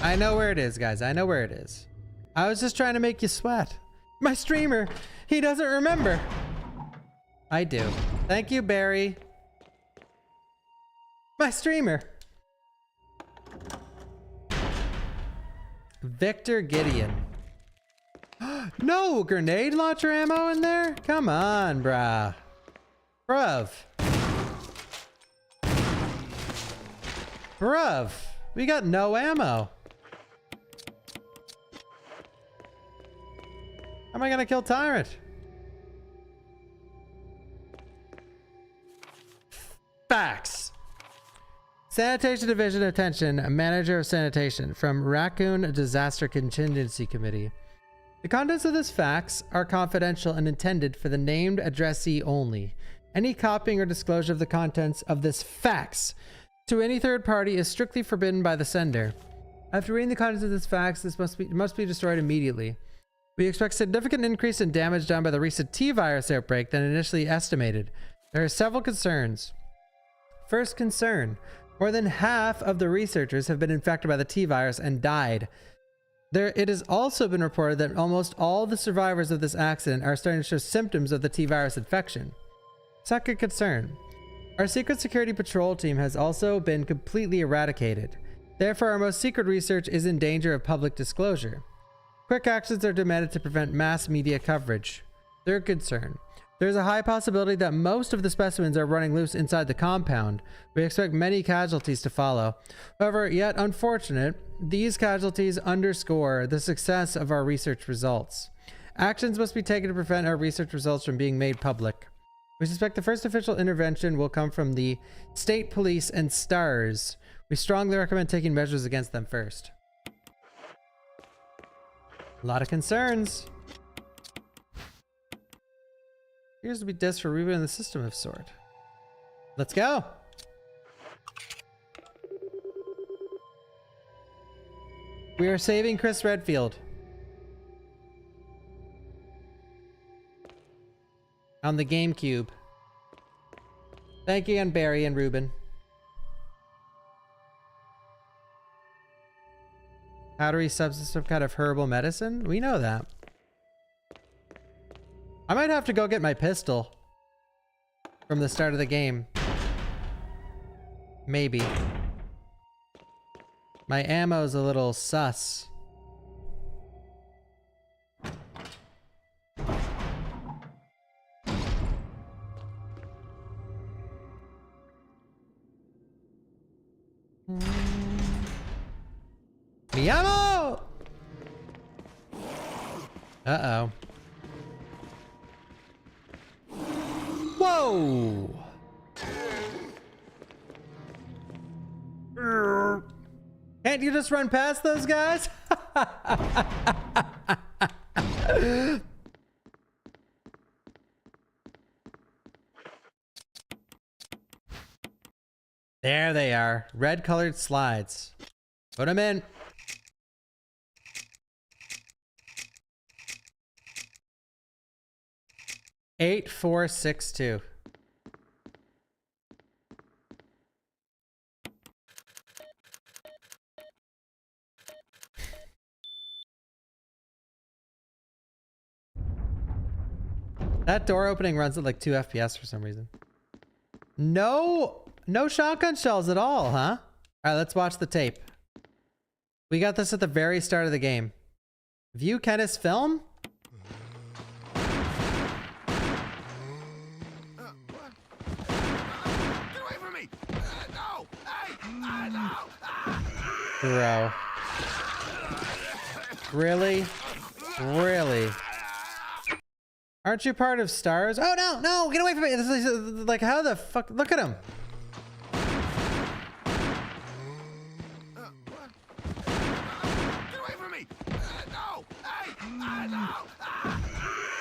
I know where it is, guys. I know where it is. I was just trying to make you sweat. My streamer, he doesn't remember. I do. Thank you, Barry. My streamer. Victor Gideon. No grenade launcher ammo in there? Come on, bruh. Bruv, we got no ammo. How am I gonna kill Tyrant? Facts. Sanitation Division, attention, Manager of Sanitation from Raccoon Disaster Contingency Committee. The contents of this fax are confidential and intended for the named addressee only. Any copying or disclosure of the contents of this fax to any third party is strictly forbidden by the sender. After reading the contents of this fax, this must be destroyed immediately. We expect significant increase in damage done by the recent T-virus outbreak than initially estimated. There are several concerns. First concern, more than half of the researchers have been infected by the T-virus and died. It has also been reported that almost all the survivors of this accident are starting to show symptoms of the T-virus infection. Second concern, our secret security patrol team has also been completely eradicated. Therefore, our most secret research is in danger of public disclosure. Quick actions are demanded to prevent mass media coverage. Third concern, there is a high possibility that most of the specimens are running loose inside the compound. We expect many casualties to follow. However, yet unfortunate, these casualties underscore the success of our research results. Actions must be taken to prevent our research results from being made public. We suspect the first official intervention will come from the state police and STARS. We strongly recommend taking measures against them first. A lot of concerns. Appears to be disks for rebooting the system of sort. Let's go. We are saving Chris Redfield. On the GameCube. Thank you again, Barry and Ruben. Powdery substance, some kind of herbal medicine? We know that. I might have to go get my pistol from the start of the game. Maybe. My ammo's a little sus. Mi ammo! Uh-oh. Whoa! Can't you just run past those guys? There they are. Red colored slides. Put them in. Eight, 4, 6, 2. That door opening runs at like 2 FPS for some reason. No shotgun shells at all, huh? All right, let's watch the tape. We got this at the very start of the game. View Kenneth's film? Bro. Really? Really? Aren't you part of STARS? Oh no, no, get away from me. This is like, how the fuck? Look at him.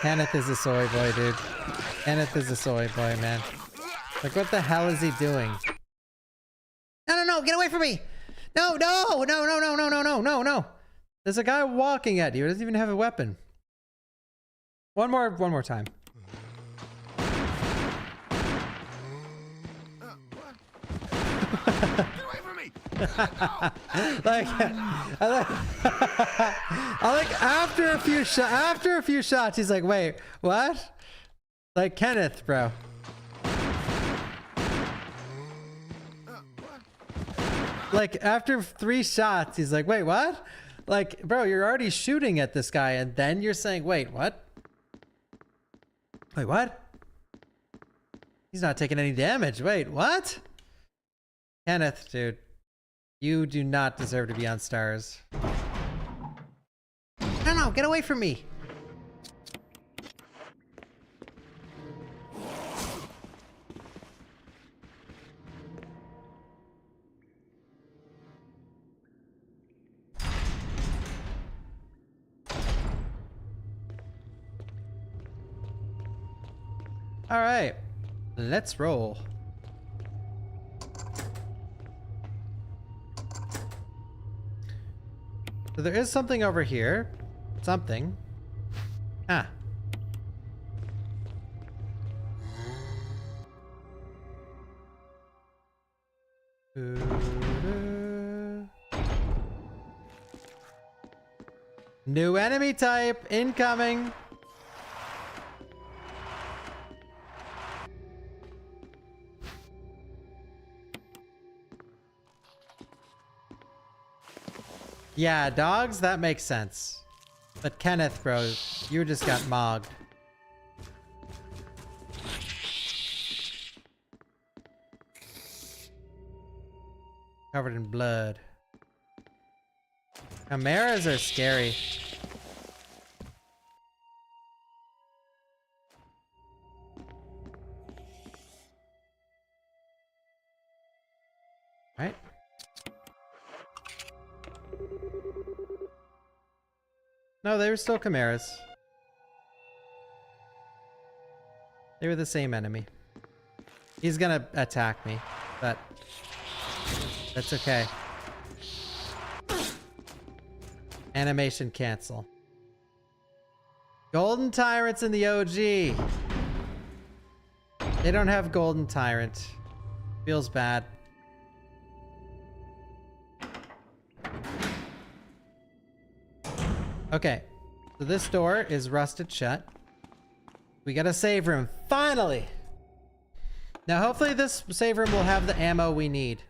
Kenneth is a soy boy, dude. Kenneth is a soy boy, man. Like, what the hell is he doing? No, no, no, get away from me. No, no, no, no, no, no, no, no, no, no. There's a guy walking at you. He doesn't even have a weapon. One more time. Like, I like after a few shots, he's like, wait, what? Like, Kenneth, bro. Like, after 3 shots, he's like, wait, what? Like, bro, you're already shooting at this guy, and then you're saying, wait, what? Wait, what? He's not taking any damage. Wait, what? Kenneth, dude. You do not deserve to be on STARS. No, no, get away from me. All right, let's roll. So there is something over here. Something. Ah. New enemy type incoming. Yeah, dogs, that makes sense. But Kenneth, bro, you just got mogged. Covered in blood. Chimeras are scary. Right? No, they were still chimeras. They were the same enemy. He's gonna attack me, but that's okay. Animation cancel. Golden Tyrant's in the OG. They don't have Golden Tyrant. Feels bad. Okay, so this door is rusted shut. We got a save room, finally! Now hopefully this save room will have the ammo we need.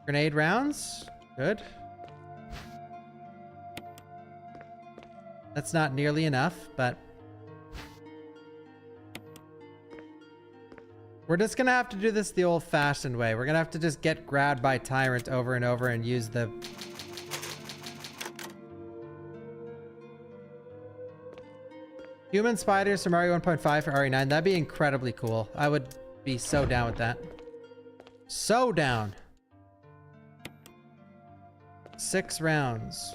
Grenade rounds, good. That's not nearly enough, but we're just gonna have to do this the old-fashioned way. We're gonna have to just get grabbed by Tyrant over and over and use the human spiders from RE 1.5 for RE 9. That'd be incredibly cool. I would be so down with that. So down. 6 rounds.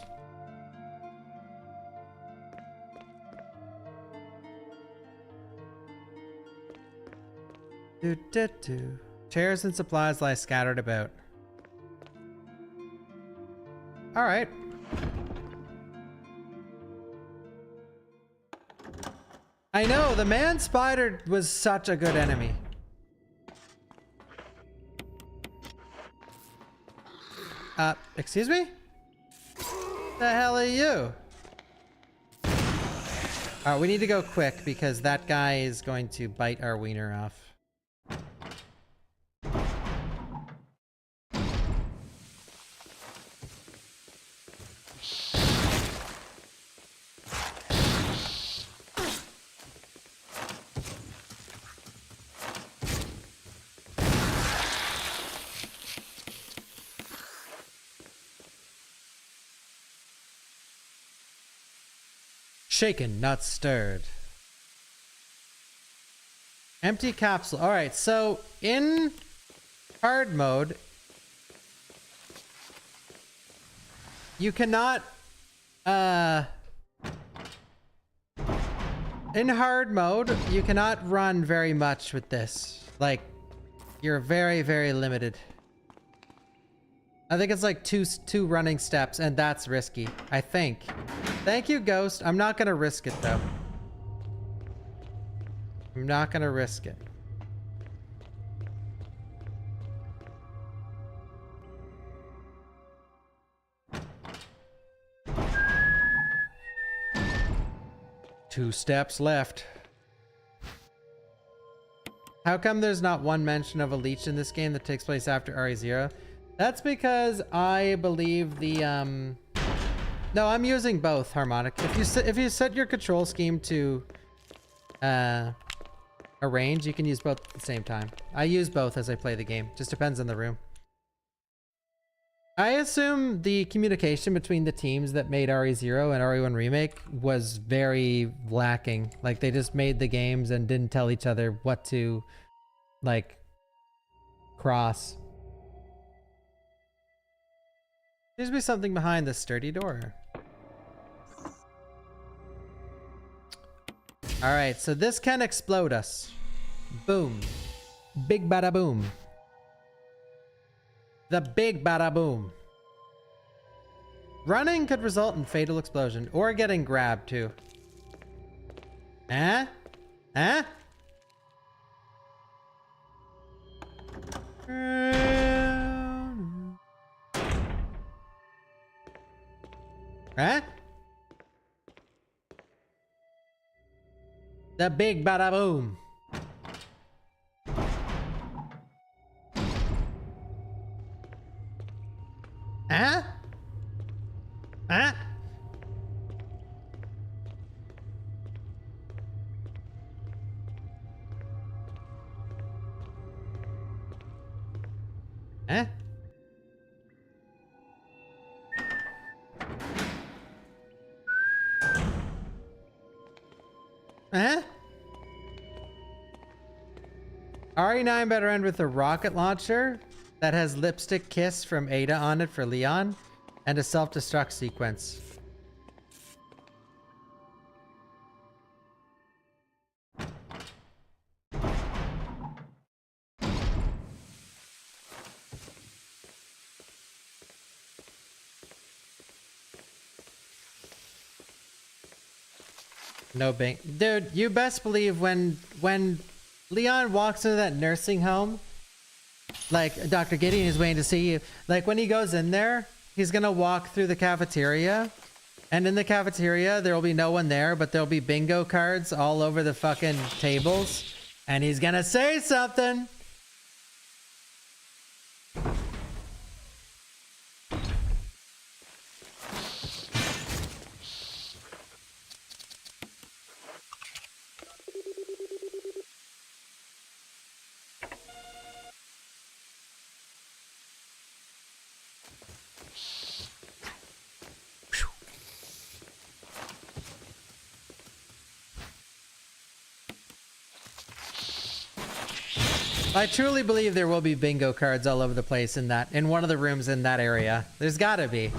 Do. Chairs and supplies lie scattered about. All right. I know, the man spider was such a good enemy. Excuse me? The hell are you? Alright, we need to go quick because that guy is going to bite our wiener off. Shaken, not stirred. Empty capsule. All right, so in hard mode, you cannot, in hard mode, you cannot run very much with this. Like, you're very, very limited. I think it's like two running steps, and that's risky, I think. Thank you, Ghost. I'm not gonna risk it, though. I'm not gonna risk it. Two steps left. How come there's not one mention of a leech in this game that takes place after RE0? That's because I believe the no, I'm using both harmonic. If you set your control scheme to arrange, you can use both at the same time. I use both as I play the game. Just depends on the room. I assume the communication between the teams that made RE0 and RE1 Remake was very lacking. Like, they just made the games and didn't tell each other what to, like, cross. Seems to be something behind this sturdy door. All right, so this can explode us. Boom. Big bada boom. The big bada boom. Running could result in fatal explosion or getting grabbed too. Huh? Huh? Huh? The big bada boom. Huh? Huh? Huh? Huh? RE9 better end with a rocket launcher that has Lipstick Kiss from Ada on it for Leon and a self-destruct sequence. No bang. Dude, you best believe when Leon walks into that nursing home, like Dr. Gideon is waiting to see you. Like when he goes in there, he's gonna walk through the cafeteria, and in the cafeteria there will be no one there, but there'll be bingo cards all over the fucking tables, and he's gonna say something. I truly believe there will be bingo cards all over the place in one of the rooms in that area. There's gotta be.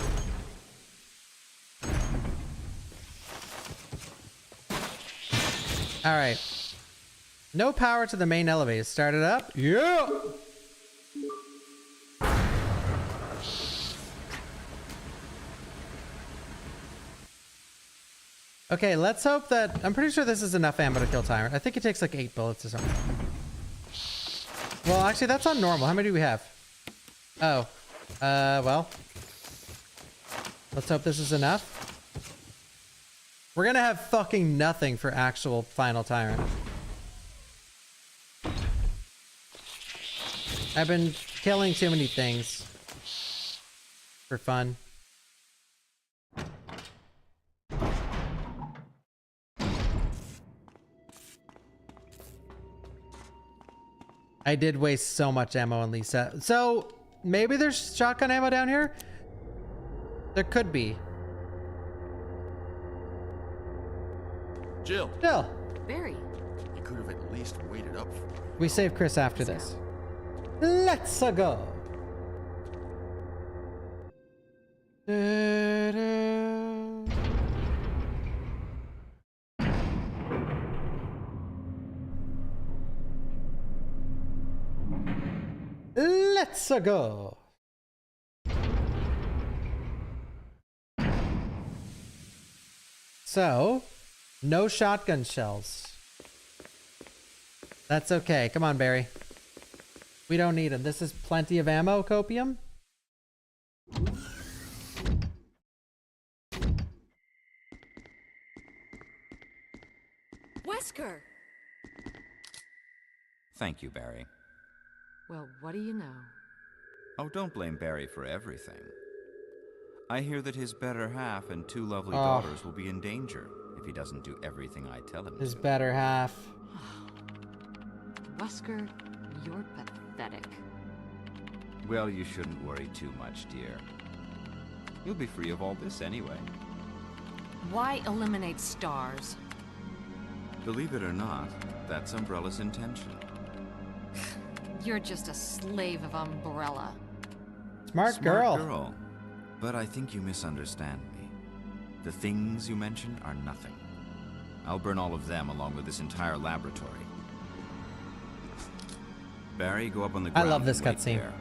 All right. No power to the main elevator. Start it up. Yeah. Okay, let's hope that... I'm pretty sure this is enough ammo to kill Tyrant. I think it takes like 8 bullets or something. Well, actually, that's on normal. How many do we have? Oh. Well. Let's hope this is enough. We're gonna have fucking nothing for actual final Tyrant. I've been killing too many things. For fun. I did waste so much ammo on Lisa. So, maybe there's shotgun ammo down here? There could be. Jill. Jill. Barry. You could have at least waited up for me. We save Chris after this. Let's go. Let's go. So, no shotgun shells. That's okay. Come on, Barry. We don't need them. This is plenty of ammo, Copium. Wesker! Thank you, Barry. Well, what do you know? Oh, don't blame Barry for everything. I hear that his better half and 2 lovely Oh. daughters will be in danger if he doesn't do everything I tell him His to. better half. Wesker, you're pathetic. Well, you shouldn't worry too much, dear. You'll be free of all this anyway. Why eliminate stars? Believe it or not, that's Umbrella's intention. You're just a slave of Umbrella. Smart girl. girl. But I think you misunderstand me. The things you mention are nothing. I'll burn all of them along with this entire laboratory. Barry, go up on the ground. I love this and wait cutscene. there.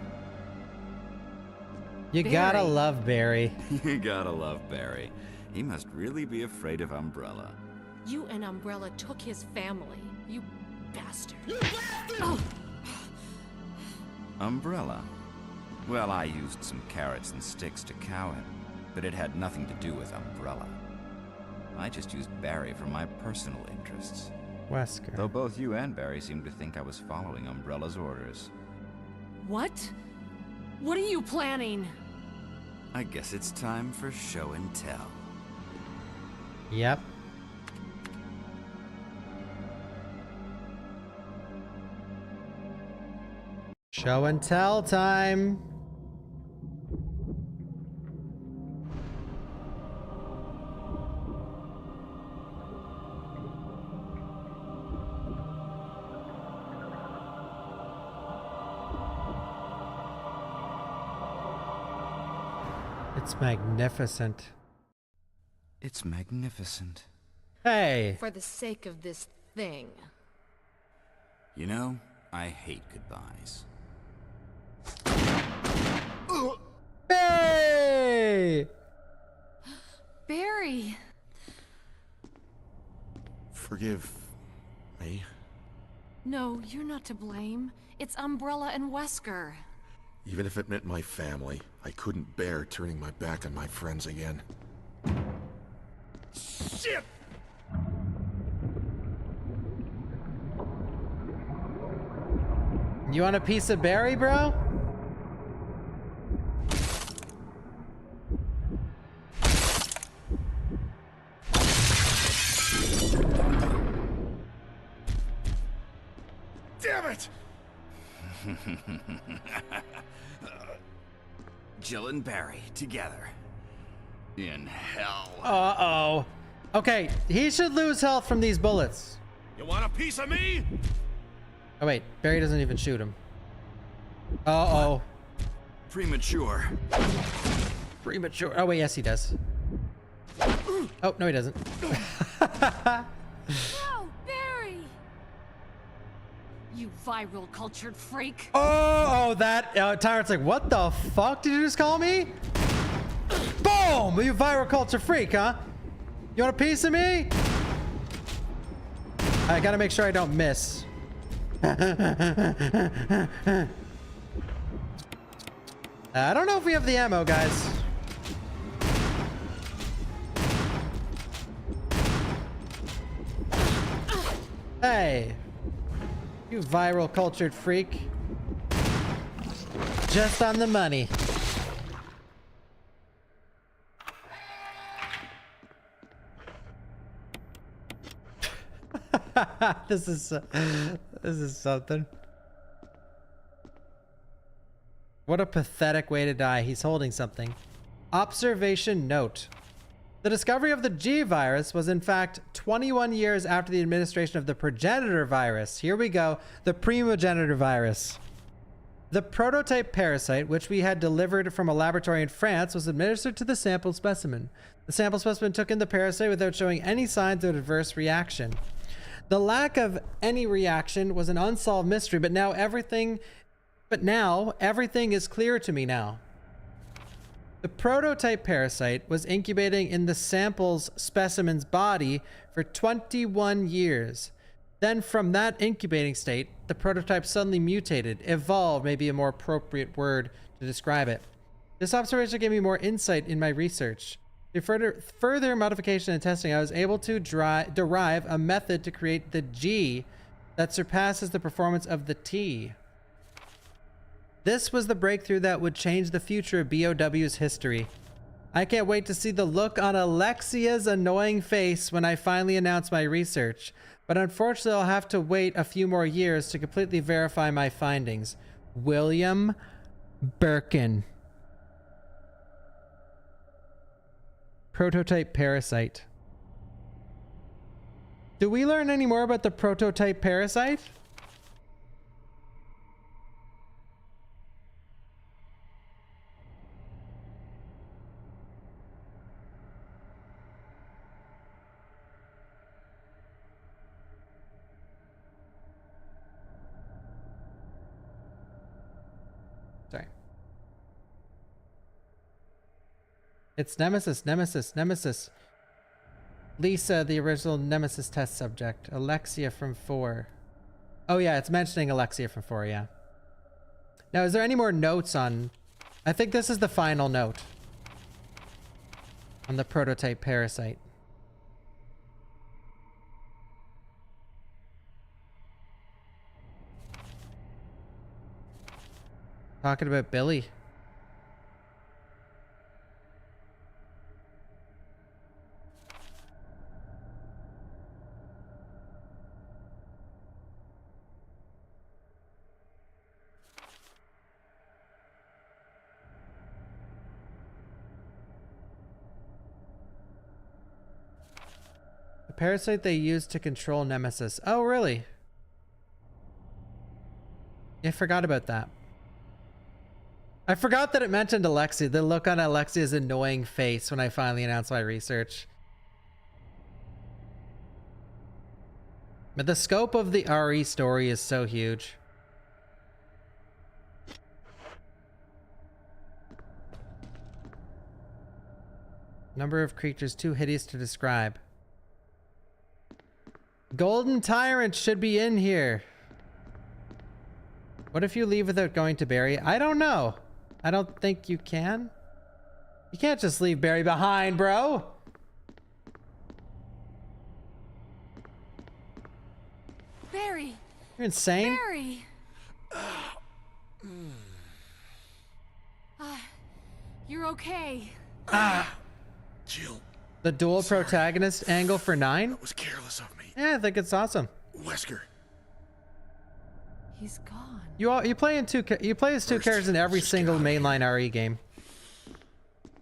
You gotta love Barry. You gotta love Barry. He must really be afraid of Umbrella. You and Umbrella took his family. You bastard. You bastard! Oh. Umbrella? Well, I used some carrots and sticks to cow him, but it had nothing to do with Umbrella. I just used Barry for my personal interests. Wesker. Though both you and Barry seemed to think I was following Umbrella's orders. What? What are you planning? I guess it's time for show and tell. Yep. Show and tell time. It's magnificent. It's magnificent. Hey! For the sake of this thing. You know, I hate goodbyes. Hey! Barry! Forgive me. No, you're not to blame. It's Umbrella and Wesker. Even if it meant my family, I couldn't bear turning my back on my friends again. Shit! You want a piece of Barry, bro? Damn it! Jill and Barry together. In hell. Uh-oh. Okay, he should lose health from these bullets. You want a piece of me? Oh wait, Barry doesn't even shoot him. Uh-oh. Premature. Premature. Oh wait, yes he does. Oh, no he doesn't. No, Barry! You viral cultured freak. Oh, that Tyrant's like, what the fuck did you just call me? Boom! You viral culture freak, huh? You want a piece of me? I gotta make sure I don't miss. I don't know if we have the ammo, guys. Hey, you viral cultured freak. Just on the money. This is something. What a pathetic way to die. He's holding something. Observation note. The discovery of the G virus was in fact 21 years after the administration of the progenitor virus. Here we go. The primogenitor virus. The prototype parasite, which we had delivered from a laboratory in France, was administered to the sample specimen. The sample specimen took in the parasite without showing any signs of adverse reaction. The lack of any reaction was an unsolved mystery, but now everything is clear to me now. The prototype parasite was incubating in the sample's specimen's body for 21 years. Then from that incubating state, the prototype suddenly mutated, evolved, maybe a more appropriate word to describe it. This observation gave me more insight in my research. Through further modification and testing, I was able to derive a method to create the G that surpasses the performance of the T. This was the breakthrough that would change the future of BOW's history. I can't wait to see the look on Alexia's annoying face when I finally announce my research, but unfortunately I'll have to wait a few more years to completely verify my findings. William Birkin. Prototype parasite. Do we learn any more about the prototype parasite? Sorry. It's Nemesis, Nemesis, Nemesis. Lisa, the original Nemesis test subject. Alexia from 4. Oh yeah, it's mentioning Alexia from 4, yeah. Now, is there any more notes on... I think this is the final note on the prototype parasite. Talking about Billy. The parasite they used to control Nemesis. Oh, really? I forgot about that. I forgot that it mentioned Alexia. The look on Alexia's annoying face when I finally announced my research. But the scope of the RE story is so huge. Number of creatures too hideous to describe. Golden Tyrant should be in here. What if you leave without going to Barry? I don't know. I don't think you can. You can't just leave Barry behind, bro. Barry. You're insane. Barry. You're okay. Jill. The dual protagonist angle for 9? That was careless of me. Yeah, I think it's awesome. Wesker. He's gone. You play as two characters in every single mainline RE game.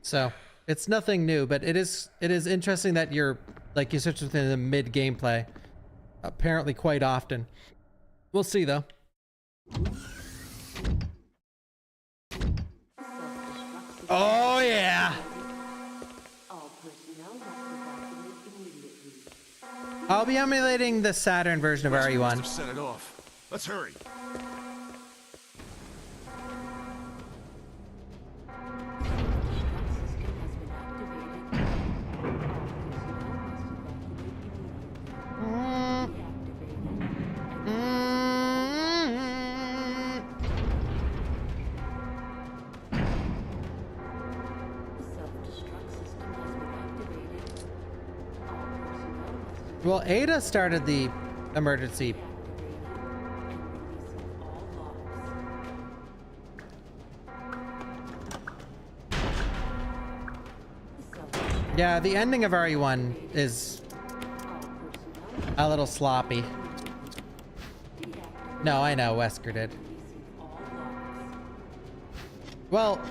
So, it's nothing new, but it is interesting that you switch within the mid gameplay. Apparently quite often. We'll see though. Oh yeah. I'll be emulating the Saturn version of RE1. Set it off. Let's hurry. Well, Ada started the emergency. Yeah, the ending of RE1 is a little sloppy. No, I know, Wesker did. Well,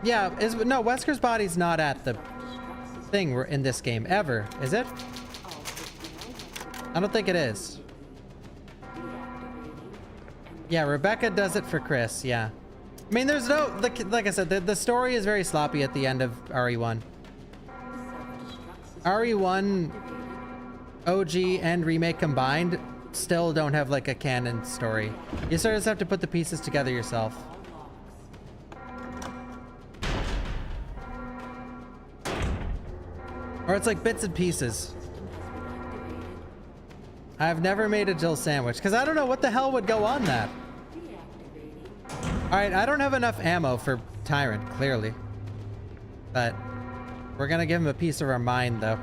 yeah, no, Wesker's body's not at the thing we're in this game ever, is it? I don't think it is. Yeah, Rebecca does it for Chris, yeah. I mean, there's no, like I said, the story is very sloppy at the end of RE1. RE1, OG, and remake combined still don't have like a canon story. You sort of just have to put the pieces together yourself. Or it's like bits and pieces. I've never made a Jill sandwich because I don't know what the hell would go on that. Alright, I don't have enough ammo for Tyrant, clearly. But we're gonna give him a piece of our mind, though.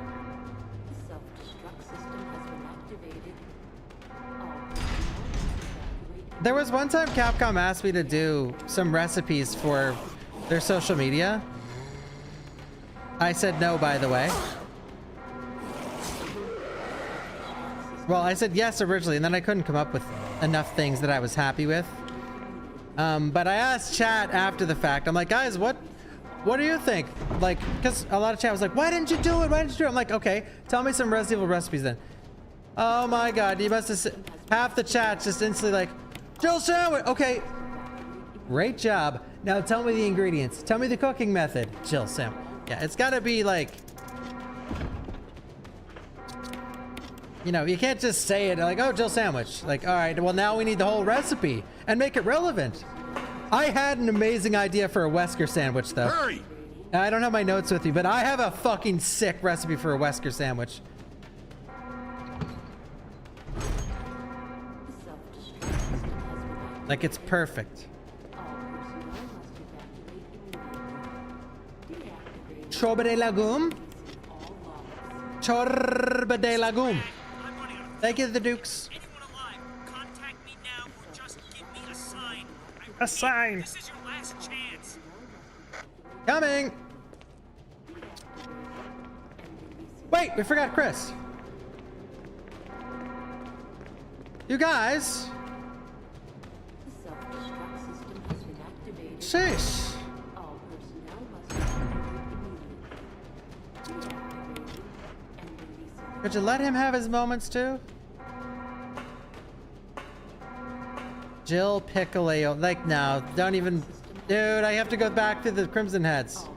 There was one time Capcom asked me to do some recipes for their social media. I said no, by the way. Well, I said yes originally, and then I couldn't come up with enough things that I was happy with. But I asked chat after the fact. I'm like, guys, what do you think? Like, because a lot of chat was like, why didn't you do it? Why didn't you do it? I'm like, okay, tell me some Resident Evil recipes then. Oh my God, you must have half the chat just instantly like, Jill sandwich. Okay, great job. Now tell me the ingredients. Tell me the cooking method. Jill sandwich. Yeah, it's got to be like. You know, you can't just say it like, oh, Jill sandwich. Like, all right, well, now we need the whole recipe and make it relevant. I had an amazing idea for a Wesker sandwich, though. Hurry! I don't have my notes with me, but I have a fucking sick recipe for a Wesker sandwich. Like, it's perfect. Chorba de legume? Chorba de legume. Thank you, the Dukes. A sign. This is your last chance. Coming. Wait, we forgot Chris. You guys. Sheesh. Could you let him have his moments too? Jill Piccolo, like, no, don't even, dude, I have to go back to the Crimson Heads.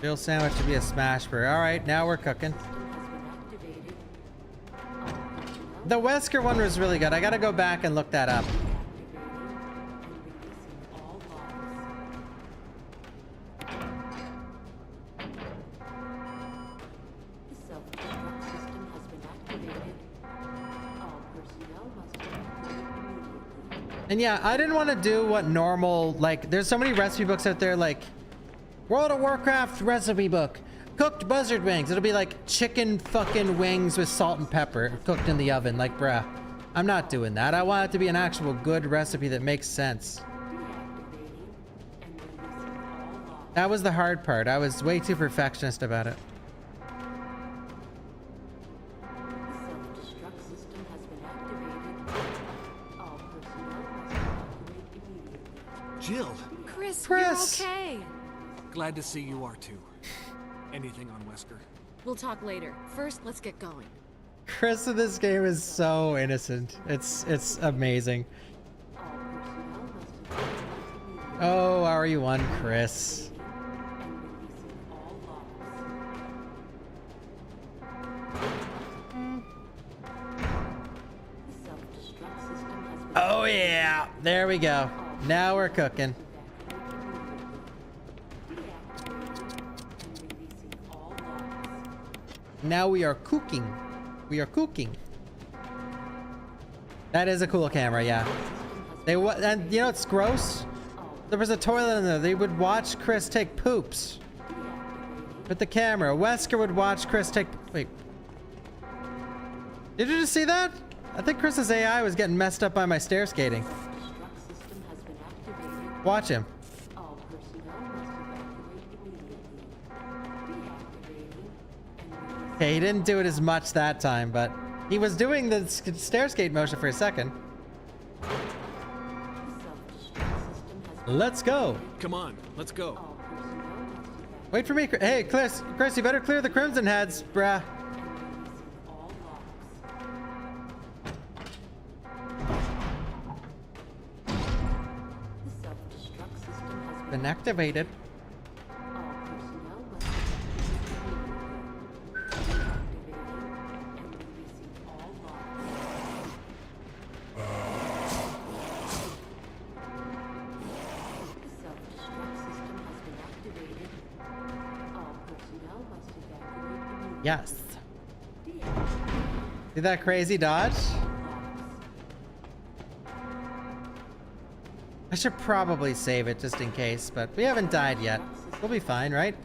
Jill sandwich to be a smash burger. All right, now we're cooking. The Wesker one was really good. I gotta go back and look that up. And yeah, I didn't want to do what normal, like, there's so many recipe books out there, like World of Warcraft recipe book, cooked buzzard wings. It'll be like chicken fucking wings with salt and pepper cooked in the oven. Like, bruh, I'm not doing that. I want it to be an actual good recipe that makes sense. That was the hard part. I was way too perfectionist about it. Jill. Chris, Chris. you're okay. Glad to see you are too. Anything on Wesker? We'll talk later. First, let's get going. Chris in this game is so innocent. It's amazing. Oh, RE1 Chris. Oh yeah, there we go. Now we're cooking. Now we are cooking. We are cooking. That is a cool camera, yeah. And you know what's gross? There was a toilet in there. They would watch Chris take poops with the camera. Wesker would watch Chris take. Wait. Did you just see that? I think Chris's AI was getting messed up by my stair skating. Watch him. Okay, he didn't do it as much that time, but he was doing the stair skate motion for a second. Let's go. Come on, let's go. Wait for me. Hey, Chris, you better clear the Crimson Heads, bruh. Been activated. Yes. See that crazy dodge? I should probably save it just in case, but we haven't died yet. We'll be fine, right?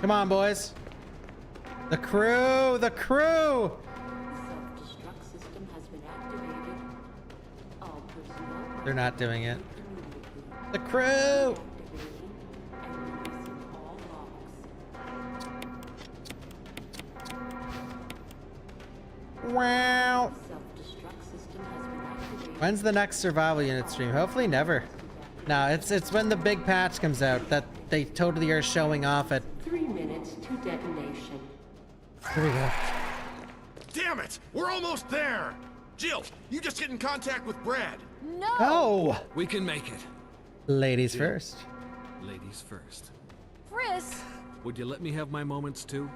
Come on, boys. The crew! The crew! They're not doing it. The crew! Wow. Self-destruct system has been activated. When's the next survival unit stream? Hopefully never. No, it's when the big patch comes out that they totally are showing off at. 3 minutes to detonation. Here we go. Damn it! We're almost there! Jill, you just get in contact with Brad. No! Oh! We can make it. Ladies first. Ladies first. Chris! Would you let me have my moments too?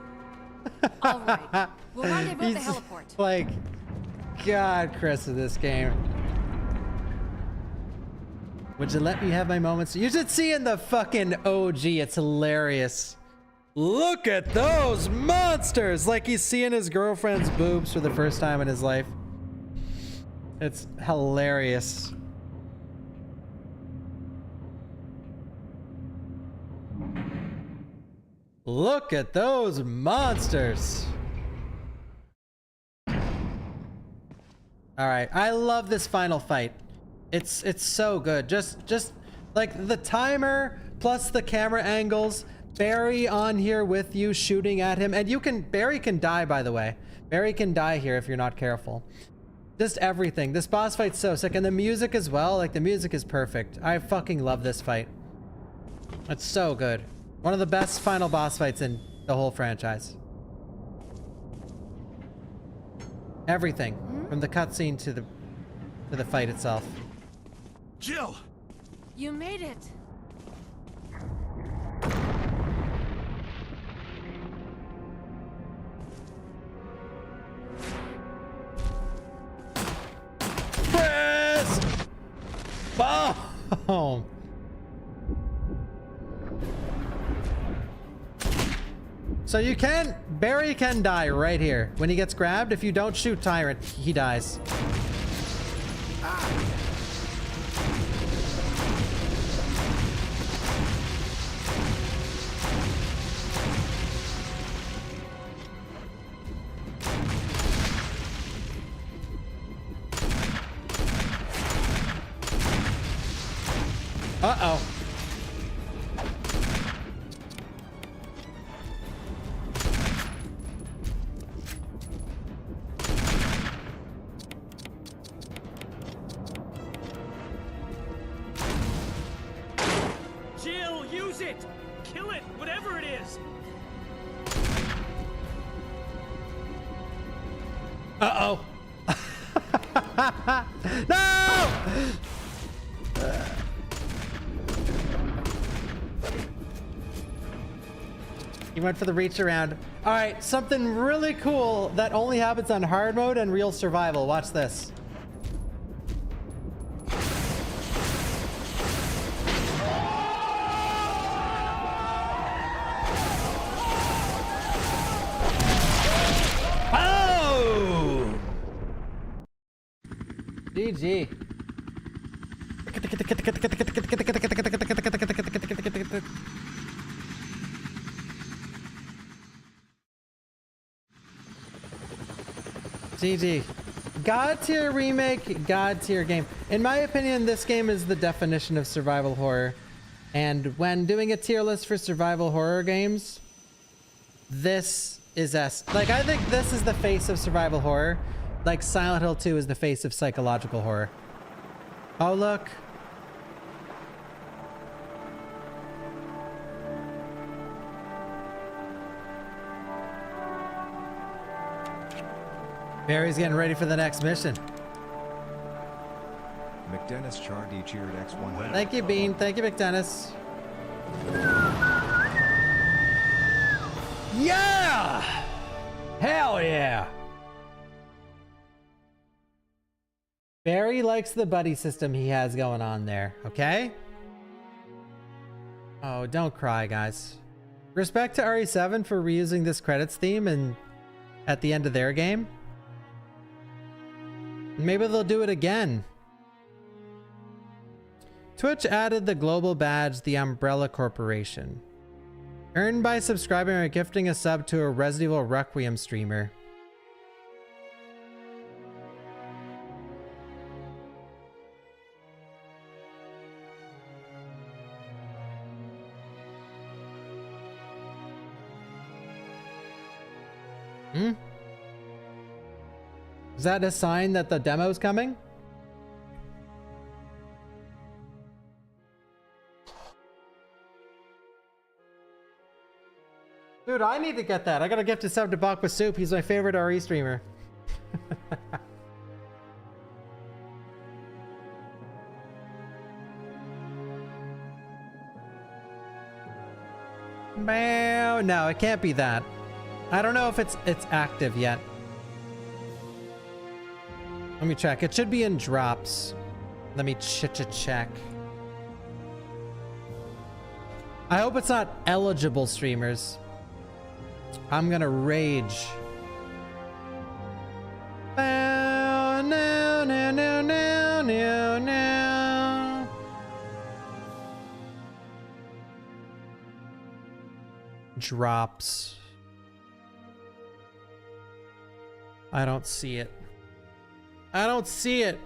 All right. We'll rendezvous at the He's heliport. like, God, Chris, in this game. Would you let me have my moments? You should see in the fucking OG. It's hilarious. Look at those monsters! Like he's seeing his girlfriend's boobs for the first time in his life. It's hilarious. Look at those monsters. All right, I love this final fight. It's so good. Just like the timer plus the camera angles. Barry on here with you shooting at him, and Barry can die, by the way. Barry can die here if you're not careful. Just everything. This boss fight's so sick, and the music as well. Like the music is perfect. I fucking love this fight. It's so good. One of the best final boss fights in the whole franchise. Everything from the cutscene to the fight itself. Jill! You made it. Chris! Boom! So Barry can die right here. When he gets grabbed, if you don't shoot Tyrant, he dies. Uh-oh. Jill, use it! Kill it, whatever it is! Uh-oh. No! He went for the reach around. All right, something really cool that only happens on hard mode and real survival. Watch this. Oh! GG. GG. God tier remake, God tier game. In my opinion, this game is the definition of survival horror. And when doing a tier list for survival horror games, this is like, I think this is the face of survival horror. Like Silent Hill 2 is the face of psychological horror. Oh, look. Barry's getting ready for the next mission. McDennis Chardy cheered X100. Thank you, Bean. Thank you, McDennis. Yeah! Hell yeah! Barry likes the buddy system he has going on there, okay? Oh, don't cry, guys. Respect to RE7 for reusing this credits theme and at the end of their game. Maybe they'll do it again. Twitch added the global badge, the Umbrella Corporation. Earned by subscribing or gifting a sub to a Resident Evil Requiem streamer. Is that a sign that the demo's coming? Dude, I need to get that. I gotta gift a sub to Bawkbasoup. He's my favorite RE streamer. No, it can't be that. I don't know if it's active yet. Let me check. It should be in drops. Let me check. I hope it's not eligible streamers. I'm gonna rage. No. Drops. I don't see it. I don't see it.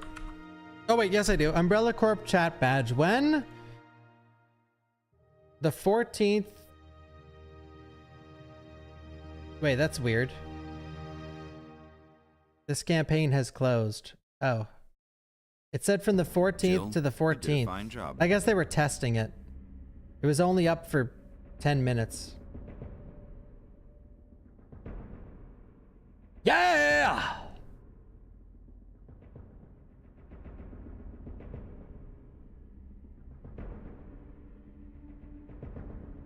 Oh wait, yes I do. Umbrella Corp chat badge. When? The 14th. Wait, that's weird. This campaign has closed. Oh. It said from the 14th Jill, to the 14th. you did a fine job. I guess they were testing it. It was only up for 10 minutes. Yeah!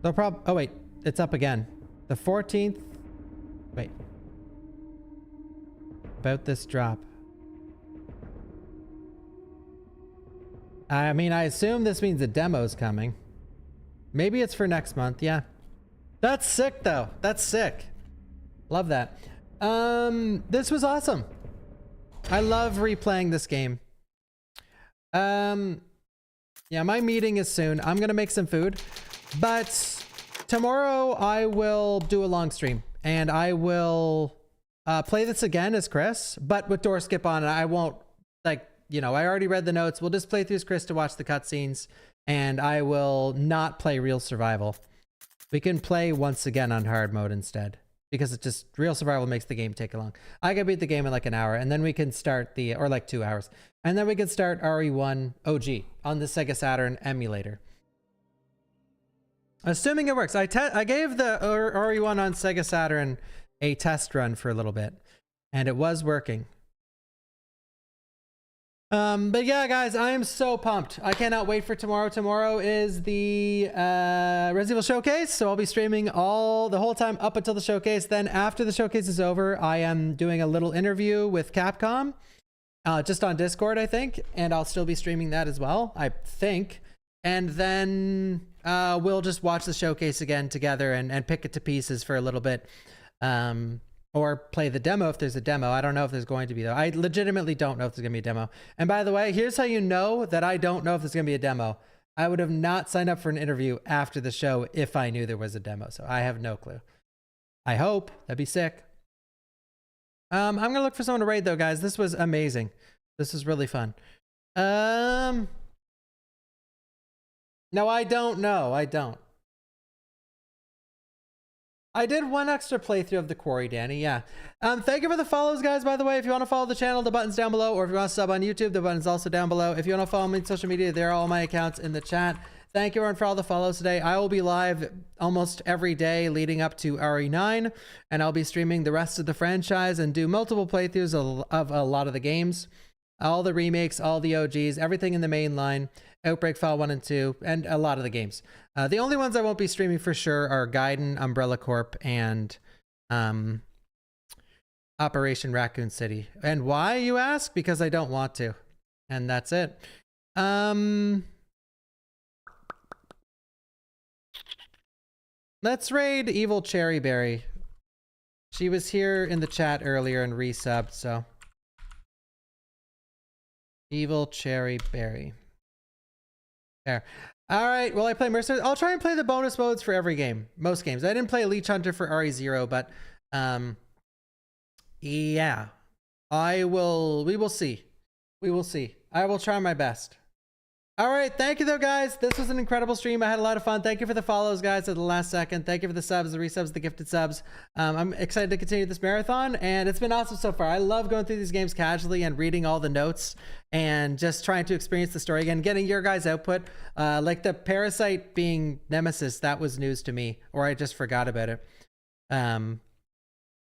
No problem. Oh wait, it's up again. The 14th. Wait. About this drop. I mean, I assume this means the demo's coming. Maybe it's for next month. Yeah. That's sick though. That's sick. Love that. This was awesome. I love replaying this game. Yeah, my meeting is soon. I'm gonna make some food, but tomorrow I will do a long stream and I will play this again as Chris, but with door skip on. And I won't, like, you know, I already read the notes. We'll just play through as Chris to watch the cutscenes, and I will not play real survival. We can play once again on hard mode instead, because it's just real survival makes the game take long. I can beat the game in like an hour, and then we can start the, or like 2 hours, and then we can start RE1 OG on the Sega Saturn emulator. Assuming it works. I gave the RE1 on Sega Saturn a test run for a little bit, and it was working. But yeah, guys, I am so pumped. I cannot wait for tomorrow. Tomorrow is the Resident Evil Showcase, so I'll be streaming the whole time up until the showcase. Then after the showcase is over, I am doing a little interview with Capcom, just on Discord, I think, and I'll still be streaming that as well, I think. And then we'll just watch the showcase again together and pick it to pieces for a little bit. Or play the demo if there's a demo. I don't know if there's going to be, though. I legitimately don't know if there's going to be a demo. And by the way, here's how you know that I don't know if there's going to be a demo. I would have not signed up for an interview after the show if I knew there was a demo. So I have no clue. I hope. That'd be sick. I'm going to look for someone to raid, though, guys. This was amazing. This was really fun. No, I don't know. I don't. I did one extra playthrough of the quarry, Danny. Yeah. Thank you for the follows, guys. By the way, if you want to follow the channel, the button's down below. Or if you want to sub on YouTube, the button's also down below. If you want to follow me on social media, there are all my accounts in the chat. Thank you, everyone, for all the follows today. I will be live almost every day leading up to RE9, and I'll be streaming the rest of the franchise and do multiple playthroughs of a lot of the games, all the remakes, all the OGs, everything in the main line. Outbreak File 1 and 2, and a lot of the games. The only ones I won't be streaming for sure are Gaiden, Umbrella Corp, and Operation Raccoon City. And why, you ask? Because I don't want to. And that's it. Let's raid Evil Cherryberry. She was here in the chat earlier and resubbed, so. Evil Cherryberry. There. All right. Well, I play Mercenaries. I'll try and play the bonus modes for every game. Most games. I didn't play Leech Hunter for RE0, but yeah. We will see. We will see. I will try my best. All right, thank you though, guys. This was an incredible stream. I had a lot of fun. Thank you for the follows, guys, at the last second. Thank you for the subs, the resubs, the gifted subs. I'm excited to continue this marathon, and it's been awesome so far. I love going through these games casually and reading all the notes and just trying to experience the story again, getting your guys' output. Like the Parasite being Nemesis, that was news to me, or I just forgot about it.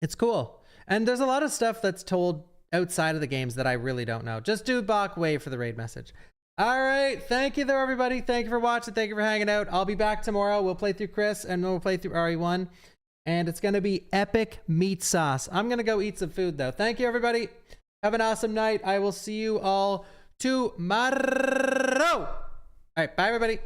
It's cool. And there's a lot of stuff that's told outside of the games that I really don't know. Just do Bach wave for the raid message. All right, thank you though, everybody. Thank you for watching. Thank you for hanging out. I'll be back tomorrow. We'll play through Chris and we'll play through RE1, and it's gonna be epic meat sauce. I'm gonna go eat some food though. Thank you, everybody. Have an awesome night. I will see you all tomorrow. All right, bye, everybody.